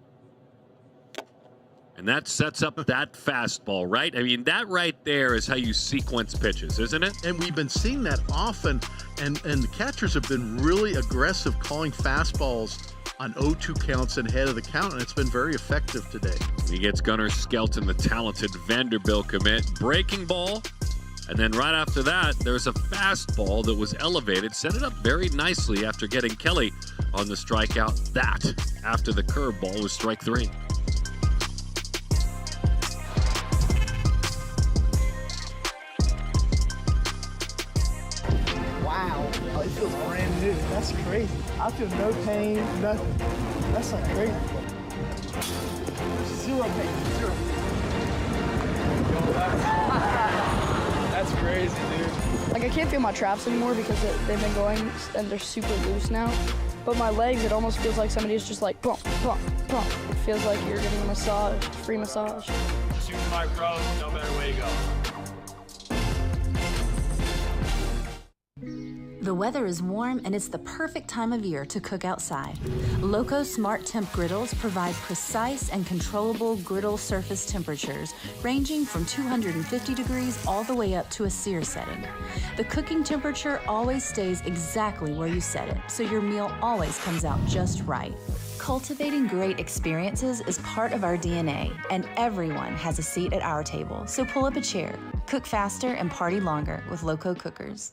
Speaker 21: And that sets up that fastball, right? I mean, that right there is how you sequence pitches, isn't it?
Speaker 22: And we've been seeing that often, and the catchers have been really aggressive calling fastballs on 0-2 counts and ahead of the count, and it's been very effective today.
Speaker 21: He gets Gunnar Skelton, the talented Vanderbilt commit. Breaking ball, and then right after that, there's a fastball that was elevated. Set it up very nicely after getting Kelly on the strikeout. That, after the curveball, was strike 3.
Speaker 11: Wow, oh, it feels brand new. That's crazy. I feel no pain, nothing. That's like crazy. Zero pain, zero. That's crazy, dude.
Speaker 13: Like, I can't feel my traps anymore because they've been going and they're super loose now. But my legs, it almost feels like somebody's just like pump, pump, pump. It feels like you're getting a massage, free massage.
Speaker 17: Shoot my pros, no matter where you go.
Speaker 14: The weather is warm and it's the perfect time of year to cook outside. Loco Smart Temp griddles provide precise and controllable griddle surface temperatures ranging from 250 degrees all the way up to a sear setting. The cooking temperature always stays exactly where you set it, so your meal always comes out just right. Cultivating great experiences is part of our DNA, and everyone has a seat at our table, so pull up a chair. Cook faster and party longer with Loco cookers.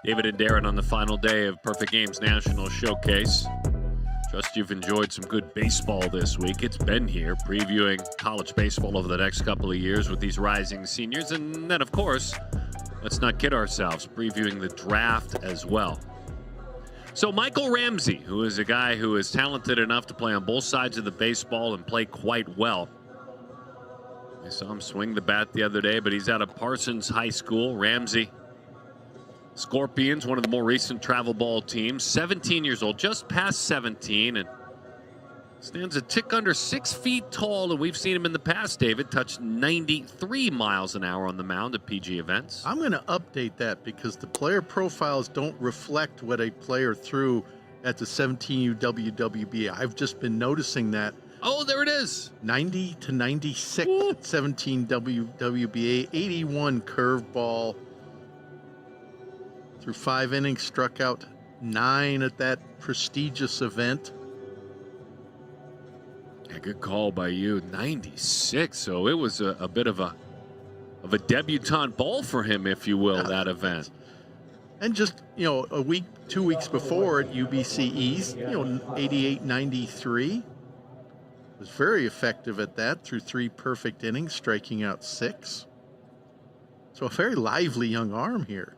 Speaker 21: David and Darren on the final day of Perfect Games National Showcase. Trust you've enjoyed some good baseball this week. It's been here, previewing college baseball over the next couple of years with these rising seniors. And then, of course, let's not kid ourselves, previewing the draft as well. So Michael Ramsey, who is a guy who is talented enough to play on both sides of the baseball and play quite well. I saw him swing the bat the other day, but he's out of Parsons High School. Ramsey, Scorpions, one of the more recent travel ball teams, 17 years old, just past 17, and stands a tick under 6 feet tall, and we've seen him in the past, David, touch 93 miles an hour on the mound at PG events.
Speaker 22: I'm going to update that because the player profiles don't reflect what a player threw at the 17U WWBA. I've just been noticing that.
Speaker 21: Oh, there it is.
Speaker 22: 90 to 96 at 17 WWBA, 81 curveball. Through 5 innings, struck out 9 at that prestigious event.
Speaker 21: Yeah, good call by you. 96. So it was a bit of a debutante ball for him, if you will, that event.
Speaker 22: And just, a week, 2 weeks before at UBC East, 88, 93. Was very effective at that through 3 perfect innings, striking out 6. So a very lively young arm here.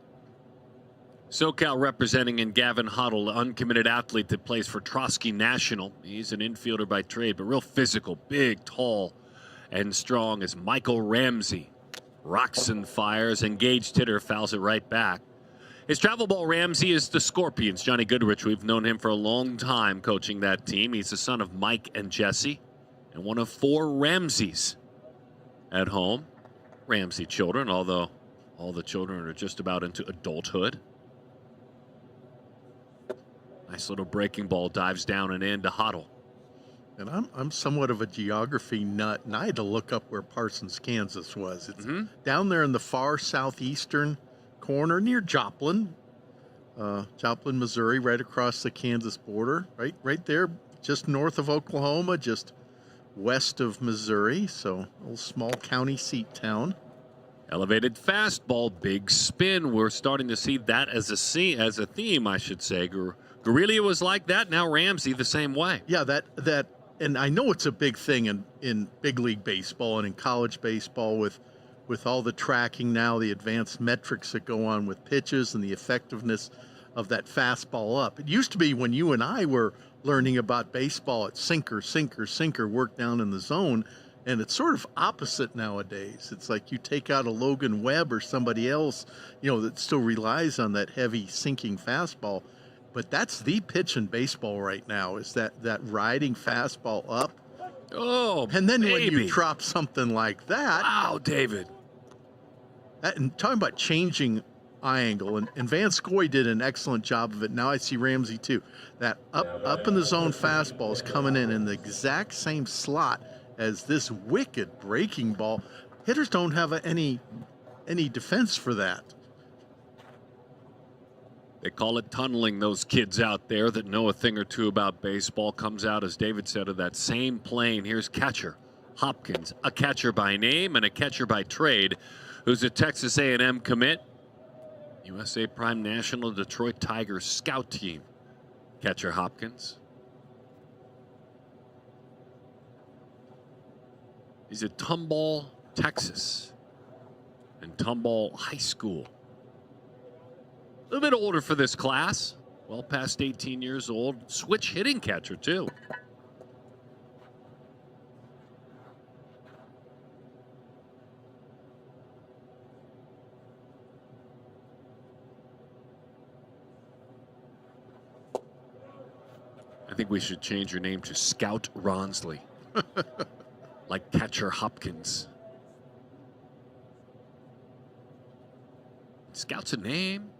Speaker 21: SoCal representing in Gavin Huddle, uncommitted athlete that plays for Trotsky National. He's an infielder by trade, but real physical, big, tall, and strong is Michael Ramsey. Rocks and fires, engaged hitter, fouls it right back. His travel ball, Ramsey, is the Scorpions. Johnny Goodrich, we've known him for a long time coaching that team. He's the son of Mike and Jesse, and one of 4 Ramseys at home. Ramsey children, although all the children are just about into adulthood. Nice little breaking ball, dives down and in to Huddle.
Speaker 22: And I'm somewhat of a geography nut, and I had to look up where Parsons, Kansas was. It's down there in the far southeastern corner near Joplin, Missouri, right across the Kansas border, right there, just north of Oklahoma, just west of Missouri. So a little small county seat town.
Speaker 21: Elevated fastball, big spin. We're starting to see that as a theme, I should say. Guerrilla was like that. Now Ramsey the same way.
Speaker 22: Yeah, that, and I know it's a big thing in big league baseball and in college baseball with all the tracking now, the advanced metrics that go on with pitches and the effectiveness of that fastball up. It used to be when you and I were learning about baseball, it's sinker, sinker, sinker, work down in the zone. And it's sort of opposite nowadays. It's like you take out a Logan Webb or somebody else, that still relies on that heavy sinking fastball. But that's the pitch in baseball right now, is that riding fastball up.
Speaker 21: Oh,
Speaker 22: and then
Speaker 21: baby.
Speaker 22: When you drop something like that.
Speaker 21: Wow, David.
Speaker 22: And talking about changing eye angle, and Van Scoy did an excellent job of it. Now I see Ramsey too. That up in the zone fastball is coming in the exact same slot as this wicked breaking ball. Hitters don't have any defense for that.
Speaker 21: They call it tunneling. Those kids out there that know a thing or two about baseball comes out, as David said, of that same plane. Here's catcher Hopkins, a catcher by name and a catcher by trade, who's a Texas A&M commit, USA Prime National Detroit Tigers scout team. Catcher Hopkins. He's at Tomball, Texas, and Tomball High School. A little bit older for this class, well past 18 years old. Switch hitting catcher, too. I think we should change your name to Scout Ronsley. Like catcher Hopkins. Scout's a name.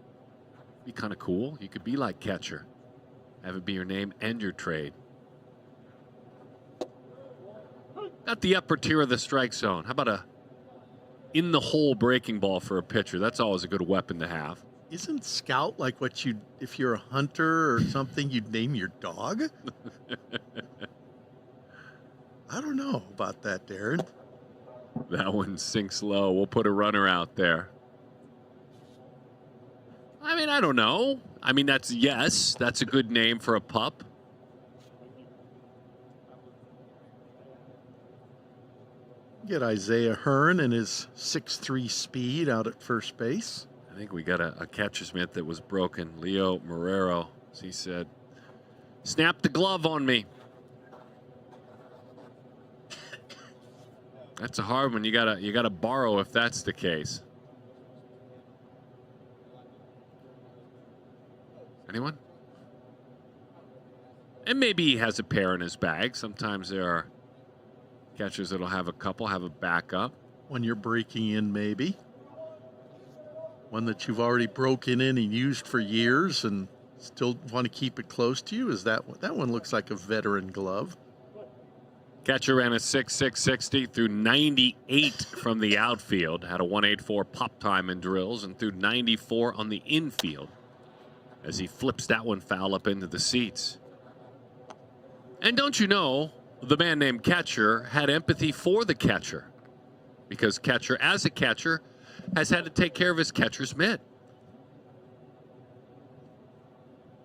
Speaker 21: Be kind of cool. You could be like catcher. Have it be your name and your trade. Got the upper tier of the strike zone. How about a in the hole breaking ball for a pitcher? That's always a good weapon to have.
Speaker 22: Isn't Scout like what if you're a hunter or something, you'd name your dog? I don't know about that, Darren.
Speaker 21: That one sinks low. We'll put a runner out there. I mean, I don't know. I mean, that's a good name for a pup.
Speaker 22: Get Isaiah Hearn and his 6'3" speed out at first base.
Speaker 21: I think we got a catcher's mitt that was broken. Leo Marrero, as he said, snap the glove on me. That's a hard one. You gotta borrow if that's the case. Anyone? And maybe he has a pair in his bag. Sometimes there are catchers that'll have a couple, have a backup.
Speaker 22: When you're breaking in, maybe. One that you've already broken in and used for years and Still want to keep it close to you? Is that one looks like a veteran glove?
Speaker 21: Catcher ran a 6.660 through 98 from the outfield. Had a 1.84 pop time in drills and threw 94 on the infield as he flips that one foul up into the seats. And don't you know, the man named Catcher had empathy for the catcher, because Catcher, as a catcher, has had to take care of his catcher's mitt.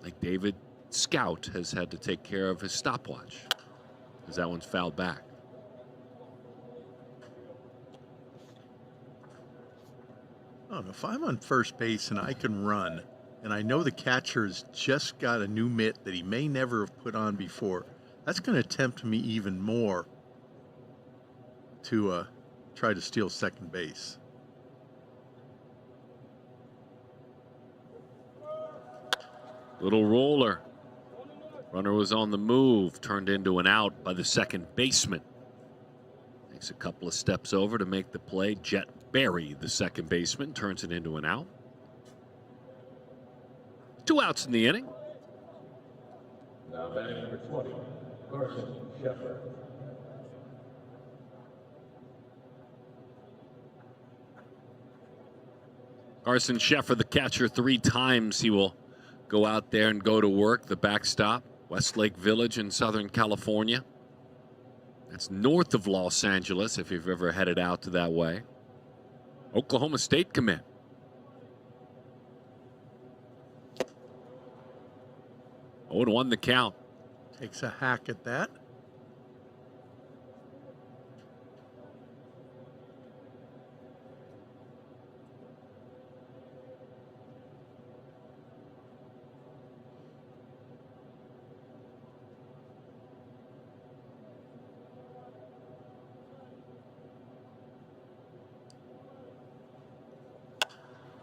Speaker 21: Like David Scout has had to take care of his stopwatch, because that one's fouled back.
Speaker 22: Oh, if I'm on first base and I can run, and I know the catcher has just got a new mitt that he may never have put on before, that's going to tempt me even more to try to steal second base.
Speaker 21: Little roller. Runner was on the move, turned into an out by the second baseman. Takes a couple of steps over to make the play. Jet Berry, the second baseman, turns it into an out. 2 outs in the inning.
Speaker 10: Now batting number 20, Carson Sheffer.
Speaker 21: Carson Sheffer, the catcher, 3 times he will go out there and go to work. The backstop, Westlake Village in Southern California. That's north of Los Angeles if you've ever headed out to that way. Oklahoma State commit. Oh, and 1 the count.
Speaker 22: Takes a hack at that.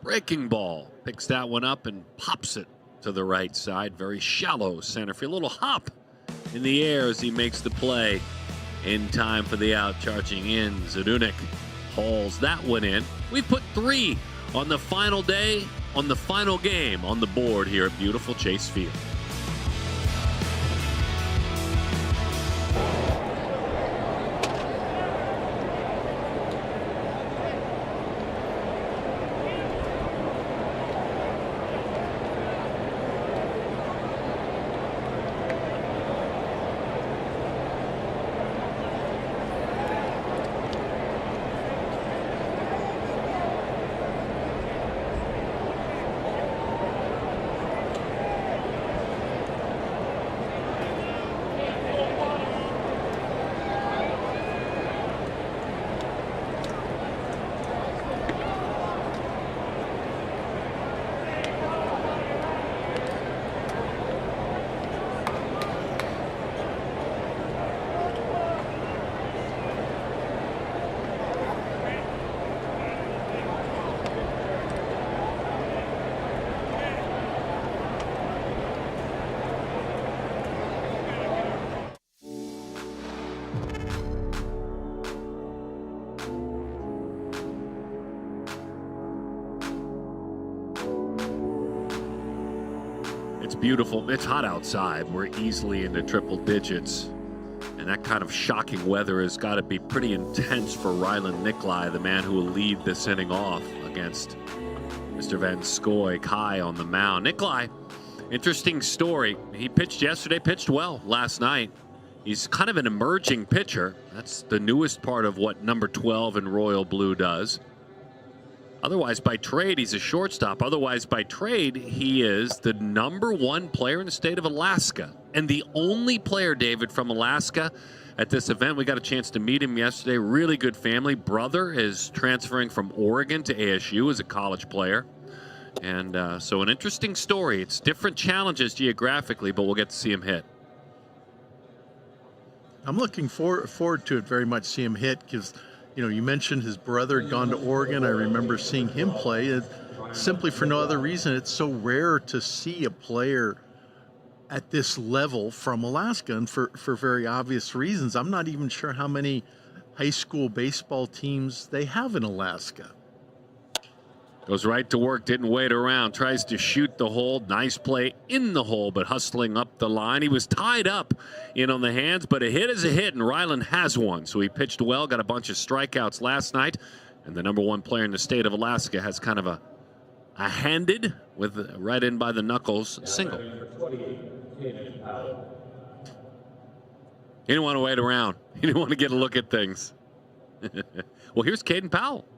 Speaker 21: Breaking ball. Picks that one up and pops it to the right side. Very shallow center field. A little hop in the air as he makes the play in time for the out. Charging in, Zadunik hauls that one in. We put 3 on the final day, on the final game on the board here at beautiful Chase Field. It's beautiful. It's hot outside. We're easily into triple digits. And that kind of shocking weather has got to be pretty intense for Ryland Nicolai, the man who will lead this inning off against Mr. Van Scoy high on the mound. Nicolai, interesting story. He pitched yesterday, pitched well last night. He's kind of an emerging pitcher. That's the newest part of what number 12 in Royal Blue does. Otherwise, by trade, he's a shortstop. Otherwise, by trade, he is the number 1 player in the state of Alaska. And the only player, David, from Alaska at this event. We got a chance to meet him yesterday. Really good family. Brother is transferring from Oregon to ASU as a college player. And so an interesting story. It's different challenges geographically, but we'll get to see him hit.
Speaker 22: I'm looking forward to it very much, see him hit, because, you know, you mentioned his brother had gone to Oregon. I remember seeing him play. Simply for no other reason, it's so rare to see a player at this level from Alaska, and for very obvious reasons. I'm not even sure how many high school baseball teams they have in Alaska.
Speaker 21: Goes right to work, didn't wait around, tries to shoot the hole. Nice play in the hole, but hustling up the line. He was tied up in on the hands, but a hit is a hit, and Ryland has one. So he pitched well, got a bunch of strikeouts last night, and the number 1 player in the state of Alaska has kind of a handed with right in by the knuckles single. He didn't want to wait around. He didn't want to get a look at things. Well, here's Caden Powell.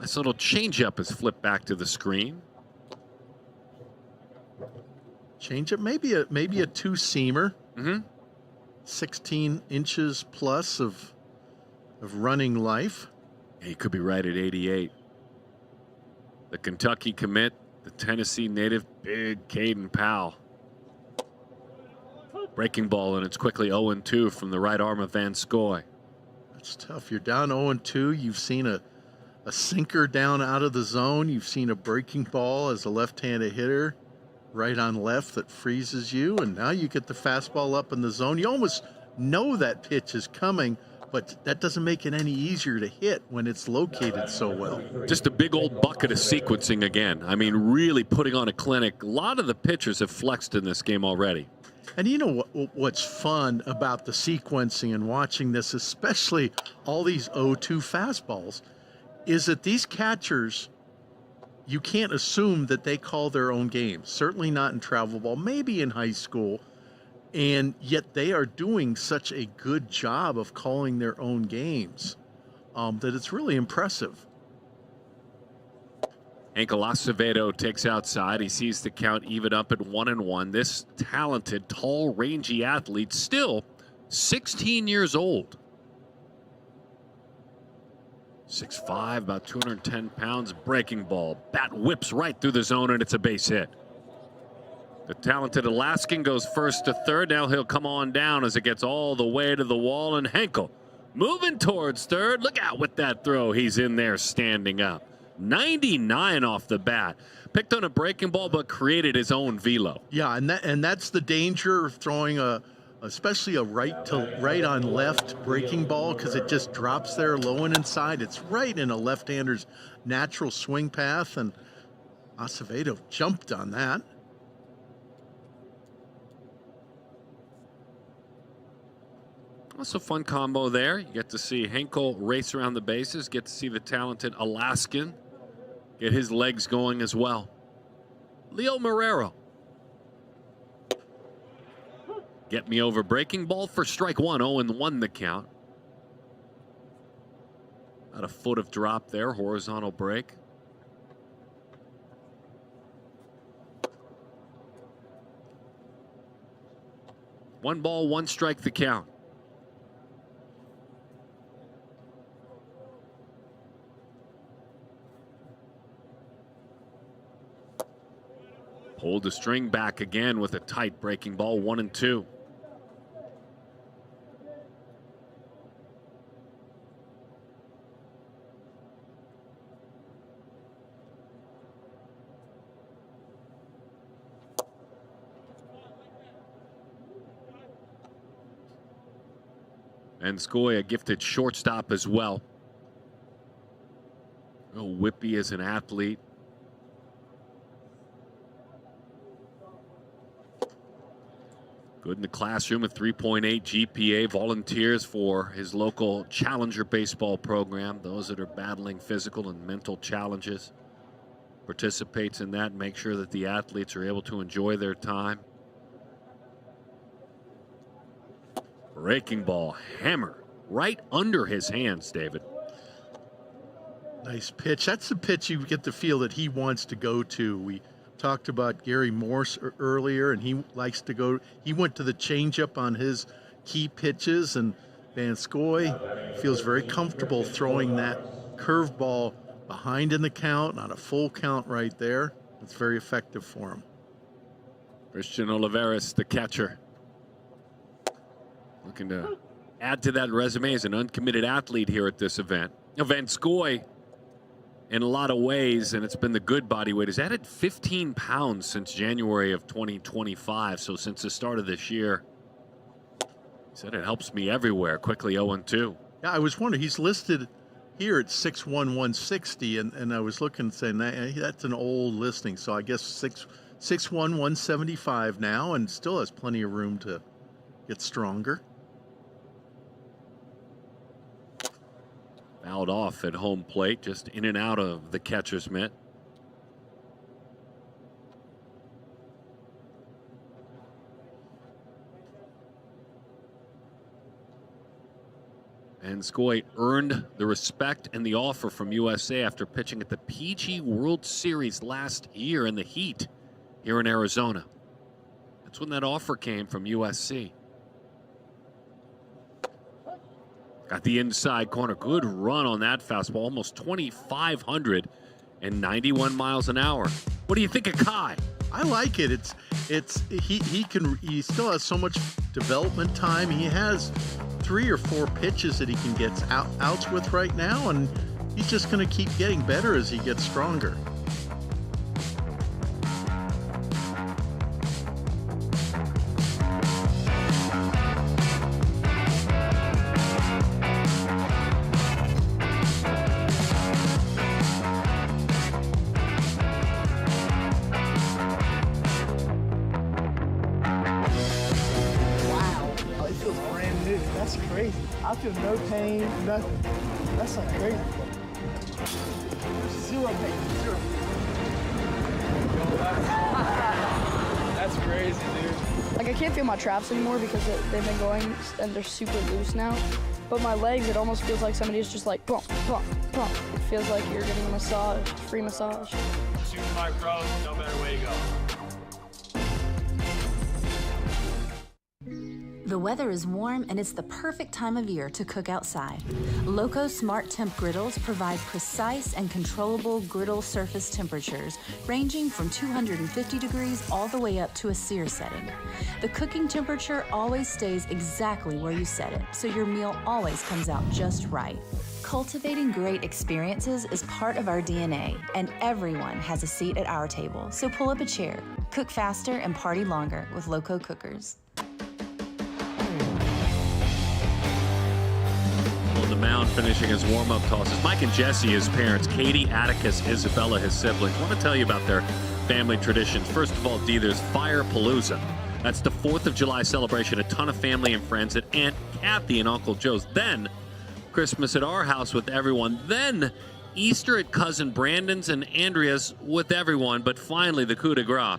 Speaker 21: This little changeup is flipped back to the screen.
Speaker 22: Changeup, maybe a two-seamer. 16 inches plus of running life.
Speaker 21: He could be right at 88. The Kentucky commit, the Tennessee native, big Caden Powell. Breaking ball, and it's quickly 0-2 from the right arm of Van Scoy.
Speaker 22: That's tough. You're down 0-2. You've seen a sinker down out of the zone. You've seen a breaking ball as a left-handed hitter, right on left, that freezes you. And now you get the fastball up in the zone. You almost know that pitch is coming, but that doesn't make it any easier to hit when it's located so well.
Speaker 21: Just a big old bucket of sequencing again. I mean, really putting on a clinic. A lot of the pitchers have flexed in this game already.
Speaker 22: And you know what's fun about the sequencing and watching this, especially all these 0-2 fastballs, is that these catchers, you can't assume that they call their own games. Certainly not in travel ball, maybe in high school. And yet they are doing such a good job of calling their own games that it's really impressive.
Speaker 21: Ankle Acevedo takes outside. He sees the count even up at 1-1. This talented, tall, rangy athlete, still 16 years old. 6'5", about 210 pounds, breaking ball. Bat whips right through the zone, and it's a base hit. The talented Alaskan goes first to third. Now he'll come on down as it gets all the way to the wall, and Henkel moving towards third. Look out with that throw. He's in there standing up. 99 off the bat. Picked on a breaking ball, but created his own velo.
Speaker 22: Yeah, and that's the danger of throwing especially a right on left breaking ball, because it just drops there low and inside. It's right in a left-hander's natural swing path, and Acevedo jumped on that.
Speaker 21: Also fun combo there. You get to see Henkel race around the bases, get to see the talented Alaskan get his legs going as well. Leo Marrero. Get me over breaking ball for strike one. 0-1 the count. About a foot of drop there, horizontal break. One ball, one strike the count. Pulled the string back again with a tight breaking ball, 1-2. And Scoy, a gifted shortstop as well. Real whippy as an athlete. Good in the classroom, a 3.8 GPA, volunteers for his local Challenger baseball program. Those that are battling physical and mental challenges, participates in that, make sure that the athletes are able to enjoy their time. Breaking ball, hammer, right under his hands, David.
Speaker 22: Nice pitch. That's the pitch you get the feel that he wants to go to. We talked about Gary Morse earlier, and he likes to go. He went to the changeup on his key pitches, and Van Scoy feels very comfortable throwing that curveball behind in the count, on a full count right there. It's very effective for him.
Speaker 21: Christian Olivares, the catcher, looking to add to that resume as an uncommitted athlete here at this event. Van Scoy, in a lot of ways, and it's been the good body weight, has added 15 pounds since January of 2025. So since the start of this year, he said it helps me everywhere. Quickly 0-2.
Speaker 22: Yeah, I was wondering, he's listed Here it's 6'1", 160, and I was looking saying that's an old listing, so I guess 6'1", 175 now, and still has plenty of room to get stronger.
Speaker 21: Fouled off at home plate, just in and out of the catcher's mitt. And Skoy earned the respect and the offer from USA after pitching at the PG World Series last year in the heat here in Arizona. That's when that offer came from USC. Got the inside corner. Good run on that fastball. Almost 2,500 and 91 miles an hour. What do you think of Kai?
Speaker 22: I like it. He still has so much development time. He has 3 or 4 pitches that he can get outs with right now, and he's just going to keep getting better as he gets stronger.
Speaker 11: That's crazy. I feel no pain, nothing. That's like crazy. Zero pain, zero.
Speaker 17: That's crazy, dude.
Speaker 13: Like I can't feel my traps anymore because they've been going and they're super loose now. But my legs, it almost feels like somebody's just like pump, pump, pump. It feels like you're getting a massage, free massage.
Speaker 17: Shoot my pros, no matter where you go.
Speaker 14: The weather is warm and it's the perfect time of year to cook outside. Loco Smart Temp griddles provide precise and controllable griddle surface temperatures ranging from 250 degrees all the way up to a sear setting. The cooking temperature always stays exactly where you set it, so your meal always comes out just right. Cultivating great experiences is part of our DNA, and everyone has a seat at our table, so pull up a chair. Cook faster and party longer with Loco cookers.
Speaker 21: The mound finishing his warm-up tosses. Mike and Jesse, his parents, Katie, Atticus, Isabella, his siblings. I want to tell you about their family traditions. First of all, D, there's Fire Palooza. That's the 4th of July celebration. A ton of family and friends at Aunt Kathy and Uncle Joe's. Then Christmas at our house with everyone. Then Easter at Cousin Brandon's and Andrea's with everyone. But finally, the coup de grace.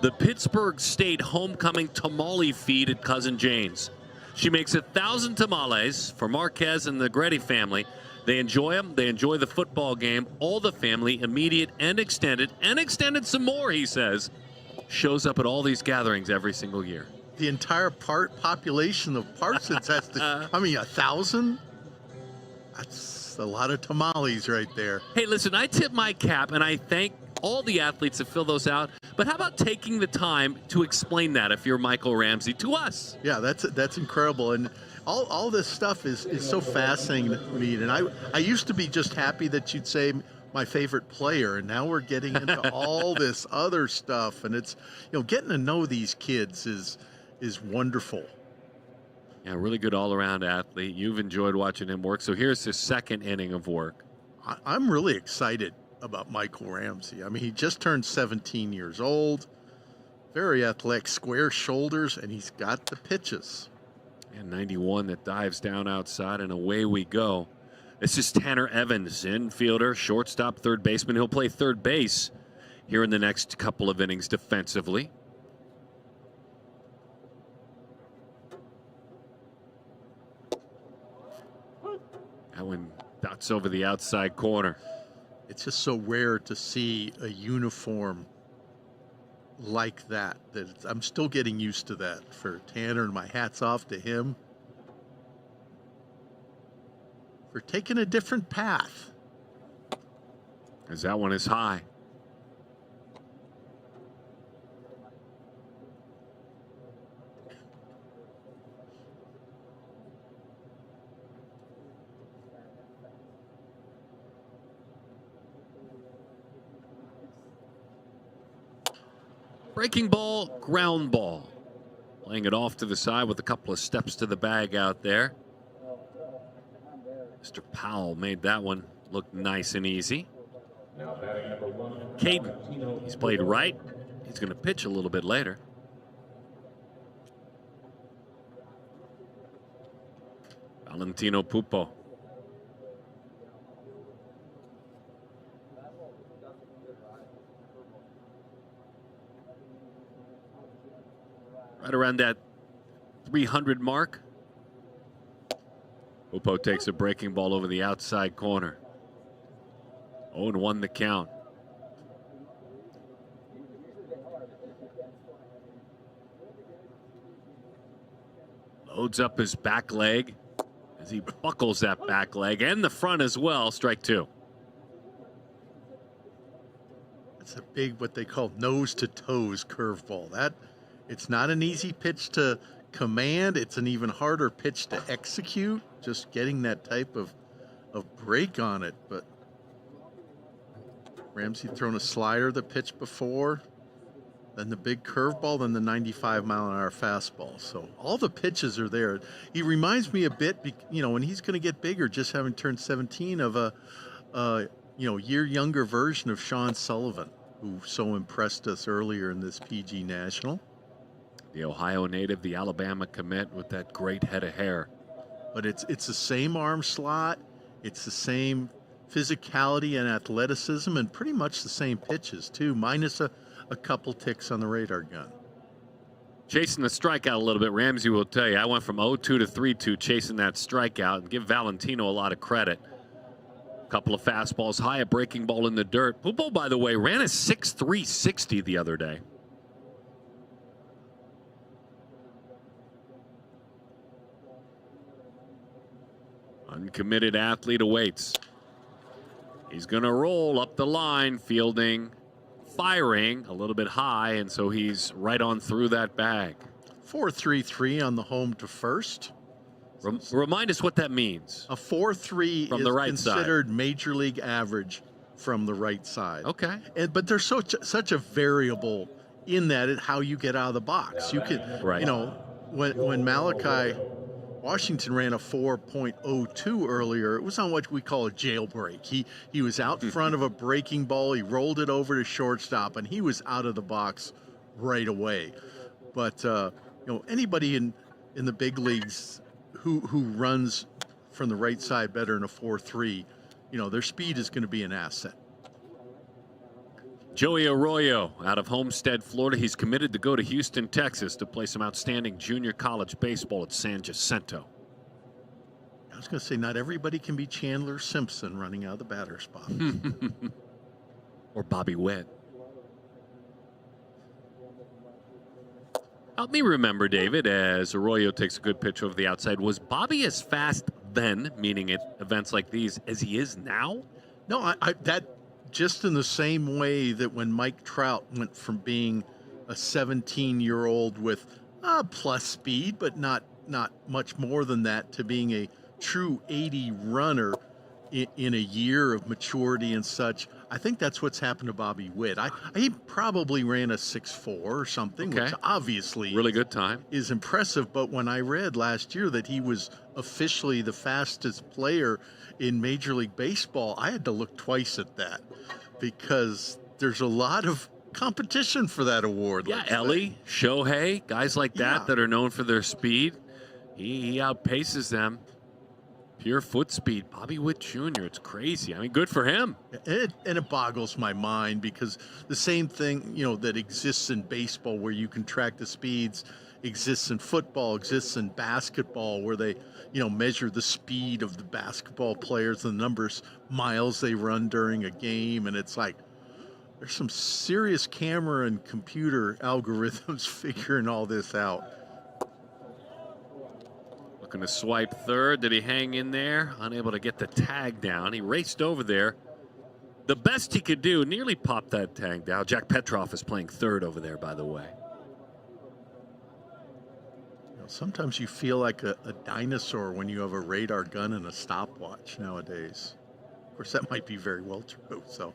Speaker 21: The Pittsburgh State Homecoming Tamale Feed at Cousin Jane's. She makes 1,000 tamales for Marquez and the Gretty family. They enjoy them. They enjoy the football game. All the family, immediate and extended some more, he says, shows up at all these gatherings every single year.
Speaker 22: The entire population of Parsons has to, 1,000? That's a lot of tamales right there.
Speaker 21: Hey, listen, I tip my cap, and I thank all the athletes that fill those out. But how about taking the time to explain that, if you're Michael Ramsey, to us?
Speaker 22: Yeah, that's incredible. And all this stuff is so fascinating to me. And I used to be just happy that you'd say my favorite player, and now we're getting into all this other stuff. And it's, getting to know these kids is wonderful.
Speaker 21: Yeah, really good all-around athlete. You've enjoyed watching him work. So here's his second inning of work.
Speaker 22: I'm really excited about Michael Ramsey. He just turned 17 years old, very athletic, square shoulders, and he's got the pitches.
Speaker 21: And 91 that dives down outside, and away we go. This is Tanner Evans, infielder, shortstop, third baseman. He'll play third base here in the next couple of innings defensively. That one dots over the outside corner.
Speaker 22: It's just so rare to see a uniform like that. I'm still getting used to that for Tanner, and my hat's off to him for taking a different path.
Speaker 21: As that one is high. Breaking ball, ground ball. Laying it off to the side with a couple of steps to the bag out there. Mr. Powell made that one look nice and easy.
Speaker 10: Now batting number 1,
Speaker 21: Caden, he's played right. He's going to pitch a little bit later. Valentino Pupo. Right around that 300 mark. Pupo takes a breaking ball over the outside corner. 0-1 the count. Loads up his back leg as he buckles that back leg and the front as well. Strike 2.
Speaker 22: It's a big, what they call nose to toes curveball. That it's not an easy pitch to command. It's an even harder pitch to execute. Just getting that type of break on it. But Ramsey thrown a slider the pitch before, then the big curveball, then the 95-mile-an-hour fastball. So all the pitches are there. He reminds me a bit, when he's going to get bigger, just having turned 17, of a year younger version of Sean Sullivan, who so impressed us earlier in this PG National.
Speaker 21: The Ohio native, the Alabama commit with that great head of hair.
Speaker 22: But it's the same arm slot. It's the same physicality and athleticism, and pretty much the same pitches too, minus a couple ticks on the radar gun.
Speaker 21: Chasing the strikeout a little bit, Ramsey will tell you, I went from 0-2 to 3-2 chasing that strikeout, and give Valentino a lot of credit. A couple of fastballs high, a breaking ball in the dirt. Pupo, by the way, ran a 6.3 60 the other day. Uncommitted athlete awaits. He's going to roll up the line, fielding, firing a little bit high, and so he's right on through that bag.
Speaker 22: 4.33 on the home to first.
Speaker 21: Remind us what that means.
Speaker 22: A 4.3
Speaker 21: from
Speaker 22: is
Speaker 21: the right
Speaker 22: considered
Speaker 21: side.
Speaker 22: Major League average from the right side.
Speaker 21: Okay.
Speaker 22: But there's such a variable in that how you get out of the box. You can,
Speaker 21: right.
Speaker 22: When Malachi Washington ran a 4.02 earlier, it was on what we call a jailbreak. He was out in front of a breaking ball. He rolled it over to shortstop, and he was out of the box right away. But anybody in the big leagues who runs from the right side better in a 4.3, their speed is going to be an asset.
Speaker 21: Joey Arroyo out of Homestead, Florida. He's committed to go to Houston, Texas to play some outstanding junior college baseball at San Jacinto.
Speaker 22: I was going to say, not everybody can be Chandler Simpson running out of the batter's box.
Speaker 21: Or Bobby Witt. Help me remember, David, as Arroyo takes a good pitch over the outside. Was Bobby as fast then, meaning at events like these, as he is now?
Speaker 22: No, that just in the same way that when Mike Trout went from being a 17-year-old with plus speed, but not much more than that, to being a true 80 runner in a year of maturity and such. I think that's what's happened to Bobby Witt. He probably ran a 6.4 or something, which obviously
Speaker 21: really good time
Speaker 22: is impressive. But when I read last year that he was officially the fastest player in Major League Baseball, I had to look twice at that, because there's a lot of competition for that award.
Speaker 21: Yeah, Ellie, Shohei, guys like that that are known for their speed. He outpaces them. Pure foot speed. Bobby Witt Jr., it's crazy. I mean, good for him.
Speaker 22: And it boggles my mind, because the same thing, that exists in baseball where you can track the speeds exists in football, exists in basketball, where they, measure the speed of the basketball players, the numbers miles they run during a game. And it's like, there's some serious camera and computer algorithms figuring all this out.
Speaker 21: Looking to swipe third. Did he hang in there? Unable to get the tag down. He raced over there. The best he could do, nearly popped that tag down. Jack Petroff is playing third over there, by the way.
Speaker 22: Sometimes you feel like a dinosaur when you have a radar gun and a stopwatch nowadays. Of course, that might be very well true. So.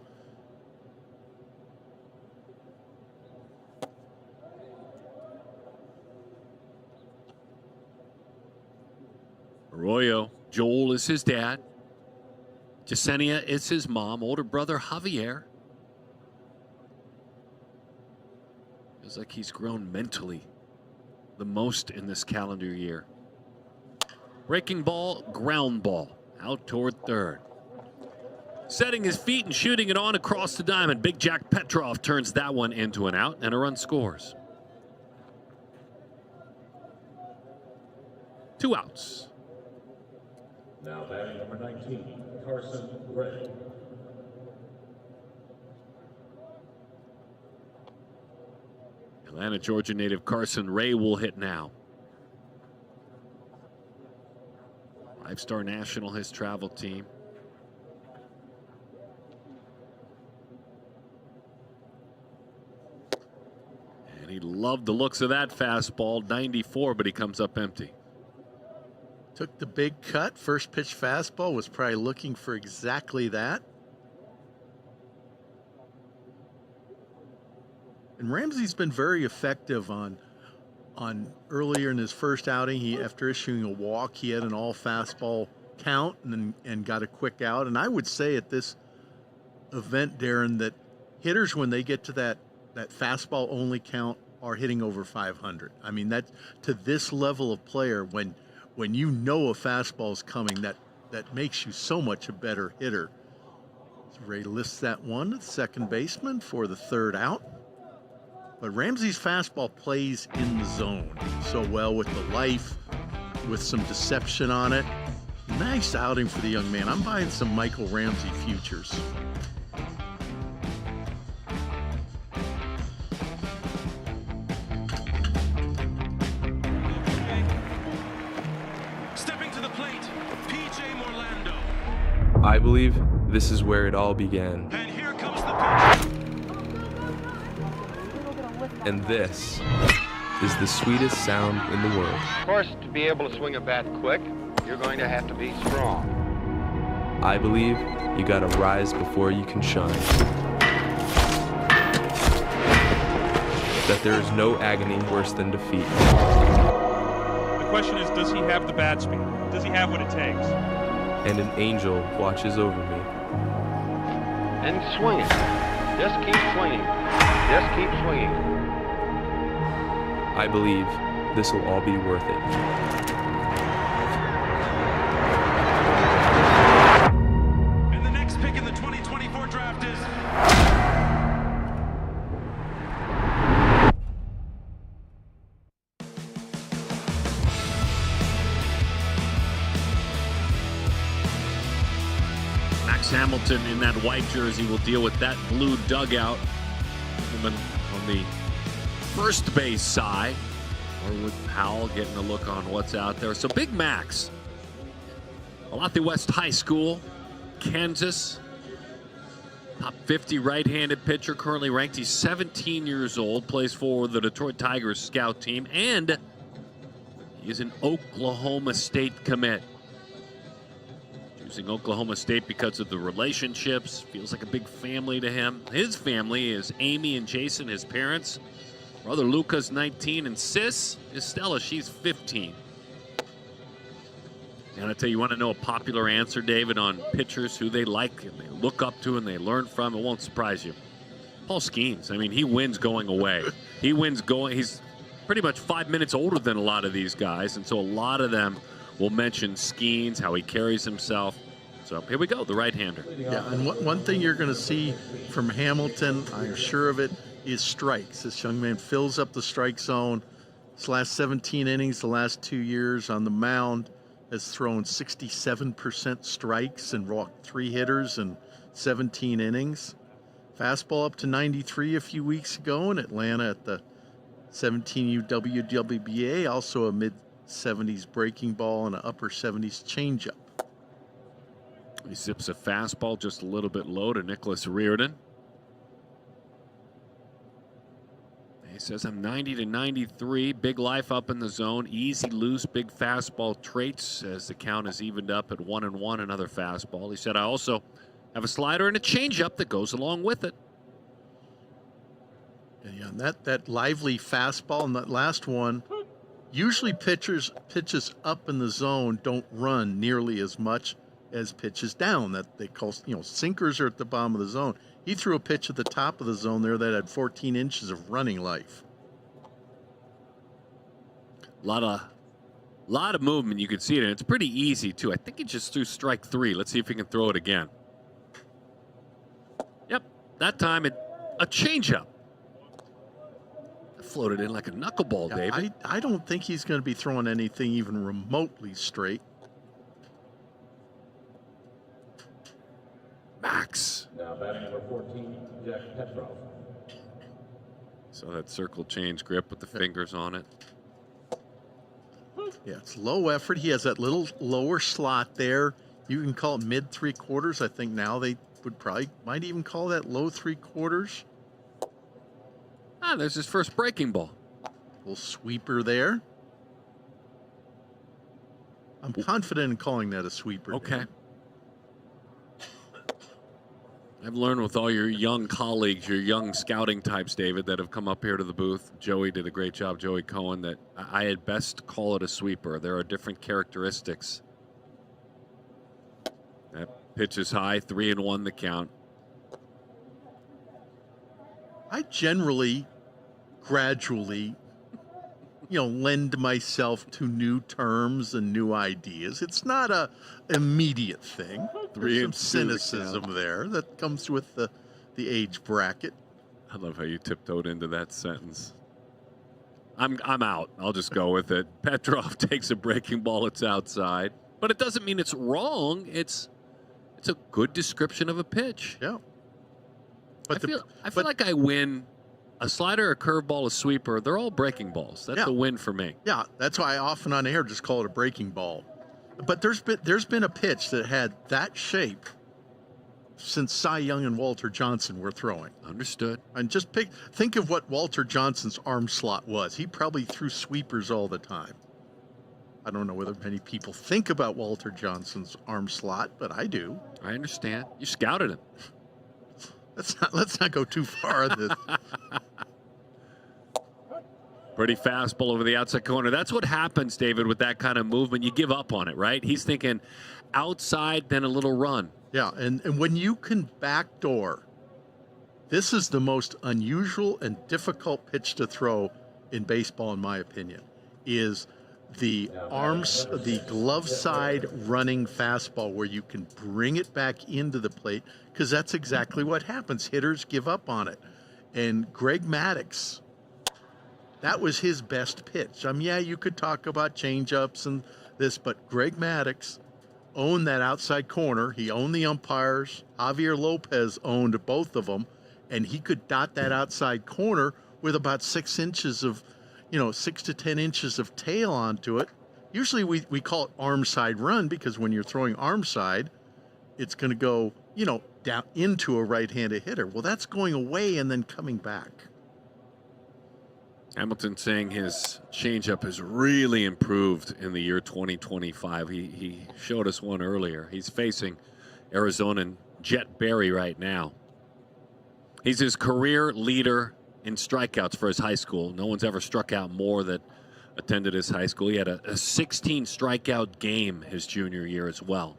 Speaker 21: Arroyo, Joel is his dad. Yesenia is his mom, older brother Javier. Feels like he's grown mentally the most in this calendar year. Breaking ball, ground ball, out toward third. Setting his feet and shooting it on across the diamond. Big Jack Petrov turns that one into an out, and a run scores. 2 outs.
Speaker 10: Now batting number 19, Carson Ray.
Speaker 21: Atlanta, Georgia native Carson Ray will hit now. 5-star national, his travel team. And he loved the looks of that fastball, 94, but he comes up empty.
Speaker 22: Took the big cut. First pitch fastball, was probably looking for exactly that. And Ramsey's been very effective on earlier in his first outing. After issuing a walk, he had an all fastball count and got a quick out. And I would say at this event, Darren, that hitters, when they get to that fastball only count, are hitting over 500. I mean, that to this level of player, when you know a fastball is coming, that makes you so much a better hitter. So Ray lifts that one to the second baseman for the third out. But Ramsey's fastball plays in the zone so well with the life, with some deception on it. Nice outing for the young man. I'm buying some Michael Ramsey futures.
Speaker 18: Stepping to the plate, P.J. Morlando.
Speaker 15: I believe this is where it all began.
Speaker 18: And here comes the pitch.
Speaker 15: And this is the sweetest sound in the world.
Speaker 12: Of course, to be able to swing a bat quick, you're going to have to be strong.
Speaker 15: I believe you gotta rise before you can shine. That there is no agony worse than defeat.
Speaker 17: The question is, does he have the bat speed? Does he have what it takes?
Speaker 15: And an angel watches over me.
Speaker 12: And swinging. Just keep swinging. Just keep swinging.
Speaker 15: I believe this will all be worth it.
Speaker 18: And the next pick in the 2024 draft is...
Speaker 21: Max Hamilton in that white jersey will deal with that blue dugout. On the first base side, or with Powell getting a look on what's out there. So Big Max, Olathe West High School, Kansas, top 50 right-handed pitcher, currently ranked. He's 17 years old, plays for the Detroit Tigers scout team, and he is an Oklahoma State commit. Choosing Oklahoma State because of the relationships, feels like a big family to him. His family is Amy and Jason, his parents. Brother Luca's 19, and sis is Stella. She's 15. And I tell you, you want to know a popular answer, David, on pitchers who they like and they look up to and they learn from? It won't surprise you. Paul Skeens. I mean, he wins going away. He wins going. He's pretty much 5 minutes older than a lot of these guys, and so a lot of them will mention Skeens, how he carries himself. So here we go, the right-hander.
Speaker 22: Yeah, and one thing you're going to see from Hamilton, I'm sure of it, is strikes. This young man fills up the strike zone. His last 17 innings, the last 2 years on the mound, has thrown 67% strikes and walked 3 hitters in 17 innings. Fastball up to 93 a few weeks ago in Atlanta at the 17U WWBA, also a mid-70s breaking ball and an upper 70s changeup.
Speaker 21: He zips a fastball just a little bit low to Nicholas Reardon. He says, I'm 90 to 93, big life up in the zone, easy, loose, big fastball traits as the count is evened up at 1-1, another fastball. He said, I also have a slider and a changeup that goes along with it.
Speaker 22: Yeah, and that lively fastball and that last one, usually pitches up in the zone don't run nearly as much as pitches down that they call, sinkers are at the bottom of the zone. He threw a pitch at the top of the zone there that had 14 inches of running life.
Speaker 21: A lot of movement. You can see it, and it's pretty easy too. I think he just threw strike 3. Let's see if he can throw it again. Yep, that time a changeup. It floated in like a knuckleball, David.
Speaker 22: I don't think he's going to be throwing anything even remotely straight.
Speaker 21: Max.
Speaker 10: Now batting number 14, Jack Petrov.
Speaker 21: So that circle change grip with the fingers on it.
Speaker 22: Yeah, it's low effort. He has that little lower slot there. You can call it mid 3/4. I think now they might even call that low 3/4.
Speaker 21: Ah, there's his first breaking ball.
Speaker 22: Little sweeper there. I'm confident in calling that a sweeper.
Speaker 21: Okay. I've learned with all your young colleagues, your young scouting types, David, that have come up here to the booth. Joey did a great job, Joey Cohen, that I had best call it a sweeper. There are different characteristics. That pitch is high, 3-1 the count.
Speaker 22: I generally, gradually, lend myself to new terms and new ideas. It's not a immediate thing. There's some cynicism there that comes with the age bracket.
Speaker 21: I love how you tiptoed into that sentence. I'm out. I'll just go with it. Petrov takes a breaking ball. It's outside, but it doesn't mean it's wrong. It's a good description of a pitch.
Speaker 22: Yeah.
Speaker 21: But I feel like I win. A slider, a curveball, a sweeper, they're all breaking balls. That's a win for me.
Speaker 22: Yeah, that's why I often on air just call it a breaking ball. But there's been a pitch that had that shape since Cy Young and Walter Johnson were throwing.
Speaker 21: Understood.
Speaker 22: And just think of what Walter Johnson's arm slot was. He probably threw sweepers all the time. I don't know whether many people think about Walter Johnson's arm slot, but I do.
Speaker 21: I understand. You scouted him.
Speaker 22: Let's not go too far on this.
Speaker 21: Pretty fastball over the outside corner. That's what happens, David, with that kind of movement. You give up on it, right? He's thinking outside, then a little run.
Speaker 22: Yeah, and when you can backdoor, this is the most unusual and difficult pitch to throw in baseball, in my opinion, is the glove side running fastball where you can bring it back into the plate, because that's exactly what happens. Hitters give up on it. And Greg Maddux, that was his best pitch. You could talk about changeups and this, but Greg Maddux owned that outside corner. He owned the umpires. Javier Lopez owned both of them, and he could dot that outside corner with about 6 inches of 6 to 10 inches of tail onto it. Usually we call it arm side run, because when you're throwing arm side, it's going to go, down into a right-handed hitter. Well, that's going away and then coming back.
Speaker 21: Hamilton saying his changeup has really improved in the year 2025. He showed us one earlier. He's facing Arizonan Jet Berry right now. He's his career leader in strikeouts for his high school. No one's ever struck out more that attended his high school. He had a 16 strikeout game his junior year as well.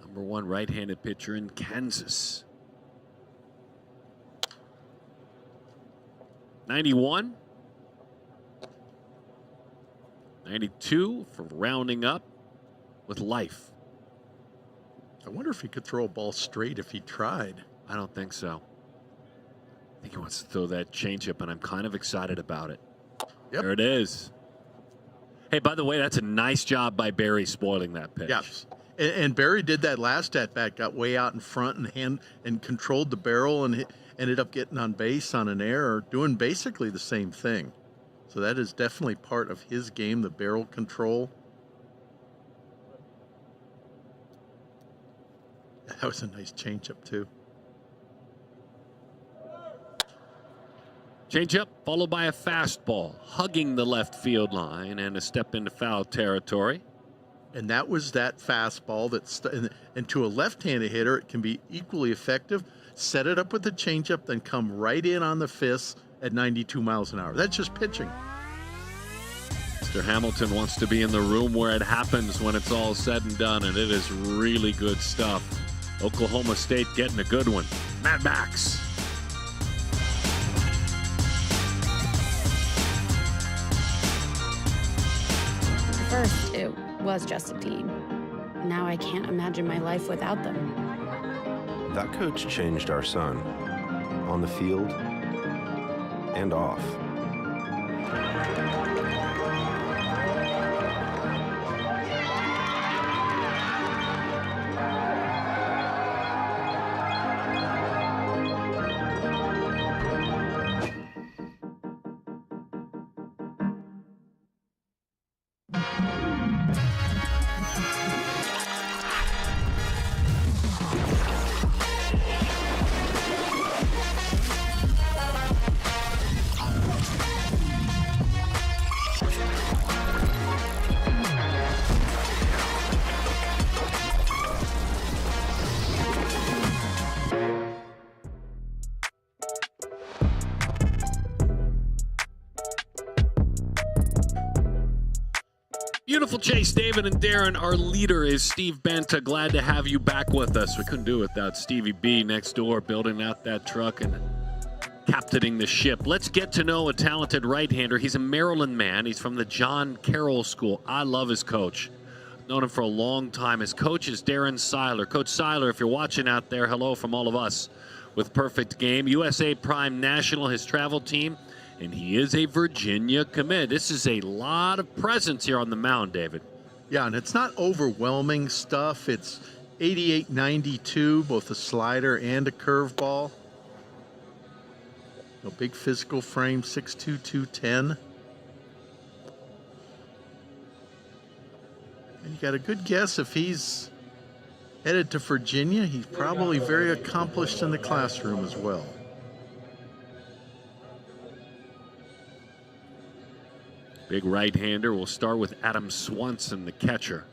Speaker 21: Number 1 right-handed pitcher in Kansas. 91. 92 for rounding up with life.
Speaker 22: I wonder if he could throw a ball straight if he tried.
Speaker 21: I don't think so. I think he wants to throw that changeup, and I'm kind of excited about it.
Speaker 22: Yep.
Speaker 21: There it is. Hey, by the way, that's a nice job by Barry spoiling that pitch.
Speaker 22: Yes. And Barry did that last at-bat, got way out in front and controlled the barrel and ended up getting on base on an error, doing basically the same thing. So that is definitely part of his game, the barrel control. That was a nice changeup, too.
Speaker 21: Changeup followed by a fastball, hugging the left field line and a step into foul territory.
Speaker 22: And that was that fastball and to a left-handed hitter, it can be equally effective. Set it up with the changeup, then come right in on the fist at 92 miles an hour. That's just pitching.
Speaker 21: Mr. Hamilton wants to be in the room where it happens when it's all said and done, and it is really good stuff. Oklahoma State getting a good one. Mad Max.
Speaker 3: First, it was just a team. Now I can't imagine my life without them.
Speaker 4: That coach changed our son, on the field and off.
Speaker 21: Beautiful Chase, David, and Darren. Our leader is Steve Banta. Glad to have you back with us. We couldn't do it without Stevie B next door building out that truck and captaining the ship. Let's get to know a talented right-hander. He's a Maryland man. He's from the John Carroll School. I love his coach. Known him for a long time. His coach is Darren Seiler. Coach Seiler, if you're watching out there, hello from all of us with Perfect Game. USA Prime National, his travel team. And he is a Virginia commit. This is a lot of presence here on the mound, David.
Speaker 22: Yeah, and it's not overwhelming stuff. It's 88-92, both a slider and a curveball. No big physical frame, 6'2", 210. And you got a good guess if he's headed to Virginia. He's probably very accomplished in the classroom as well.
Speaker 21: Big right-hander. We'll start with Adam Swanson, the catcher.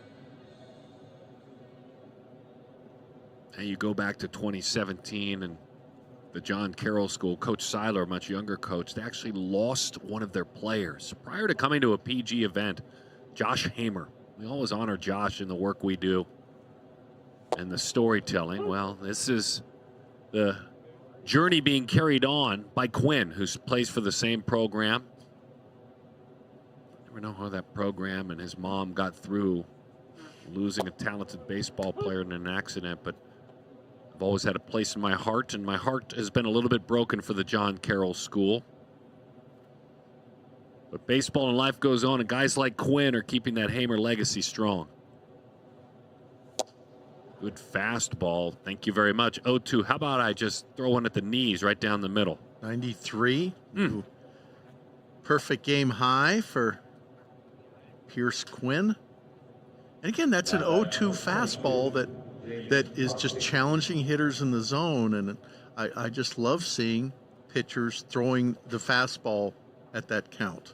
Speaker 21: And you go back to 2017 and the John Carroll School. Coach Seiler, a much younger coach, they actually lost one of their players prior to coming to a PG event. Josh Hamer. We always honor Josh in the work we do and the storytelling. Well, this is the journey being carried on by Quinn, who plays for the same program. Know how that program and his mom got through losing a talented baseball player in an accident, but I've always had a place in my heart, and my heart has been a little bit broken for the John Carroll School. But baseball and life goes on, and guys like Quinn are keeping that Hamer legacy strong. Good fastball. Thank you very much. 0-2. How about I just throw one at the knees right down the middle?
Speaker 22: 93. Perfect game high for Pierce Quinn. And again, that's an 0-2 fastball that is just challenging hitters in the zone. And I just love seeing pitchers throwing the fastball at that count.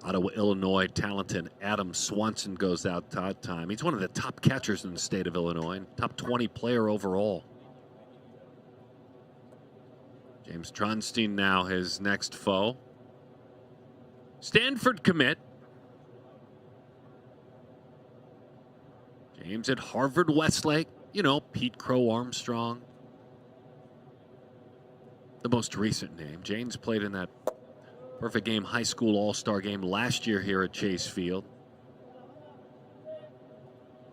Speaker 21: Ottawa, Illinois, talented Adam Swanson goes out that time. He's one of the top catchers in the state of Illinois, and top 20 player overall. James Tronstein now his next foe. Stanford commit. James at Harvard Westlake. You know, Pete Crow Armstrong. The most recent name. James played in that Perfect Game High School All-Star game last year here at Chase Field.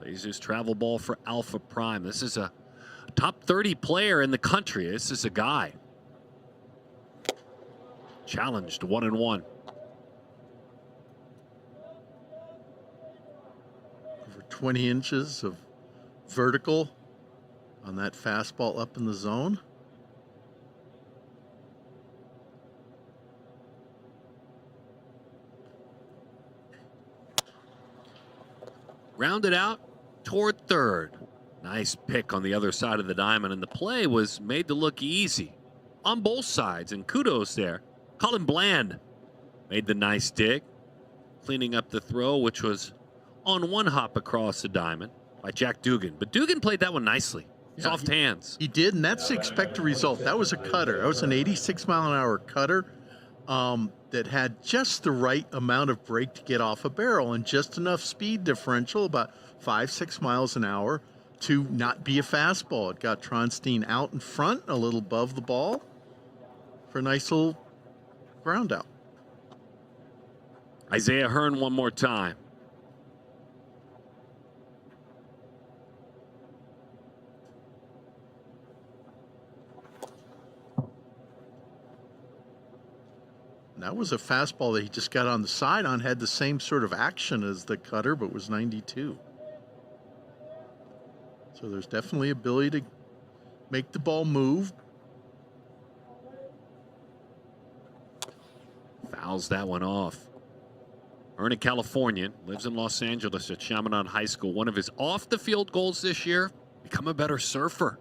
Speaker 21: Plays his travel ball for Alpha Prime. This is a top 30 player in the country. This is a guy. Challenged 1-1.
Speaker 22: Over 20 inches of vertical on that fastball up in the zone.
Speaker 21: Rounded out toward third. Nice pick on the other side of the diamond, and the play was made to look easy on both sides, and kudos there. Colin Bland made the nice dig, cleaning up the throw, which was on one hop across the diamond by Jack Dugan. But Dugan played that one nicely. Soft hands.
Speaker 22: He did, and that's the expected result. That was a cutter. That was an 86-mile-an-hour cutter. that had just the right amount of brake to get off a barrel and just enough speed differential, about 5-6 miles an hour, to not be a fastball. It got Tronstein out in front, a little above the ball, for a nice little ground out.
Speaker 21: Isaiah Hearn one more time.
Speaker 22: That was a fastball that he just got on the side on, had the same sort of action as the cutter, but was 92. So there's definitely ability to make the ball move.
Speaker 21: Fouls that one off. Hearn, a Californian, lives in Los Angeles at Chaminade High School. One of his off-the-field goals this year, become a better surfer.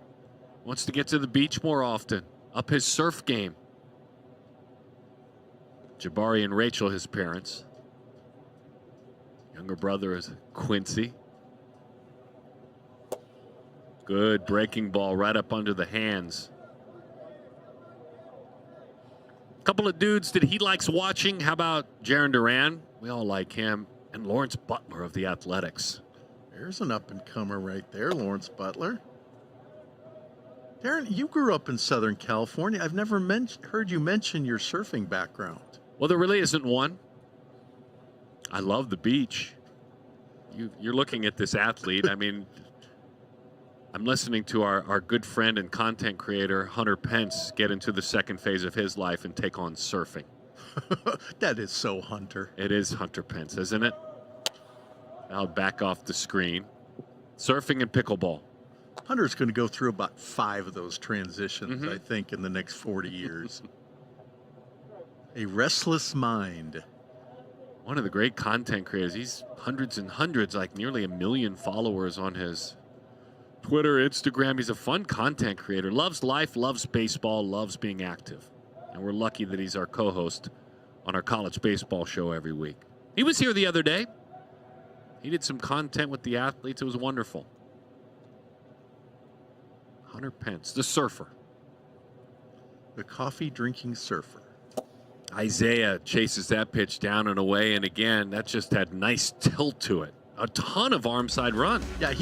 Speaker 21: Wants to get to the beach more often, up his surf game. Jabari and Rachel, his parents. Younger brother is Quincy. Good breaking ball right up under the hands. Couple of dudes that he likes watching. How about Jaron Duran? We all like him. And Lawrence Butler of the Athletics.
Speaker 22: There's an up-and-comer right there, Lawrence Butler. Darren, you grew up in Southern California. I've never heard you mention your surfing background.
Speaker 21: Well, there really isn't one. I love the beach. You're looking at this athlete. I mean, I'm listening to our good friend and content creator, Hunter Pence, get into the second phase of his life and take on surfing.
Speaker 22: That is so Hunter.
Speaker 21: It is Hunter Pence, isn't it? I'll back off the screen. Surfing and pickleball.
Speaker 22: Hunter's going to go through about 5 of those transitions, I think, in the next 40 years. A restless mind.
Speaker 21: One of the great content creators. He's hundreds and hundreds, like nearly 1 million followers on his Twitter, Instagram. He's a fun content creator. Loves life, loves baseball, loves being active. And we're lucky that he's our co-host on our college baseball show every week. He was here the other day. He did some content with the athletes. It was wonderful. Hunter Pence, the surfer.
Speaker 22: The coffee-drinking surfer.
Speaker 21: Isaiah chases that pitch down and away, and again, that just had nice tilt to it. A ton of arm side run.
Speaker 22: Yeah,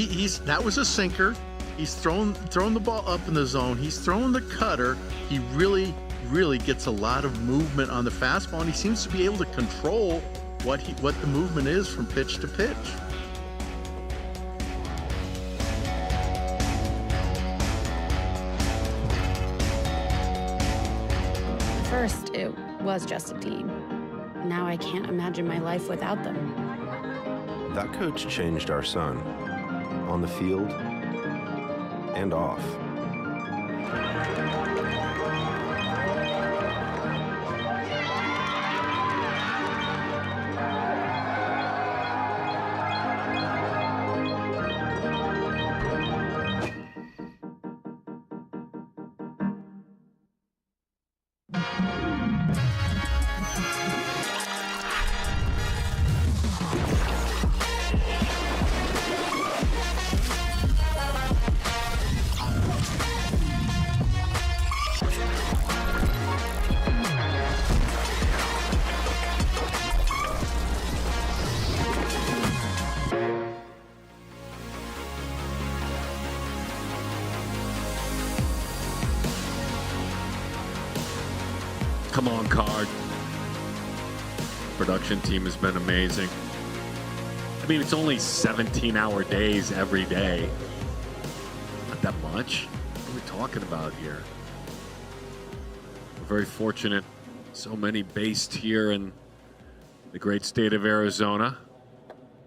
Speaker 22: that was a sinker. He's thrown the ball up in the zone. He's throwing the cutter. He really gets a lot of movement on the fastball, and he seems to be able to control what the movement is from pitch to pitch.
Speaker 3: First, it was just a team. Now I can't imagine my life without them.
Speaker 4: That coach changed our son, on the field and off.
Speaker 21: Come on, Card. Production team has been amazing. I mean, it's only 17-hour days every day. Not that much. What are we talking about here? We're very fortunate. So many based here in the great state of Arizona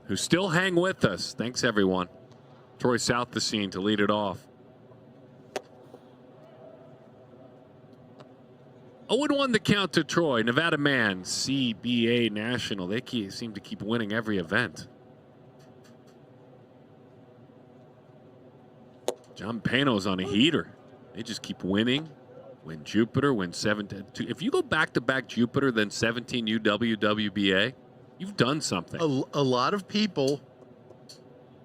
Speaker 21: who still hang with us. Thanks, everyone. Troy South the scene to lead it off. 0-1 the count to Troy. Nevada man, CBA National. They seem to keep winning every event. John Pano's on a heater. They just keep winning. Win Jupiter, win 17. If you go back-to-back Jupiter, then 17 UWWBA, you've done something.
Speaker 22: A lot of people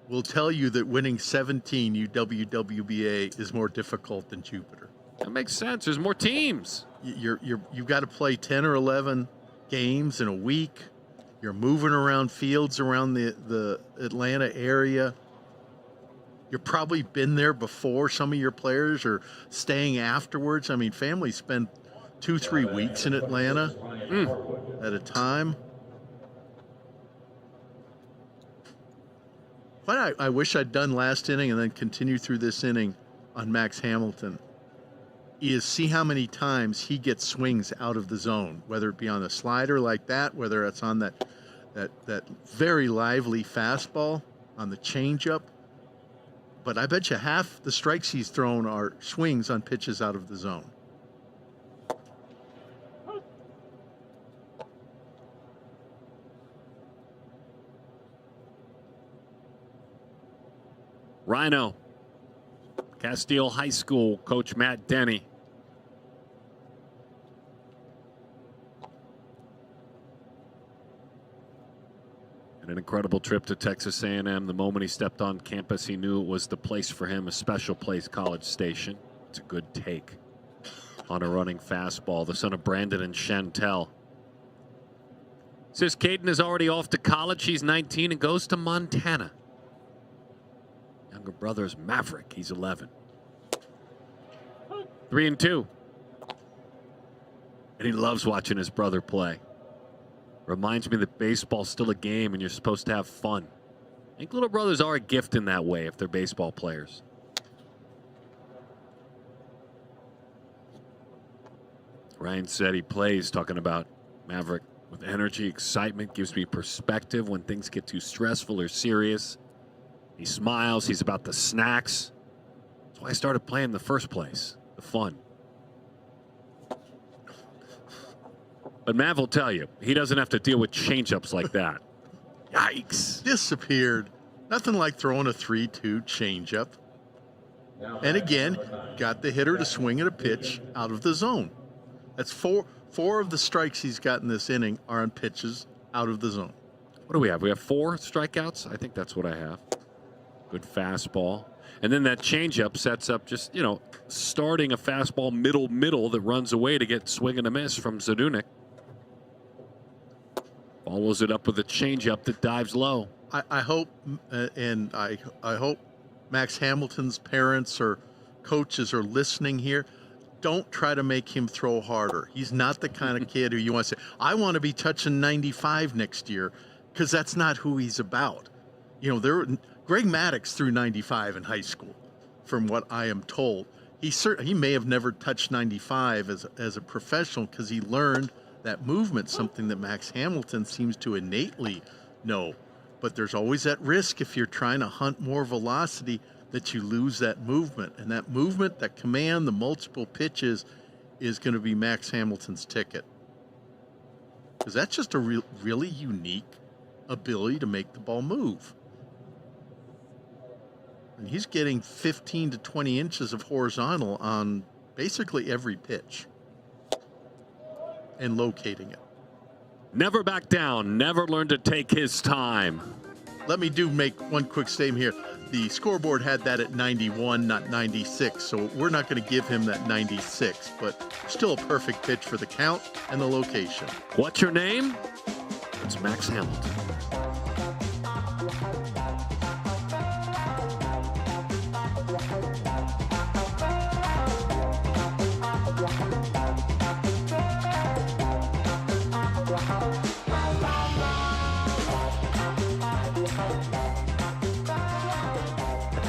Speaker 22: will tell you that winning 17 UWWBA is more difficult than Jupiter.
Speaker 21: That makes sense. There's more teams.
Speaker 22: You've got to play 10 or 11 games in a week. You're moving around fields around the Atlanta area. You've probably been there before. Some of your players are staying afterwards. I mean, families spend 2-3 weeks in Atlanta at a time. What I wish I'd done last inning and then continue through this inning on Max Hamilton is see how many times he gets swings out of the zone, whether it be on a slider like that, whether it's on that very lively fastball, on the changeup. But I bet you half the strikes he's thrown are swings on pitches out of the zone.
Speaker 21: Rhino, Castile High School, Coach Matt Denny. And an incredible trip to Texas A&M. The moment he stepped on campus, he knew it was the place for him, a special place, College Station. It's a good take on a running fastball. The son of Brandon and Chantel. Says Caden is already off to college. He's 19 and goes to Montana. Younger brother is Maverick. He's 11. 3-2. And he loves watching his brother play. Reminds me that baseball's still a game and you're supposed to have fun. I think little brothers are a gift in that way if they're baseball players. Ryan said he plays, talking about Maverick, with energy, excitement, gives me perspective when things get too stressful or serious. He smiles. He's about the snacks. That's why I started playing in the first place. The fun. But Mav will tell you, he doesn't have to deal with changeups like that. Yikes.
Speaker 22: Disappeared. Nothing like throwing a 3-2 changeup. And again, got the hitter to swing at a pitch out of the zone. That's four of the strikes he's gotten this inning are on pitches out of the zone.
Speaker 21: What do we have? We have 4 strikeouts? I think that's what I have. Good fastball. And then that changeup sets up just, starting a fastball middle that runs away to get swing and a miss from Zadunik. Follows it up with a changeup that dives low.
Speaker 22: I hope, and I hope Max Hamilton's parents or coaches are listening here. Don't try to make him throw harder. He's not the kind of kid who you want to say, I want to be touching 95 next year, because that's not who he's about. Greg Maddux threw 95 in high school, from what I am told. He may have never touched 95 as a professional because he learned that movement, something that Max Hamilton seems to innately know. But there's always that risk if you're trying to hunt more velocity that you lose that movement. And that movement, that command, the multiple pitches is going to be Max Hamilton's ticket. Because that's just a really unique ability to make the ball move. And he's getting 15 to 20 inches of horizontal on basically every pitch and locating it.
Speaker 21: Never back down, never learn to take his time.
Speaker 22: Let me make one quick statement here. The scoreboard had that at 91, not 96, so we're not going to give him that 96, but still a perfect pitch for the count and the location.
Speaker 21: What's your name? It's Max Hamilton.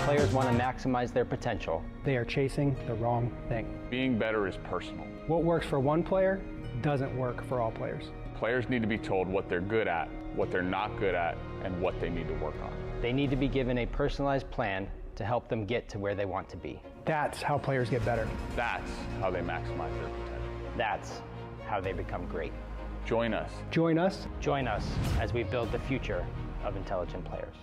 Speaker 5: Players want to maximize their potential.
Speaker 6: They are chasing the wrong thing.
Speaker 7: Being better is personal.
Speaker 6: What works for one player doesn't work for all players.
Speaker 7: Players need to be told what they're good at, what they're not good at, and what they need to work on.
Speaker 5: They need to be given a personalized plan to help them get to where they want to be.
Speaker 6: That's how players get better.
Speaker 7: That's how they maximize their potential.
Speaker 5: That's how they become great.
Speaker 7: Join us.
Speaker 6: Join us.
Speaker 5: Join us as we build the future of intelligent players.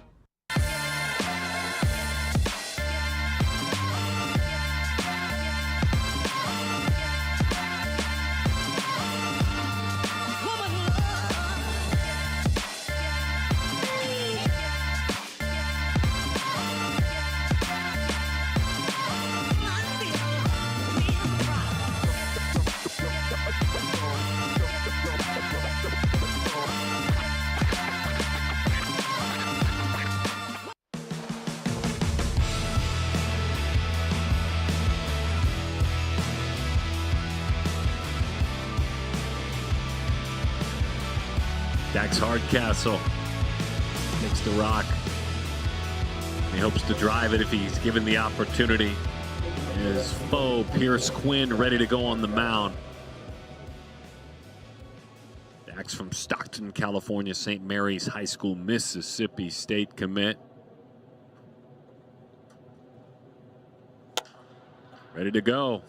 Speaker 21: Max Hardcastle makes the rock. He hopes to drive it if he's given the opportunity. His foe, Pierce Quinn, ready to go on the mound. Dax from Stockton, California, St. Mary's High School, Mississippi State commit. Ready to go.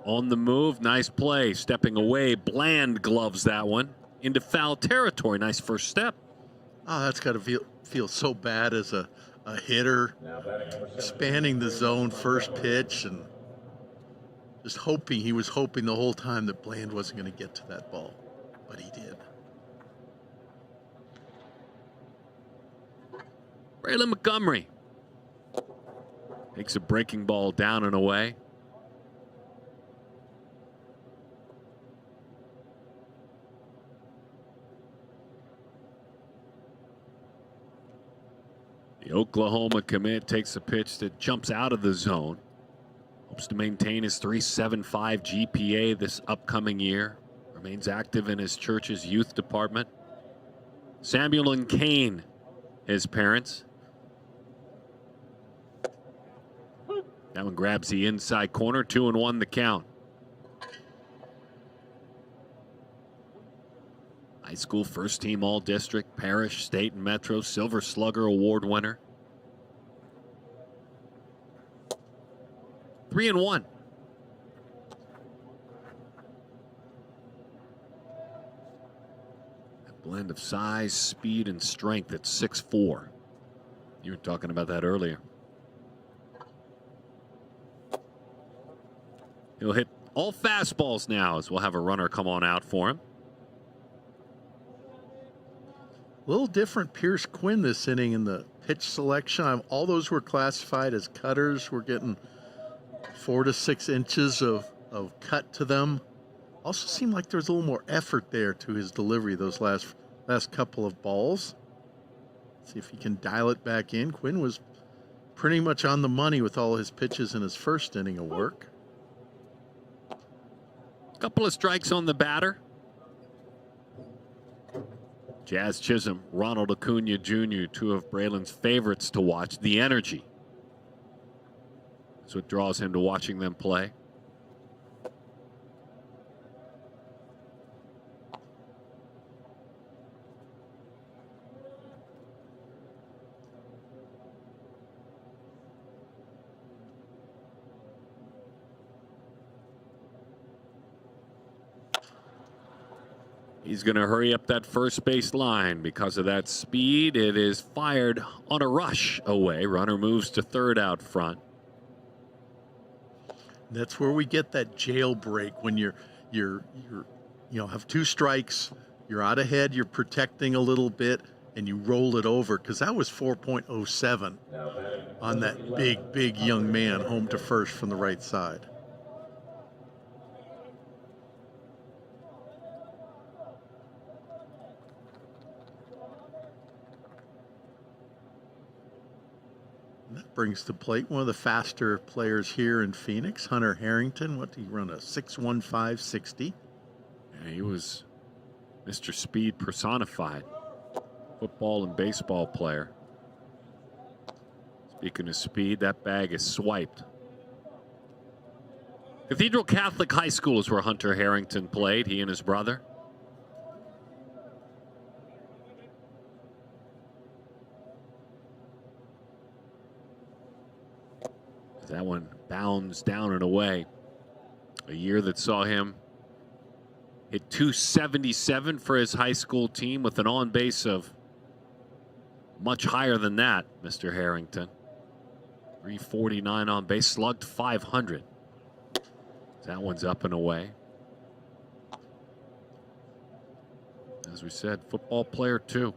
Speaker 21: On the move, nice play. Stepping away, Bland gloves that one into foul territory. Nice first step.
Speaker 22: Oh, that's got to feel so bad as a hitter, spanning the zone, first pitch, and just hoping, he was hoping the whole time that Bland wasn't going to get to that ball, but he did.
Speaker 21: Braylon Montgomery takes a breaking ball down and away. The Oklahoma commit takes a pitch that jumps out of the zone. Hopes to maintain his 3.75 GPA this upcoming year. Remains active in his church's youth department. Samuel and Kane, his parents. That one grabs the inside corner. 2-1 the count. High school first team all district, parish, state, and metro, Silver Slugger Award winner. 3-1. A blend of size, speed, and strength at 6'4". You were talking about that earlier. He'll hit all fastballs now as we'll have a runner come on out for him.
Speaker 22: A little different Pierce Quinn this inning in the pitch selection. All those were classified as cutters. We're getting 4 to 6 inches of cut to them. Also seemed like there was a little more effort there to his delivery those last couple of balls. See if he can dial it back in. Quinn was pretty much on the money with all his pitches in his first inning of work.
Speaker 21: Couple of strikes on the batter. Jazz Chisholm, Ronald Acuna Jr., two of Braylon's favorites to watch. The energy. That's what draws him to watching them play. He's going to hurry up that first base line because of that speed. It is fired on a rush away. Runner moves to third out front.
Speaker 22: That's where we get that jailbreak when you're have 2 strikes, you're out ahead, you're protecting a little bit, and you roll it over, because that was 4.07 on that big young man home to first from the right side. That brings to plate one of the faster players here in Phoenix, Hunter Harrington. What did he run, a 6.15 60?
Speaker 21: Yeah, he was Mr. Speed personified. Football and baseball player. Speaking of speed, that bag is swiped. Cathedral Catholic High School is where Hunter Harrington played, he and his brother. That one bounds down and away. A year that saw him hit 277 for his high school team with an on base of much higher than that, Mr. Harrington. 349 on base, slugged 500. That one's up and away. As we said, football player too.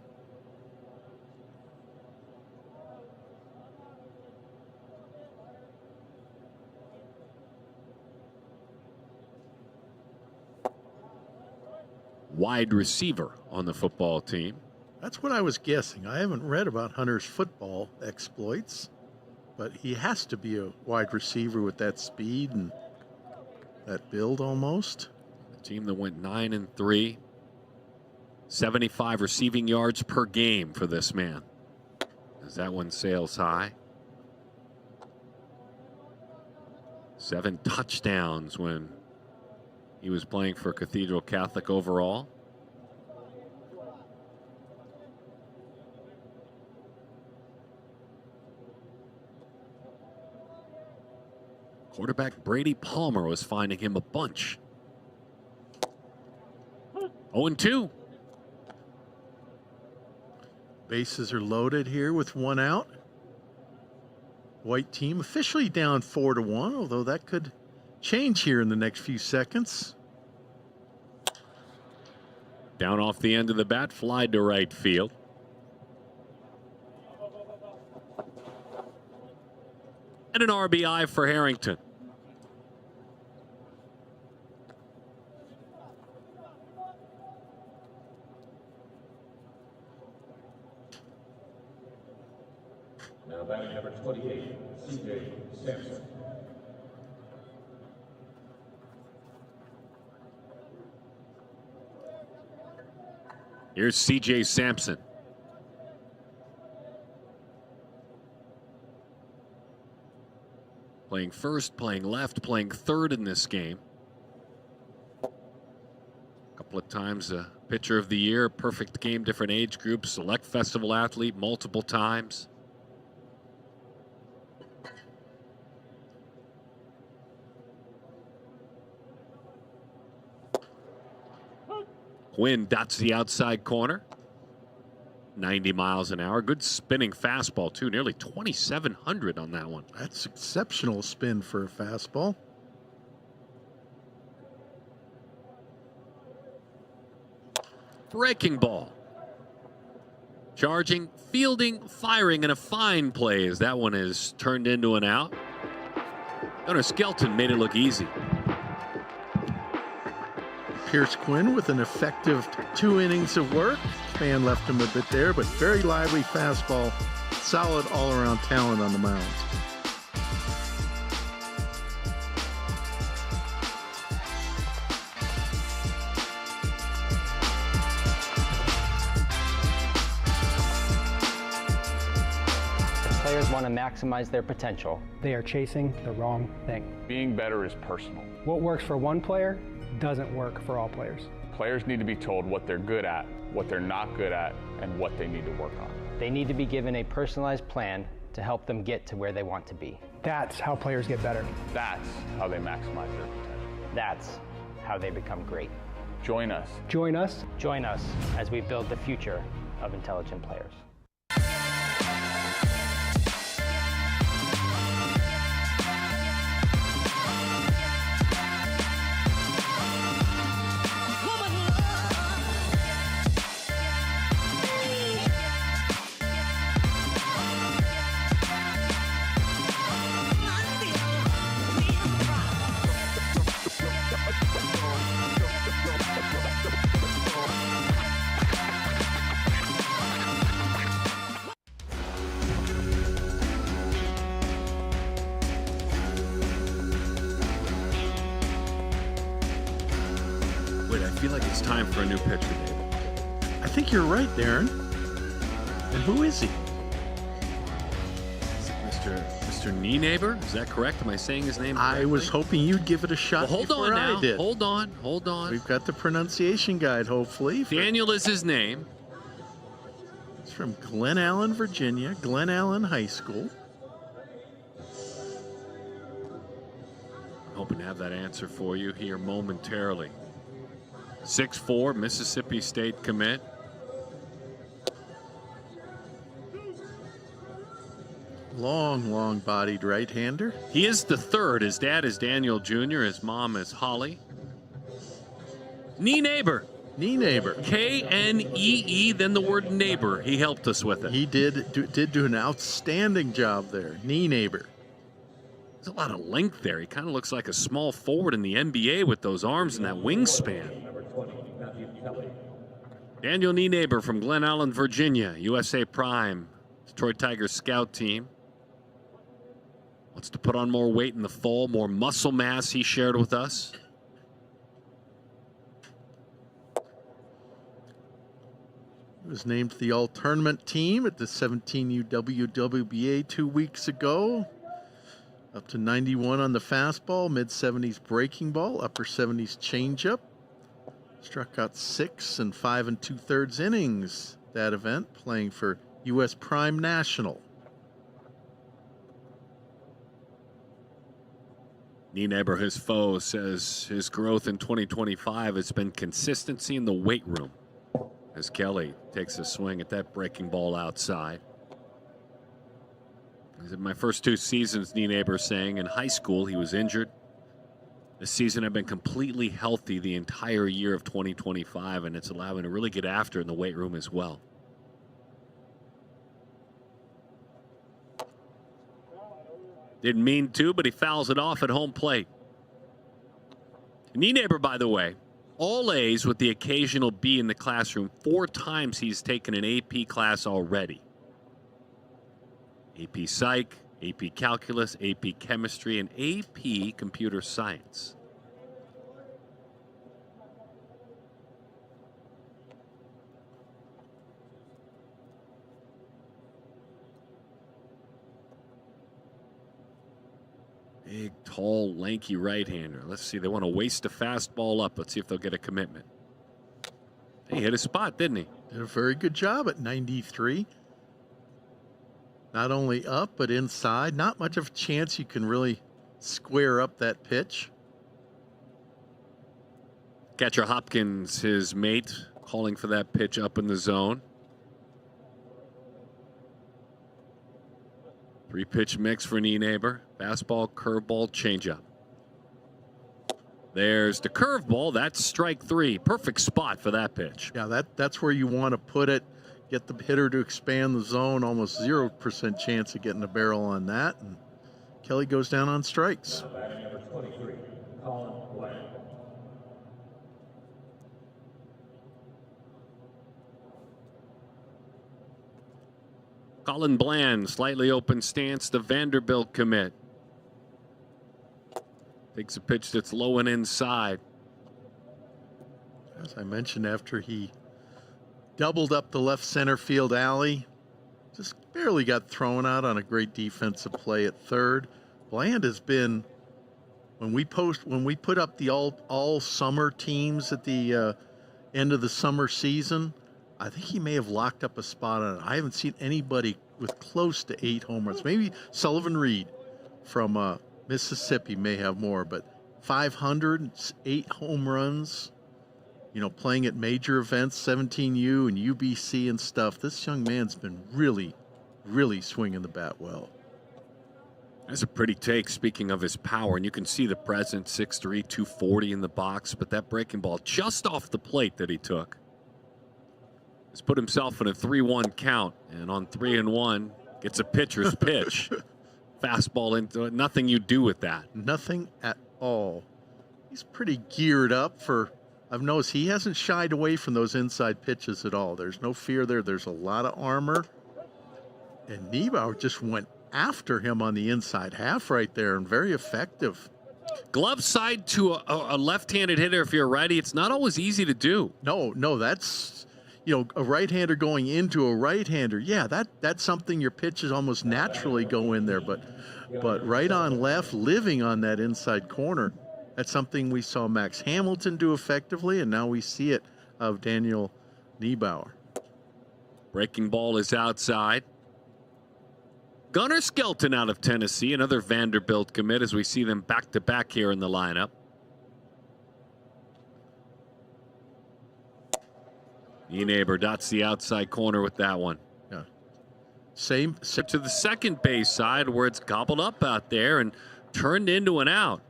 Speaker 21: Wide receiver on the football team.
Speaker 22: That's what I was guessing. I haven't read about Hunter's football exploits, but he has to be a wide receiver with that speed and that build almost.
Speaker 21: The team that went 9-3. 75 receiving yards per game for this man, as that one sails high. 7 touchdowns when he was playing for Cathedral Catholic overall. Quarterback Brady Palmer was finding him a bunch. 0-2.
Speaker 22: Bases are loaded here with 1 out. White team officially down 4-1, although that could change here in the next few seconds.
Speaker 21: Down off the end of the bat, fly to right field. And an RBI for Harrington.
Speaker 10: Now batting number 28, C.J. Sampson.
Speaker 21: Here's C.J. Sampson. Playing first, playing left, playing third in this game. A couple of times pitcher of the year, perfect game, different age groups, select festival athlete multiple times. Quinn dots the outside corner. 90 miles an hour. Good spinning fastball, too. Nearly 2,700 on that one.
Speaker 22: That's exceptional spin for a fastball.
Speaker 21: Breaking ball. Charging, fielding, firing, and a fine play as that one is turned into an out. Gunnar Skelton made it look easy.
Speaker 22: Pierce Quinn with an effective 2 innings of work. Fan left him a bit there, but very lively fastball. Solid all-around talent on the mound.
Speaker 5: Players want to maximize their potential.
Speaker 6: They are chasing the wrong thing.
Speaker 7: Being better is personal.
Speaker 6: What works for one player doesn't work for all players.
Speaker 7: Players need to be told what they're good at, what they're not good at, and what they need to work on.
Speaker 5: They need to be given a personalized plan to help them get to where they want to be.
Speaker 6: That's how players get better.
Speaker 7: That's how they maximize their potential.
Speaker 5: That's how they become great.
Speaker 7: Join us.
Speaker 6: Join us.
Speaker 5: Join us as we build the future of intelligent players.
Speaker 21: I feel like it's time for a new pitcher, Dave.
Speaker 22: I think you're right, Darren. And who is he?
Speaker 21: Mr. Nienaber? Is that correct? Am I saying his name correctly?
Speaker 22: I was hoping you'd give it a shot.
Speaker 21: Well, hold on now.
Speaker 22: I did.
Speaker 21: Hold on.
Speaker 22: We've got the pronunciation guide, hopefully.
Speaker 21: Daniel is his name.
Speaker 22: It's from Glen Allen, Virginia, Glen Allen High School.
Speaker 21: I'm hoping to have that answer for you here momentarily. 6'4", Mississippi State commit.
Speaker 22: Long-bodied right-hander.
Speaker 21: He is the third. His dad is Daniel Jr., his mom is Holly. Nienaber. K-N-E-E, then the word neighbor. He helped us with it.
Speaker 22: He did do an outstanding job there. Nienaber.
Speaker 21: There's a lot of length there. He kind of looks like a small forward in the NBA with those arms and that wingspan. Daniel Nienaber from Glen Allen, Virginia, USA Prime, Detroit Tigers scout team. Wants to put on more weight in the fall, more muscle mass, he shared with us.
Speaker 22: He was named the All-Tournament team at the 17U WWBA 2 weeks ago. Up to 91 on the fastball, mid-70s breaking ball, upper 70s changeup. Struck out 6 and 5 2/3 innings that event, playing for U.S. Prime National.
Speaker 21: Nienaber, his foe, says his growth in 2025 has been consistency in the weight room. As Kelly takes a swing at that breaking ball outside. He said, my first 2 seasons, Nienaber saying, in high school he was injured. This season I've been completely healthy the entire year of 2025, and it's allowed me to really get after it in the weight room as well. Didn't mean to, but he fouls it off at home plate. Nienaber, by the way, all A's with the occasional B in the classroom. 4 times he's taken an AP class already. AP Psych, AP Calculus, AP Chemistry, and AP Computer Science. Big, tall, lanky right-hander. Let's see. They want to waste a fastball up. Let's see if they'll get a commitment. He hit a spot, didn't he?
Speaker 22: Did a very good job at 93. Not only up, but inside. Not much of a chance you can really square up that pitch.
Speaker 21: Catcher Hopkins, his mate, calling for that pitch up in the zone. 3-pitch mix for Nienaber. Fastball, curveball, changeup. There's the curveball. That's strike 3. Perfect spot for that pitch.
Speaker 22: Yeah, that's where you want to put it. Get the hitter to expand the zone. Almost 0% chance of getting a barrel on that. And Kelly goes down on strikes.
Speaker 10: Batting number 23, Colin Bland.
Speaker 21: Colin Bland, slightly open stance, the Vanderbilt commit. Takes a pitch that's low and inside.
Speaker 22: As I mentioned, after he doubled up the left center field alley, just barely got thrown out on a great defensive play at third. Bland has been, when we put up the all summer teams at the end of the summer season, I think he may have locked up a spot on it. I haven't seen anybody with close to 8 home runs. Maybe Sullivan Reed from Mississippi may have more, but 500, 8 home runs, you know, playing at major events, 17U and UBC and stuff. This young man's been really, really swinging the bat well.
Speaker 21: That's a pretty take, speaking of his power, and you can see the presence, 6'3", 240 in the box, but that breaking ball just off the plate that he took has put himself in a 3-1 count, and on 3-1 gets a pitcher's pitch. Fastball into it. Nothing you do with that.
Speaker 22: Nothing at all. He's pretty geared up for, I've noticed he hasn't shied away from those inside pitches at all. There's no fear there. There's a lot of armor. And Niebauer just went after him on the inside half right there, and very effective.
Speaker 21: Glove side to a left-handed hitter, if you're a righty, it's not always easy to do.
Speaker 22: No, that's, you know, a right-hander going into a right-hander. Yeah, that's something your pitches almost naturally go in there, but right on left, living on that inside corner, that's something we saw Max Hamilton do effectively, and now we see it of Daniel Niebauer.
Speaker 21: Breaking ball is outside. Gunnar Skelton out of Tennessee, another Vanderbilt commit as we see them back-to-back here in the lineup. Nienaber dots the outside corner with that one.
Speaker 22: Yeah. Same
Speaker 21: to the second base side where it's gobbled up out there and turned into an out.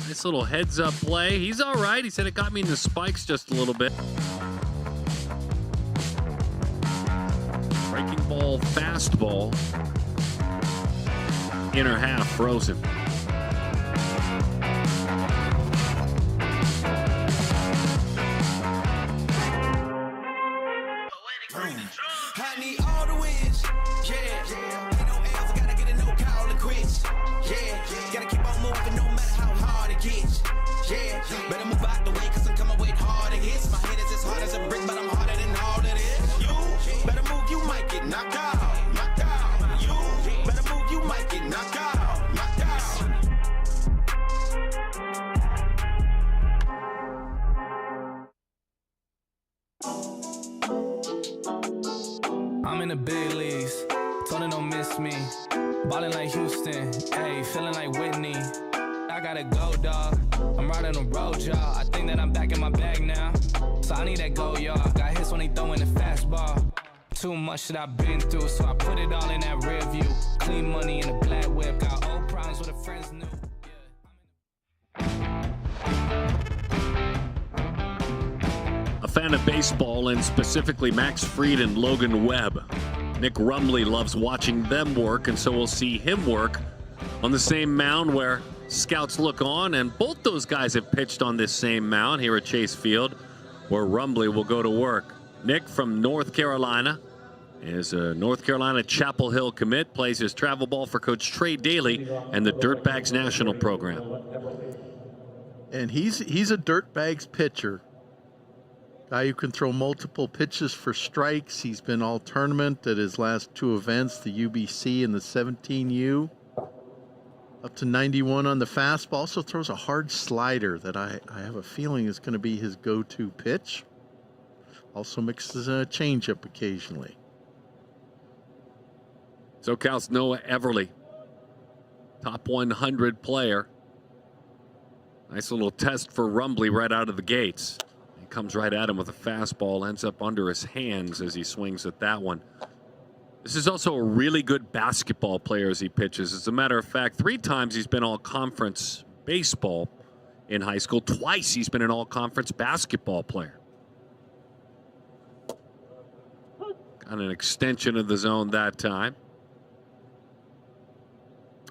Speaker 21: Nice little heads-up play. He's all right. He said it got me in the spikes just a little bit. Breaking ball, fastball. Inner half frozen.
Speaker 8: I need all the wins, yeah. Ain't no L's, I gotta get a no call to quits, yeah. Gotta keep on moving no matter how hard it gets, yeah. Better move out the way, cause I'm coming with harder hits. My head is as hard as a brick, but I'm harder than all the
Speaker 9: I'm in the big leagues, told her don't miss me. Ballin' like Houston, ayy, feeling like Whitney. I gotta go, dog. I'm riding a road, y'all. I think that I'm back in my bag now. So I need that go, y'all. Got hits when they throwin' the fastball. Too much that I've been through, so I put it all in that rear view. Clean money in a black whip. Got old problems with the friends new.
Speaker 21: A fan of baseball, and specifically Max Fried and Logan Webb. Nick Rumley loves watching them work, and so we'll see him work on the same mound where scouts look on, and both those guys have pitched on this same mound here at Chase Field, where Rumley will go to work. Nick from North Carolina is a North Carolina Chapel Hill commit, plays his travel ball for Coach Trey Daly and the Dirtbags National Program.
Speaker 22: And he's a Dirtbags pitcher. Guy who can throw multiple pitches for strikes. He's been all tournament at his last two events, the UBC and the 17U. Up to 91 on the fastball. Also throws a hard slider that I have a feeling is going to be his go-to pitch. Also mixes a changeup occasionally.
Speaker 21: SoCal's Noah Everly, top 100 player. Nice little test for Rumley right out of the gates. He comes right at him with a fastball, ends up under his hands as he swings at that one. This is also a really good basketball player as he pitches. As a matter of fact, 3 times he's been all-conference baseball in high school. Twice he's been an all-conference basketball player. Got an extension of the zone that time.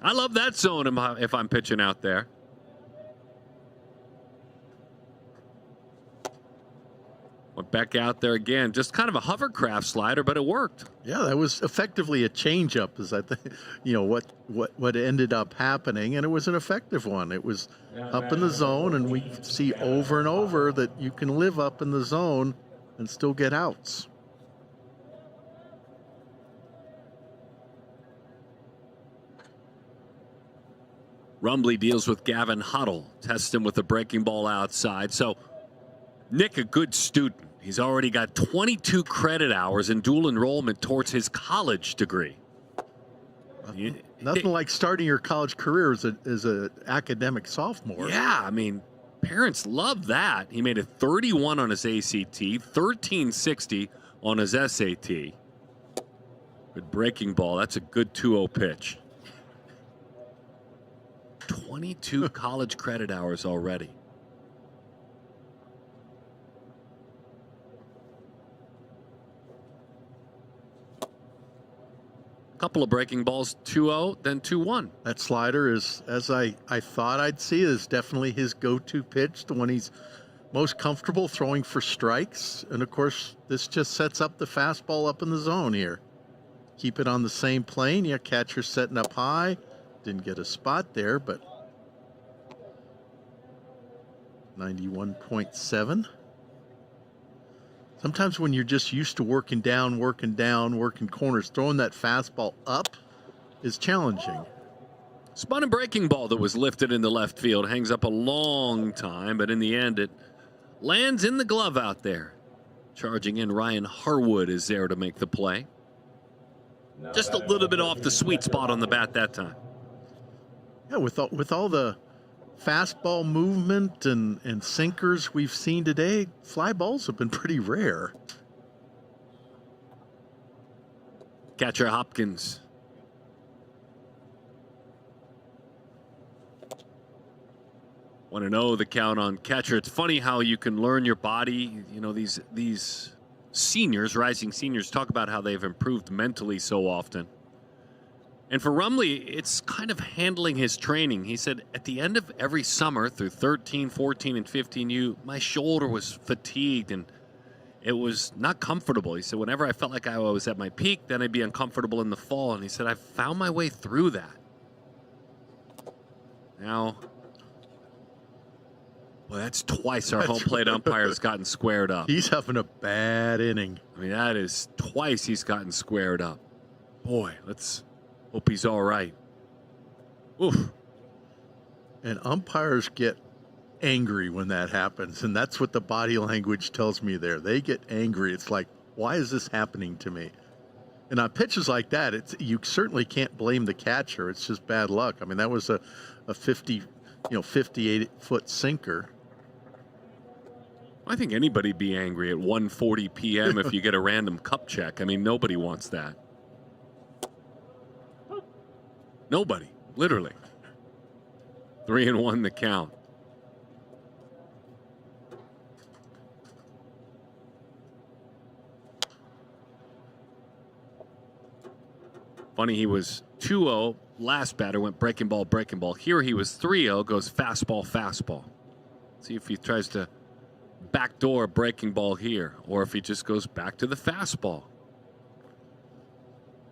Speaker 21: I love that zone if I'm pitching out there. Went back out there again. Just kind of a hovercraft slider, but it worked.
Speaker 22: Yeah, that was effectively a changeup, is I think, what ended up happening, and it was an effective one. It was up in the zone, and we see over and over that you can live up in the zone and still get outs.
Speaker 21: Rumley deals with Gavin Huddle, tests him with a breaking ball outside. So Nick, a good student. He's already got 22 credit hours in dual enrollment towards his college degree.
Speaker 22: Nothing like starting your college career as an academic sophomore.
Speaker 21: Yeah, I mean, parents love that. He made a 31 on his ACT, 1360 on his SAT. Good breaking ball. That's a good 2-0 pitch. 22 college credit hours already. Couple of breaking balls, 2-0, then 2-1.
Speaker 22: That slider is, as I thought I'd see, is definitely his go-to pitch, the one he's most comfortable throwing for strikes. And of course, this just sets up the fastball up in the zone here. Keep it on the same plane. Yeah, catcher setting up high. Didn't get a spot there, but 91.7. Sometimes when you're just used to working down, working corners, throwing that fastball up is challenging.
Speaker 21: Spun and breaking ball that was lifted in the left field. Hangs up a long time, but in the end it lands in the glove out there. Charging in, Ryan Harwood is there to make the play. Just a little bit off the sweet spot on the bat that time.
Speaker 22: Yeah, with all the fastball movement and sinkers we've seen today, fly balls have been pretty rare.
Speaker 21: Catcher Hopkins. Want to know the count on catcher. It's funny how you can learn your body. You know, these seniors, rising seniors, talk about how they've improved mentally so often. And for Rumley, it's kind of handling his training. He said, at the end of every summer through 13, 14, and 15U, my shoulder was fatigued and it was not comfortable. He said, whenever I felt like I was at my peak, then I'd be uncomfortable in the fall. And he said, I found my way through that. Now, well, that's twice our home plate umpire has gotten squared up.
Speaker 22: He's having a bad inning.
Speaker 21: I mean, that is twice he's gotten squared up. Boy, let's hope he's all right. Oof.
Speaker 22: And umpires get angry when that happens, and that's what the body language tells me there. They get angry. It's like, why is this happening to me? And on pitches like that, you certainly can't blame the catcher. It's just bad luck. I mean, that was a 58-foot sinker.
Speaker 21: I think anybody'd be angry at 1:40 p.m. if you get a random cup check. I mean, nobody wants that. Nobody, literally. 3-1 the count. Funny, he was 2-0. Last batter went breaking ball, breaking ball. Here he was 3-0, goes fastball, fastball. See if he tries to backdoor breaking ball here, or if he just goes back to the fastball.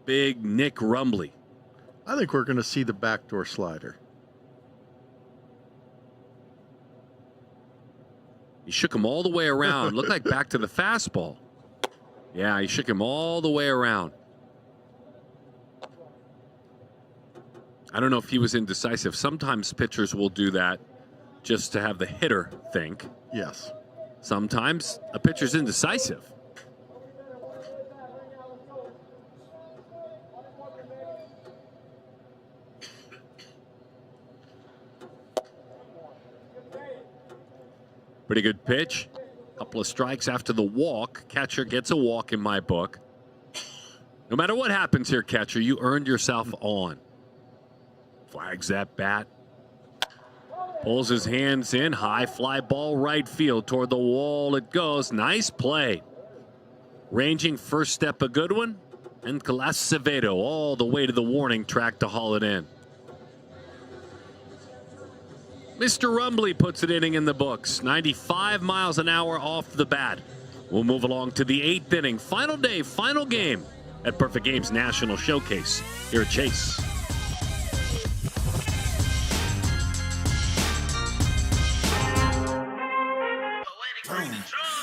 Speaker 21: Big Nick Rumbley.
Speaker 22: I think we're going to see the backdoor slider.
Speaker 21: He shook him all the way around. Looked like back to the fastball. Yeah, he shook him all the way around. I don't know if he was indecisive. Sometimes pitchers will do that just to have the hitter think.
Speaker 22: Yes.
Speaker 21: Sometimes a pitcher's indecisive. Pretty good pitch. Couple of strikes after the walk. Catcher gets a walk in my book. No matter what happens here, catcher, you earned yourself on. Flags that bat. Pulls his hands in. High fly ball right field. Toward the wall it goes. Nice play. Ranging first step a good one. And Acevedo all the way to the warning track to haul it in. Mr. Rumbley puts an inning in the books. 95 miles an hour off the bat. We'll move along to the 8th inning. Final day, final game at Perfect Games National Showcase here at Chase.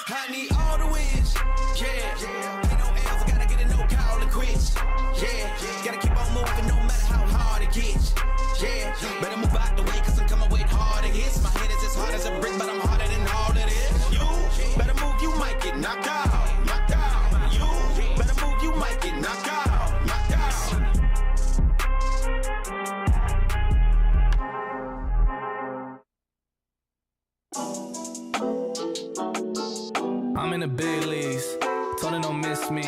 Speaker 8: I need all the wins, yeah. Ain't no else, I gotta get a no call to quits, yeah. Gotta keep on moving no matter how hard it gets, yeah. Better move out the way, cause I'm coming with hard hits. My head is as hard as a brick, but I'm harder than all that is. You better move, you might get knocked out, knocked out. You better move, you might get knocked out, knocked out.
Speaker 9: I'm in the big leagues, told her don't miss me.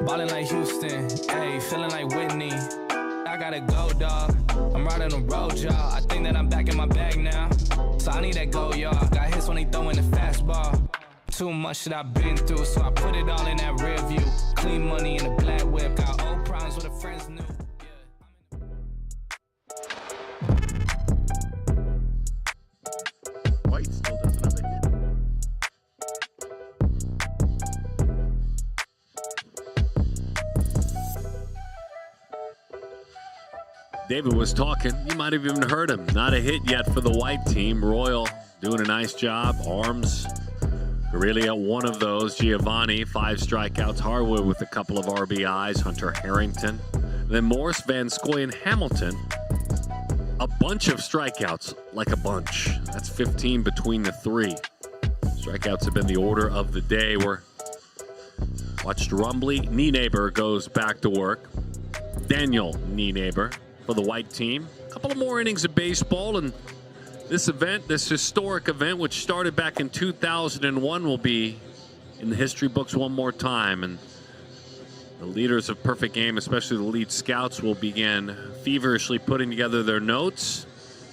Speaker 9: Ballin' like Houston, ayy, feeling like Whitney. I gotta go, dog. I'm riding on road, y'all. I think that I'm back in my bag now. So I need that go, y'all. Got hits when they throwin' the fastball. Too much that I've been through, so I put it all in that rear view. Clean money in a black whip. Got old problems with the friends new.
Speaker 22: White still doesn't have a hit.
Speaker 21: David was talking. You might have even heard him. Not a hit yet for the white team. Royal doing a nice job. Arms really at one of those. Giovanni, 5 strikeouts. Harwood with a couple of RBIs. Hunter Harrington. Then Morris, Van Scoy, and Hamilton. A bunch of strikeouts, like a bunch. That's 15 between the 3. Strikeouts have been the order of the day. We're watched Rumbley. Nienaber goes back to work. Daniel Nienaber for the white team. A couple of more innings of baseball, and this event, this historic event, which started back in 2001, will be in the history books one more time. And the leaders of Perfect Game, especially the lead scouts, will begin feverishly putting together their notes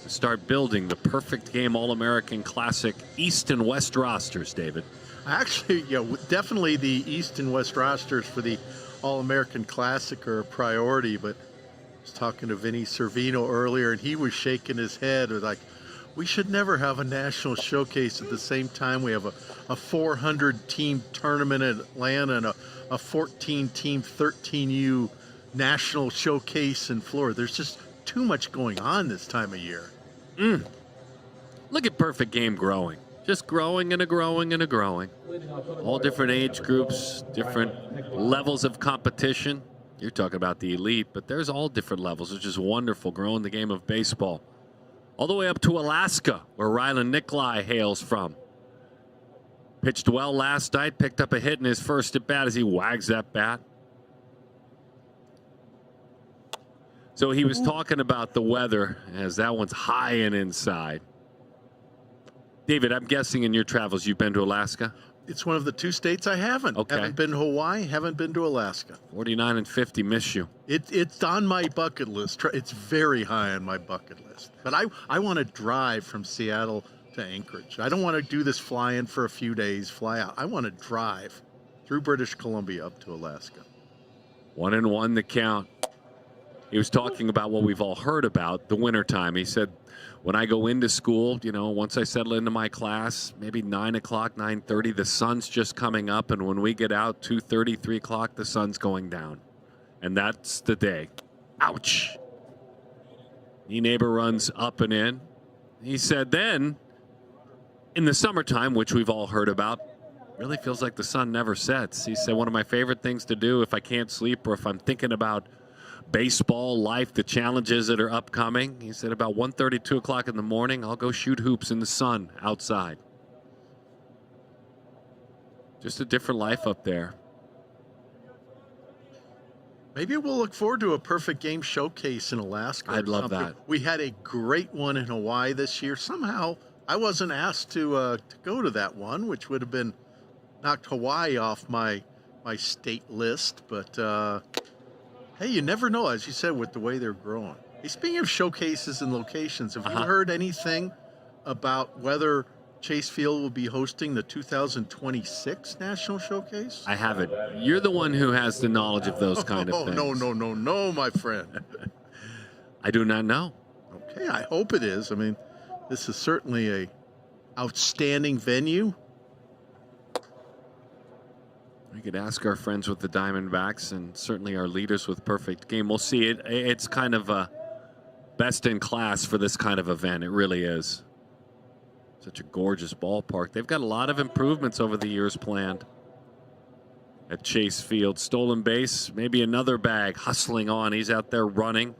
Speaker 21: to start building the Perfect Game All-American Classic East and West rosters, David.
Speaker 22: Actually, yeah, definitely the East and West rosters for the All-American Classic are a priority, but I was talking to Vinny Servino earlier, and he was shaking his head like, we should never have a national showcase at the same time. We have a 400-team tournament in Atlanta and a 14-team 13U national showcase in Florida. There's just too much going on this time of year.
Speaker 21: Look at Perfect Game growing. Just growing and a growing and a growing. All different age groups, different levels of competition. You're talking about the elite, but there's all different levels, which is wonderful, growing the game of baseball. All the way up to Alaska, where Rylan Nikolai hails from. Pitched well last night, picked up a hit in his first at bat as he wags that bat. So he was talking about the weather as that one's high and inside. David, I'm guessing in your travels you've been to Alaska?
Speaker 22: It's one of the 2 states I haven't.
Speaker 21: Okay.
Speaker 22: Haven't been to Hawaii, haven't been to Alaska.
Speaker 21: 49 and 50, miss you.
Speaker 22: It's on my bucket list. It's very high on my bucket list. But I want to drive from Seattle to Anchorage. I don't want to do this fly in for a few days, fly out. I want to drive through British Columbia up to Alaska.
Speaker 21: 1-1 the count. He was talking about what we've all heard about, the wintertime. He said, when I go into school, once I settle into my class, maybe 9 o'clock, 9:30, the sun's just coming up. And when we get out, 2:30, 3 o'clock, the sun's going down. And that's the day. Ouch. E-Neighbor runs up and in. He said then, in the summertime, which we've all heard about, really feels like the sun never sets. He said one of my favorite things to do if I can't sleep or if I'm thinking about baseball, life, the challenges that are upcoming. He said about 1:30, 2 o'clock in the morning, I'll go shoot hoops in the sun outside. Just a different life up there.
Speaker 22: Maybe we'll look forward to a perfect game showcase in Alaska.
Speaker 21: I'd love that.
Speaker 22: We had a great one in Hawaii this year. Somehow I wasn't asked to go to that one, which would have been knocked Hawaii off my state list. But hey, you never know, as you said, with the way they're growing. Hey, speaking of showcases and locations, have you heard anything about whether Chase Field will be hosting the 2026 National Showcase?
Speaker 21: I haven't. You're the one who has the knowledge of those kind of things.
Speaker 22: No, my friend.
Speaker 21: I do not know.
Speaker 22: Okay, I hope it is. I mean, this is certainly a outstanding venue.
Speaker 21: We could ask our friends with the Diamondbacks and certainly our leaders with Perfect Game. We'll see. It's kind of a best in class for this kind of event. It really is. Such a gorgeous ballpark. They've got a lot of improvements over the years planned at Chase Field. Stolen base, maybe another bag hustling on. He's out there running.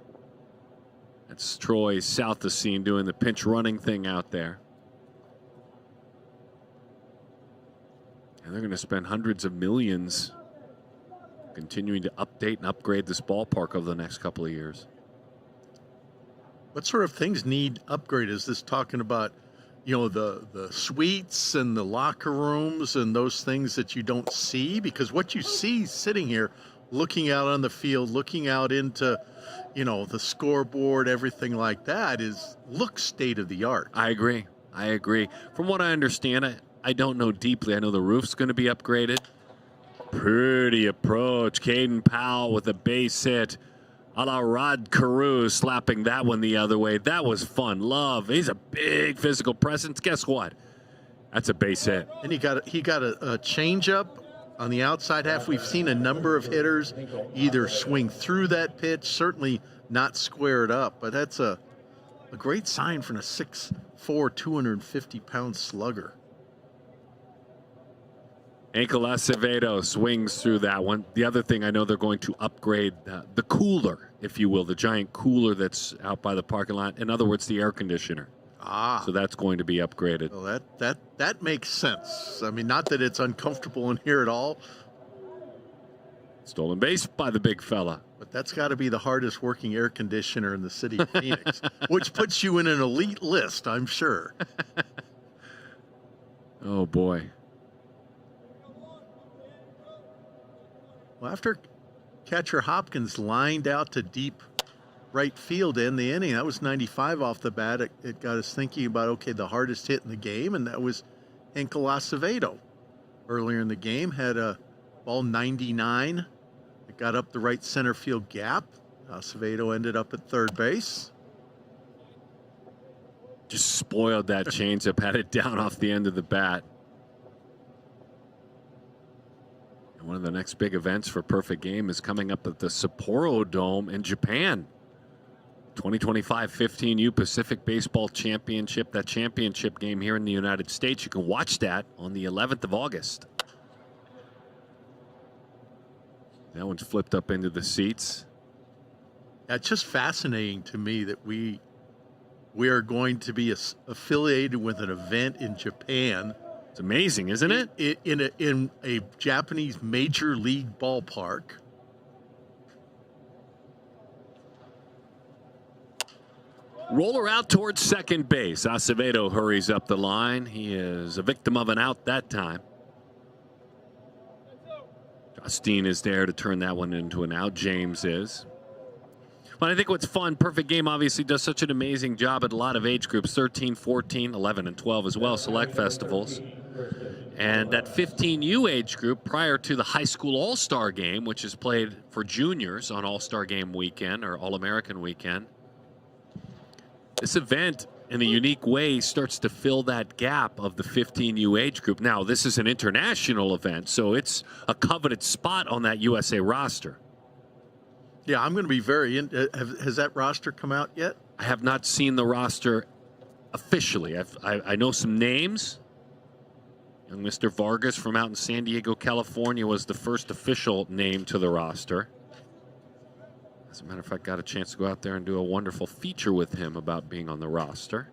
Speaker 21: That's Troy Southesine doing the pinch running thing out there. And they're going to spend hundreds of millions continuing to update and upgrade this ballpark over the next couple of years.
Speaker 22: What sort of things need upgrade? Is this talking about, the suites and the locker rooms and those things that you don't see? Because what you see sitting here, looking out on the field, looking out into, the scoreboard, everything like that looks state of the art.
Speaker 21: I agree. From what I understand, I don't know deeply. I know the roof's going to be upgraded. Pretty approach. Caden Powell with a base hit. A la Rod Carew slapping that one the other way. That was fun. Love. He's a big physical presence. Guess what? That's a base hit.
Speaker 22: And he got a changeup on the outside half. We've seen a number of hitters either swing through that pitch, certainly not square it up, but that's a great sign from a 6'4", 250-pound slugger.
Speaker 21: Acevedo swings through that one. The other thing, I know they're going to upgrade the cooler, if you will, the giant cooler that's out by the parking lot. In other words, the air conditioner. So that's going to be upgraded.
Speaker 22: Well, that makes sense. I mean, not that it's uncomfortable in here at all.
Speaker 21: Stolen base by the big fella.
Speaker 22: But that's got to be the hardest working air conditioner in the city of Phoenix, which puts you in an elite list, I'm sure.
Speaker 21: Oh, boy.
Speaker 22: Well, after catcher Hopkins lined out to deep right field in the inning, that was 95 off the bat. It got us thinking about, the hardest hit in the game, and that was Acevedo. Earlier in the game, had a ball 99. It got up the right center field gap. Acevedo ended up at third base.
Speaker 21: Just spoiled that changeup, had it down off the end of the bat. And one of the next big events for Perfect Game is coming up at the Sapporo Dome in Japan. 2025 15U Pacific Baseball Championship, that championship game here in the United States. You can watch that on the 11th of August. That one's flipped up into the seats.
Speaker 22: Yeah, it's just fascinating to me that we are going to be affiliated with an event in Japan.
Speaker 21: It's amazing, isn't it?
Speaker 22: In a Japanese major league ballpark.
Speaker 21: Roller out towards second base. Acevedo hurries up the line. He is a victim of an out that time. Justine is there to turn that one into an out. James is. But I think what's fun, Perfect Game obviously does such an amazing job at a lot of age groups, 13, 14, 11, and 12 as well, select festivals. And that 15U age group prior to the high school all-star game, which is played for juniors on all-star game weekend or all-American weekend. This event, in a unique way, starts to fill that gap of the 15U age group. Now, this is an international event, so it's a coveted spot on that USA roster.
Speaker 22: Yeah, I'm going to be very has that roster come out yet?
Speaker 21: I have not seen the roster officially. I know some names. Young Mr. Vargas from out in San Diego, California was the first official name to the roster. As a matter of fact, got a chance to go out there and do a wonderful feature with him about being on the roster.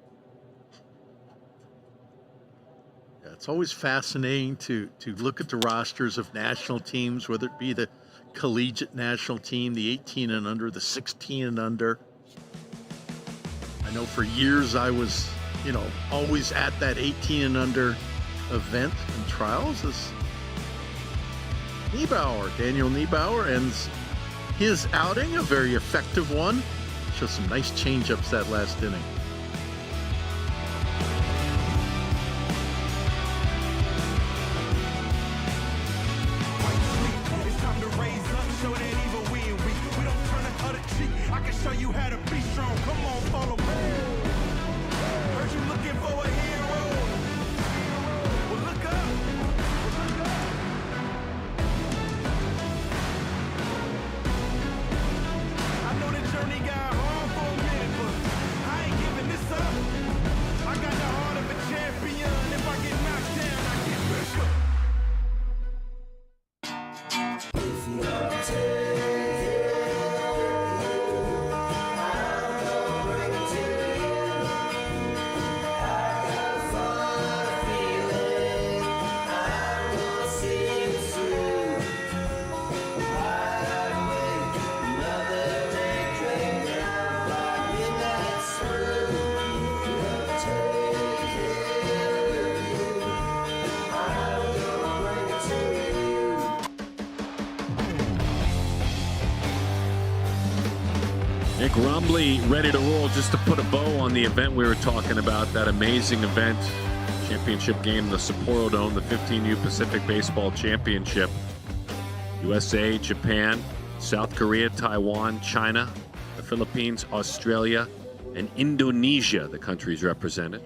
Speaker 22: Yeah, it's always fascinating to look at the rosters of national teams, whether it be the collegiate national team, the 18 and under, the 16 and under. I know for years I was, always at that 18 and under event and trials as Daniel Niebauer ends his outing, a very effective one. Shows some nice change-ups that last inning.
Speaker 21: Nick Rumbly ready to roll. Just to put a bow on the event we were talking about, that amazing event, championship game, the Sapporo Dome, the 15U Pacific Baseball Championship. USA, Japan, South Korea, Taiwan, China, the Philippines, Australia, and Indonesia, the countries represented.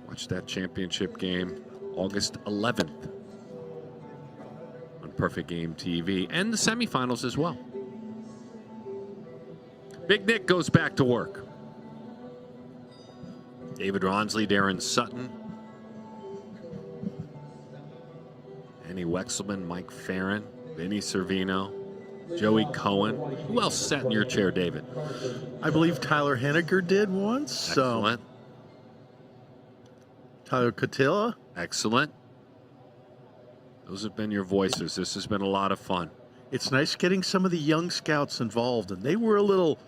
Speaker 21: Watch that championship game August 11th. Perfect Game TV, and the semifinals as well. Big Nick goes back to work. David Ronsley, Darren Sutton, Annie Wexelman, Mike Farron, Vinny Servino, Joey Cohen. Who else sat in your chair, David?
Speaker 22: I believe Tyler Henniger did once.
Speaker 21: Excellent.
Speaker 22: Tyler Cotilla.
Speaker 21: Excellent. Those have been your voices. This has been a lot of fun.
Speaker 22: It's nice getting some of the young scouts involved, and they were a little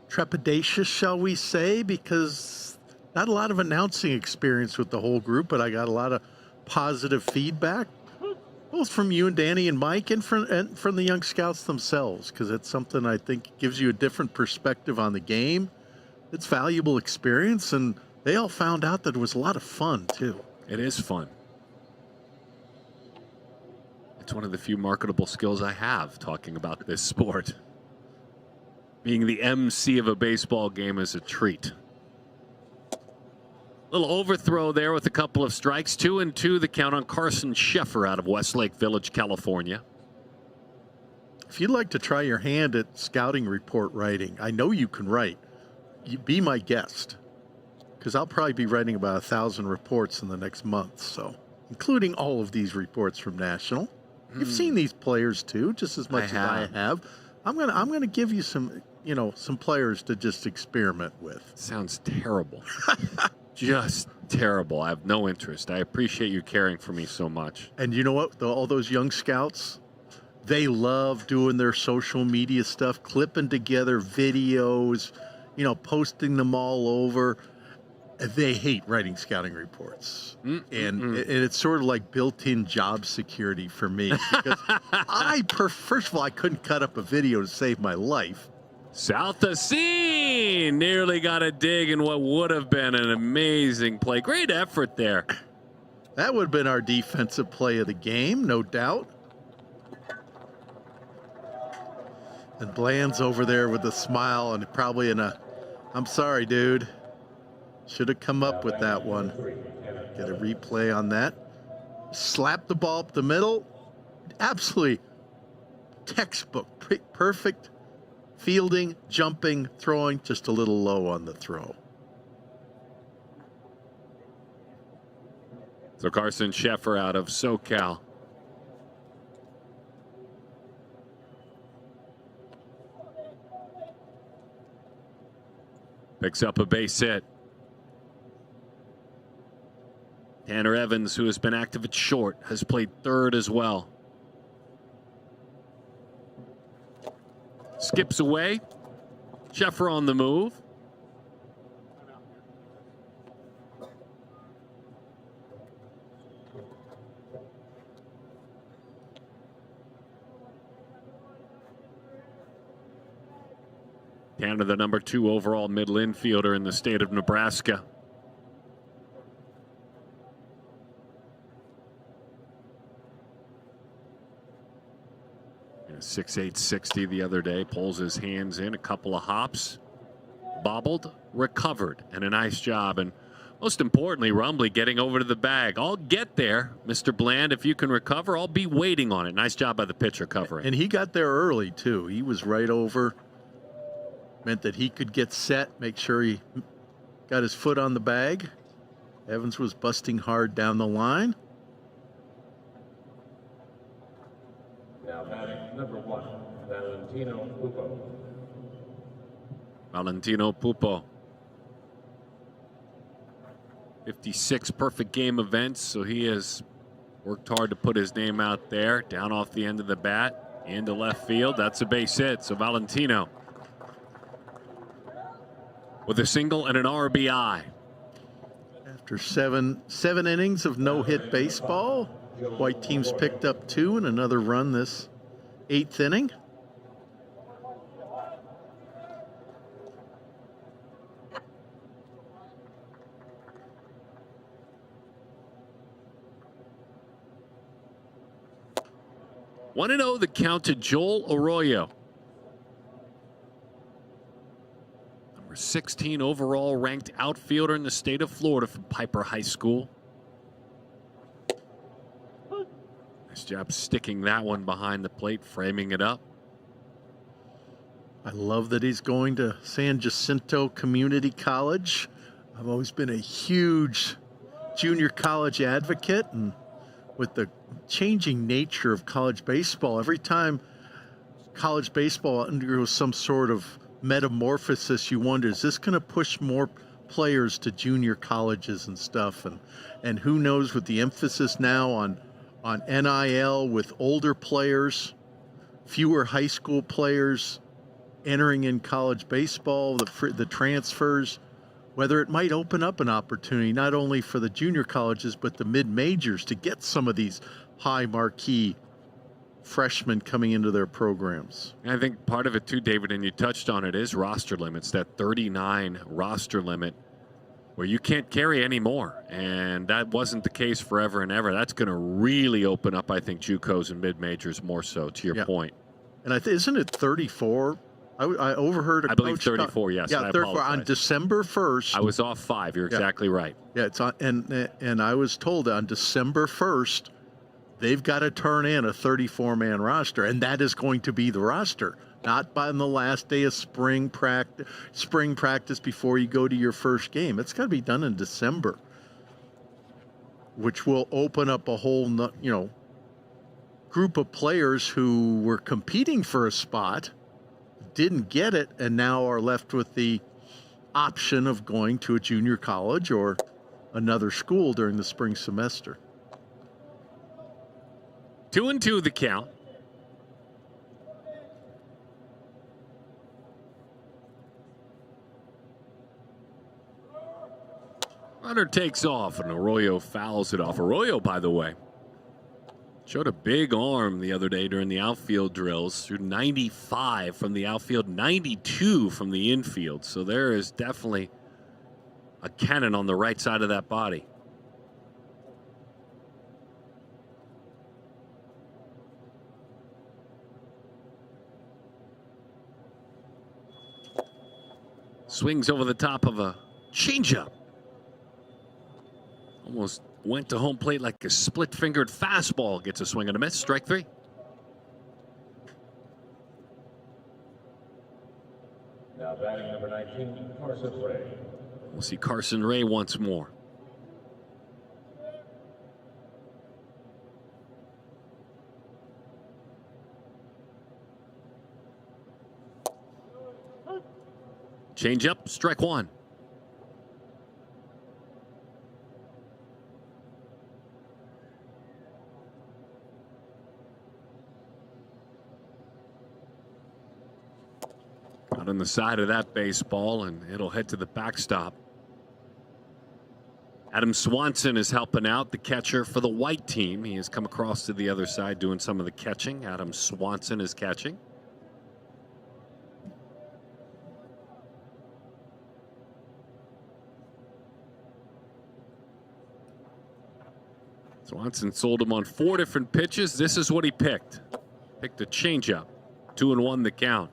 Speaker 22: trepidatious, shall we say, because not a lot of announcing experience with the whole group, but I got a lot of positive feedback, both from you and Danny and Mike and from the young scouts themselves, because it's something I think gives you a different perspective on the game. It's valuable experience, and they all found out that it was a lot of fun, too.
Speaker 21: It is fun. It's one of the few marketable skills I have talking about this sport. Being the MC of a baseball game is a treat. Little overthrow there with a couple of strikes. 2-2 the count on Carson Sheffer out of Westlake Village, California.
Speaker 22: If you'd like to try your hand at scouting report writing, I know you can write. You be my guest, because I'll probably be writing about 1,000 reports in the next month, so including all of these reports from National. You've seen these players too, just as much as I have. I'm gonna give you some players to just experiment with.
Speaker 21: Sounds terrible. Just terrible. I have no interest. I appreciate you caring for me so much.
Speaker 22: And you know what? All those young scouts, They love doing their social media stuff, clipping together videos, posting them all over. They hate writing scouting reports. And it's sort of like built-in job security for me. Because first of all, I couldn't cut up a video to save my life.
Speaker 21: South of Scene nearly got a dig in what would have been an amazing play. Great effort there.
Speaker 22: That would have been our defensive play of the game, no doubt. And Bland's over there with a smile and probably I'm sorry, dude. Should have come up with that one. Get a replay on that. Slap the ball up the middle. Absolutely textbook. Perfect fielding, jumping, throwing, just a little low on the throw.
Speaker 21: So Carson Sheffer out of SoCal. Picks up a base hit. Tanner Evans, who has been active at short, has played third as well. Skips away. Sheffer on the move. Tanner, the number 2 overall middle infielder in the state of Nebraska. A 6'8", 60 the other day. Pulls his hands in, a couple of hops. Bobbled, recovered, and a nice job. And most importantly, Rumbly getting over to the bag. I'll get there, Mr. Bland. If you can recover, I'll be waiting on it. Nice job by the pitcher covering.
Speaker 22: And he got there early, too. He was right over. Meant that he could get set, make sure he got his foot on the bag. Evans was busting hard down the line.
Speaker 10: Now batting number 1, Valentino Pupo.
Speaker 21: Valentino Pupo. 56 perfect game events, so he has worked hard to put his name out there. Down off the end of the bat, into left field. That's a base hit, so Valentino with a single and an RBI.
Speaker 22: After seven innings of no-hit baseball, white teams picked up 2 and another run this 8th inning.
Speaker 21: One 1-0 the count to Joel Arroyo. Number 16 overall ranked outfielder in the state of Florida from Piper High School. Nice job sticking that one behind the plate, framing it up.
Speaker 22: I love that he's going to San Jacinto Community College. I've always been a huge junior college advocate, and with the changing nature of college baseball, every time college baseball undergoes some sort of metamorphosis, you wonder, is this going to push more players to junior colleges and stuff? And who knows, with the emphasis now on NIL with older players, fewer high school players entering in college baseball, the transfers, whether it might open up an opportunity not only for the junior colleges but the mid-majors to get some of these high marquee freshmen coming into their programs.
Speaker 21: I think part of it too, David, and you touched on it, is roster limits. That 39 roster limit where you can't carry any more, and that wasn't the case forever and ever. That's going to really open up, I think, JUCOs and mid-majors more so, to your point.
Speaker 22: And isn't it 34? I overheard
Speaker 21: I believe 34, yes.
Speaker 22: Yeah, 34 on December 1st.
Speaker 21: I was off 5. You're exactly right.
Speaker 22: Yeah, it's on, and I was told on December 1st, they've got to turn in a 34-man roster, and that is going to be the roster, not by the last day of spring practice before you go to your first game. It's got to be done in December, which will open up a whole, group of players who were competing for a spot, didn't get it, and now are left with the option of going to a junior college or another school during the spring semester.
Speaker 21: 2-2 the count. Runner takes off, and Arroyo fouls it off. Arroyo, by the way, showed a big arm the other day during the outfield drills. Threw 95 from the outfield, 92 from the infield. So there is definitely a cannon on the right side of that body. Swings over the top of a changeup. Almost went to home plate like a split-fingered fastball. Gets a swing and a miss. Strike three.
Speaker 10: Now batting number 19, Carson Ray.
Speaker 21: We'll see Carson Ray once more. Change up, strike one. Out on the side of that baseball, and it'll head to the backstop. Adam Swanson is helping out, the catcher for the white team. He has come across to the other side doing some of the catching. Adam Swanson is catching. Swanson sold him on 4 different pitches. This is what he picked. Picked a changeup. 2-1 the count.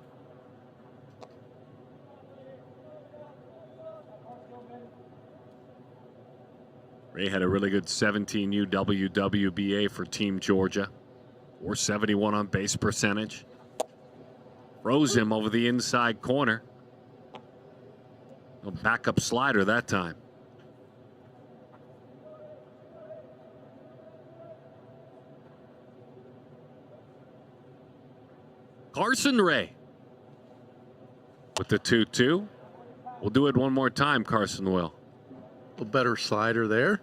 Speaker 21: Ray had a really good 17U WWBA for Team Georgia. 471 on base percentage. Froze him over the inside corner. No backup slider that time. Carson Ray with the 2-2. We'll do it one more time, Carson will.
Speaker 22: A better slider there.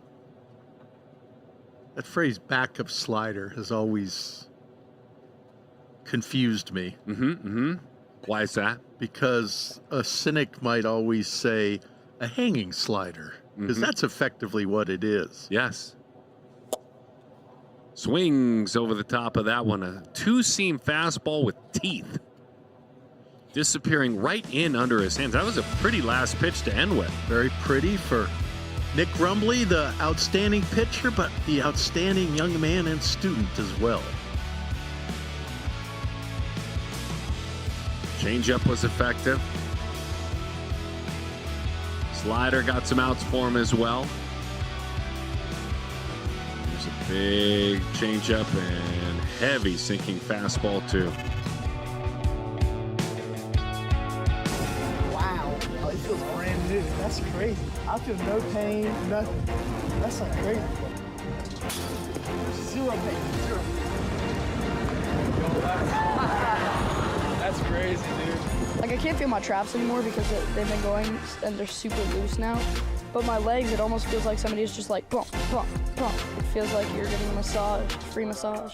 Speaker 22: That phrase backup slider has always confused me.
Speaker 21: Why is that?
Speaker 22: Because a cynic might always say a hanging slider, because that's effectively what it is.
Speaker 21: Yes. Swings over the top of that one. A two-seam fastball with teeth. Disappearing right in under his hands. That was a pretty last pitch to end with.
Speaker 22: Very pretty for Nick Rumbley, the outstanding pitcher, but the outstanding young man and student as well.
Speaker 21: Changeup was effective. Slider got some outs for him as well. There's a big changeup and heavy sinking fastball too.
Speaker 11: Wow. Oh, it feels brand new. That's crazy. I feel no pain, nothing. That's like crazy. Zero pain, zero.
Speaker 13: That's crazy, dude. Like, I can't feel my traps anymore because they've been going and they're super loose now. But my legs, it almost feels like somebody's just like, pump, pump, pump. It feels like you're getting a massage, free massage.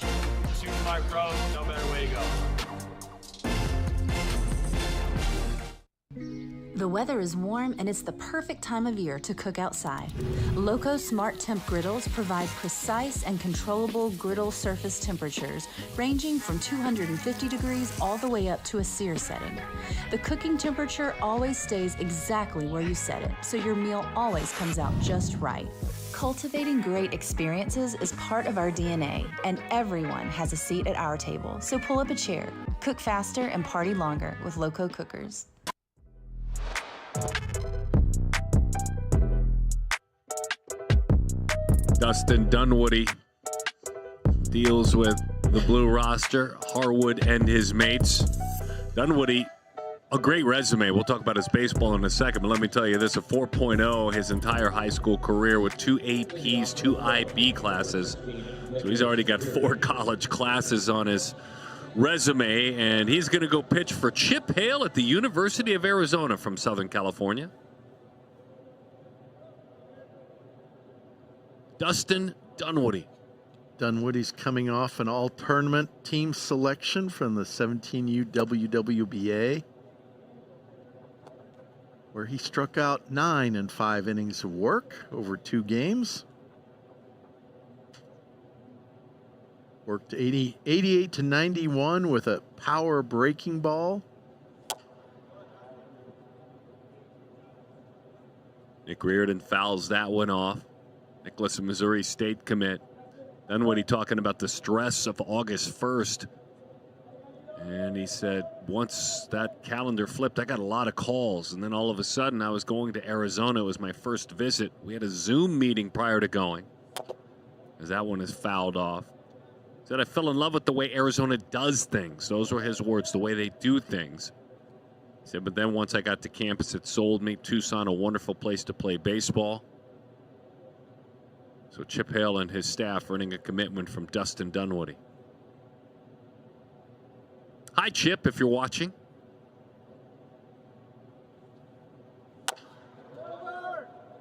Speaker 10: Super Mike Pro, no matter where you go.
Speaker 14: The weather is warm and it's the perfect time of year to cook outside. Loco Smart Temp griddles provide precise and controllable griddle surface temperatures ranging from 250 degrees all the way up to a sear setting. The cooking temperature always stays exactly where you set it, so your meal always comes out just right. Cultivating great experiences is part of our DNA, and everyone has a seat at our table, so pull up a chair. Cook faster and party longer with Loco cookers.
Speaker 21: Dustin Dunwoody deals with the blue roster, Harwood and his mates. Dunwoody, a great resume. We'll talk about his baseball in a second, but let me tell you this, a 4.0 his entire high school career with 2 APs, 2 IB classes. So he's already got 4 college classes on his resume, and he's going to go pitch for Chip Hale at the University of Arizona from Southern California. Dustin Dunwoody.
Speaker 22: Dunwoody's coming off an all-tournament team selection from the 17U WWBA. where he struck out 9 in 5 innings of work over 2 games. Worked 88 to 91 with a power breaking ball.
Speaker 21: Nick Reardon fouls that one off. Nicholas, a Missouri State commit. Dunwoody talking about the stress of August 1st. And he said, once that calendar flipped, I got a lot of calls. And then all of a sudden, I was going to Arizona. It was my first visit. We had a Zoom meeting prior to going, as that one is fouled off. He said, I fell in love with the way Arizona does things. Those were his words, the way they do things. He said, but then once I got to campus, it sold me. Tucson, a wonderful place to play baseball. So Chip Hale and his staff earning a commitment from Dustin Dunwoody. Hi, Chip, if you're watching.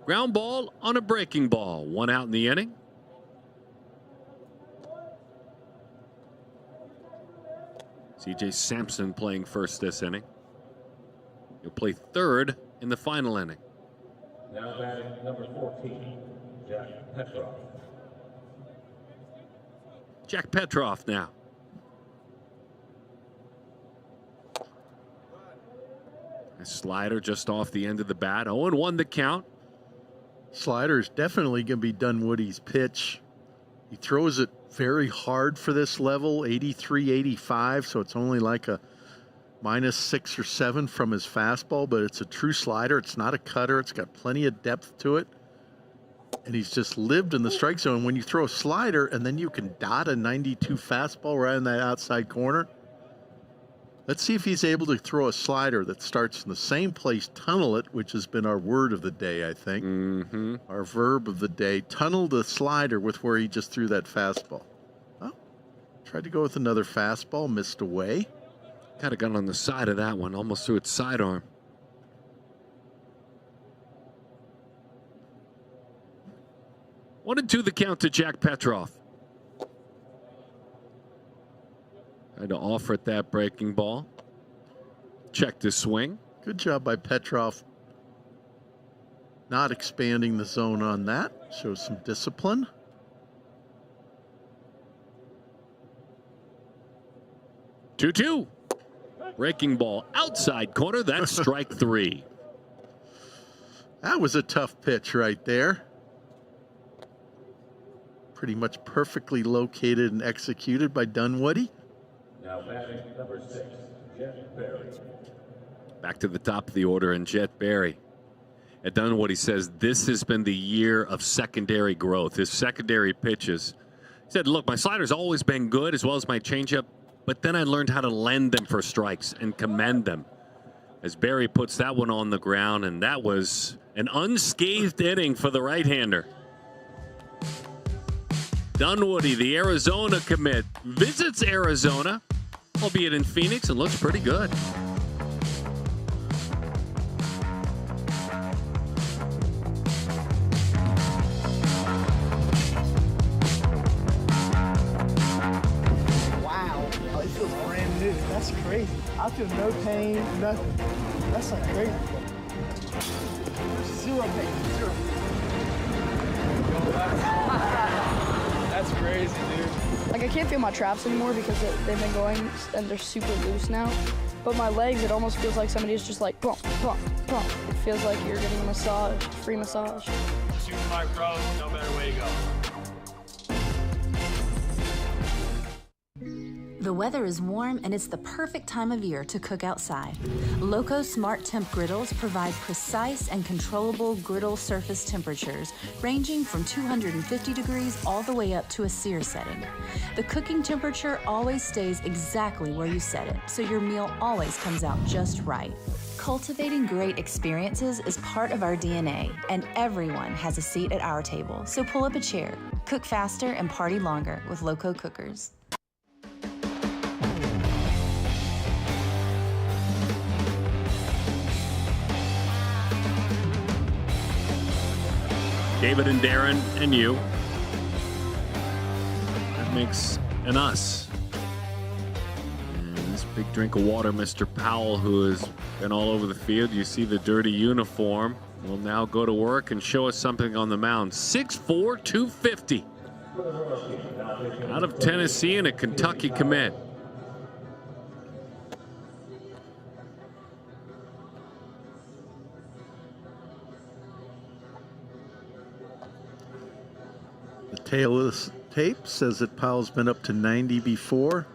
Speaker 21: Ground ball on a breaking ball. 1 out in the inning. C.J. Sampson playing first this inning. He'll play third in the final inning.
Speaker 10: Now batting number 14, Jack Petroff.
Speaker 21: Jack Petroff now. A slider just off the end of the bat. 0-1 the count.
Speaker 22: Slider is definitely going to be Dunwoody's pitch. He throws it very hard for this level, 83, 85, so it's only like a -6 or 7 from his fastball, but it's a true slider. It's not a cutter. It's got plenty of depth to it. And he's just lived in the strike zone. When you throw a slider and then you can dot a 92 fastball right in that outside corner. Let's see if he's able to throw a slider that starts in the same place, tunnel it, which has been our word of the day, I think. Our verb of the day, tunnel the slider with where he just threw that fastball. Oh, tried to go with another fastball, missed away.
Speaker 21: Kind of got on the side of that one, almost threw its sidearm. 1-2 the count to Jack Petroff. Tried to offer at that breaking ball. Checked his swing.
Speaker 22: Good job by Petroff. Not expanding the zone on that. Shows some discipline.
Speaker 21: Two. Breaking ball outside corner. That's strike 3.
Speaker 22: That was a tough pitch right there. Pretty much perfectly located and executed by Dunwoody.
Speaker 10: Now batting number 6, Jet Berry.
Speaker 21: Back to the top of the order, and Jet Berry. At Dunwoody says this has been the year of secondary growth. His secondary pitches. He said, look, my slider's always been good as well as my changeup, but then I learned how to lend them for strikes and commend them. As Berry puts that one on the ground, and that was an unscathed inning for the right-hander. Dunwoody, the Arizona commit, visits Arizona, albeit in Phoenix, and looks pretty good.
Speaker 11: Wow. Oh, it feels brand new. That's crazy. I feel no pain, nothing. That's like crazy. Zero pain, zero.
Speaker 13: That's crazy, dude. Like, I can't feel my traps anymore because they've been going and they're super loose now. But my legs, it almost feels like somebody's just like, bump, bump, bump. It feels like you're getting a massage, free massage.
Speaker 1: Super Mike Pros, no matter where you go.
Speaker 14: The weather is warm and it's the perfect time of year to cook outside. Loco Smart Temp griddles provide precise and controllable griddle surface temperatures ranging from 250 degrees all the way up to a sear setting. The cooking temperature always stays exactly where you set it, so your meal always comes out just right. Cultivating great experiences is part of our DNA, and everyone has a seat at our table, so pull up a chair. Cook faster and party longer with Loco cookers.
Speaker 21: David and Darren and you. That makes an us. And this Nice big drink of water, Mr. Powell, who has been all over the field. You see the dirty uniform. Will now go to work and show us something on the mound. 6'4", 250. Out of Tennessee and a Kentucky commit.
Speaker 22: The tail of this tape says that Powell's been up to 90 before.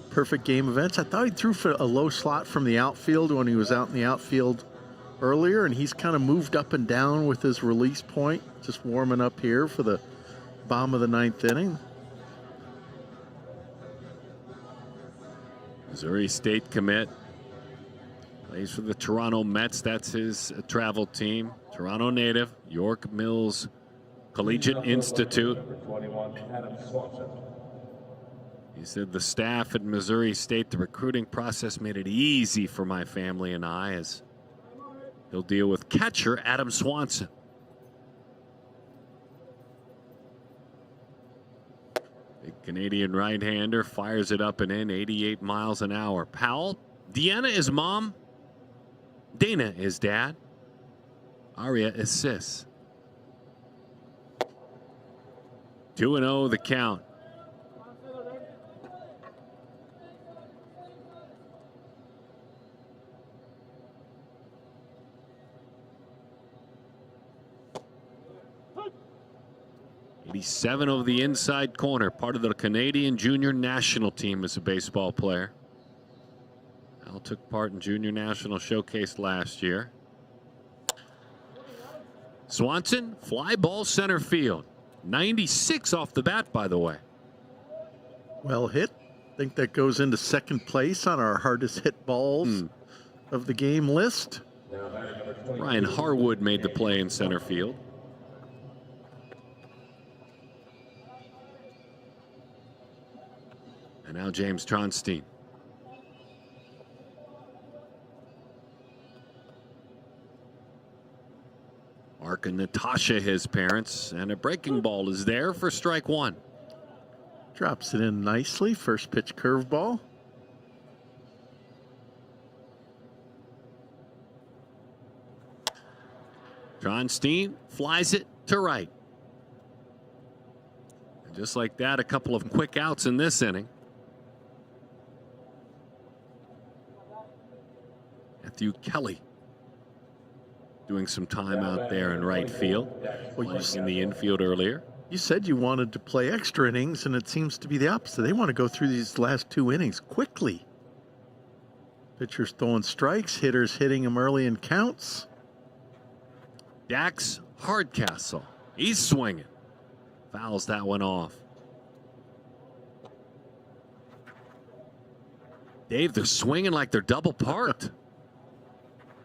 Speaker 22: Perfect game events. I thought he threw for a low slot from the outfield when he was out in the outfield earlier, and he's kind of moved up and down with his release point, just warming up here for the bottom of the 9th inning.
Speaker 21: Missouri State commit. Plays for the Toronto Mets. That's his travel team. Toronto native, York Mills Collegiate Institute. He said the staff at Missouri State, the recruiting process made it easy for my family and I, as he'll deal with catcher Adam Swanson. Big Canadian right-hander fires it up and in, 88 miles an hour. Powell, Deanna is mom, Dana is dad, Aria is sis. 2-0 the count. '87 over the inside corner, part of the Canadian junior national team as a baseball player. Al took part in junior national showcase last year. Swanson, fly ball center field. 96 off the bat, by the way.
Speaker 22: Well hit. I think that goes into second place on our hardest hit balls of the game list.
Speaker 21: Ryan Harwood made the play in center field. And now James Tronstein. Mark and Natasha, his parents, and a breaking ball is there for strike one.
Speaker 22: Drops it in nicely. First pitch curveball.
Speaker 21: Tronstein flies it to right. And just like that, a couple of quick outs in this inning. Matthew Kelly doing some time out there in right field.
Speaker 22: Well, you
Speaker 21: in the infield earlier.
Speaker 22: You said you wanted to play extra innings, and it seems to be the opposite. They want to go through these last 2 innings quickly. Pitchers throwing strikes, hitters hitting them early in counts.
Speaker 21: Dax Hardcastle, he's swinging. Fouls that one off. Dave, they're swinging like they're double parked.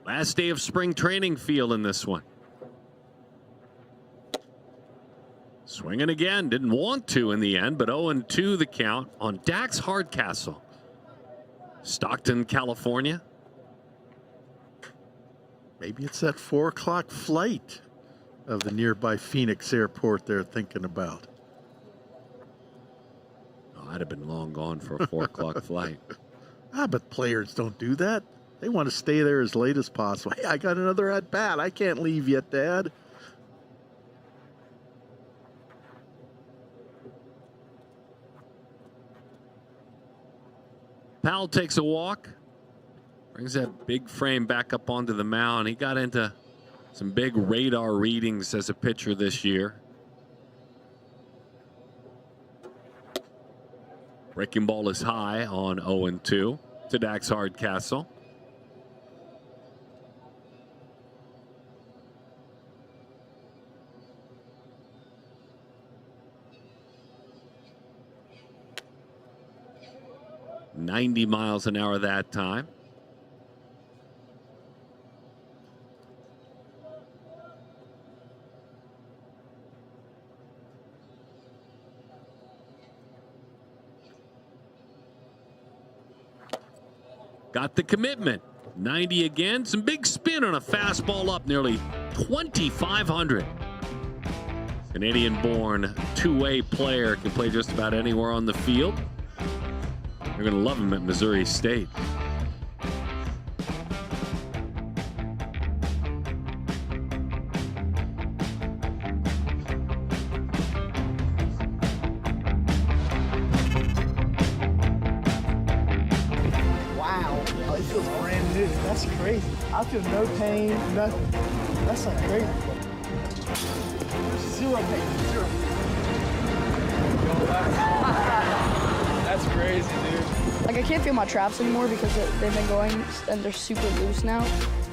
Speaker 21: Last day of spring training field in this one. Swinging again, didn't want to in the end, but 0-2 the count on Dax Hardcastle. Stockton, California.
Speaker 22: Maybe it's that 4 o'clock flight of the nearby Phoenix airport they're thinking about.
Speaker 21: Oh, I'd have been long gone for a 4 o'clock flight.
Speaker 22: But players don't do that. They want to stay there as late as possible. Hey, I got another at bat. I can't leave yet, Dad.
Speaker 21: Powell takes a walk. Brings that big frame back up onto the mound. He got into some big radar readings as a pitcher this year. Breaking ball is high on 0-2 to Dax Hardcastle. .90 miles an hour that time. Got the commitment. 90 again. Some big spin on a fastball up nearly 2,500. Canadian-born two-way player, can play just about anywhere on the field. You're going to love him at Missouri State.
Speaker 11: Wow. Oh, it feels brand new. That's crazy. I feel no pain, nothing. That's like crazy. Zero pain, zero.
Speaker 13: That's crazy, dude. Like, I can't feel my traps anymore because they've been going and they're super loose now.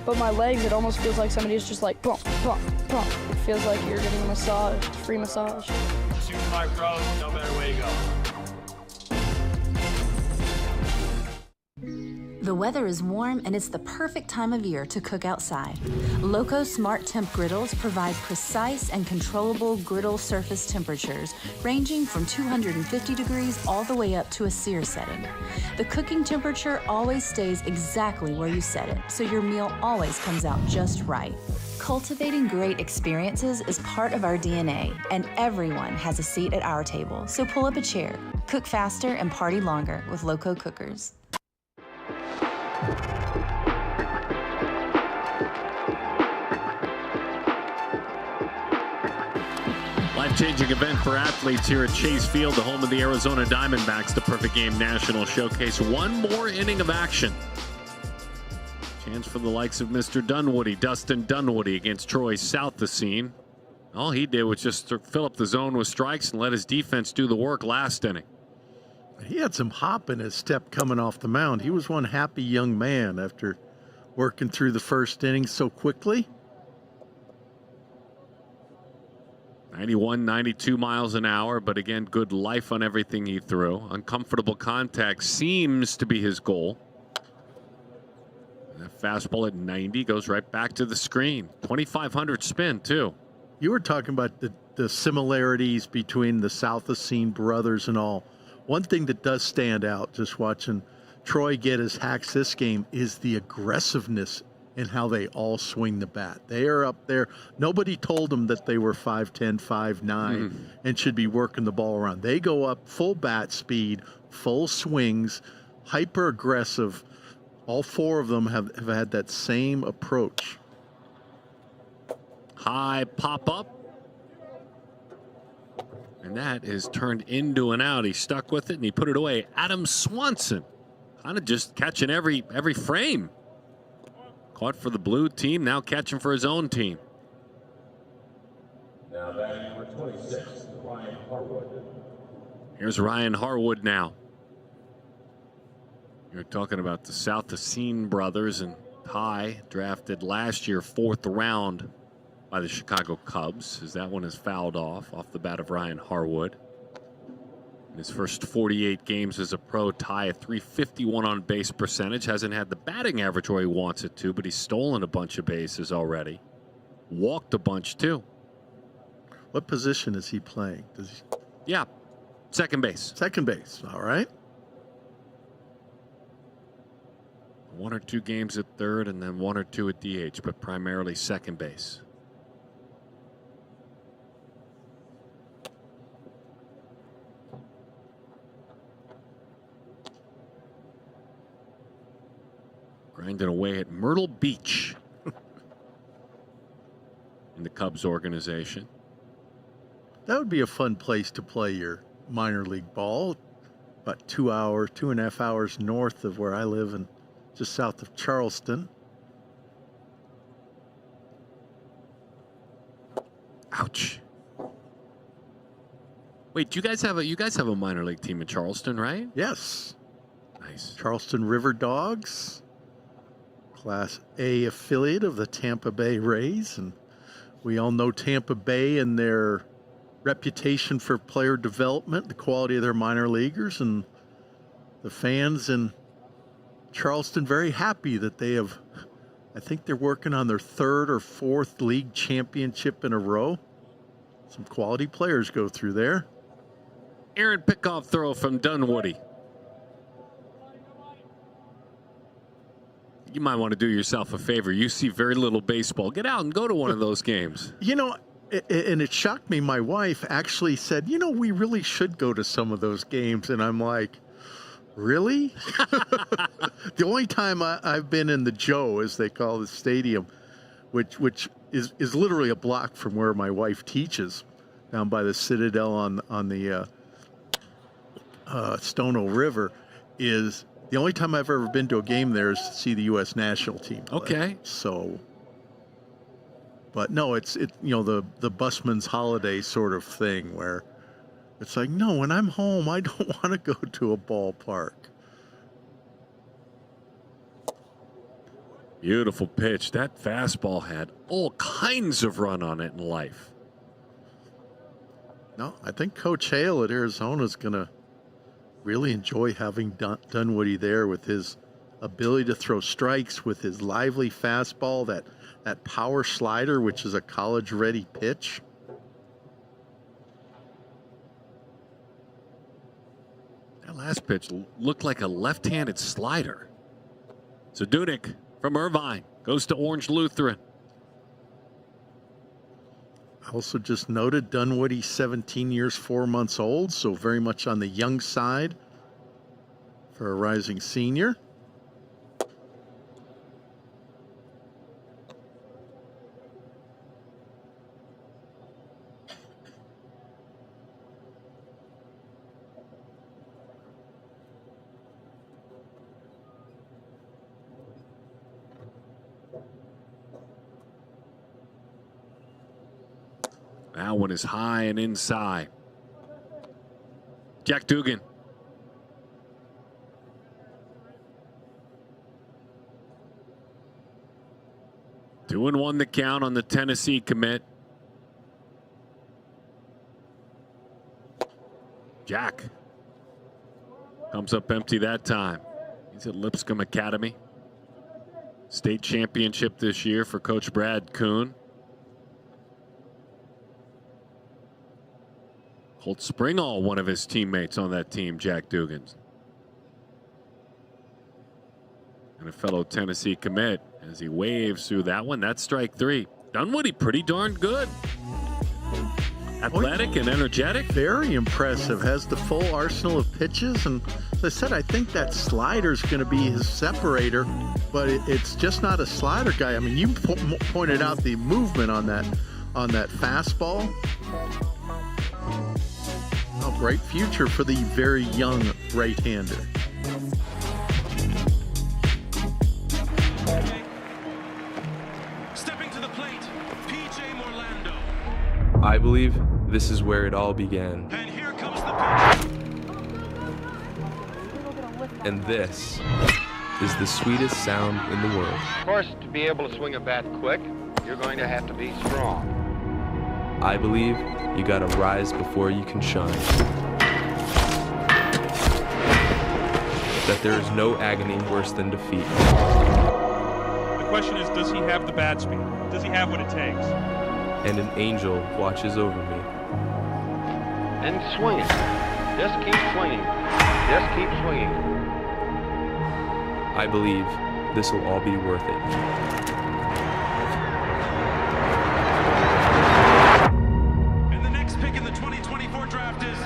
Speaker 13: But my legs, it almost feels like somebody's just like, bump, bump, bump. It feels like you're getting a massage, free massage.
Speaker 1: Shoot my pros, no matter where you go.
Speaker 14: The weather is warm and it's the perfect time of year to cook outside. Loco Smart Temp griddles provide precise and controllable griddle surface temperatures ranging from 250 degrees all the way up to a sear setting. The cooking temperature always stays exactly where you set it, so your meal always comes out just right. Cultivating great experiences is part of our DNA, and everyone has a seat at our table, so pull up a chair. Cook faster and party longer with Loco cookers.
Speaker 21: Life-changing event for athletes here at Chase Field, the home of the Arizona Diamondbacks, the Perfect Game National Showcase. One more inning of action. Chance for the likes of Mr. Dunwoody, Dustin Dunwoody against Troy Southacene. All he did was just fill up the zone with strikes and let his defense do the work last inning.
Speaker 22: He had some hop in his step coming off the mound. He was one happy young man after working through the first inning so quickly.
Speaker 21: 91, 92 miles an hour, but again, good life on everything he threw. Uncomfortable contact seems to be his goal. That fastball at 90 goes right back to the screen. 2,500 spin, too.
Speaker 22: You were talking about the similarities between the Southacene brothers and all. One thing that does stand out, just watching Troy get his hacks this game, is the aggressiveness in how they all swing the bat. They are up there. Nobody told them that they were 5'10", 5'9", and should be working the ball around. They go up full bat speed, full swings, hyper aggressive. All four of them have had that same approach.
Speaker 21: High pop up. And that is turned into an out. He stuck with it and he put it away. Adam Swanson kind of just catching every frame. Caught for the blue team, now catching for his own team.
Speaker 10: Now batting number 26, Ryan Harwood.
Speaker 21: Here's Ryan Harwood now. You're talking about the Southacene brothers, and Ty drafted last year 4th round by the Chicago Cubs, as that one is fouled off the bat of Ryan Harwood. In his first 48 games as a pro, Ty a .351 on base percentage. Hasn't had the batting average where he wants it to, but he's stolen a bunch of bases already. Walked a bunch too.
Speaker 22: What position is he playing?
Speaker 21: Yeah, second base.
Speaker 22: Second base, all right.
Speaker 21: 1 or 2 games at third and then 1 or 2 at DH, but primarily second base. Grinding away at Myrtle Beach in the Cubs organization.
Speaker 22: That would be a fun place to play your minor league ball. About 2.5 hours north of where I live and just south of Charleston.
Speaker 21: Ouch. Wait, you guys have a minor league team in Charleston, right?
Speaker 22: Yes.
Speaker 21: Nice.
Speaker 22: Charleston River Dogs, Class A affiliate of the Tampa Bay Rays, and we all know Tampa Bay and their reputation for player development, the quality of their minor leaguers, and the fans in Charleston very happy that they have, I think they're working on their 3rd or 4th league championship in a row. Some quality players go through there.
Speaker 21: Aaron pickoff throw from Dunwoody. You might want to do yourself a favor. You see very little baseball. Get out and go to one of those games.
Speaker 22: You know, and it shocked me. My wife actually said, you know, we really should go to some of those games. And I'm like, Really? The only time I've been in the Joe, as they call the stadium, which is literally a block from where my wife teaches, down by the Citadel on the Stono River, is the only time I've ever been to a game there is to see the U.S. national team play.
Speaker 19: Okay.
Speaker 22: So, but no, it's the busman's holiday sort of thing where it's like, no, when I'm home, I don't want to go to a ballpark.
Speaker 21: Beautiful pitch. That fastball had all kinds of run on it in life.
Speaker 22: No, I think Coach Hale at Arizona is going to really enjoy having Dunwoody there with his ability to throw strikes, with his lively fastball, that power slider, which is a college-ready pitch.
Speaker 21: That last pitch looked like a left-handed slider. So Dudek from Irvine goes to Orange Lutheran.
Speaker 22: I also just noted Dunwoody, 17 years, 4 months old, so very much on the young side for a rising senior.
Speaker 21: That one is high and inside. Jack Dugan. Two and one the count on the Tennessee commit. Jack comes up empty that time. He's at Lipscomb Academy. State championship this year for Coach Brad Kuhn. Colt Springall, one of his teammates on that team, Jack Dugan. And a fellow Tennessee commit as he waves through that one. That's strike three. Dunwoody pretty darn good. Athletic and energetic.
Speaker 22: Very impressive. Has the full arsenal of pitches. And as I said, I think that slider's going to be his separator, but it's just not a slider guy. I mean, you pointed out the movement on that fastball. A bright future for the very young right-hander.
Speaker 18: Stepping to the plate, PJ Morlando.
Speaker 15: I believe this is where it all began.
Speaker 18: And here comes the pitch.
Speaker 15: And this is the sweetest sound in the world.
Speaker 12: Of course, to be able to swing a bat quick, you're going to have to be strong.
Speaker 15: I believe you gotta rise before you can shine. That there is no agony worse than defeat.
Speaker 17: The question is, does he have the bat speed? Does he have what it takes?
Speaker 15: And an angel watches over me.
Speaker 12: And swing it. Just keep swinging. Just keep swinging.
Speaker 15: I believe this will all be worth it.
Speaker 18: Pick in the 2024 draft is...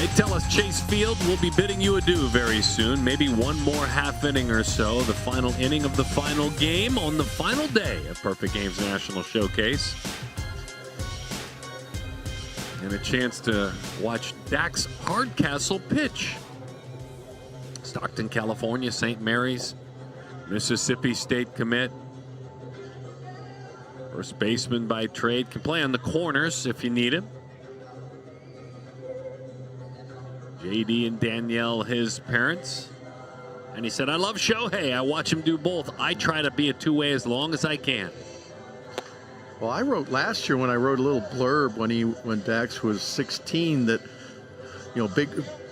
Speaker 21: They tell us Chase Field will be bidding you adieu very soon. Maybe one more half inning or so. The final inning of the final game on the final day of Perfect Games National Showcase. And a chance to watch Dax Hardcastle pitch. Stockton, California, St. Mary's, Mississippi State commit. First baseman by trade. Can play on the corners if you need him. JD and Danielle, his parents. And he said, I love Shohei. I watch him do both. I try to be a two-way as long as I can.
Speaker 22: Well, I wrote last year when I wrote a little blurb when Dax was 16 that,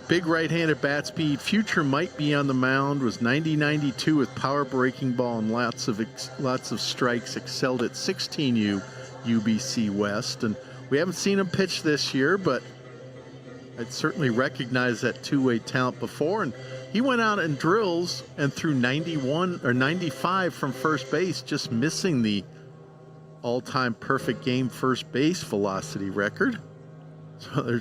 Speaker 22: big right-handed bat speed, future might be on the mound, was 90-92 with power breaking ball and lots of strikes, excelled at 16U UBC West. And we haven't seen him pitch this year, but I'd certainly recognize that two-way talent before. And He went out in drills and threw 91 or 95 from first base, just missing the all-time perfect game first base velocity record. So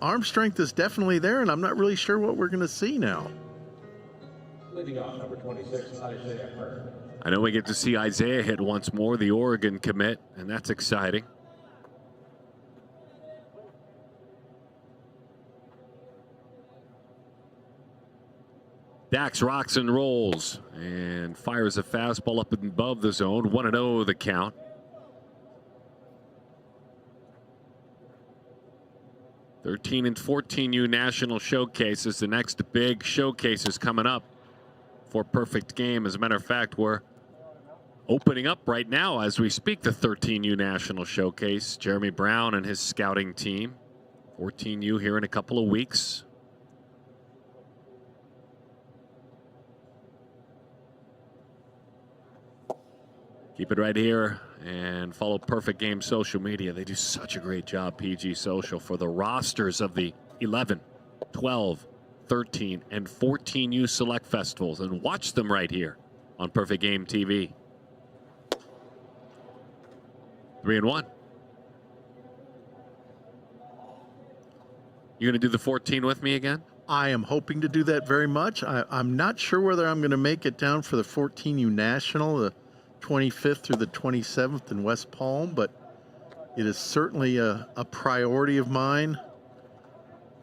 Speaker 22: arm strength is definitely there, and I'm not really sure what we're going to see now.
Speaker 10: Leading off, number 26, Isaiah Hearn.
Speaker 21: I know we get to see Isaiah hit once more, the Oregon commit, and that's exciting. Dax rocks and rolls and fires a fastball up and above the zone. 1-0 the count. '13 and 14U National Showcases. The next big showcase is coming up for Perfect Game. As a matter of fact, we're opening up right now as we speak the 13U National Showcase. Jeremy Brown and his scouting team. 14U here in a couple of weeks. Keep it right here and follow Perfect Game social media. They do such a great job, PG Social, for the rosters of the 11, 12, 13, and 14U Select Festivals. And watch them right here on Perfect Game TV. 3-1. You going to do the 14 with me again?
Speaker 22: I am hoping to do that very much. I'm not sure whether I'm going to make it down for the 14U National, the 25th through the 27th in West Palm, but it is certainly a priority of mine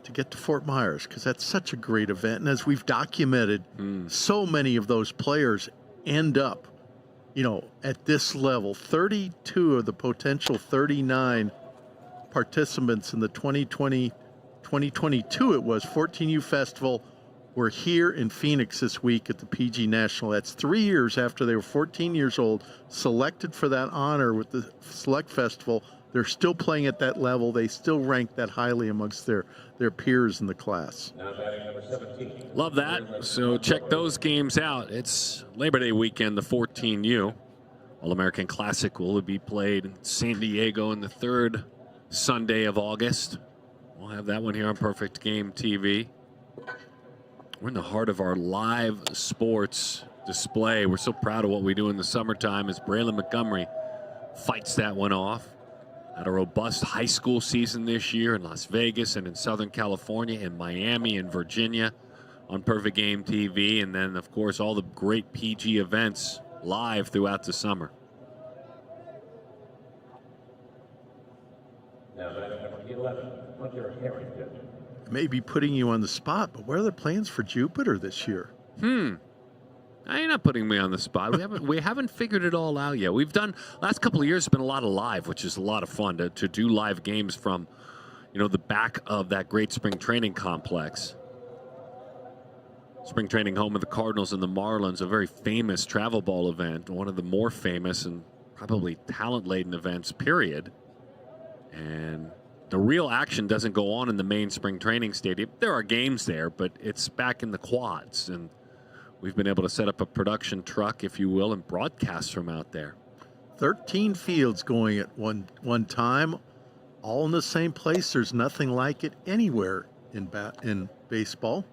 Speaker 22: to get to Fort Myers because that's such a great event. And as we've documented, so many of those players end up, at this level. 32 of the potential 39 participants in the 2022 it was 14U Festival were here in Phoenix this week at the PG National. That's 3 years after they were 14 years old, selected for that honor with the Select Festival. They're still playing at that level. They still rank that highly amongst their peers in the class.
Speaker 10: Now batting number 17.
Speaker 21: Love that. So check those games out. It's Labor Day weekend, the 14U. All-American Classic will be played in San Diego on the third Sunday of August. We'll have that one here on Perfect Game TV. We're in the heart of our live sports display. We're so proud of what we do in the summertime as Braylon Montgomery fights that one off. Had a robust high school season this year in Las Vegas and in Southern California, in Miami and Virginia on Perfect Game TV. And then, of course, all the great PG events live throughout the summer.
Speaker 10: Now batting number 11, Hunter Harrington.
Speaker 22: May be putting you on the spot, but what are the plans for Jupiter this year?
Speaker 21: You're not putting me on the spot. We haven't figured it all out yet. We've done last couple of years has been a lot of live, which is a lot of fun to do live games from, the back of that great spring training complex. Spring training home of the Cardinals and the Marlins, a very famous travel ball event, one of the more famous and probably talent-laden events, period. And the real action doesn't go on in the main spring training stadium. There are games there, but it's back in the quads. And we've been able to set up a production truck, if you will, and broadcast from out there.
Speaker 22: 13 fields going at one time, all in the same place. There's nothing like it anywhere in baseball.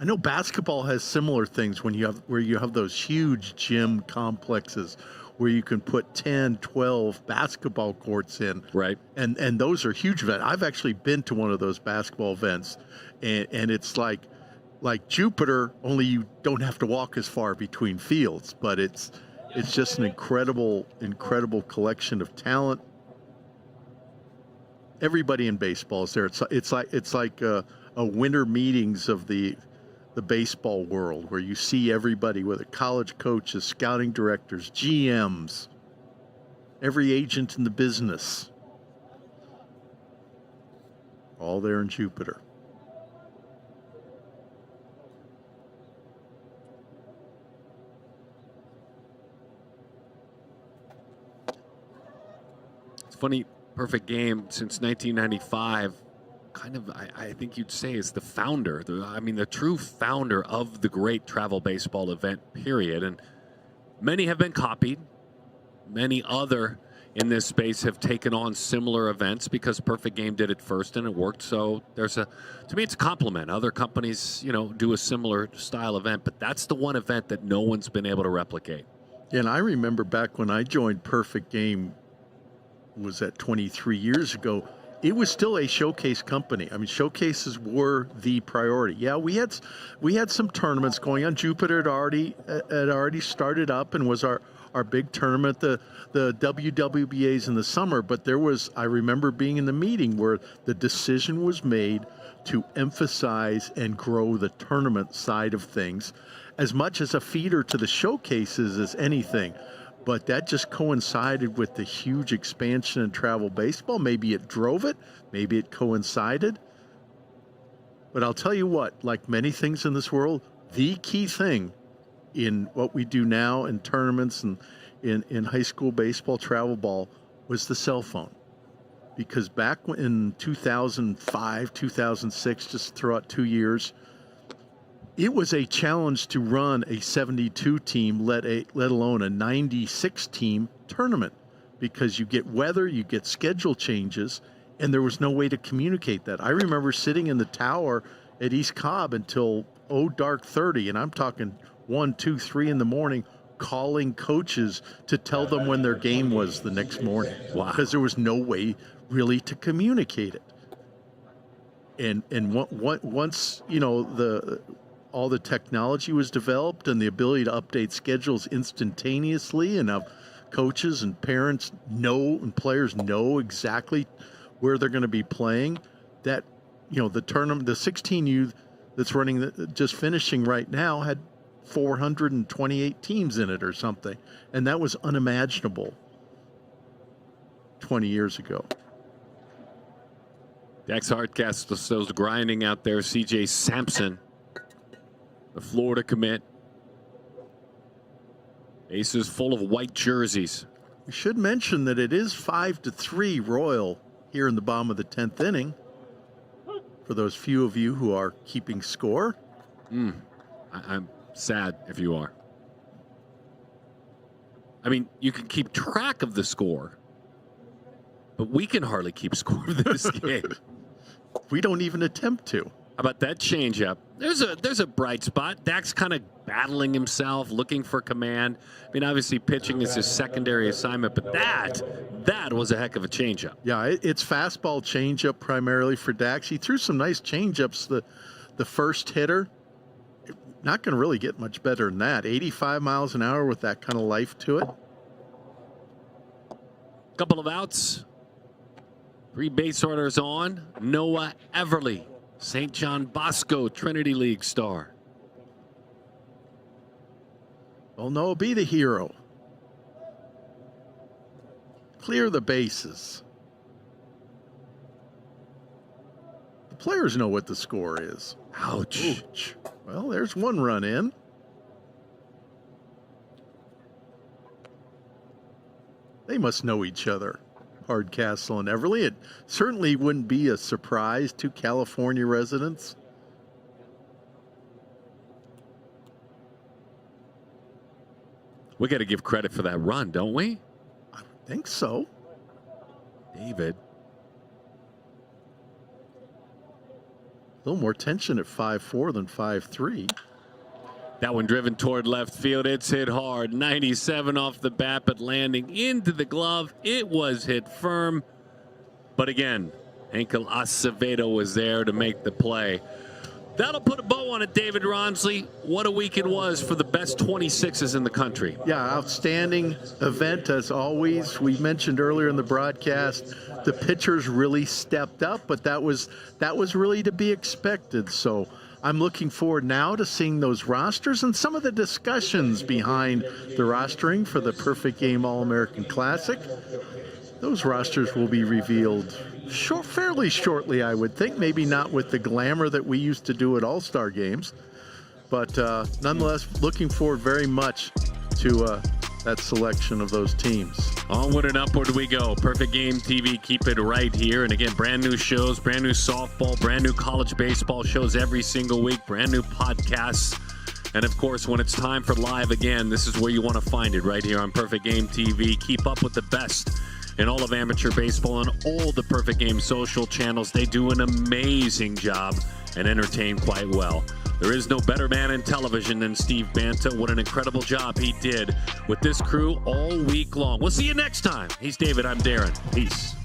Speaker 22: I know basketball has similar things where you have those huge gym complexes where you can put 10, 12 basketball courts in.
Speaker 21: Right.
Speaker 22: And those are huge events. I've actually been to one of those basketball events, and it's like Jupiter, only you don't have to walk as far between fields, but it's just an incredible collection of talent. Everybody in baseball is there. It's like a winter meetings of the baseball world where you see everybody, whether college coaches, scouting directors, GMs, every agent in the business, all there in Jupiter.
Speaker 21: It's funny, Perfect Game since 1995. Kind of, I think you'd say is the founder, the true founder of the great travel baseball event, period. And many have been copied. Many other in this space have taken on similar events because Perfect Game did it first and it worked. So to me, it's a compliment. Other companies, do a similar style event, but that's the one event that no one's been able to replicate.
Speaker 22: And I remember back when I joined Perfect Game, was that 23 years ago, it was still a showcase company. I mean, showcases were the priority. Yeah, we had some tournaments going on. Jupiter had already started up and was our big tournament, the WWBAs in the summer. But I remember being in the meeting where the decision was made to emphasize and grow the tournament side of things as much as a feeder to the showcases as anything. But that just coincided with the huge expansion in travel baseball. Maybe it drove it. Maybe it coincided. But I'll tell you what, like many things in this world, the key thing in what we do now in tournaments and in high school baseball, travel ball, was the cell phone. Because back in 2005, 2006, just throughout 2 years, it was a challenge to run a 72 team, let alone a 96 team tournament, because you get weather, you get schedule changes, and there was no way to communicate that. I remember sitting in the tower at East Cobb until dark 30, and I'm talking 1, 2, 3 in the morning, calling coaches to tell them when their game was the next morning. Wow. Because there was no way really to communicate it. And once all the technology was developed and the ability to update schedules instantaneously and have coaches and parents and players know exactly where they're going to be playing, that, the tournament, the 16U that's running, just finishing right now, had 428 teams in it or something. And that was unimaginable 20 years ago.
Speaker 21: Dax Hardcastle's grinding out there. CJ Sampson, the Florida commit. Bases full of white jerseys.
Speaker 22: We should mention that it is 5-3 Royal here in the bottom of the 10th inning. For those few of you who are keeping score.
Speaker 21: I'm sad if you are. I mean, you can keep track of the score, but we can hardly keep score of this game.
Speaker 22: We don't even attempt to.
Speaker 21: How about that changeup? There's a bright spot. Dax kind of battling himself, looking for command. I mean, obviously pitching is his secondary assignment, but that was a heck of a changeup.
Speaker 22: Yeah, it's fastball changeup primarily for Dax. He threw some nice changeups. The first hitter, not going to really get much better than that. 85 miles an hour with that kind of life to it.
Speaker 21: Couple of outs. 3 base runners on. Noah Everly, St. John Bosco Trinity League star.
Speaker 22: Well, Noah, be the hero. Clear the bases. The players know what the score is.
Speaker 21: Ouch.
Speaker 22: Ouch. Well, there's one run in. They must know each other, Hardcastle and Everly. It certainly wouldn't be a surprise to California residents.
Speaker 21: We got to give credit for that run, don't we?
Speaker 22: I think so.
Speaker 21: David.
Speaker 22: A little more tension at 5-4 than 5-3.
Speaker 21: That one driven toward left field. It's hit hard. 97 off the bat, but landing into the glove. It was hit firm. But again, Henkel Acevedo was there to make the play. That'll put a bow on it, David Ronsley. What a week it was for the best 26s in the country.
Speaker 22: Yeah, outstanding event as always. We mentioned earlier in the broadcast, the pitchers really stepped up, but that was really to be expected. So I'm looking forward now to seeing those rosters and some of the discussions behind the rostering for the Perfect Game All-American Classic. Those rosters will be revealed fairly shortly, I would think. Maybe not with the glamour that we used to do at All-Star games. But nonetheless, looking forward very much to that selection of those teams.
Speaker 21: Onward and upward we go. Perfect Game TV, keep it right here. And again, brand new shows, brand new softball, brand new college baseball shows every single week, brand new podcasts. And of course, when it's time for live again, this is where you want to find it, right here on Perfect Game TV. Keep up with the best in all of amateur baseball on all the Perfect Game social channels. They do an amazing job and entertain quite well. There is no better man in television than Steve Banta. What an incredible job he did with this crew all week long. We'll see you next time. He's David. I'm Darren. Peace.